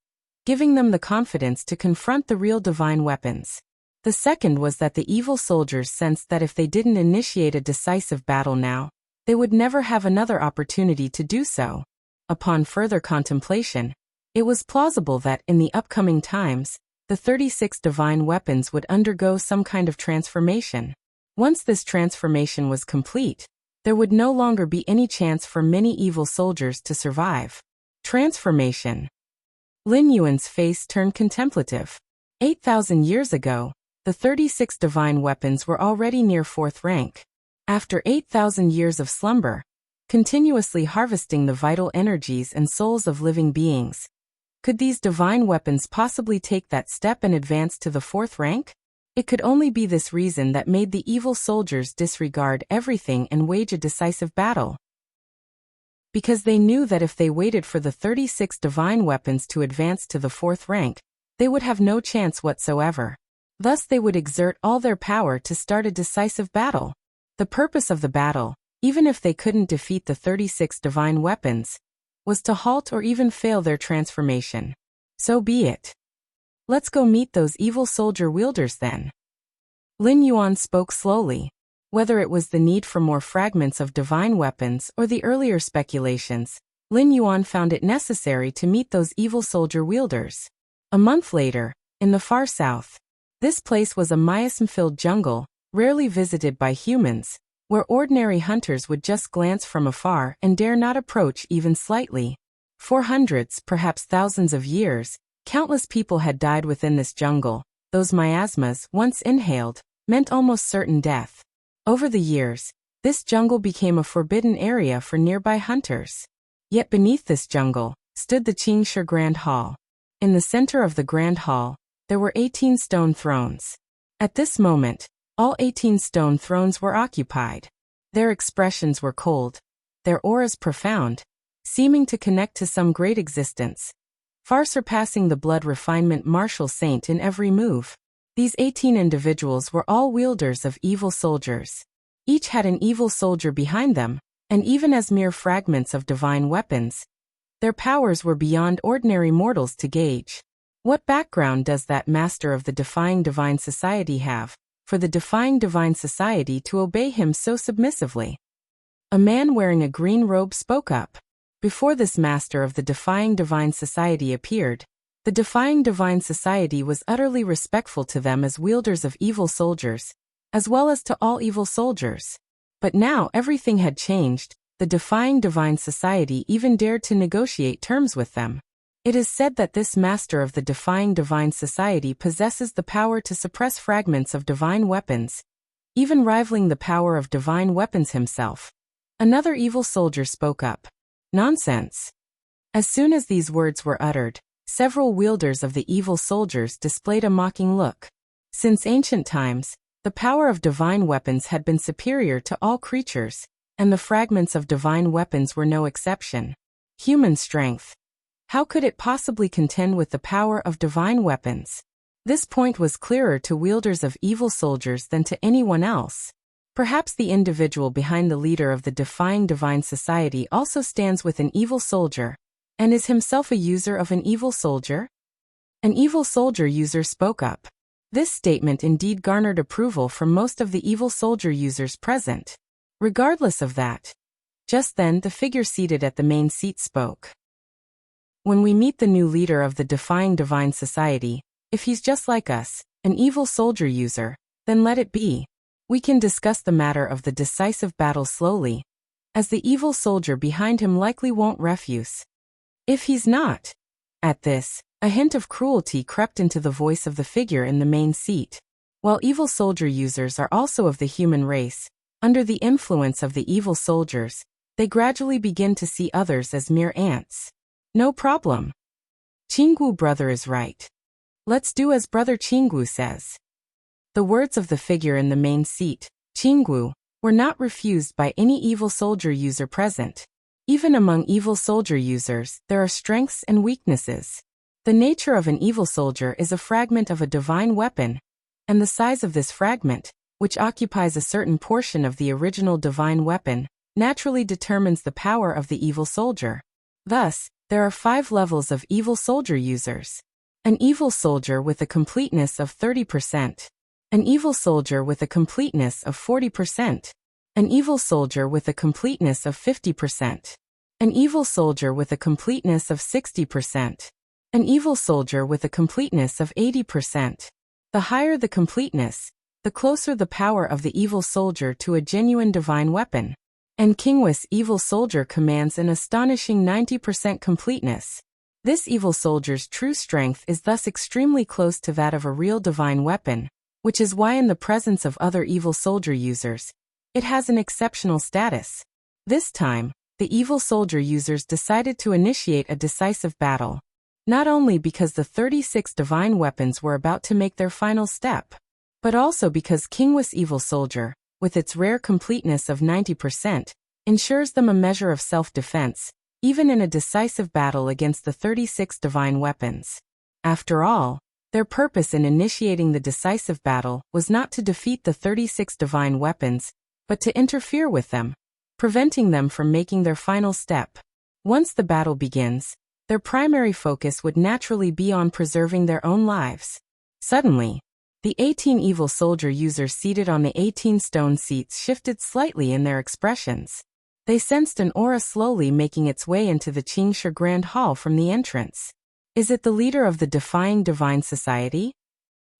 giving them the confidence to confront the real divine weapons. The second was that the evil soldiers sensed that if they didn't initiate a decisive battle now, they would never have another opportunity to do so. Upon further contemplation, it was plausible that in the upcoming times, the 36 divine weapons would undergo some kind of transformation. Once this transformation was complete, there would no longer be any chance for many evil soldiers to survive. Transformation. Lin Yuan's face turned contemplative. 8,000 years ago, the 36 divine weapons were already near 4th rank. After 8,000 years of slumber, continuously harvesting the vital energies and souls of living beings, could these divine weapons possibly take that step and advance to the 4th rank? It could only be this reason that made the evil soldiers disregard everything and wage a decisive battle. Because they knew that if they waited for the 36 divine weapons to advance to the 4th rank, they would have no chance whatsoever. Thus they would exert all their power to start a decisive battle. The purpose of the battle, even if they couldn't defeat the 36 divine weapons, was to halt or even fail their transformation. So be it. Let's go meet those evil soldier wielders then. Lin Yuan spoke slowly. Whether it was the need for more fragments of divine weapons or the earlier speculations, Lin Yuan found it necessary to meet those evil soldier wielders. A month later, in the far south, this place was a miasm-filled jungle, rarely visited by humans, where ordinary hunters would just glance from afar and dare not approach even slightly. For hundreds, perhaps thousands of years, countless people had died within this jungle. Those miasmas, once inhaled, meant almost certain death. Over the years, this jungle became a forbidden area for nearby hunters. Yet beneath this jungle stood the Qingshi Grand Hall. In the center of the Grand Hall, there were 18 stone thrones. At this moment, all 18 stone thrones were occupied. Their expressions were cold, their auras profound, seeming to connect to some great existence, far surpassing the blood refinement martial saint in every move. These 18 individuals were all wielders of evil soldiers. Each had an evil soldier behind them, and even as mere fragments of divine weapons, their powers were beyond ordinary mortals to gauge. What background does that master of the Defying Divine Society have for the Defying Divine Society to obey him so submissively? A man wearing a green robe spoke up. Before this master of the Defying Divine Society appeared, the Defying Divine Society was utterly respectful to them as wielders of evil soldiers, as well as to all evil soldiers. But now everything had changed. The Defying Divine Society even dared to negotiate terms with them. It is said that this master of the Defying Divine Society possesses the power to suppress fragments of divine weapons, even rivaling the power of divine weapons himself. Another evil soldier spoke up. Nonsense. As soon as these words were uttered, several wielders of the evil soldiers displayed a mocking look. Since ancient times, the power of divine weapons had been superior to all creatures, and the fragments of divine weapons were no exception. Human strength. How could it possibly contend with the power of divine weapons? This point was clearer to wielders of evil soldiers than to anyone else. Perhaps the individual behind the leader of the Defying Divine Society also stands with an evil soldier, and is himself a user of an evil soldier? An evil soldier user spoke up. This statement indeed garnered approval from most of the evil soldier users present. Regardless of that, just then the figure seated at the main seat spoke. When we meet the new leader of the Defying Divine Society, if he's just like us, an evil soldier user, then let it be. We can discuss the matter of the decisive battle slowly, as the evil soldier behind him likely won't refuse. If he's not. At this, a hint of cruelty crept into the voice of the figure in the main seat. While evil soldier users are also of the human race, under the influence of the evil soldiers, they gradually begin to see others as mere ants. No problem. Qinggu brother is right. Let's do as brother Qinggu says. The words of the figure in the main seat, Qinggu, were not refused by any evil soldier user present. Even among evil soldier users, there are strengths and weaknesses. The nature of an evil soldier is a fragment of a divine weapon, and the size of this fragment, which occupies a certain portion of the original divine weapon, naturally determines the power of the evil soldier. Thus, there are 5 levels of evil soldier users. An evil soldier with a completeness of 30%. An evil soldier with a completeness of 40%. An evil soldier with a completeness of 50%. An evil soldier with a completeness of 60%. An evil soldier with a completeness of 80%. The higher the completeness, the closer the power of the evil soldier to a genuine divine weapon. And Qinggu's evil soldier commands an astonishing 90% completeness. This evil soldier's true strength is thus extremely close to that of a real divine weapon, which is why in the presence of other evil soldier users, it has an exceptional status. This time, the evil soldier users decided to initiate a decisive battle. Not only because the 36 divine weapons were about to make their final step, but also because Qinggu's evil soldier, with its rare completeness of 90%, ensures them a measure of self-defense, even in a decisive battle against the 36 divine weapons. After all, their purpose in initiating the decisive battle was not to defeat the 36 divine weapons, but to interfere with them, preventing them from making their final step. Once the battle begins, their primary focus would naturally be on preserving their own lives. Suddenly, the 18 evil soldier users seated on the 18 stone seats shifted slightly in their expressions. They sensed an aura slowly making its way into the Qingshi Grand Hall from the entrance. Is it the leader of the Defying Divine Society?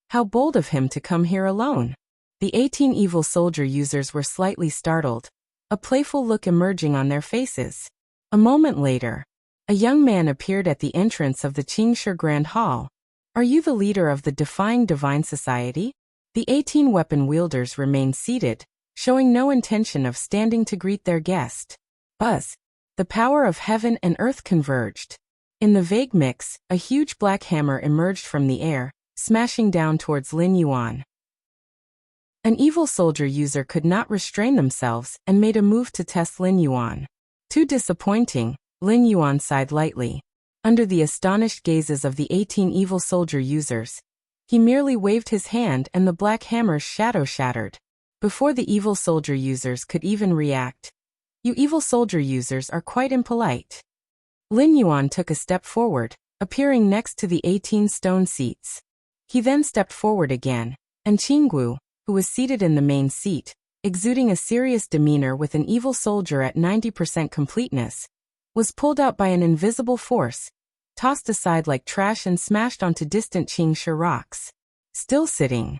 How bold of him to come here alone. The 18 evil soldier users were slightly startled, a playful look emerging on their faces. A moment later, a young man appeared at the entrance of the Qingshi Grand Hall. Are you the leader of the Defying Divine Society? The 18 weapon wielders remained seated, showing no intention of standing to greet their guest. Buzz! The power of heaven and earth converged. In the vague mix, a huge black hammer emerged from the air, smashing down towards Lin Yuan. An evil soldier user could not restrain themselves and made a move to test Lin Yuan. Too disappointing, Lin Yuan sighed lightly. Under the astonished gazes of the 18 evil soldier users, he merely waved his hand and the black hammer's shadow shattered. Before the evil soldier users could even react, "You evil soldier users are quite impolite." Lin Yuan took a step forward, appearing next to the 18 stone seats. He then stepped forward again, and Qinggu, who was seated in the main seat, exuding a serious demeanor with an evil soldier at 90% completeness, was pulled out by an invisible force, tossed aside like trash and smashed onto distant Qingshe rocks. Still sitting,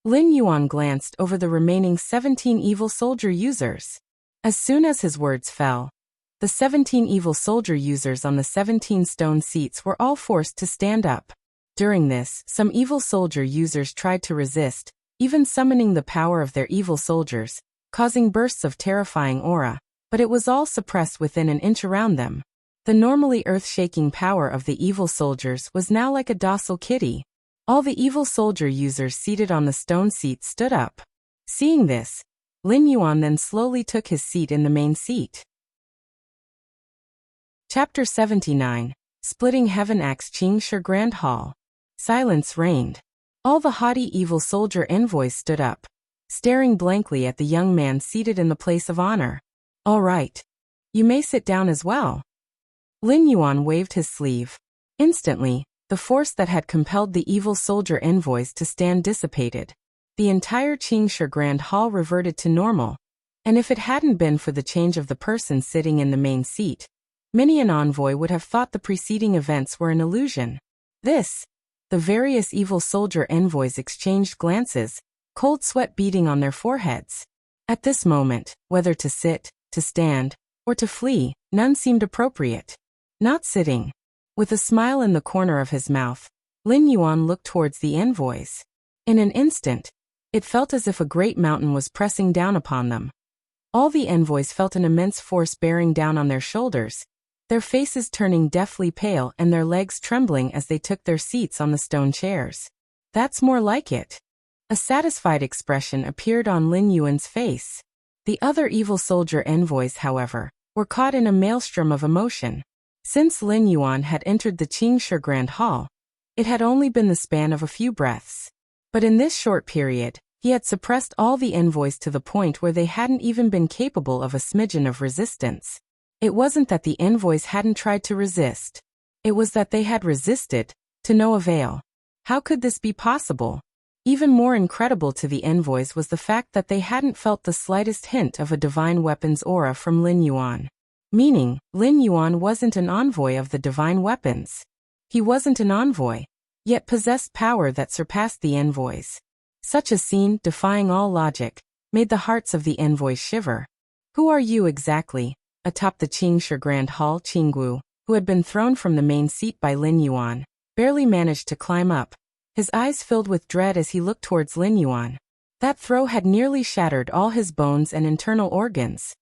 Lin Yuan glanced over the remaining 17 evil soldier users. As soon as his words fell, the 17 evil soldier users on the 17 stone seats were all forced to stand up. During this, some evil soldier users tried to resist, even summoning the power of their evil soldiers, causing bursts of terrifying aura, but it was all suppressed within an inch around them. The normally earth-shaking power of the evil soldiers was now like a docile kitty. All the evil soldier users seated on the stone seat stood up. Seeing this, Lin Yuan then slowly took his seat in the main seat. Chapter 79, Splitting Heaven Axe Qingshe Grand Hall. Silence reigned. All the haughty evil soldier envoys stood up, staring blankly at the young man seated in the place of honor. "All right. You may sit down as well." Lin Yuan waved his sleeve. Instantly, the force that had compelled the evil soldier envoys to stand dissipated. The entire Qingshe Grand Hall reverted to normal, and if it hadn't been for the change of the person sitting in the main seat, many an envoy would have thought the preceding events were an illusion. The various evil soldier envoys exchanged glances, cold sweat beading on their foreheads. At this moment, whether to sit, to stand, or to flee, none seemed appropriate. Not sitting. With a smile in the corner of his mouth, Lin Yuan looked towards the envoys. In an instant, it felt as if a great mountain was pressing down upon them. All the envoys felt an immense force bearing down on their shoulders, their faces turning deathly pale and their legs trembling as they took their seats on the stone chairs. "That's more like it." A satisfied expression appeared on Lin Yuan's face. The other evil soldier envoys, however, were caught in a maelstrom of emotion. Since Lin Yuan had entered the Qingshe Grand Hall, it had only been the span of a few breaths. But in this short period, he had suppressed all the envoys to the point where they hadn't even been capable of a smidgen of resistance. It wasn't that the envoys hadn't tried to resist. It was that they had resisted, to no avail. How could this be possible? Even more incredible to the envoys was the fact that they hadn't felt the slightest hint of a divine weapons aura from Lin Yuan. Meaning, Lin Yuan wasn't an envoy of the divine weapons. He wasn't an envoy, yet possessed power that surpassed the envoys. Such a scene, defying all logic, made the hearts of the envoys shiver. "Who are you exactly?" Atop the Qingshe Grand Hall, Qinggu, who had been thrown from the main seat by Lin Yuan, barely managed to climb up. His eyes filled with dread as he looked towards Lin Yuan. That throw had nearly shattered all his bones and internal organs.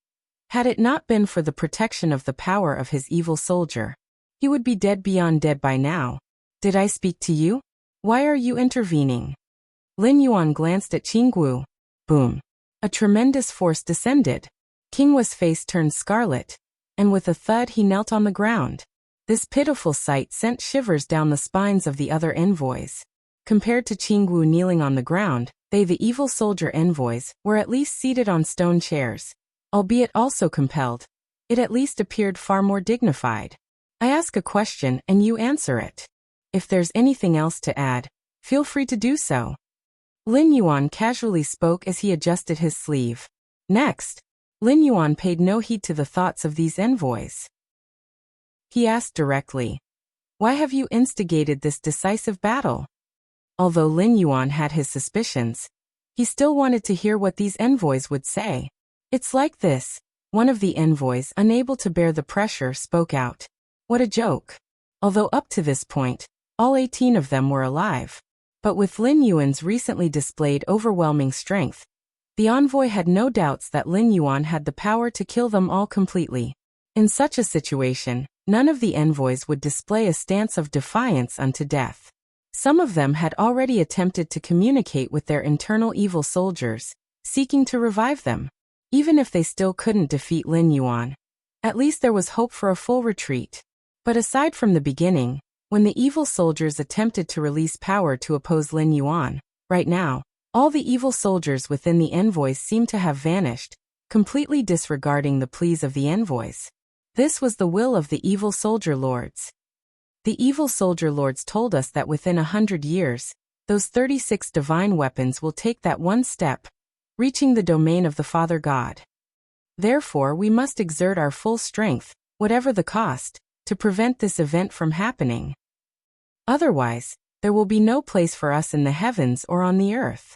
Had it not been for the protection of the power of his evil soldier, he would be dead beyond dead by now. "Did I speak to you? Why are you intervening?" Lin Yuan glanced at Qinggu. Boom. A tremendous force descended. Qinggu's face turned scarlet, and with a thud he knelt on the ground. This pitiful sight sent shivers down the spines of the other envoys. Compared to Qinggu kneeling on the ground, they, the evil soldier envoys, were at least seated on stone chairs. Albeit also compelled, it at least appeared far more dignified. "I ask a question and you answer it. If there's anything else to add, feel free to do so." Lin Yuan casually spoke as he adjusted his sleeve. Next, Lin Yuan paid no heed to the thoughts of these envoys. He asked directly, "Why have you instigated this decisive battle?" Although Lin Yuan had his suspicions, he still wanted to hear what these envoys would say. "It's like this." One of the envoys, unable to bear the pressure, spoke out. What a joke. Although up to this point, all 18 of them were alive. But with Lin Yuan's recently displayed overwhelming strength, the envoy had no doubts that Lin Yuan had the power to kill them all completely. In such a situation, none of the envoys would display a stance of defiance unto death. Some of them had already attempted to communicate with their internal evil soldiers, seeking to revive them. Even if they still couldn't defeat Lin Yuan, at least there was hope for a full retreat. But aside from the beginning, when the evil soldiers attempted to release power to oppose Lin Yuan, right now, all the evil soldiers within the envoys seemed to have vanished, completely disregarding the pleas of the envoys. This was the will of the evil soldier lords. The evil soldier lords told us that within 100 years, those 36 divine weapons will take that one step, reaching the domain of the Father God. Therefore, we must exert our full strength, whatever the cost, to prevent this event from happening. Otherwise, there will be no place for us in the heavens or on the earth.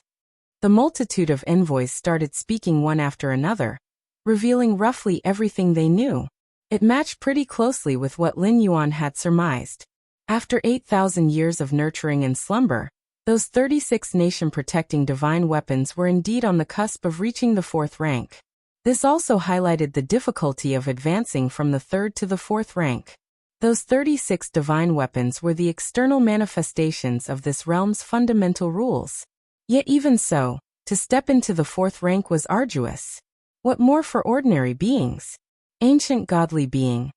The multitude of envoys started speaking one after another, revealing roughly everything they knew. It matched pretty closely with what Lin Yuan had surmised. After 8,000 years of nurturing and slumber, those 36 nation-protecting divine weapons were indeed on the cusp of reaching the 4th rank. This also highlighted the difficulty of advancing from the 3rd to the 4th rank. Those 36 divine weapons were the external manifestations of this realm's fundamental rules. Yet even so, to step into the 4th rank was arduous. What more for ordinary beings? Ancient godly being.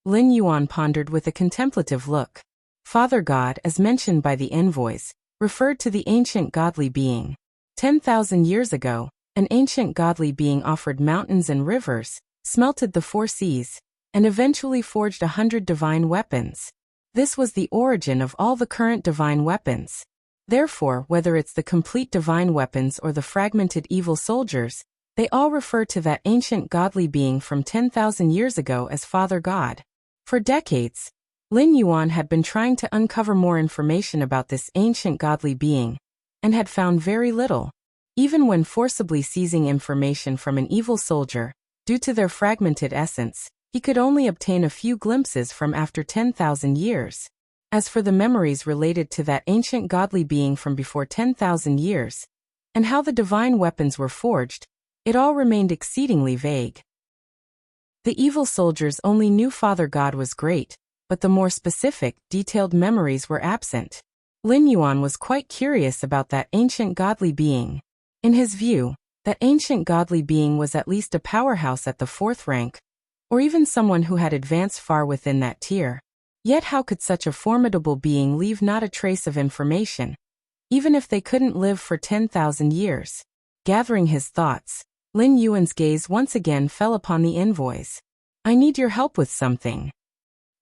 Lin Yuan pondered with a contemplative look. Father God, as mentioned by the envoys, referred to the ancient godly being. 10,000 years ago, an ancient godly being offered mountains and rivers, smelted the 4 seas, and eventually forged 100 divine weapons. This was the origin of all the current divine weapons. Therefore, whether it's the complete divine weapons or the fragmented evil soldiers, they all refer to that ancient godly being from 10,000 years ago as Father God. For decades, Lin Yuan had been trying to uncover more information about this ancient godly being, and had found very little. Even when forcibly seizing information from an evil soldier, due to their fragmented essence, he could only obtain a few glimpses from after 10,000 years. As for the memories related to that ancient godly being from before 10,000 years, and how the divine weapons were forged, it all remained exceedingly vague. The evil soldiers only knew Father God was great, but the more specific, detailed memories were absent. Lin Yuan was quite curious about that ancient godly being. In his view, that ancient godly being was at least a powerhouse at the 4th rank, or even someone who had advanced far within that tier. Yet how could such a formidable being leave not a trace of information, even if they couldn't live for 10,000 years? Gathering his thoughts, Lin Yuan's gaze once again fell upon the envoys. I need your help with something.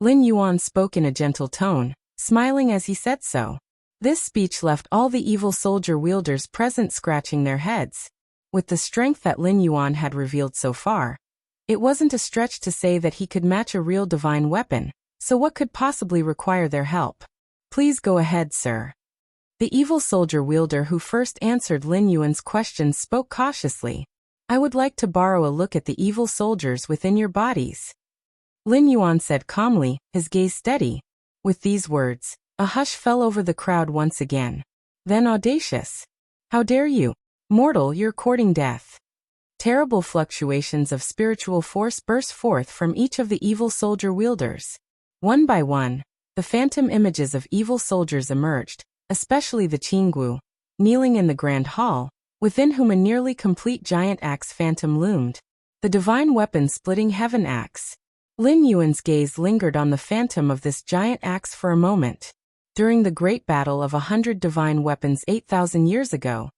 Lin Yuan spoke in a gentle tone, smiling as he said so. This speech left all the evil soldier wielders present scratching their heads. With the strength that Lin Yuan had revealed so far, it wasn't a stretch to say that he could match a real divine weapon, so what could possibly require their help? Please go ahead, sir. The evil soldier wielder who first answered Lin Yuan's questions spoke cautiously. I would like to borrow a look at the evil soldiers within your bodies. Lin Yuan said calmly, his gaze steady. With these words, a hush fell over the crowd once again. Then audacious. How dare you? Mortal, you're courting death. Terrible fluctuations of spiritual force burst forth from each of the evil soldier wielders. One by one, the phantom images of evil soldiers emerged, especially the Qinggu, kneeling in the grand hall, within whom a nearly complete giant axe phantom loomed, the divine weapon-splitting heaven axe. Lin Yuan's gaze lingered on the phantom of this giant axe for a moment. During the great battle of 100 divine weapons 8,000 years ago,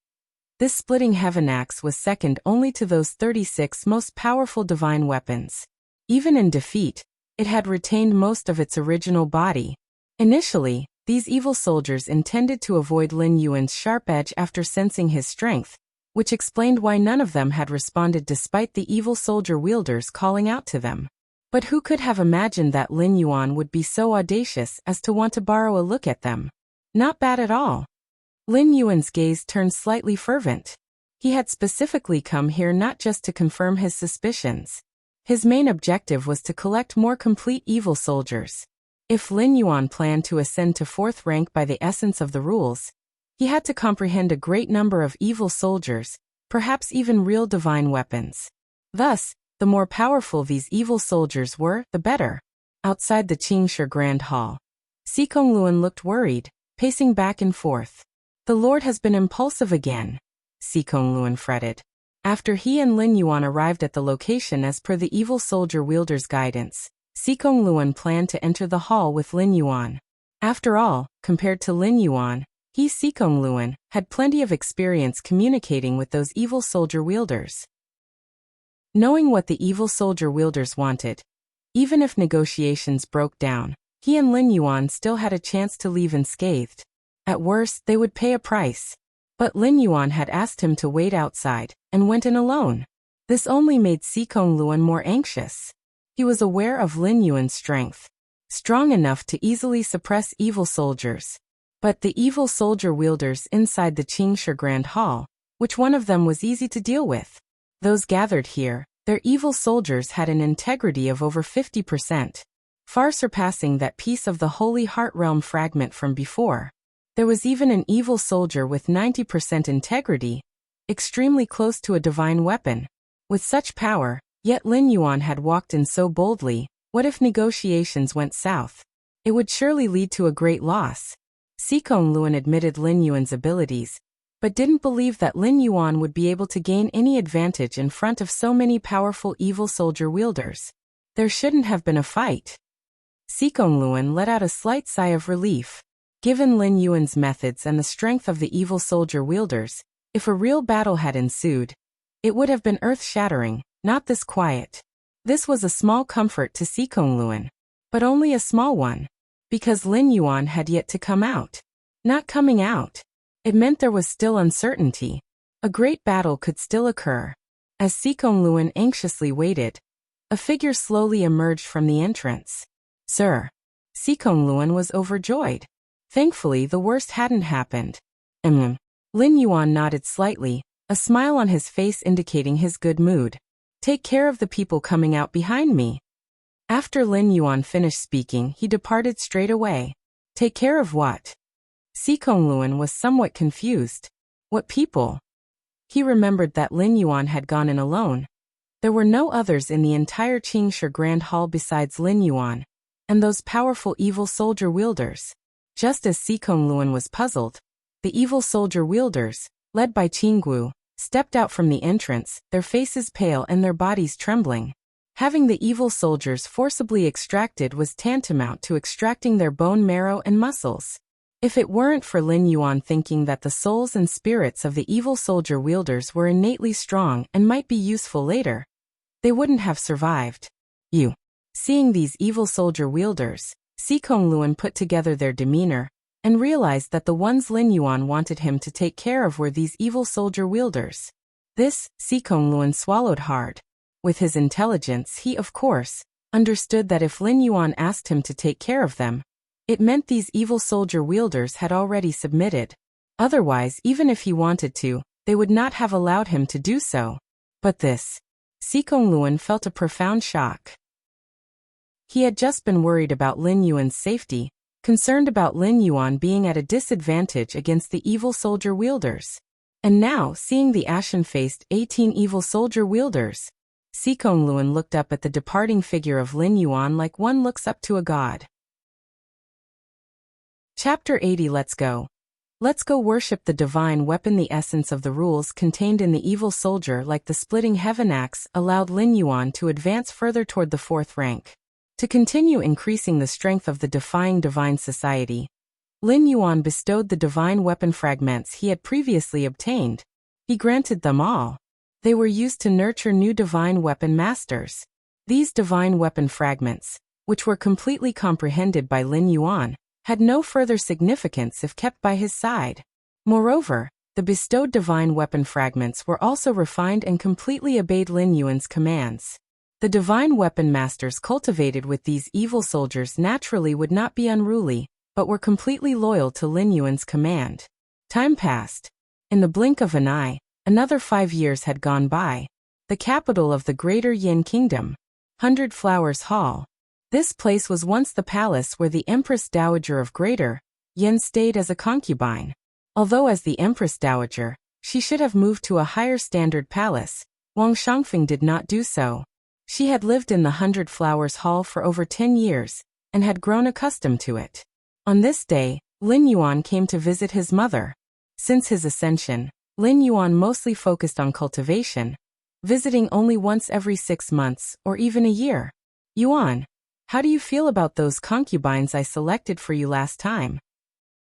this splitting heaven axe was second only to those 36 most powerful divine weapons. Even in defeat, it had retained most of its original body. Initially, these evil soldiers intended to avoid Lin Yuan's sharp edge after sensing his strength, which explained why none of them had responded despite the evil soldier wielders calling out to them. But who could have imagined that Lin Yuan would be so audacious as to want to borrow a look at them? Not bad at all. Lin Yuan's gaze turned slightly fervent. He had specifically come here not just to confirm his suspicions. His main objective was to collect more complete evil soldiers. If Lin Yuan planned to ascend to 4th rank by the essence of the rules, He had to comprehend a great number of evil soldiers, perhaps even real divine weapons. Thus, the more powerful these evil soldiers were, the better. Outside the Qingshi Grand Hall, Sikong Luan looked worried, pacing back and forth. The Lord has been impulsive again, Sikong Luan fretted. After he and Lin Yuan arrived at the location as per the evil soldier wielder's guidance, Sikong Luan planned to enter the hall with Lin Yuan. After all, compared to Lin Yuan, he, Sikong Luan, had plenty of experience communicating with those evil soldier wielders. Knowing what the evil soldier wielders wanted, even if negotiations broke down, he and Lin Yuan still had a chance to leave unscathed. At worst, they would pay a price. But Lin Yuan had asked him to wait outside, and went in alone. This only made Sikong Luan more anxious. He was aware of Lin Yuan's strength, strong enough to easily suppress evil soldiers. But the evil soldier wielders inside the Qingshi Grand Hall, which one of them was easy to deal with? Those gathered here, their evil soldiers had an integrity of over 50%, far surpassing that piece of the Holy Heart Realm fragment from before. There was even an evil soldier with 90% integrity, extremely close to a divine weapon. With such power, yet Lin Yuan had walked in so boldly. What if negotiations went south? It would surely lead to a great loss. Sikong Luan admitted Lin Yuan's abilities, but didn't believe that Lin Yuan would be able to gain any advantage in front of so many powerful evil soldier wielders. There shouldn't have been a fight. Sikong Luan let out a slight sigh of relief. Given Lin Yuan's methods and the strength of the evil soldier wielders, if a real battle had ensued, it would have been earth-shattering, not this quiet. This was a small comfort to Sikong Luan, but only a small one, because Lin Yuan had yet to come out. Not coming out, it meant there was still uncertainty. A great battle could still occur. As Sikong Luan anxiously waited, a figure slowly emerged from the entrance. Sir. Sikong Luan was overjoyed. Thankfully, the worst hadn't happened. Lin Yuan nodded slightly, a smile on his face indicating his good mood. Take care of the people coming out behind me. After Lin Yuan finished speaking, he departed straight away. Take care of what? Sikong Luan was somewhat confused. What people? He remembered that Lin Yuan had gone in alone. There were no others in the entire Qingshi Grand Hall besides Lin Yuan, and those powerful evil soldier wielders. Just as Sikong Luan was puzzled, the evil soldier wielders, led by Qinggu, stepped out from the entrance, their faces pale and their bodies trembling. Having the evil soldiers forcibly extracted was tantamount to extracting their bone marrow and muscles. If it weren't for Lin Yuan thinking that the souls and spirits of the evil soldier wielders were innately strong and might be useful later, they wouldn't have survived. Seeing these evil soldier wielders, Sikong Luan put together their demeanor, and realized that the ones Lin Yuan wanted him to take care of were these evil soldier wielders. This, Sikong Luan swallowed hard. With his intelligence, he, of course, understood that if Lin Yuan asked him to take care of them, it meant these evil soldier wielders had already submitted. Otherwise, even if he wanted to, they would not have allowed him to do so. But this. Sikong Luan felt a profound shock. He had just been worried about Lin Yuan's safety, concerned about Lin Yuan being at a disadvantage against the evil soldier wielders. And now, seeing the ashen-faced 18 evil soldier wielders, Sikong Luan looked up at the departing figure of Lin Yuan like one looks up to a god. Chapter 80. Let's go. Let's go worship the divine weapon. The essence of the rules contained in the evil soldier, like the splitting heaven axe, allowed Lin Yuan to advance further toward the 4th rank. To continue increasing the strength of the defying divine society, Lin Yuan bestowed the divine weapon fragments he had previously obtained. He granted them all. They were used to nurture new divine weapon masters. These divine weapon fragments, which were completely comprehended by Lin Yuan, had no further significance if kept by his side. Moreover, the bestowed divine weapon fragments were also refined and completely obeyed Lin Yuan's commands. The divine weapon masters cultivated with these evil soldiers naturally would not be unruly, but were completely loyal to Lin Yuan's command. Time passed. In the blink of an eye, another 5 years had gone by. The capital of the Greater Yin Kingdom, 100 Flowers Hall. This place was once the palace where the Empress Dowager of Greater Yin stayed as a concubine. Although as the Empress Dowager, she should have moved to a higher standard palace, Wang Shangfeng did not do so. She had lived in the 100 Flowers Hall for over 10 years, and had grown accustomed to it. On this day, Lin Yuan came to visit his mother. Since his ascension, Lin Yuan mostly focused on cultivation, visiting only once every 6 months or even a year. Yuan, how do you feel about those concubines I selected for you last time?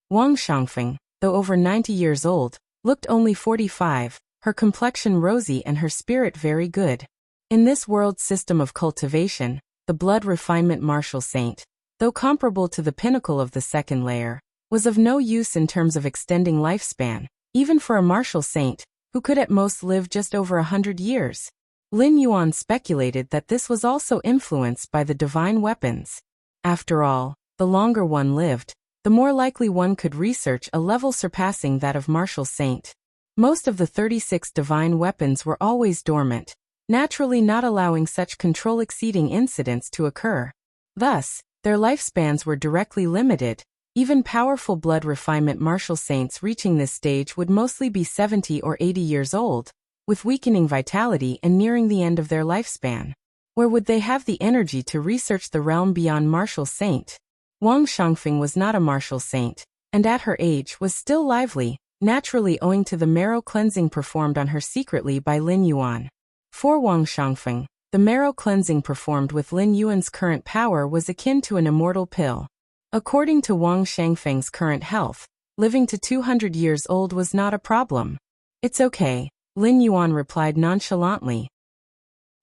Wang Shangfeng, though over 90 years old, looked only 45, her complexion rosy and her spirit very good. In this world system of cultivation, the blood refinement martial saint, though comparable to the pinnacle of the second layer, was of no use in terms of extending lifespan, even for a martial saint, who could at most live just over 100 years. Lin Yuan speculated that this was also influenced by the divine weapons. After all, the longer one lived, the more likely one could research a level surpassing that of martial saint. Most of the 36 divine weapons were always dormant, naturally not allowing such control-exceeding incidents to occur. Thus, their lifespans were directly limited. Even powerful blood refinement martial saints reaching this stage would mostly be 70 or 80 years old, with weakening vitality and nearing the end of their lifespan. Where would they have the energy to research the realm beyond martial saint? Wang Shangfeng was not a martial saint, and at her age was still lively, naturally owing to the marrow cleansing performed on her secretly by Lin Yuan. For Wang Shangfeng, the marrow cleansing performed with Lin Yuan's current power was akin to an immortal pill. According to Wang Shangfeng's current health, living to 200 years old was not a problem. It's okay, Lin Yuan replied nonchalantly.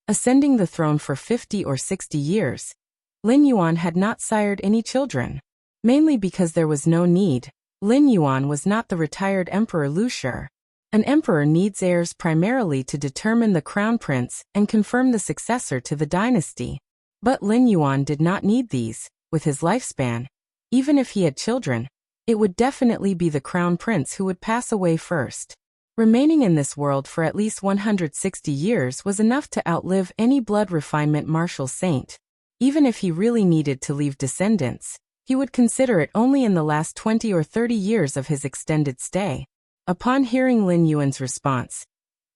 Ascending the throne for 50 or 60 years, Lin Yuan had not sired any children. Mainly because there was no need, Lin Yuan was not the retired Emperor Lu Shi. An emperor needs heirs primarily to determine the crown prince and confirm the successor to the dynasty. But Lin Yuan did not need these. With his lifespan, even if he had children, it would definitely be the crown prince who would pass away first. Remaining in this world for at least 160 years was enough to outlive any blood refinement martial saint. Even if he really needed to leave descendants, he would consider it only in the last 20 or 30 years of his extended stay. Upon hearing Lin Yuan's response,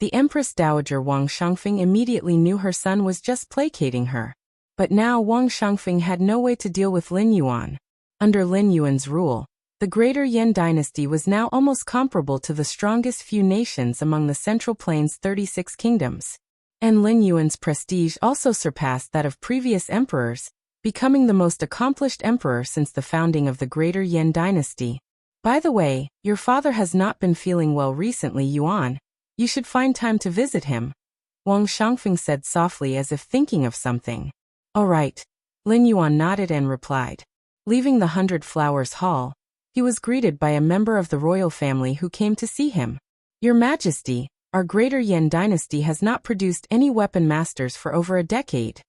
the Empress Dowager Wang Shangfeng immediately knew her son was just placating her. But now Wang Shangfeng had no way to deal with Lin Yuan. Under Lin Yuan's rule, the Greater Yan dynasty was now almost comparable to the strongest few nations among the Central Plains' 36 kingdoms. And Lin Yuan's prestige also surpassed that of previous emperors, becoming the most accomplished emperor since the founding of the Greater Yan dynasty. By the way, your father has not been feeling well recently, Yuan. You should find time to visit him, Wang Shangfeng said softly as if thinking of something. All right, Lin Yuan nodded and replied. Leaving the 100 Flowers Hall, he was greeted by a member of the royal family who came to see him. Your Majesty, our Greater Yan dynasty has not produced any weapon masters for over a decade.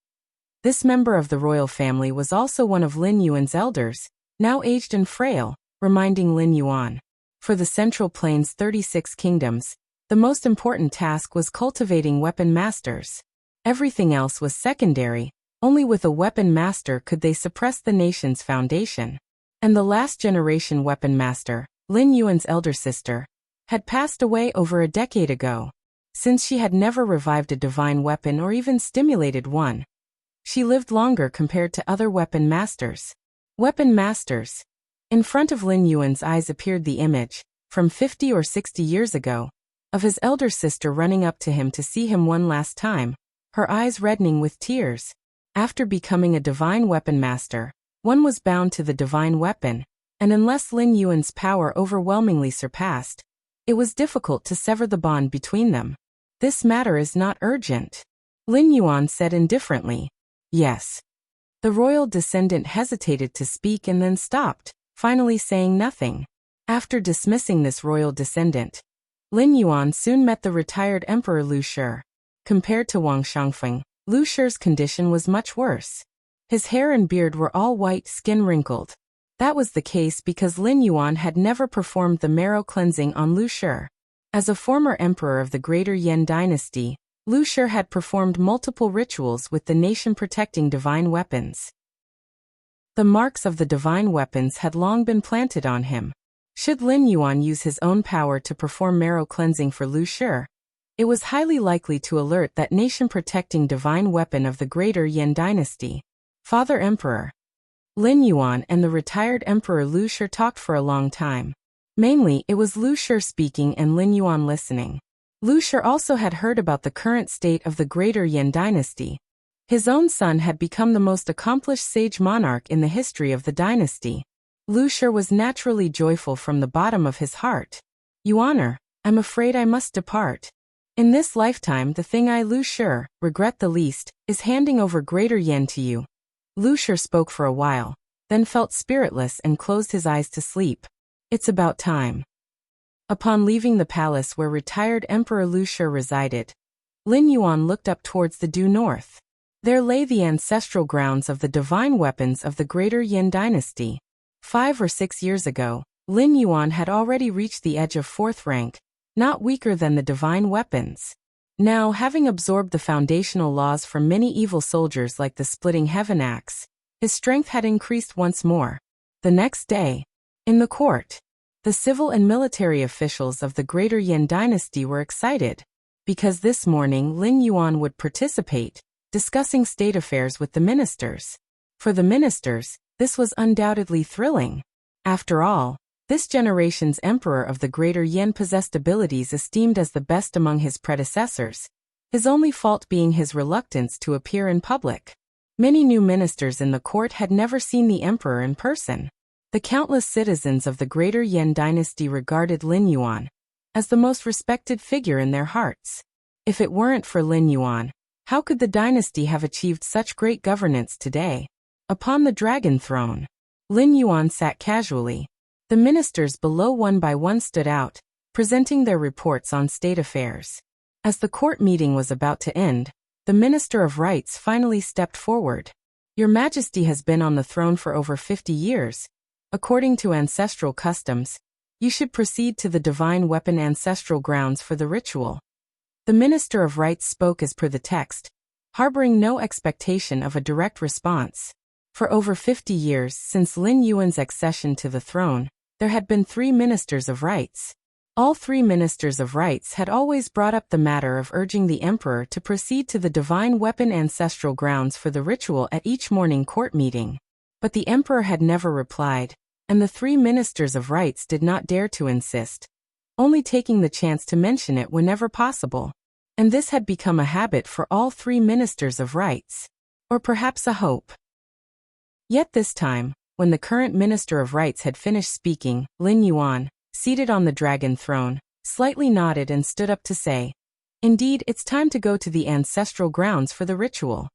This member of the royal family was also one of Lin Yuan's elders, now aged and frail, reminding Lin Yuan. For the Central Plains' 36 kingdoms, the most important task was cultivating weapon masters. Everything else was secondary. Only with a weapon master could they suppress the nation's foundation. And the last generation weapon master, Lin Yuan's elder sister, had passed away over a decade ago. Since she had never revived a divine weapon or even stimulated one, she lived longer compared to other weapon masters. Weapon masters. In front of Lin Yuan's eyes appeared the image, from 50 or 60 years ago, of his elder sister running up to him to see him one last time, her eyes reddening with tears. After becoming a divine weapon master, one was bound to the divine weapon, and unless Lin Yuan's power overwhelmingly surpassed, it was difficult to sever the bond between them. This matter is not urgent, Lin Yuan said indifferently. Yes. The royal descendant hesitated to speak and then stopped, finally saying nothing. After dismissing this royal descendant, Lin Yuan soon met the retired Emperor Lu Shi. Compared to Wang Shangfeng, Lu Shi's condition was much worse. His hair and beard were all white, skin wrinkled. That was the case because Lin Yuan had never performed the marrow cleansing on Lu Shi. As a former emperor of the Greater Yan dynasty, Lu Shi had performed multiple rituals with the nation protecting divine weapons. The marks of the divine weapons had long been planted on him. Should Lin Yuan use his own power to perform marrow cleansing for Lu Shi, it was highly likely to alert that nation-protecting divine weapon of the greater Yan dynasty. Father Emperor Lin Yuan and the retired Emperor Lu Shi talked for a long time. Mainly, it was Lu Shi speaking and Lin Yuan listening. Lu Shi also had heard about the current state of the greater Yan dynasty. His own son had become the most accomplished sage monarch in the history of the dynasty. Lu Shi was naturally joyful from the bottom of his heart. Yuaner, I'm afraid I must depart. In this lifetime the thing I, Lu Shi, regret the least, is handing over greater Yan to you. Lu Shi spoke for a while, then felt spiritless and closed his eyes to sleep. It's about time. Upon leaving the palace where retired Emperor Lu Shi resided, Lin Yuan looked up towards the due north. There lay the ancestral grounds of the divine weapons of the greater Yan dynasty. 5 or 6 years ago, Lin Yuan had already reached the edge of 4th rank, not weaker than the divine weapons. Now, having absorbed the foundational laws from many evil soldiers like the splitting heaven axe, his strength had increased once more. The next day, in the court, the civil and military officials of the greater Yan dynasty were excited, because this morning Lin Yuan would participate, discussing state affairs with the ministers. For the ministers, this was undoubtedly thrilling. After all, this generation's emperor of the greater Yan possessed abilities esteemed as the best among his predecessors, his only fault being his reluctance to appear in public. Many new ministers in the court had never seen the emperor in person. The countless citizens of the greater Yan dynasty regarded Lin Yuan as the most respected figure in their hearts. If it weren't for Lin Yuan, how could the dynasty have achieved such great governance today? Upon the dragon throne, Lin Yuan sat casually. The ministers below one by one stood out, presenting their reports on state affairs. As the court meeting was about to end, the Minister of Rights finally stepped forward. Your Majesty has been on the throne for over 50 years. According to ancestral customs, you should proceed to the divine weapon ancestral grounds for the ritual. The Minister of Rights spoke as per the text, harboring no expectation of a direct response. For over 50 years since Lin Yuan's accession to the throne, there had been 3 ministers of rights. All 3 ministers of rights had always brought up the matter of urging the emperor to proceed to the divine weapon ancestral grounds for the ritual at each morning court meeting. But the emperor had never replied, and the 3 ministers of rights did not dare to insist, only taking the chance to mention it whenever possible. And this had become a habit for all 3 ministers of rights. Or perhaps a hope. Yet this time, when the current Minister of Rights had finished speaking, Lin Yuan, seated on the dragon throne, slightly nodded and stood up to say, "Indeed, it's time to go to the ancestral grounds for the ritual."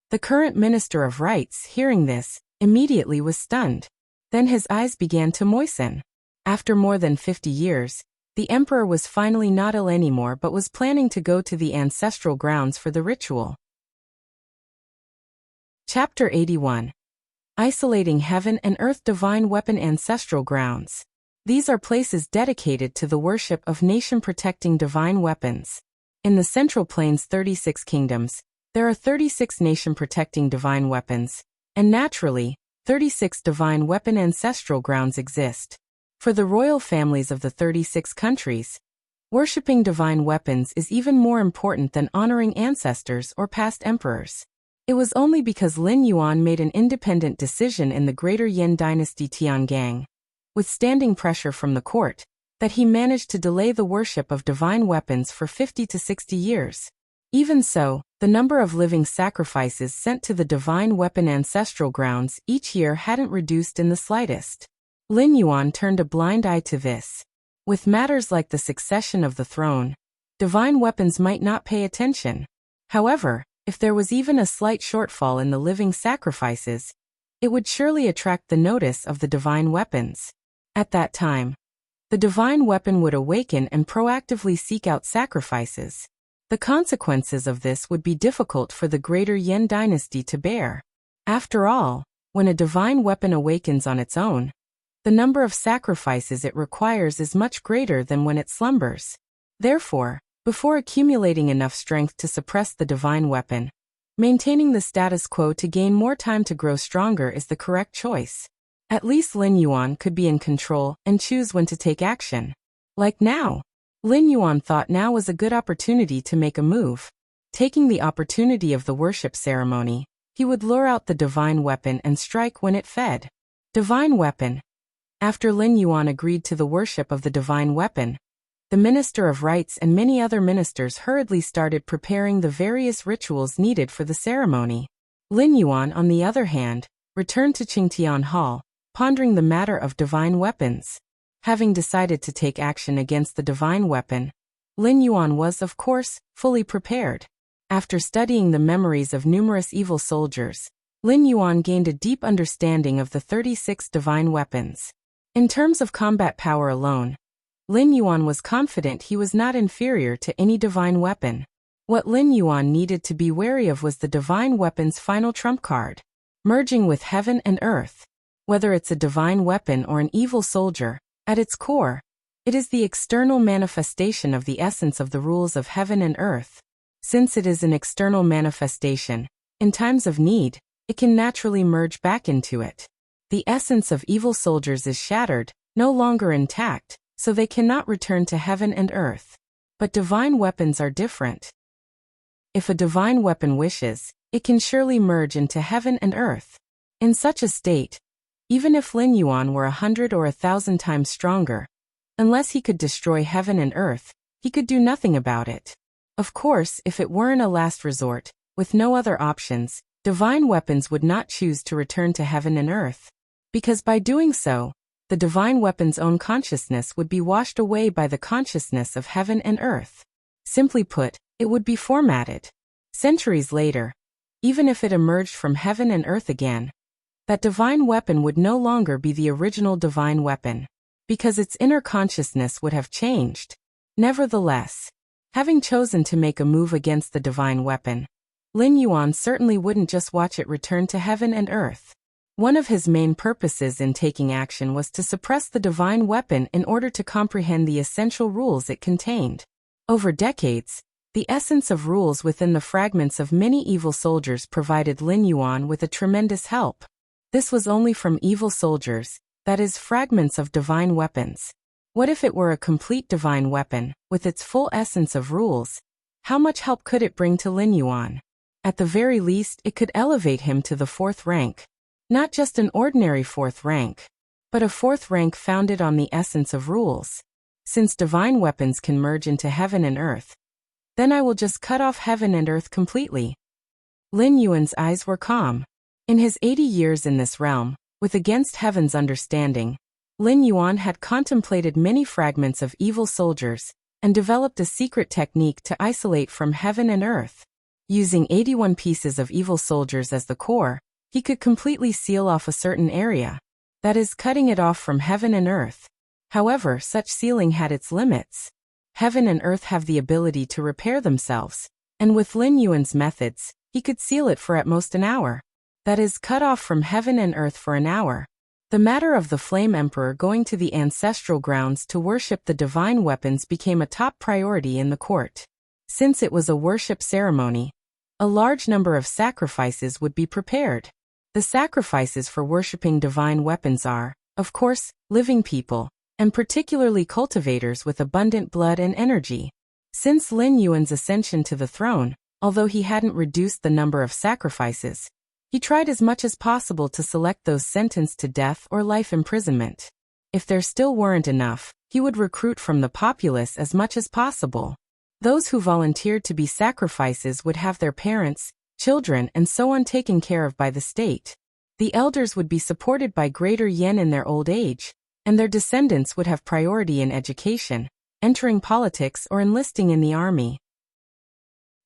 The current Minister of Rights, hearing this, immediately was stunned. Then his eyes began to moisten. After more than 50 years, the emperor was finally not ill anymore but was planning to go to the ancestral grounds for the ritual. Chapter 81. Isolating Heaven and Earth Divine Weapon Ancestral Grounds. These are places dedicated to the worship of nation-protecting divine weapons. In the Central Plains' 36 kingdoms, there are 36 nation-protecting divine weapons, and naturally, 36 divine weapon ancestral grounds exist. For the royal families of the 36 countries, worshipping divine weapons is even more important than honoring ancestors or past emperors. It was only because Lin Yuan made an independent decision in the Greater Yan Dynasty Tiangang, withstanding pressure from the court, that he managed to delay the worship of divine weapons for 50 to 60 years. Even so, the number of living sacrifices sent to the divine weapon ancestral grounds each year hadn't reduced in the slightest. Lin Yuan turned a blind eye to this. With matters like the succession of the throne, divine weapons might not pay attention. However, if there was even a slight shortfall in the living sacrifices, it would surely attract the notice of the divine weapons. At that time, the divine weapon would awaken and proactively seek out sacrifices. The consequences of this would be difficult for the Greater Yan Dynasty to bear. After all, when a divine weapon awakens on its own, the number of sacrifices it requires is much greater than when it slumbers. Therefore, before accumulating enough strength to suppress the divine weapon, maintaining the status quo to gain more time to grow stronger is the correct choice. At least Lin Yuan could be in control and choose when to take action. Like now. Lin Yuan thought now was a good opportunity to make a move. Taking the opportunity of the worship ceremony, he would lure out the divine weapon and strike when it fed. Divine weapon. After Lin Yuan agreed to the worship of the divine weapon, the Minister of Rites and many other ministers hurriedly started preparing the various rituals needed for the ceremony. Lin Yuan, on the other hand, returned to Qingtian Hall, pondering the matter of divine weapons. Having decided to take action against the divine weapon, Lin Yuan was, of course, fully prepared. After studying the memories of numerous evil soldiers, Lin Yuan gained a deep understanding of the 36 divine weapons. In terms of combat power alone, Lin Yuan was confident he was not inferior to any divine weapon. What Lin Yuan needed to be wary of was the divine weapon's final trump card, merging with heaven and earth. Whether it's a divine weapon or an evil soldier, at its core, it is the external manifestation of the essence of the rules of heaven and earth. Since it is an external manifestation, in times of need, it can naturally merge back into it. The essence of evil soldiers is shattered, no longer intact, so they cannot return to heaven and earth. But divine weapons are different. If a divine weapon wishes, it can surely merge into heaven and earth. In such a state, even if Lin Yuan were 100 or 1,000 times stronger, unless he could destroy heaven and earth, he could do nothing about it. Of course, if it weren't a last resort, with no other options, divine weapons would not choose to return to heaven and earth. Because by doing so, the divine weapon's own consciousness would be washed away by the consciousness of heaven and earth. Simply put, it would be formatted. Centuries later, even if it emerged from heaven and earth again, that divine weapon would no longer be the original divine weapon, because its inner consciousness would have changed. Nevertheless, having chosen to make a move against the divine weapon, Lin Yuan certainly wouldn't just watch it return to heaven and earth. One of his main purposes in taking action was to suppress the divine weapon in order to comprehend the essential rules it contained. Over decades, the essence of rules within the fragments of many evil soldiers provided Lin Yuan with a tremendous help. This was only from evil soldiers, that is, fragments of divine weapons. What if it were a complete divine weapon, with its full essence of rules? How much help could it bring to Lin Yuan? At the very least, it could elevate him to the 4th rank. Not just an ordinary 4th rank, but a 4th rank founded on the essence of rules. Since divine weapons can merge into heaven and earth, then I will just cut off heaven and earth completely. Lin Yuan's eyes were calm. In his 80 years in this realm, with against heaven's understanding, Lin Yuan had contemplated many fragments of evil soldiers and developed a secret technique to isolate from heaven and earth. Using 81 pieces of evil soldiers as the core, he could completely seal off a certain area, that is, cutting it off from heaven and earth. However, such sealing had its limits. Heaven and earth have the ability to repair themselves, and with Lin Yuan's methods, he could seal it for at most an hour. That is, cut off from heaven and earth for an hour. The matter of the Flame Emperor going to the ancestral grounds to worship the divine weapons became a top priority in the court. Since it was a worship ceremony, a large number of sacrifices would be prepared. The sacrifices for worshipping divine weapons are, of course, living people, and particularly cultivators with abundant blood and energy. Since Lin Yuan's ascension to the throne, although he hadn't reduced the number of sacrifices, he tried as much as possible to select those sentenced to death or life imprisonment. If there still weren't enough, he would recruit from the populace as much as possible. Those who volunteered to be sacrifices would have their parents, children, and so on taken care of by the state. The elders would be supported by greater yen in their old age, and their descendants would have priority in education, entering politics or enlisting in the army.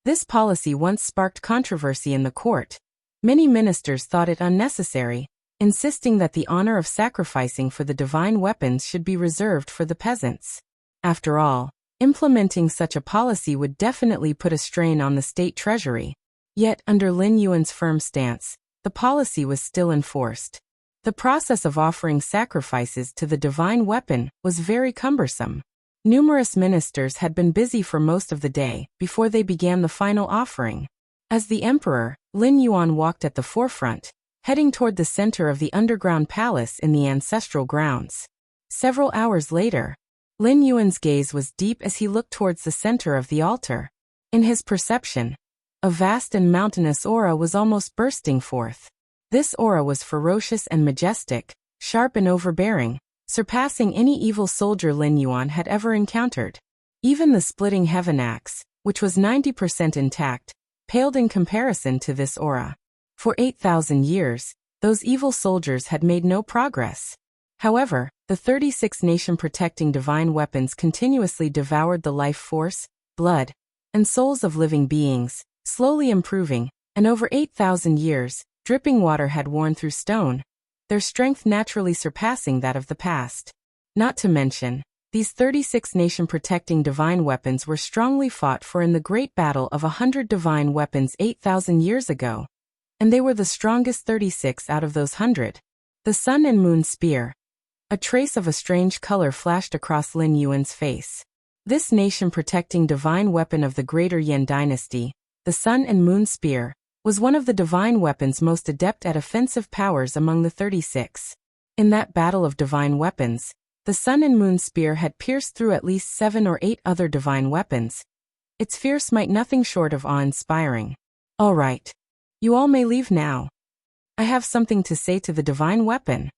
This policy once sparked controversy in the court. Many ministers thought it unnecessary, insisting that the honor of sacrificing for the divine weapons should be reserved for the peasants. After all, implementing such a policy would definitely put a strain on the state treasury. Yet, under Lin Yuan's firm stance, the policy was still enforced. The process of offering sacrifices to the divine weapon was very cumbersome. Numerous ministers had been busy for most of the day before they began the final offering. As the emperor, Lin Yuan walked at the forefront, heading toward the center of the underground palace in the ancestral grounds. Several hours later, Lin Yuan's gaze was deep as he looked towards the center of the altar. In his perception, a vast and mountainous aura was almost bursting forth. This aura was ferocious and majestic, sharp and overbearing, surpassing any evil soldier Lin Yuan had ever encountered. Even the splitting heaven axe, which was 90% intact, paled in comparison to this aura. For 8,000 years, those evil soldiers had made no progress. However, the 36 nation-protecting divine weapons continuously devoured the life force, blood, and souls of living beings, slowly improving, and over 8,000 years, dripping water had worn through stone, their strength naturally surpassing that of the past. Not to mention, these 36 nation-protecting divine weapons were strongly fought for in the great battle of 100 divine weapons 8,000 years ago, and they were the strongest 36 out of those 100. The Sun and Moon Spear. A trace of a strange color flashed across Lin Yuan's face. This nation-protecting divine weapon of the Greater Yan dynasty, the Sun and Moon Spear, was one of the divine weapons most adept at offensive powers among the 36. In that battle of divine weapons, the Sun and Moon Spear had pierced through at least 7 or 8 other divine weapons, its fierce might nothing short of awe-inspiring. All right. You all may leave now. I have something to say to the divine weapon.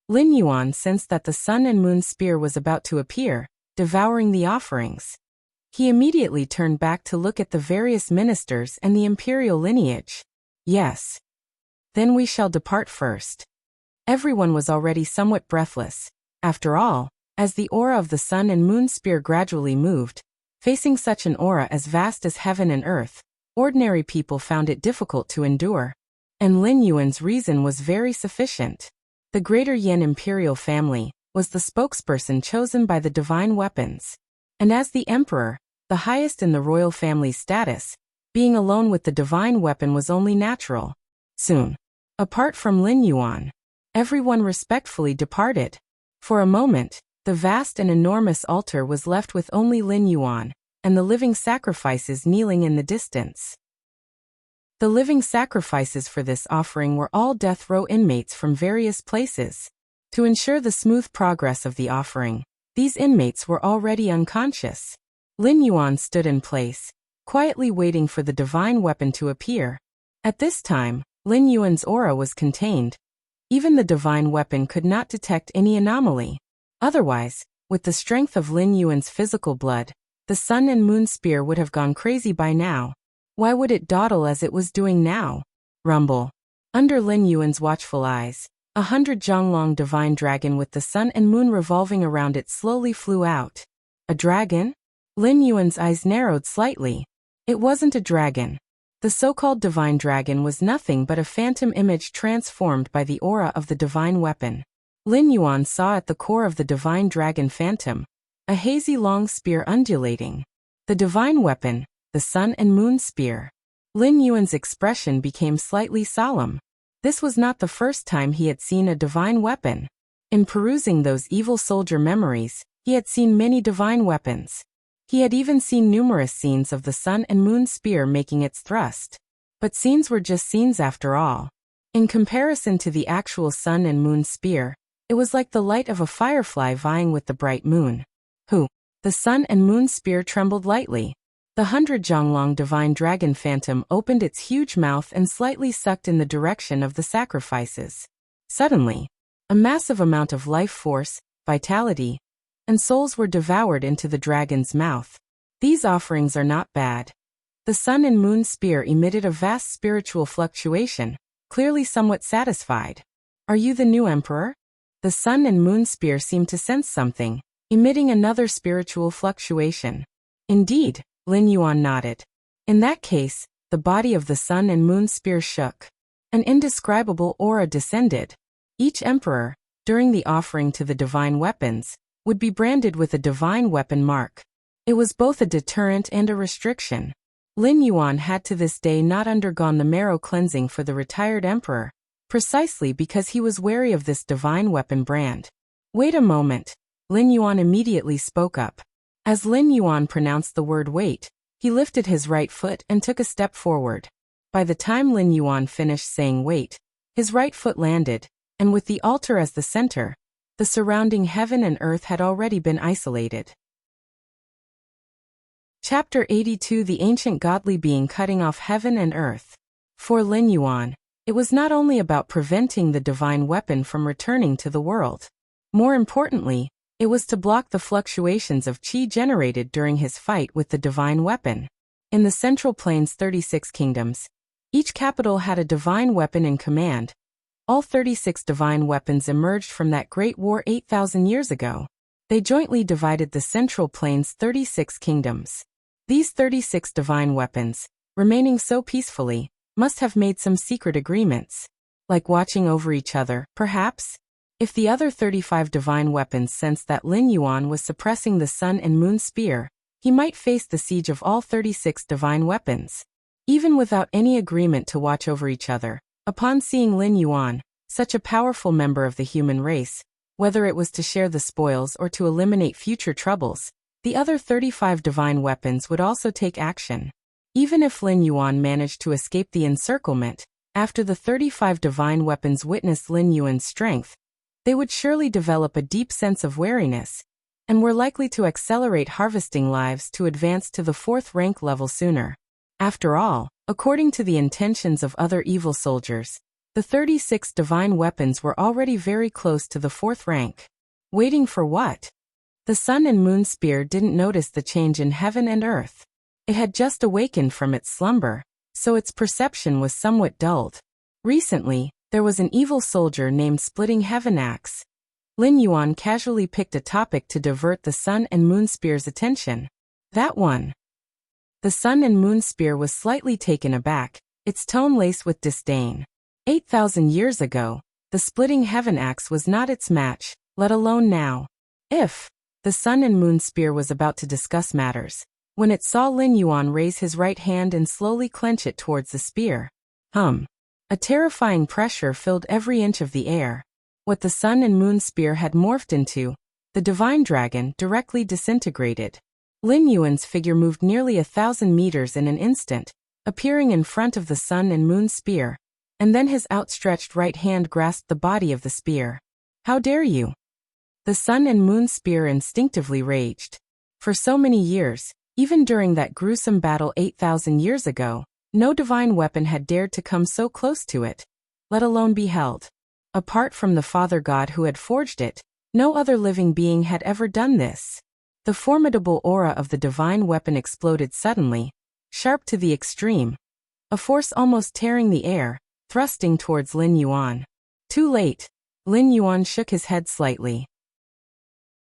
Lin Yuan sensed that the Sun and Moon Spear was about to appear, devouring the offerings. He immediately turned back to look at the various ministers and the imperial lineage. Yes. Then we shall depart first. Everyone was already somewhat breathless. After all, as the aura of the Sun and Moon Spear gradually moved, facing such an aura as vast as heaven and earth, ordinary people found it difficult to endure. And Lin Yuan's reason was very sufficient. The Greater Yan imperial family was the spokesperson chosen by the divine weapons. And as the emperor, the highest in the royal family's status, being alone with the divine weapon was only natural. Soon, apart from Lin Yuan, everyone respectfully departed. For a moment, the vast and enormous altar was left with only Lin Yuan, and the living sacrifices kneeling in the distance. The living sacrifices for this offering were all death row inmates from various places. To ensure the smooth progress of the offering, these inmates were already unconscious. Lin Yuan stood in place, quietly waiting for the divine weapon to appear. At this time, Lin Yuan's aura was contained. Even the divine weapon could not detect any anomaly. Otherwise, with the strength of Lin Yuan's physical blood, the Sun and Moon Spear would have gone crazy by now. Why would it dawdle as it was doing now? Rumble. Under Lin Yuan's watchful eyes, 100 Zhonglong divine dragon with the sun and moon revolving around it slowly flew out. A dragon? Lin Yuan's eyes narrowed slightly. It wasn't a dragon. The so-called divine dragon was nothing but a phantom image transformed by the aura of the divine weapon. Lin Yuan saw at the core of the divine dragon phantom a hazy long spear undulating. The divine weapon, the Sun and Moon Spear. Lin Yuan's expression became slightly solemn. This was not the first time he had seen a divine weapon. In perusing those evil soldier memories, he had seen many divine weapons. He had even seen numerous scenes of the Sun and Moon Spear making its thrust. But scenes were just scenes after all. In comparison to the actual Sun and Moon Spear, it was like the light of a firefly vying with the bright moon. The Sun and Moon Spear trembled lightly. The 100 Zhonglong divine dragon phantom opened its huge mouth and slightly sucked in the direction of the sacrifices. Suddenly, a massive amount of life force, vitality, and souls were devoured into the dragon's mouth. These offerings are not bad. The Sun and Moon Spear emitted a vast spiritual fluctuation, clearly somewhat satisfied. Are you the new emperor? The Sun and Moon Spear seemed to sense something, emitting another spiritual fluctuation. Indeed, Lin Yuan nodded. In that case, the body of the Sun and Moon Spear shook. An indescribable aura descended. Each emperor, during the offering to the divine weapons, would be branded with a divine weapon mark. It was both a deterrent and a restriction. Lin Yuan had to this day not undergone the marrow cleansing for the retired emperor, precisely because he was wary of this divine weapon brand. Wait a moment. Lin Yuan immediately spoke up. As Lin Yuan pronounced the word wait, he lifted his right foot and took a step forward. By the time Lin Yuan finished saying wait, His right foot landed, and with the altar as the center, the surrounding heaven and earth had already been isolated. Chapter 82 The Ancient Godly Being Cutting Off Heaven and Earth. For Lin Yuan, it was not only about preventing the divine weapon from returning to the world. More importantly, it was to block the fluctuations of qi generated during his fight with the divine weapon. In the Central Plains' 36 kingdoms, each capital had a divine weapon in command. All 36 divine weapons emerged from that great war 8,000 years ago. They jointly divided the Central Plains' 36 kingdoms. These 36 divine weapons, remaining so peacefully, must have made some secret agreements. Like watching over each other, perhaps? If the other 35 divine weapons sensed that Lin Yuan was suppressing the sun and moon spear, he might face the siege of all 36 divine weapons. Even without any agreement to watch over each other, upon seeing Lin Yuan, such a powerful member of the human race, whether it was to share the spoils or to eliminate future troubles, the other 35 divine weapons would also take action. Even if Lin Yuan managed to escape the encirclement, after the 35 divine weapons witnessed Lin Yuan's strength, they would surely develop a deep sense of wariness, and were likely to accelerate harvesting lives to advance to the 4th rank level sooner. After all, according to the intentions of other evil soldiers, the 36 divine weapons were already very close to the 4th rank. Waiting for what? The sun and moon spear didn't notice the change in heaven and earth. It had just awakened from its slumber, so its perception was somewhat dulled. Recently, there was an evil soldier named Splitting Heaven Axe. Lin Yuan casually picked a topic to divert the sun and moon spear's attention. That one. The sun and moon spear was slightly taken aback, its tone laced with disdain. 8,000 years ago, the Splitting Heaven Axe was not its match, let alone now. If the sun and moon spear was about to discuss matters, when it saw Lin Yuan raise his right hand and slowly clench it towards the spear. A terrifying pressure filled every inch of the air. What the sun and moon spear had morphed into, the divine dragon, directly disintegrated. Lin Yuan's figure moved nearly 1,000 meters in an instant, appearing in front of the sun and moon spear, and then his outstretched right hand grasped the body of the spear. How dare you? The sun and moon spear instinctively raged. For so many years, even during that gruesome battle 8,000 years ago, no divine weapon had dared to come so close to it, let alone be held. Apart from the Father God who had forged it, no other living being had ever done this. The formidable aura of the divine weapon exploded suddenly, sharp to the extreme, a force almost tearing the air, thrusting towards Lin Yuan. Too late. Lin Yuan shook his head slightly.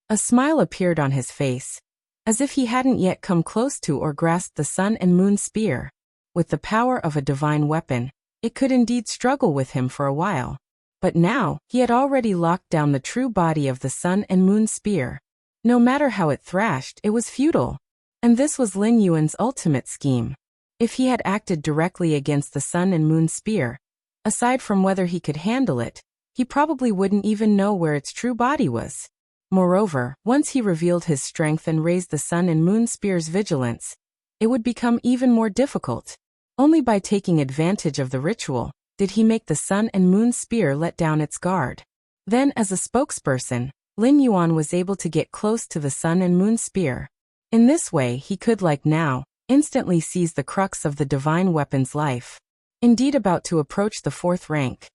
A smile appeared on his face, as if he hadn't yet come close to or grasped the sun and moon spear. With the power of a divine weapon, it could indeed struggle with him for a while. But now, he had already locked down the true body of the sun and moon spear. No matter how it thrashed, it was futile. And this was Lin Yuan's ultimate scheme. If he had acted directly against the sun and moon spear, aside from whether he could handle it, he probably wouldn't even know where its true body was. Moreover, once he revealed his strength and raised the sun and moon spear's vigilance, it would become even more difficult. Only by taking advantage of the ritual did he make the sun and moon spear let down its guard. Then, as a spokesperson, Lin Yuan was able to get close to the sun and moon spear. In this way, he could, like now, instantly seize the crux of the divine weapon's life. Indeed, about to approach the 4th rank.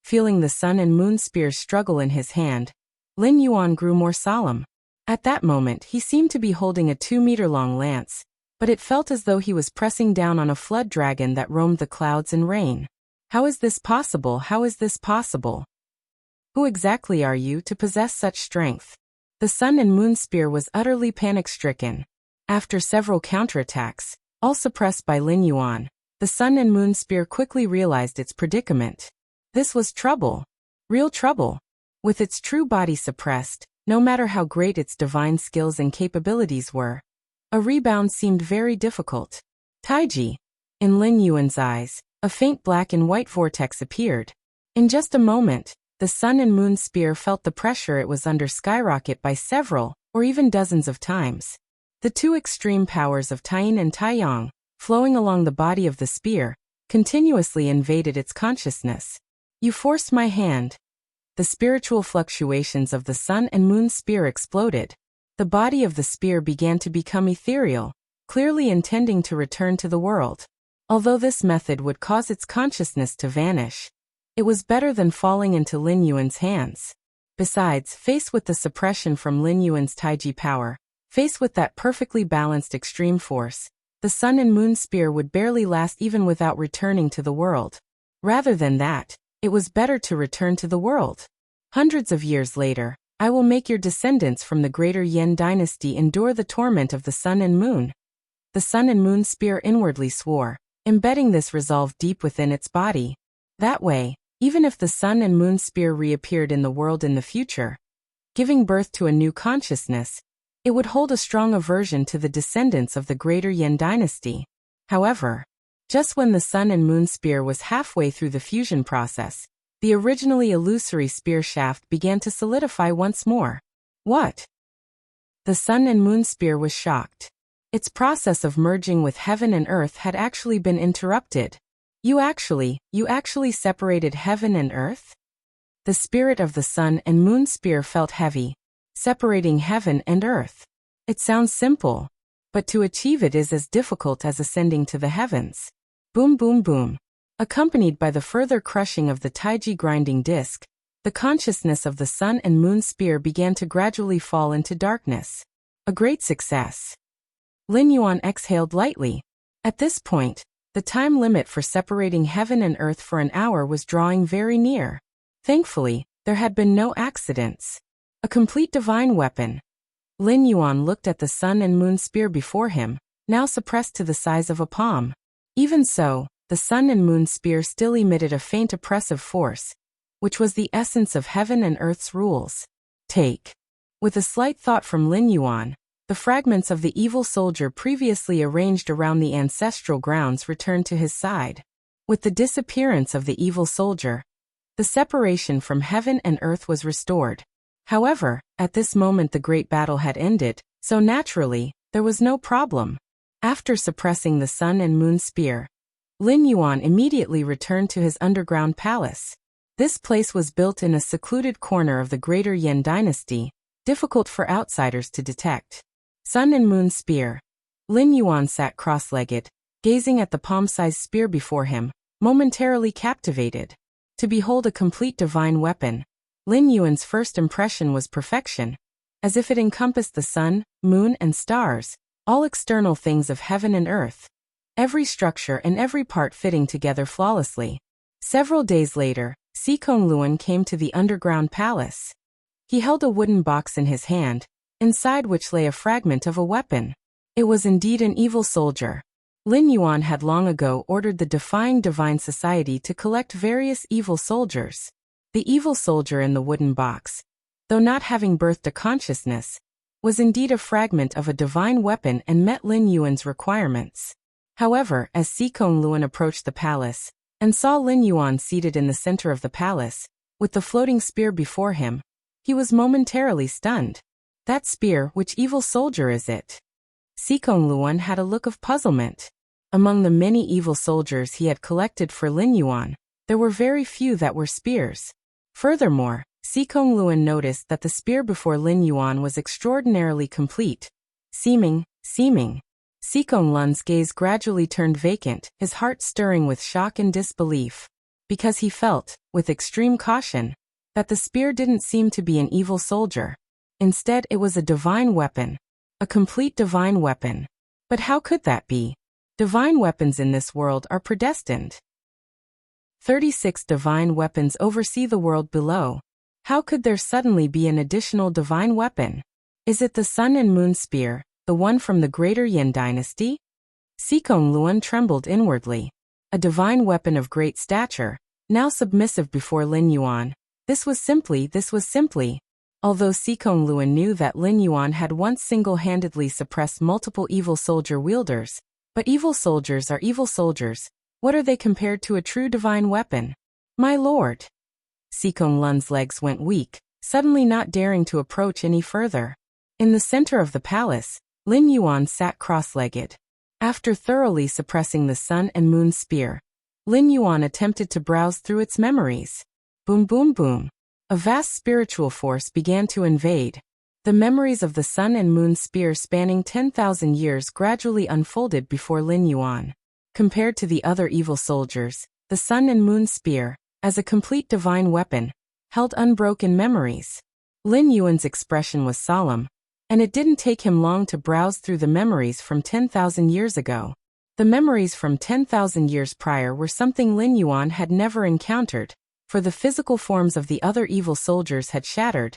Feeling the sun and moon spears struggle in his hand, Lin Yuan grew more solemn. At that moment, he seemed to be holding a 2-meter-long lance, but it felt as though he was pressing down on a flood dragon that roamed the clouds and rain. How is this possible? How is this possible? Who exactly are you to possess such strength? The sun and moon spear was utterly panic-stricken. After several counterattacks, all suppressed by Lin Yuan, the sun and moon spear quickly realized its predicament. This was trouble. Real trouble. With its true body suppressed, no matter how great its divine skills and capabilities were, a rebound seemed very difficult. Taiji. In Lin Yuan's eyes, a faint black and white vortex appeared. In just a moment, the sun and moon spear felt the pressure it was under skyrocket by several, or even dozens of times. The two extreme powers of Taiyin and Taiyang, flowing along the body of the spear, continuously invaded its consciousness. You forced my hand. The spiritual fluctuations of the sun and moon spear exploded. The body of the spear began to become ethereal, clearly intending to return to the world. Although this method would cause its consciousness to vanish, it was better than falling into Lin Yuan's hands. Besides, faced with the suppression from Lin Yuan's Taiji power, faced with that perfectly balanced extreme force, the sun and moon spear would barely last even without returning to the world. Rather than that, it was better to return to the world. Hundreds of years later, I will make your descendants from the greater Yan dynasty endure the torment of the sun and moon. The sun and moon spear inwardly swore, embedding this resolve deep within its body. That way, even if the sun and moon spear reappeared in the world in the future, giving birth to a new consciousness, it would hold a strong aversion to the descendants of the greater Yan dynasty. However, just when the sun and moon spear was halfway through the fusion process, the originally illusory spear shaft began to solidify once more. What? The sun and moon spear was shocked. Its process of merging with heaven and earth had actually been interrupted. You actually separated heaven and earth? The spirit of the sun and moon spear felt heavy, separating heaven and earth. It sounds simple, but to achieve it is as difficult as ascending to the heavens. Boom boom boom. Accompanied by the further crushing of the Taiji grinding disc, the consciousness of the sun and moon spear began to gradually fall into darkness. A great success. Lin Yuan exhaled lightly. At this point, the time limit for separating heaven and earth for an hour was drawing very near. Thankfully, there had been no accidents. A complete divine weapon. Lin Yuan looked at the sun and moon spear before him, now suppressed to the size of a palm. Even so, the sun and moon spear still emitted a faint oppressive force, which was the essence of heaven and earth's rules. Take. With a slight thought from Lin Yuan, the fragments of the evil soldier previously arranged around the ancestral grounds returned to his side. With the disappearance of the evil soldier, the separation from heaven and earth was restored. However, at this moment the great battle had ended, so naturally, there was no problem. After suppressing the sun and moon spear, Lin Yuan immediately returned to his underground palace. This place was built in a secluded corner of the greater Yan dynasty, difficult for outsiders to detect. Sun and moon spear. Lin Yuan sat cross-legged, gazing at the palm-sized spear before him, momentarily captivated. To behold a complete divine weapon, Lin Yuan's first impression was perfection, as if it encompassed the sun, moon and stars, all external things of heaven and earth. Every structure and every part fitting together flawlessly. Several days later, Sikong Luan came to the underground palace. He held a wooden box in his hand, inside which lay a fragment of a weapon. It was indeed an evil soldier. Lin Yuan had long ago ordered the Defying Divine Society to collect various evil soldiers. The evil soldier in the wooden box, though not having birthed a consciousness, was indeed a fragment of a divine weapon and met Lin Yuan's requirements. However, as Sikong Luan approached the palace, and saw Lin Yuan seated in the center of the palace, with the floating spear before him, he was momentarily stunned. That spear, which evil soldier is it? Sikong Luan had a look of puzzlement. Among the many evil soldiers he had collected for Lin Yuan, there were very few that were spears. Furthermore, Sikong Luan noticed that the spear before Lin Yuan was extraordinarily complete. Seeming. Sikong Luan's gaze gradually turned vacant, his heart stirring with shock and disbelief, because he felt, with extreme caution, that the spear didn't seem to be an evil soldier. Instead, it was a divine weapon. A complete divine weapon. But how could that be? Divine weapons in this world are predestined. 36 divine weapons oversee the world below. How could there suddenly be an additional divine weapon? Is it the sun and moon spear, the one from the greater Yan dynasty? Sikong Luan trembled inwardly. A divine weapon of great stature, now submissive before Lin Yuan. This was simply. Although Sikong Luan knew that Lin Yuan had once single-handedly suppressed multiple evil soldier wielders, but evil soldiers are evil soldiers. What are they compared to a true divine weapon? My lord. Sikong Luan's legs went weak, suddenly not daring to approach any further. In the center of the palace, Lin Yuan sat cross-legged. After thoroughly suppressing the sun and moon spear, Lin Yuan attempted to browse through its memories. Boom boom boom. A vast spiritual force began to invade. The memories of the sun and moon spear spanning 10,000 years gradually unfolded before Lin Yuan. Compared to the other evil soldiers, the sun and moon spear, as a complete divine weapon, held unbroken memories. Lin Yuan's expression was solemn, and it didn't take him long to browse through the memories from 10,000 years ago. The memories from 10,000 years prior were something Lin Yuan had never encountered, for the physical forms of the other evil soldiers had shattered,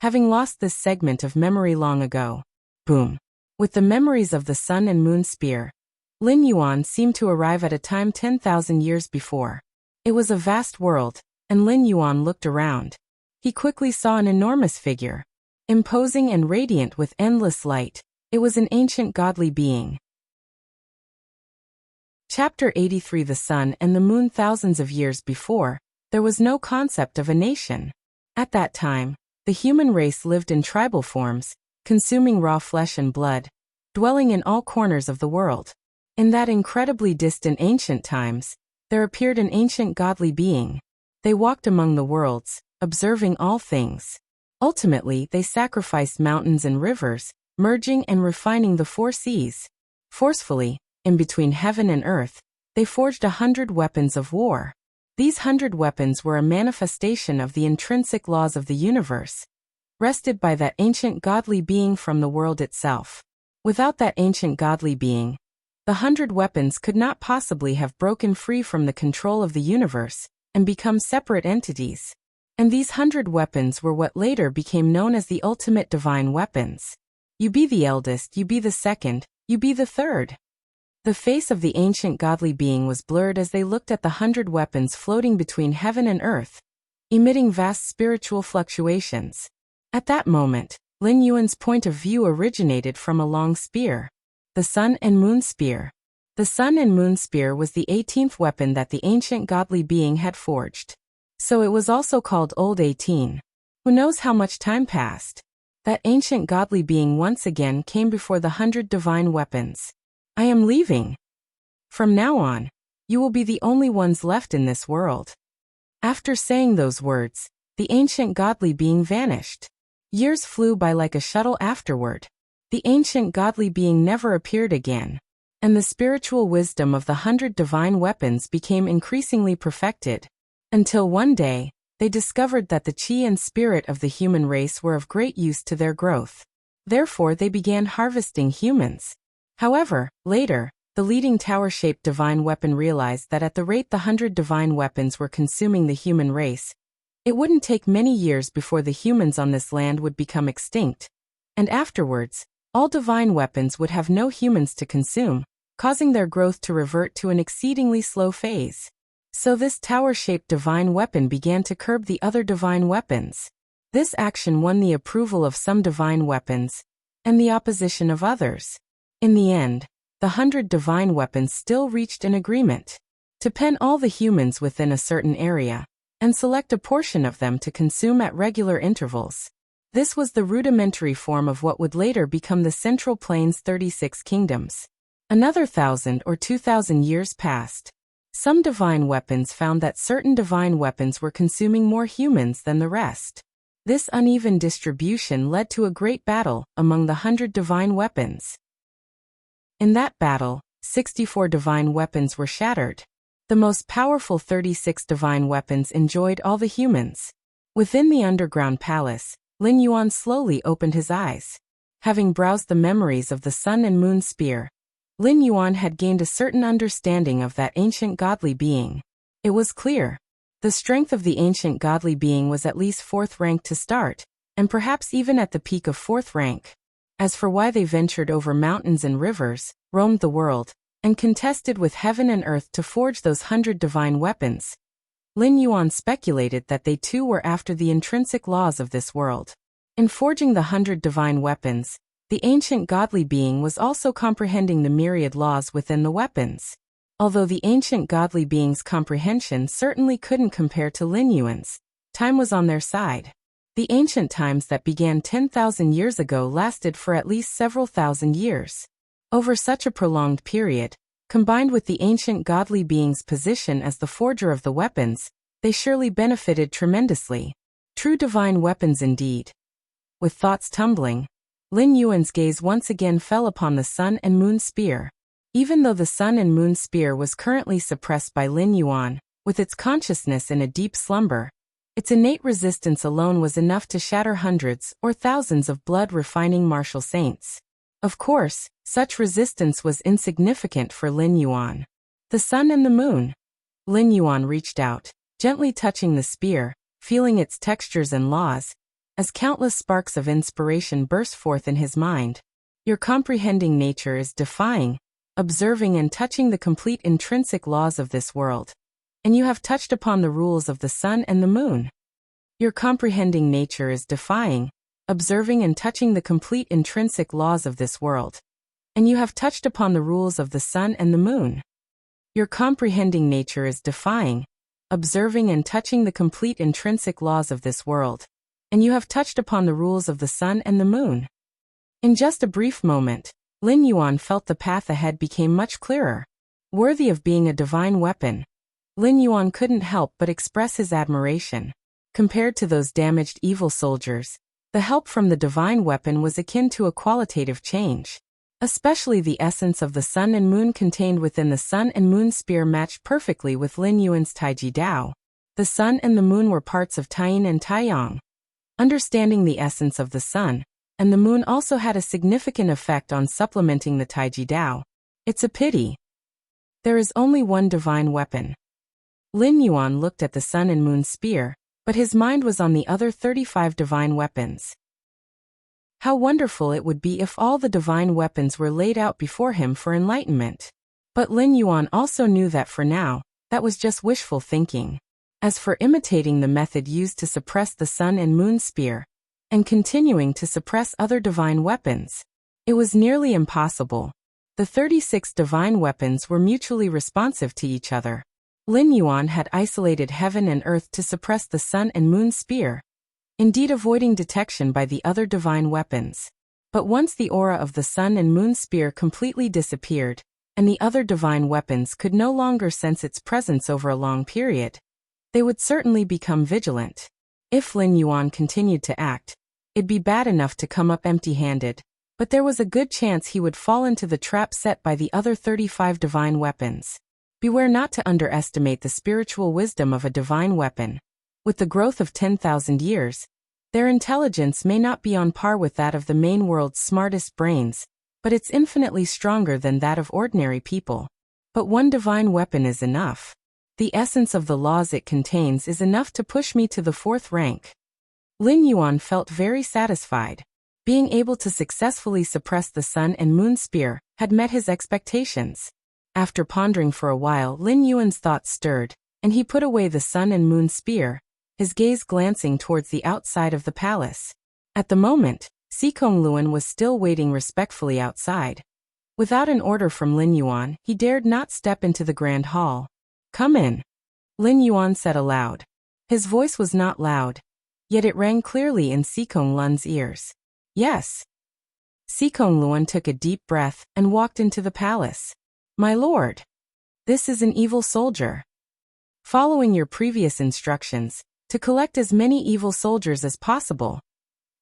having lost this segment of memory long ago. Boom. With the memories of the sun and moon spear, Lin Yuan seemed to arrive at a time 10,000 years before. It was a vast world, and Lin Yuan looked around. He quickly saw an enormous figure. Imposing and radiant with endless light, it was an ancient godly being. Chapter 83. The sun and the moon. Thousands of years before, there was no concept of a nation. At that time, the human race lived in tribal forms, consuming raw flesh and blood, dwelling in all corners of the world. In that incredibly distant ancient times, there appeared an ancient godly being. They walked among the worlds, observing all things. Ultimately, they sacrificed mountains and rivers, merging and refining the four seas. Forcefully, in between heaven and earth, they forged 100 weapons of war. These 100 weapons were a manifestation of the intrinsic laws of the universe, wrested by that ancient godly being from the world itself. Without that ancient godly being, the 100 weapons could not possibly have broken free from the control of the universe and become separate entities. And these 100 weapons were what later became known as the ultimate divine weapons. You be the eldest, you be the second, you be the third. The face of the ancient godly being was blurred as they looked at the 100 weapons floating between heaven and earth, emitting vast spiritual fluctuations. At that moment, Lin Yuan's point of view originated from a long spear. The sun and moon spear. The sun and moon spear was the 18th weapon that the ancient godly being had forged. So it was also called Old 18. Who knows how much time passed? That ancient godly being once again came before the 100 divine weapons. I am leaving. From now on, you will be the only ones left in this world. After saying those words, the ancient godly being vanished. Years flew by like a shuttle afterward. The ancient godly being never appeared again, and the spiritual wisdom of the 100 divine weapons became increasingly perfected, until one day, they discovered that the chi and spirit of the human race were of great use to their growth. Therefore they began harvesting humans. However, later, the leading tower-shaped divine weapon realized that at the rate the 100 divine weapons were consuming the human race, it wouldn't take many years before the humans on this land would become extinct, and afterwards, all divine weapons would have no humans to consume, causing their growth to revert to an exceedingly slow phase. So this tower-shaped divine weapon began to curb the other divine weapons. This action won the approval of some divine weapons, and the opposition of others. In the end, the 100 divine weapons still reached an agreement to pen all the humans within a certain area, and select a portion of them to consume at regular intervals. This was the rudimentary form of what would later become the Central Plains 36 kingdoms. Another 1,000 or 2,000 years passed. Some divine weapons found that certain divine weapons were consuming more humans than the rest. This uneven distribution led to a great battle among the 100 divine weapons. In that battle, 64 divine weapons were shattered. The most powerful 36 divine weapons enjoyed all the humans. Within the underground palace, Lin Yuan slowly opened his eyes. Having browsed the memories of the sun and moon spear, Lin Yuan had gained a certain understanding of that ancient godly being. It was clear. The strength of the ancient godly being was at least 4th rank to start, and perhaps even at the peak of 4th rank. As for why they ventured over mountains and rivers, roamed the world, and contested with heaven and earth to forge those 100 divine weapons, Lin Yuan speculated that they too were after the intrinsic laws of this world. In forging the 100 divine weapons, the ancient godly being was also comprehending the myriad laws within the weapons. Although the ancient godly being's comprehension certainly couldn't compare to Lin Yuan's, time was on their side. The ancient times that began 10,000 years ago lasted for at least several thousand years. Over such a prolonged period, combined with the ancient godly being's position as the forger of the weapons, They surely benefited tremendously. True divine weapons indeed. With thoughts tumbling, Lin Yuan's gaze once again fell upon the Sun and Moon Spear. Even though the Sun and Moon Spear was currently suppressed by Lin Yuan, with its consciousness in a deep slumber, its innate resistance alone was enough to shatter hundreds or thousands of blood-refining martial saints. Of course, such resistance was insignificant for Lin Yuan. The Sun and the Moon. Lin Yuan reached out, gently touching the spear, feeling its textures and laws, as countless sparks of inspiration burst forth in his mind. Your comprehending nature is defying, observing and touching the complete intrinsic laws of this world. And you have touched upon the rules of the Sun and the Moon. Your comprehending nature is defying, observing and touching the complete intrinsic laws of this world. And you have touched upon the rules of the Sun and the Moon. Your comprehending nature is defying, observing and touching the complete intrinsic laws of this world. And you have touched upon the rules of the Sun and the Moon. In just a brief moment, Lin Yuan felt the path ahead became much clearer. Worthy of being a divine weapon, Lin Yuan couldn't help but express his admiration. Compared to those damaged evil soldiers, the help from the divine weapon was akin to a qualitative change. Especially the essence of the Sun and Moon contained within the Sun and Moon Spear matched perfectly with Lin Yuan's Taiji Dao. The Sun and the Moon were parts of Taiyin and Taiyang. Understanding the essence of the Sun and the Moon also had a significant effect on supplementing the Taiji Dao. It's a pity there is only one divine weapon. Lin Yuan looked at the Sun and Moon Spear, but his mind was on the other 35 divine weapons. How wonderful it would be if all the divine weapons were laid out before him for enlightenment. But Lin Yuan also knew that for now, that was just wishful thinking. As for imitating the method used to suppress the Sun and Moon Spear, and continuing to suppress other divine weapons, it was nearly impossible. The 36 divine weapons were mutually responsive to each other. Lin Yuan had isolated heaven and earth to suppress the Sun and Moon Spear, indeed avoiding detection by the other divine weapons. But once the aura of the Sun and Moon Spear completely disappeared, and the other divine weapons could no longer sense its presence over a long period, they would certainly become vigilant. If Lin Yuan continued to act, it'd be bad enough to come up empty-handed, but there was a good chance he would fall into the trap set by the other 35 divine weapons. Beware not to underestimate the spiritual wisdom of a divine weapon. With the growth of 10,000 years, their intelligence may not be on par with that of the main world's smartest brains, but it's infinitely stronger than that of ordinary people. But one divine weapon is enough. The essence of the laws it contains is enough to push me to the 4th rank. Lin Yuan felt very satisfied. Being able to successfully suppress the Sun and Moon Spear had met his expectations. After pondering for a while, Lin Yuan's thoughts stirred, and he put away the Sun and Moon Spear, his gaze glancing towards the outside of the palace. At the moment, Sikong Luan was still waiting respectfully outside. Without an order from Lin Yuan, he dared not step into the grand hall. "Come in," Lin Yuan said aloud. His voice was not loud, yet it rang clearly in Sikong Luan's ears. "Yes." Sikong Luan took a deep breath and walked into the palace. "My lord, this is an evil soldier. Following your previous instructions, to collect as many evil soldiers as possible."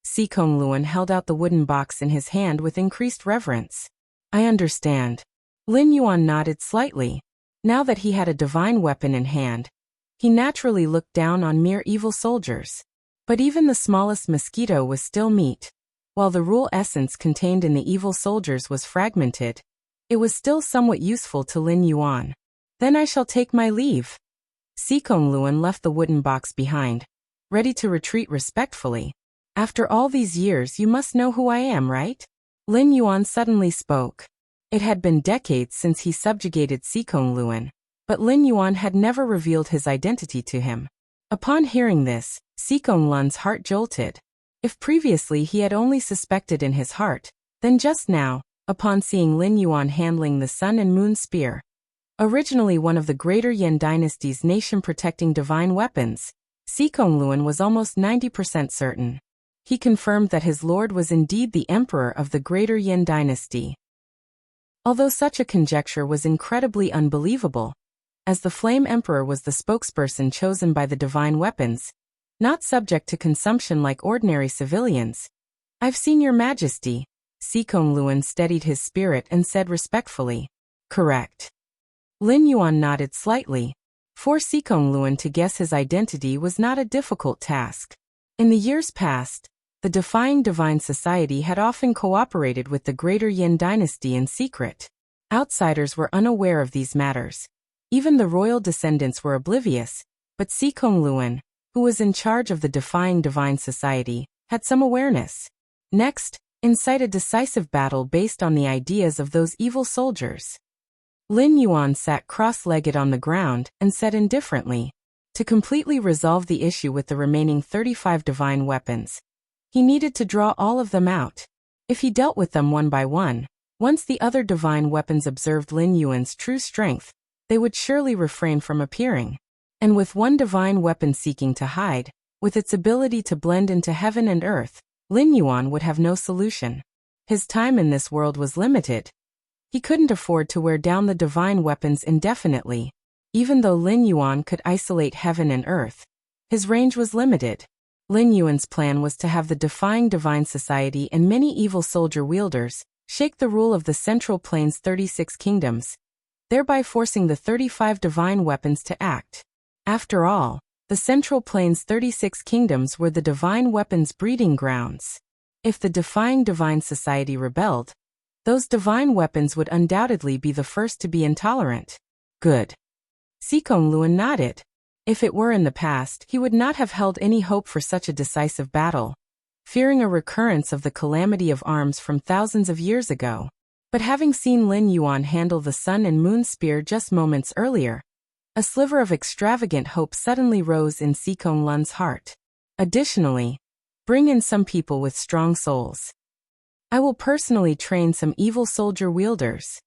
Sikong Luan held out the wooden box in his hand with increased reverence. "I understand." Lin Yuan nodded slightly. Now that he had a divine weapon in hand, he naturally looked down on mere evil soldiers. But even the smallest mosquito was still meat. While the rule essence contained in the evil soldiers was fragmented, it was still somewhat useful to Lin Yuan. "Then I shall take my leave." Sikong Luan left the wooden box behind, ready to retreat respectfully. "After all these years you must know who I am, right?" Lin Yuan suddenly spoke. It had been decades since he subjugated Sikong Luan, but Lin Yuan had never revealed his identity to him. Upon hearing this, Sikong Luan's heart jolted. If previously he had only suspected in his heart, then just now, upon seeing Lin Yuan handling the Sun and Moon Spear, originally one of the greater Yan dynasty's nation-protecting divine weapons, Sikong Luan was almost 90% certain. He confirmed that his lord was indeed the emperor of the greater Yan dynasty. Although such a conjecture was incredibly unbelievable, as the Flame Emperor was the spokesperson chosen by the divine weapons, not subject to consumption like ordinary civilians. "I've seen your majesty." Sikong Luan steadied his spirit and said respectfully. "Correct." Lin Yuan nodded slightly. For Sikong Luan to guess his identity was not a difficult task. In the years past, the Defying Divine Society had often cooperated with the Greater Yin dynasty in secret. Outsiders were unaware of these matters. Even the royal descendants were oblivious, but Sikong Luan, who was in charge of the Defying Divine Society, had some awareness. Next, incite a decisive battle based on the ideas of those evil soldiers. Lin Yuan sat cross-legged on the ground and said indifferently, to completely resolve the issue with the remaining 35 divine weapons, he needed to draw all of them out. If he dealt with them one by one, once the other divine weapons observed Lin Yuan's true strength, they would surely refrain from appearing. And with one divine weapon seeking to hide, with its ability to blend into heaven and earth, Lin Yuan would have no solution. His time in this world was limited. He couldn't afford to wear down the divine weapons indefinitely. Even though Lin Yuan could isolate heaven and earth, his range was limited. Lin Yuan's plan was to have the Defying Divine Society and many evil soldier wielders shake the rule of the Central Plains 36 kingdoms, thereby forcing the 35 divine weapons to act. After all, the Central Plains 36 kingdoms were the divine weapons' breeding grounds. If the Defying Divine Society rebelled, those divine weapons would undoubtedly be the first to be intolerant. Good. Sikong Luan nodded. If it were in the past, he would not have held any hope for such a decisive battle, fearing a recurrence of the calamity of arms from thousands of years ago. But having seen Lin Yuan handle the Sun and Moon Spear just moments earlier, a sliver of extravagant hope suddenly rose in Sikong Lun's heart. Additionally, bring in some people with strong souls. I will personally train some evil soldier wielders.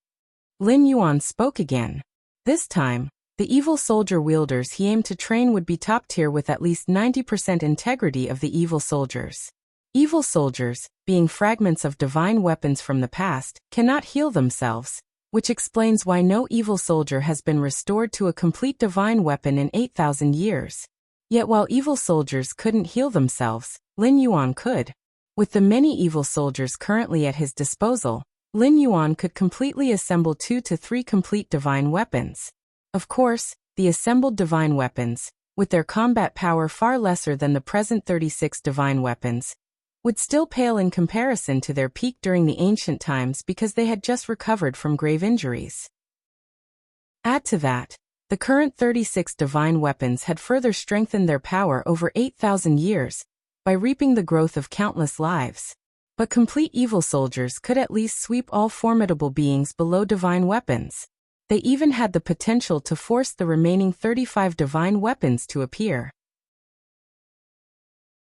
Lin Yuan spoke again. This time, the evil soldier wielders he aimed to train would be top tier with at least 90% integrity of the evil soldiers. Evil soldiers, being fragments of divine weapons from the past, cannot heal themselves, which explains why no evil soldier has been restored to a complete divine weapon in 8,000 years. Yet while evil soldiers couldn't heal themselves, Lin Yuan could. With the many evil soldiers currently at his disposal, Lin Yuan could completely assemble 2 to 3 complete divine weapons. Of course, the assembled divine weapons, with their combat power far lesser than the present 36 divine weapons, would still pale in comparison to their peak during the ancient times because they had just recovered from grave injuries. Add to that, the current 36 divine weapons had further strengthened their power over 8,000 years, by reaping the growth of countless lives. But complete evil soldiers could at least sweep all formidable beings below divine weapons. They even had the potential to force the remaining 35 divine weapons to appear.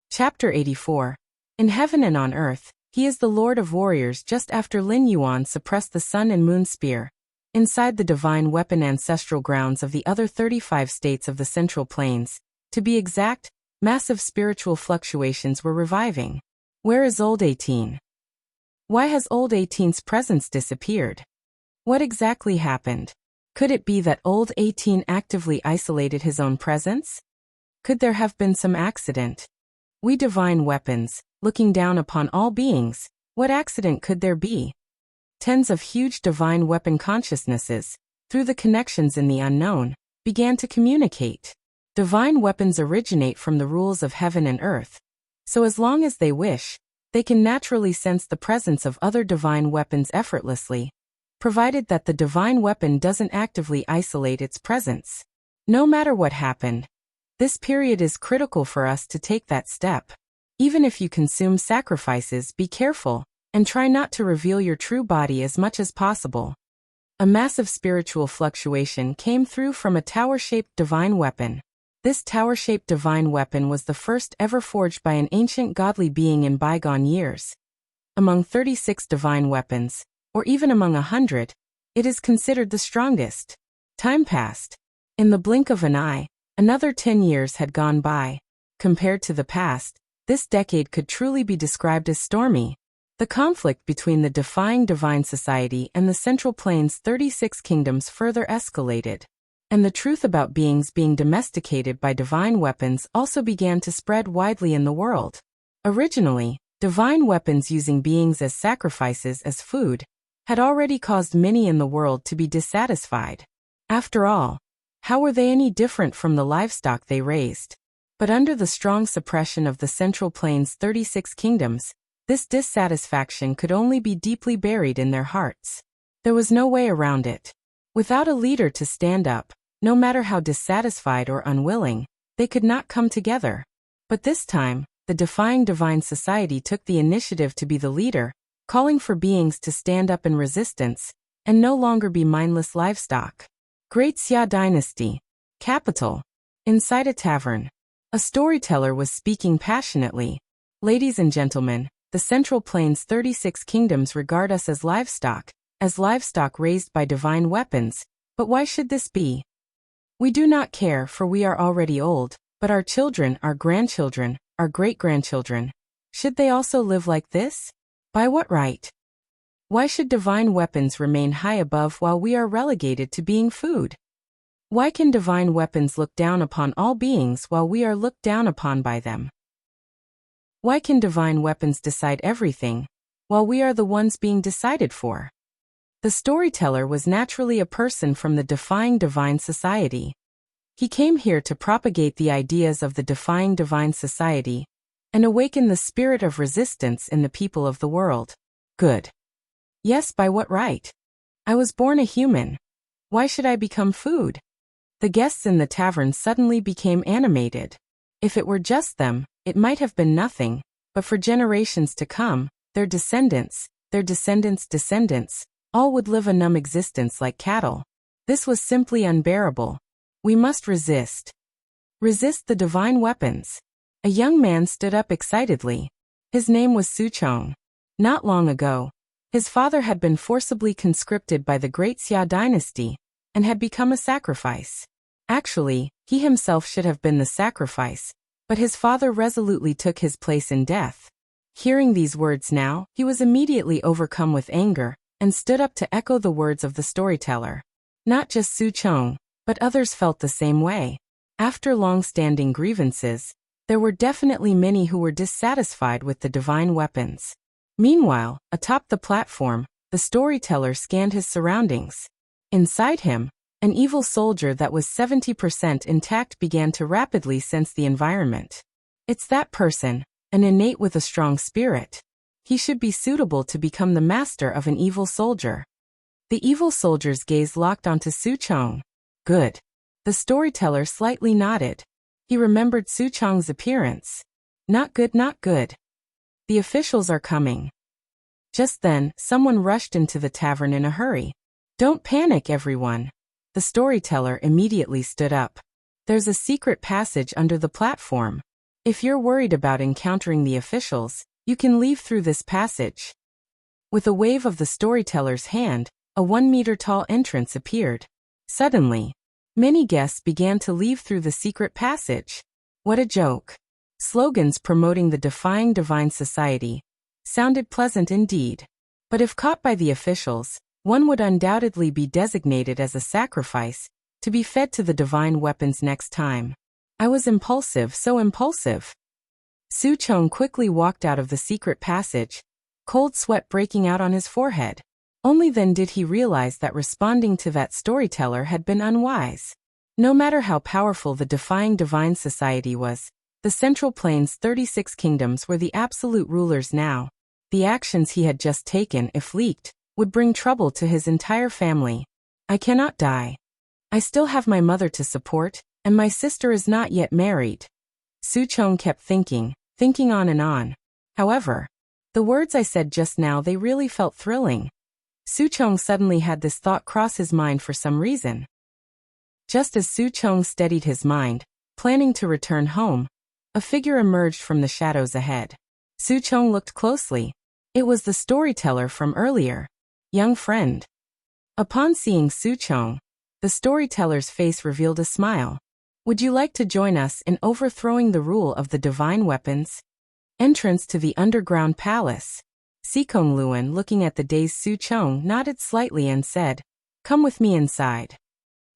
Chapter 84. In heaven and on earth, he is the Lord of Warriors just after Lin Yuan suppressed the Sun and Moon Spear. Inside the divine weapon ancestral grounds of the other 35 states of the Central Plains, to be exact, massive spiritual fluctuations were reviving. Where is Old 18? Why has Old 18's presence disappeared? What exactly happened? Could it be that Old 18 actively isolated his own presence? Could there have been some accident? We divine weapons, looking down upon all beings, what accident could there be? Tens of huge divine weapon consciousnesses, through the connections in the unknown, began to communicate. Divine weapons originate from the rules of heaven and earth, so as long as they wish, they can naturally sense the presence of other divine weapons effortlessly, provided that the divine weapon doesn't actively isolate its presence. No matter what happened, this period is critical for us to take that step. Even if you consume sacrifices, be careful, and try not to reveal your true body as much as possible. A massive spiritual fluctuation came through from a tower-shaped divine weapon. This tower-shaped divine weapon was the first ever forged by an ancient godly being in bygone years. Among 36 divine weapons, or even among 100, it is considered the strongest. Time passed. In the blink of an eye, another 10 years had gone by. Compared to the past, this decade could truly be described as stormy. The conflict between the Defying Divine Society and the Central Plains 36 kingdoms further escalated. And the truth about beings being domesticated by divine weapons also began to spread widely in the world. Originally, divine weapons using beings as sacrifices as food had already caused many in the world to be dissatisfied. After all, how were they any different from the livestock they raised? But under the strong suppression of the Central Plains' 36 kingdoms, this dissatisfaction could only be deeply buried in their hearts. There was no way around it. Without a leader to stand up, no matter how dissatisfied or unwilling, they could not come together. But this time, the Defying Divine Society took the initiative to be the leader, calling for beings to stand up in resistance and no longer be mindless livestock. Great Xia Dynasty. Capital. Inside a tavern. A storyteller was speaking passionately. Ladies and gentlemen, the Central Plains' 36 kingdoms regard us as livestock raised by divine weapons. But why should this be? We do not care, for we are already old, but our children, our grandchildren, our great-grandchildren, should they also live like this? By what right? Why should divine weapons remain high above while we are relegated to being food? Why can divine weapons look down upon all beings while we are looked down upon by them? Why can divine weapons decide everything, while we are the ones being decided for? The storyteller was naturally a person from the Defying Divine Society. He came here to propagate the ideas of the Defying Divine Society and awaken the spirit of resistance in the people of the world. Good. Yes, by what right? I was born a human. Why should I become food? The guests in the tavern suddenly became animated. If it were just them, it might have been nothing, but for generations to come, their descendants, all would live a numb existence like cattle. This was simply unbearable. We must resist. Resist the divine weapons. A young man stood up excitedly. His name was Su Chong. Not long ago, his father had been forcibly conscripted by the Great Xia Dynasty and had become a sacrifice. Actually, he himself should have been the sacrifice, but his father resolutely took his place in death. Hearing these words now, he was immediately overcome with anger and stood up to echo the words of the storyteller. Not just Su Chong, but others felt the same way. After long-standing grievances, there were definitely many who were dissatisfied with the divine weapons. Meanwhile, atop the platform, the storyteller scanned his surroundings. Inside him, an evil soldier that was 70% intact began to rapidly sense the environment. It's that person, an innate with a strong spirit. He should be suitable to become the master of an evil soldier. The evil soldier's gaze locked onto Su Chong. Good. The storyteller slightly nodded. He remembered Su Chong's appearance. Not good, not good. The officials are coming. Just then, someone rushed into the tavern in a hurry. Don't panic, everyone. The storyteller immediately stood up. There's a secret passage under the platform. If you're worried about encountering the officials, you can leave through this passage. With a wave of the storyteller's hand, a 1-meter-tall entrance appeared. Suddenly, many guests began to leave through the secret passage. What a joke. Slogans promoting the Defying Divine Society sounded pleasant indeed. But if caught by the officials, one would undoubtedly be designated as a sacrifice to be fed to the divine weapons next time. I was impulsive, so impulsive. Su Chong quickly walked out of the secret passage, cold sweat breaking out on his forehead. Only then did he realize that responding to that storyteller had been unwise. No matter how powerful the Defying Divine Society was, the Central Plains' 36 kingdoms were the absolute rulers now. The actions he had just taken, if leaked, would bring trouble to his entire family. I cannot die. I still have my mother to support, and my sister is not yet married. Su Chong kept thinking on and on. However, the words I said just now, they really felt thrilling. Su Chong suddenly had this thought cross his mind for some reason. Just as Su Chong steadied his mind, planning to return home, a figure emerged from the shadows ahead. Su Chong looked closely. It was the storyteller from earlier. Young friend. Upon seeing Su Chong, the storyteller's face revealed a smile. Would you like to join us in overthrowing the rule of the divine weapons? Entrance to the underground palace. Sikong Luan, looking at the dazed Su Chong, nodded slightly and said, Come with me inside.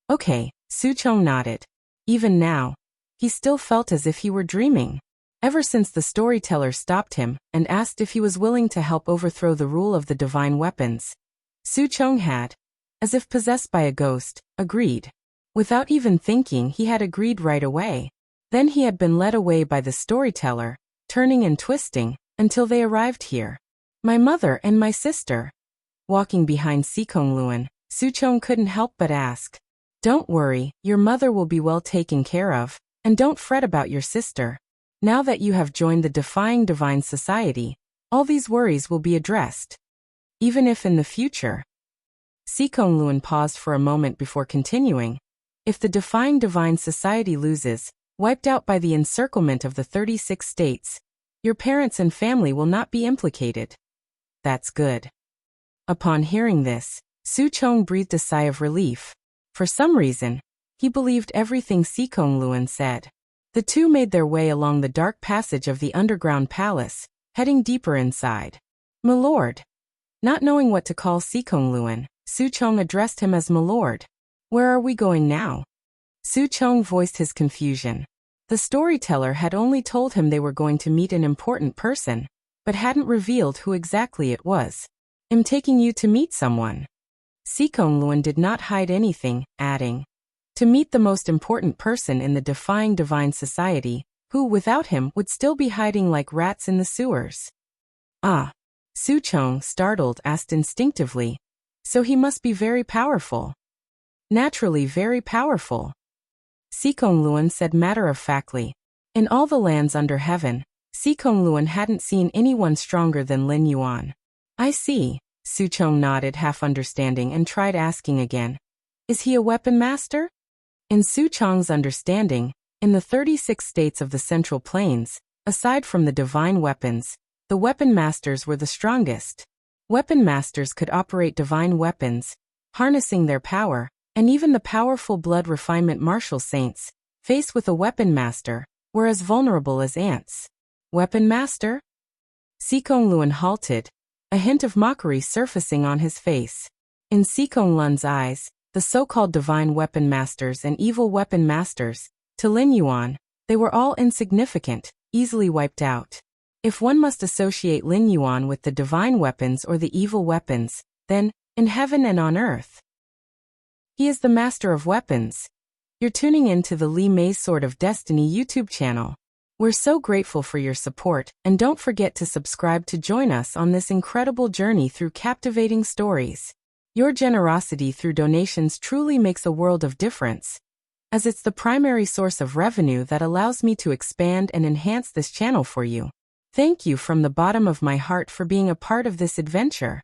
Okay, Suchong nodded. Even now, he still felt as if he were dreaming. Ever since the storyteller stopped him and asked if he was willing to help overthrow the rule of the divine weapons, Suchong had, as if possessed by a ghost, agreed. Without even thinking, he had agreed right away. Then he had been led away by the storyteller, turning and twisting, until they arrived here. My mother and my sister. Walking behind Sikongluan, Suchong couldn't help but ask. Don't worry, your mother will be well taken care of, and don't fret about your sister. Now that you have joined the Defying Divine Society, all these worries will be addressed. Even if in the future. Sikongluan paused for a moment before continuing. If the Defying Divine Society loses, wiped out by the encirclement of the 36 states, your parents and family will not be implicated. That's good. Upon hearing this, Suchong breathed a sigh of relief. For some reason, he believed everything Sikongluan said. The two made their way along the dark passage of the underground palace, heading deeper inside. Milord. Not knowing what to call Sikongluan, Suchong addressed him as Milord. Where are we going now? Suchong voiced his confusion. The storyteller had only told him they were going to meet an important person, but hadn't revealed who exactly it was. I'm taking you to meet someone. Sikongluan did not hide anything, adding, to meet the most important person in the Defying Divine Society, who without him would still be hiding like rats in the sewers. Ah. Suchong, startled, asked instinctively. So he must be very powerful. Naturally very powerful. Sikongluan said matter-of-factly. In all the lands under heaven, Sikongluan hadn't seen anyone stronger than Lin Yuan. I see. Suchong nodded, half understanding, and tried asking again. Is he a weapon master? In Suchong's understanding, in the 36 states of the Central Plains, aside from the divine weapons, the weapon masters were the strongest. Weapon masters could operate divine weapons, harnessing their power, and even the powerful blood refinement martial saints, faced with a weapon master, were as vulnerable as ants. Weapon master? Sikongluan halted, a hint of mockery surfacing on his face. In Sikongluan's eyes, the so-called divine weapon masters and evil weapon masters, to Lin Yuan, they were all insignificant, easily wiped out. If one must associate Lin Yuan with the divine weapons or the evil weapons, then, in heaven and on earth, he is the master of weapons. You're tuning in to the Li Mei's Sword of Destiny YouTube channel. We're so grateful for your support, and don't forget to subscribe to join us on this incredible journey through captivating stories. Your generosity through donations truly makes a world of difference, as it's the primary source of revenue that allows me to expand and enhance this channel for you. Thank you from the bottom of my heart for being a part of this adventure.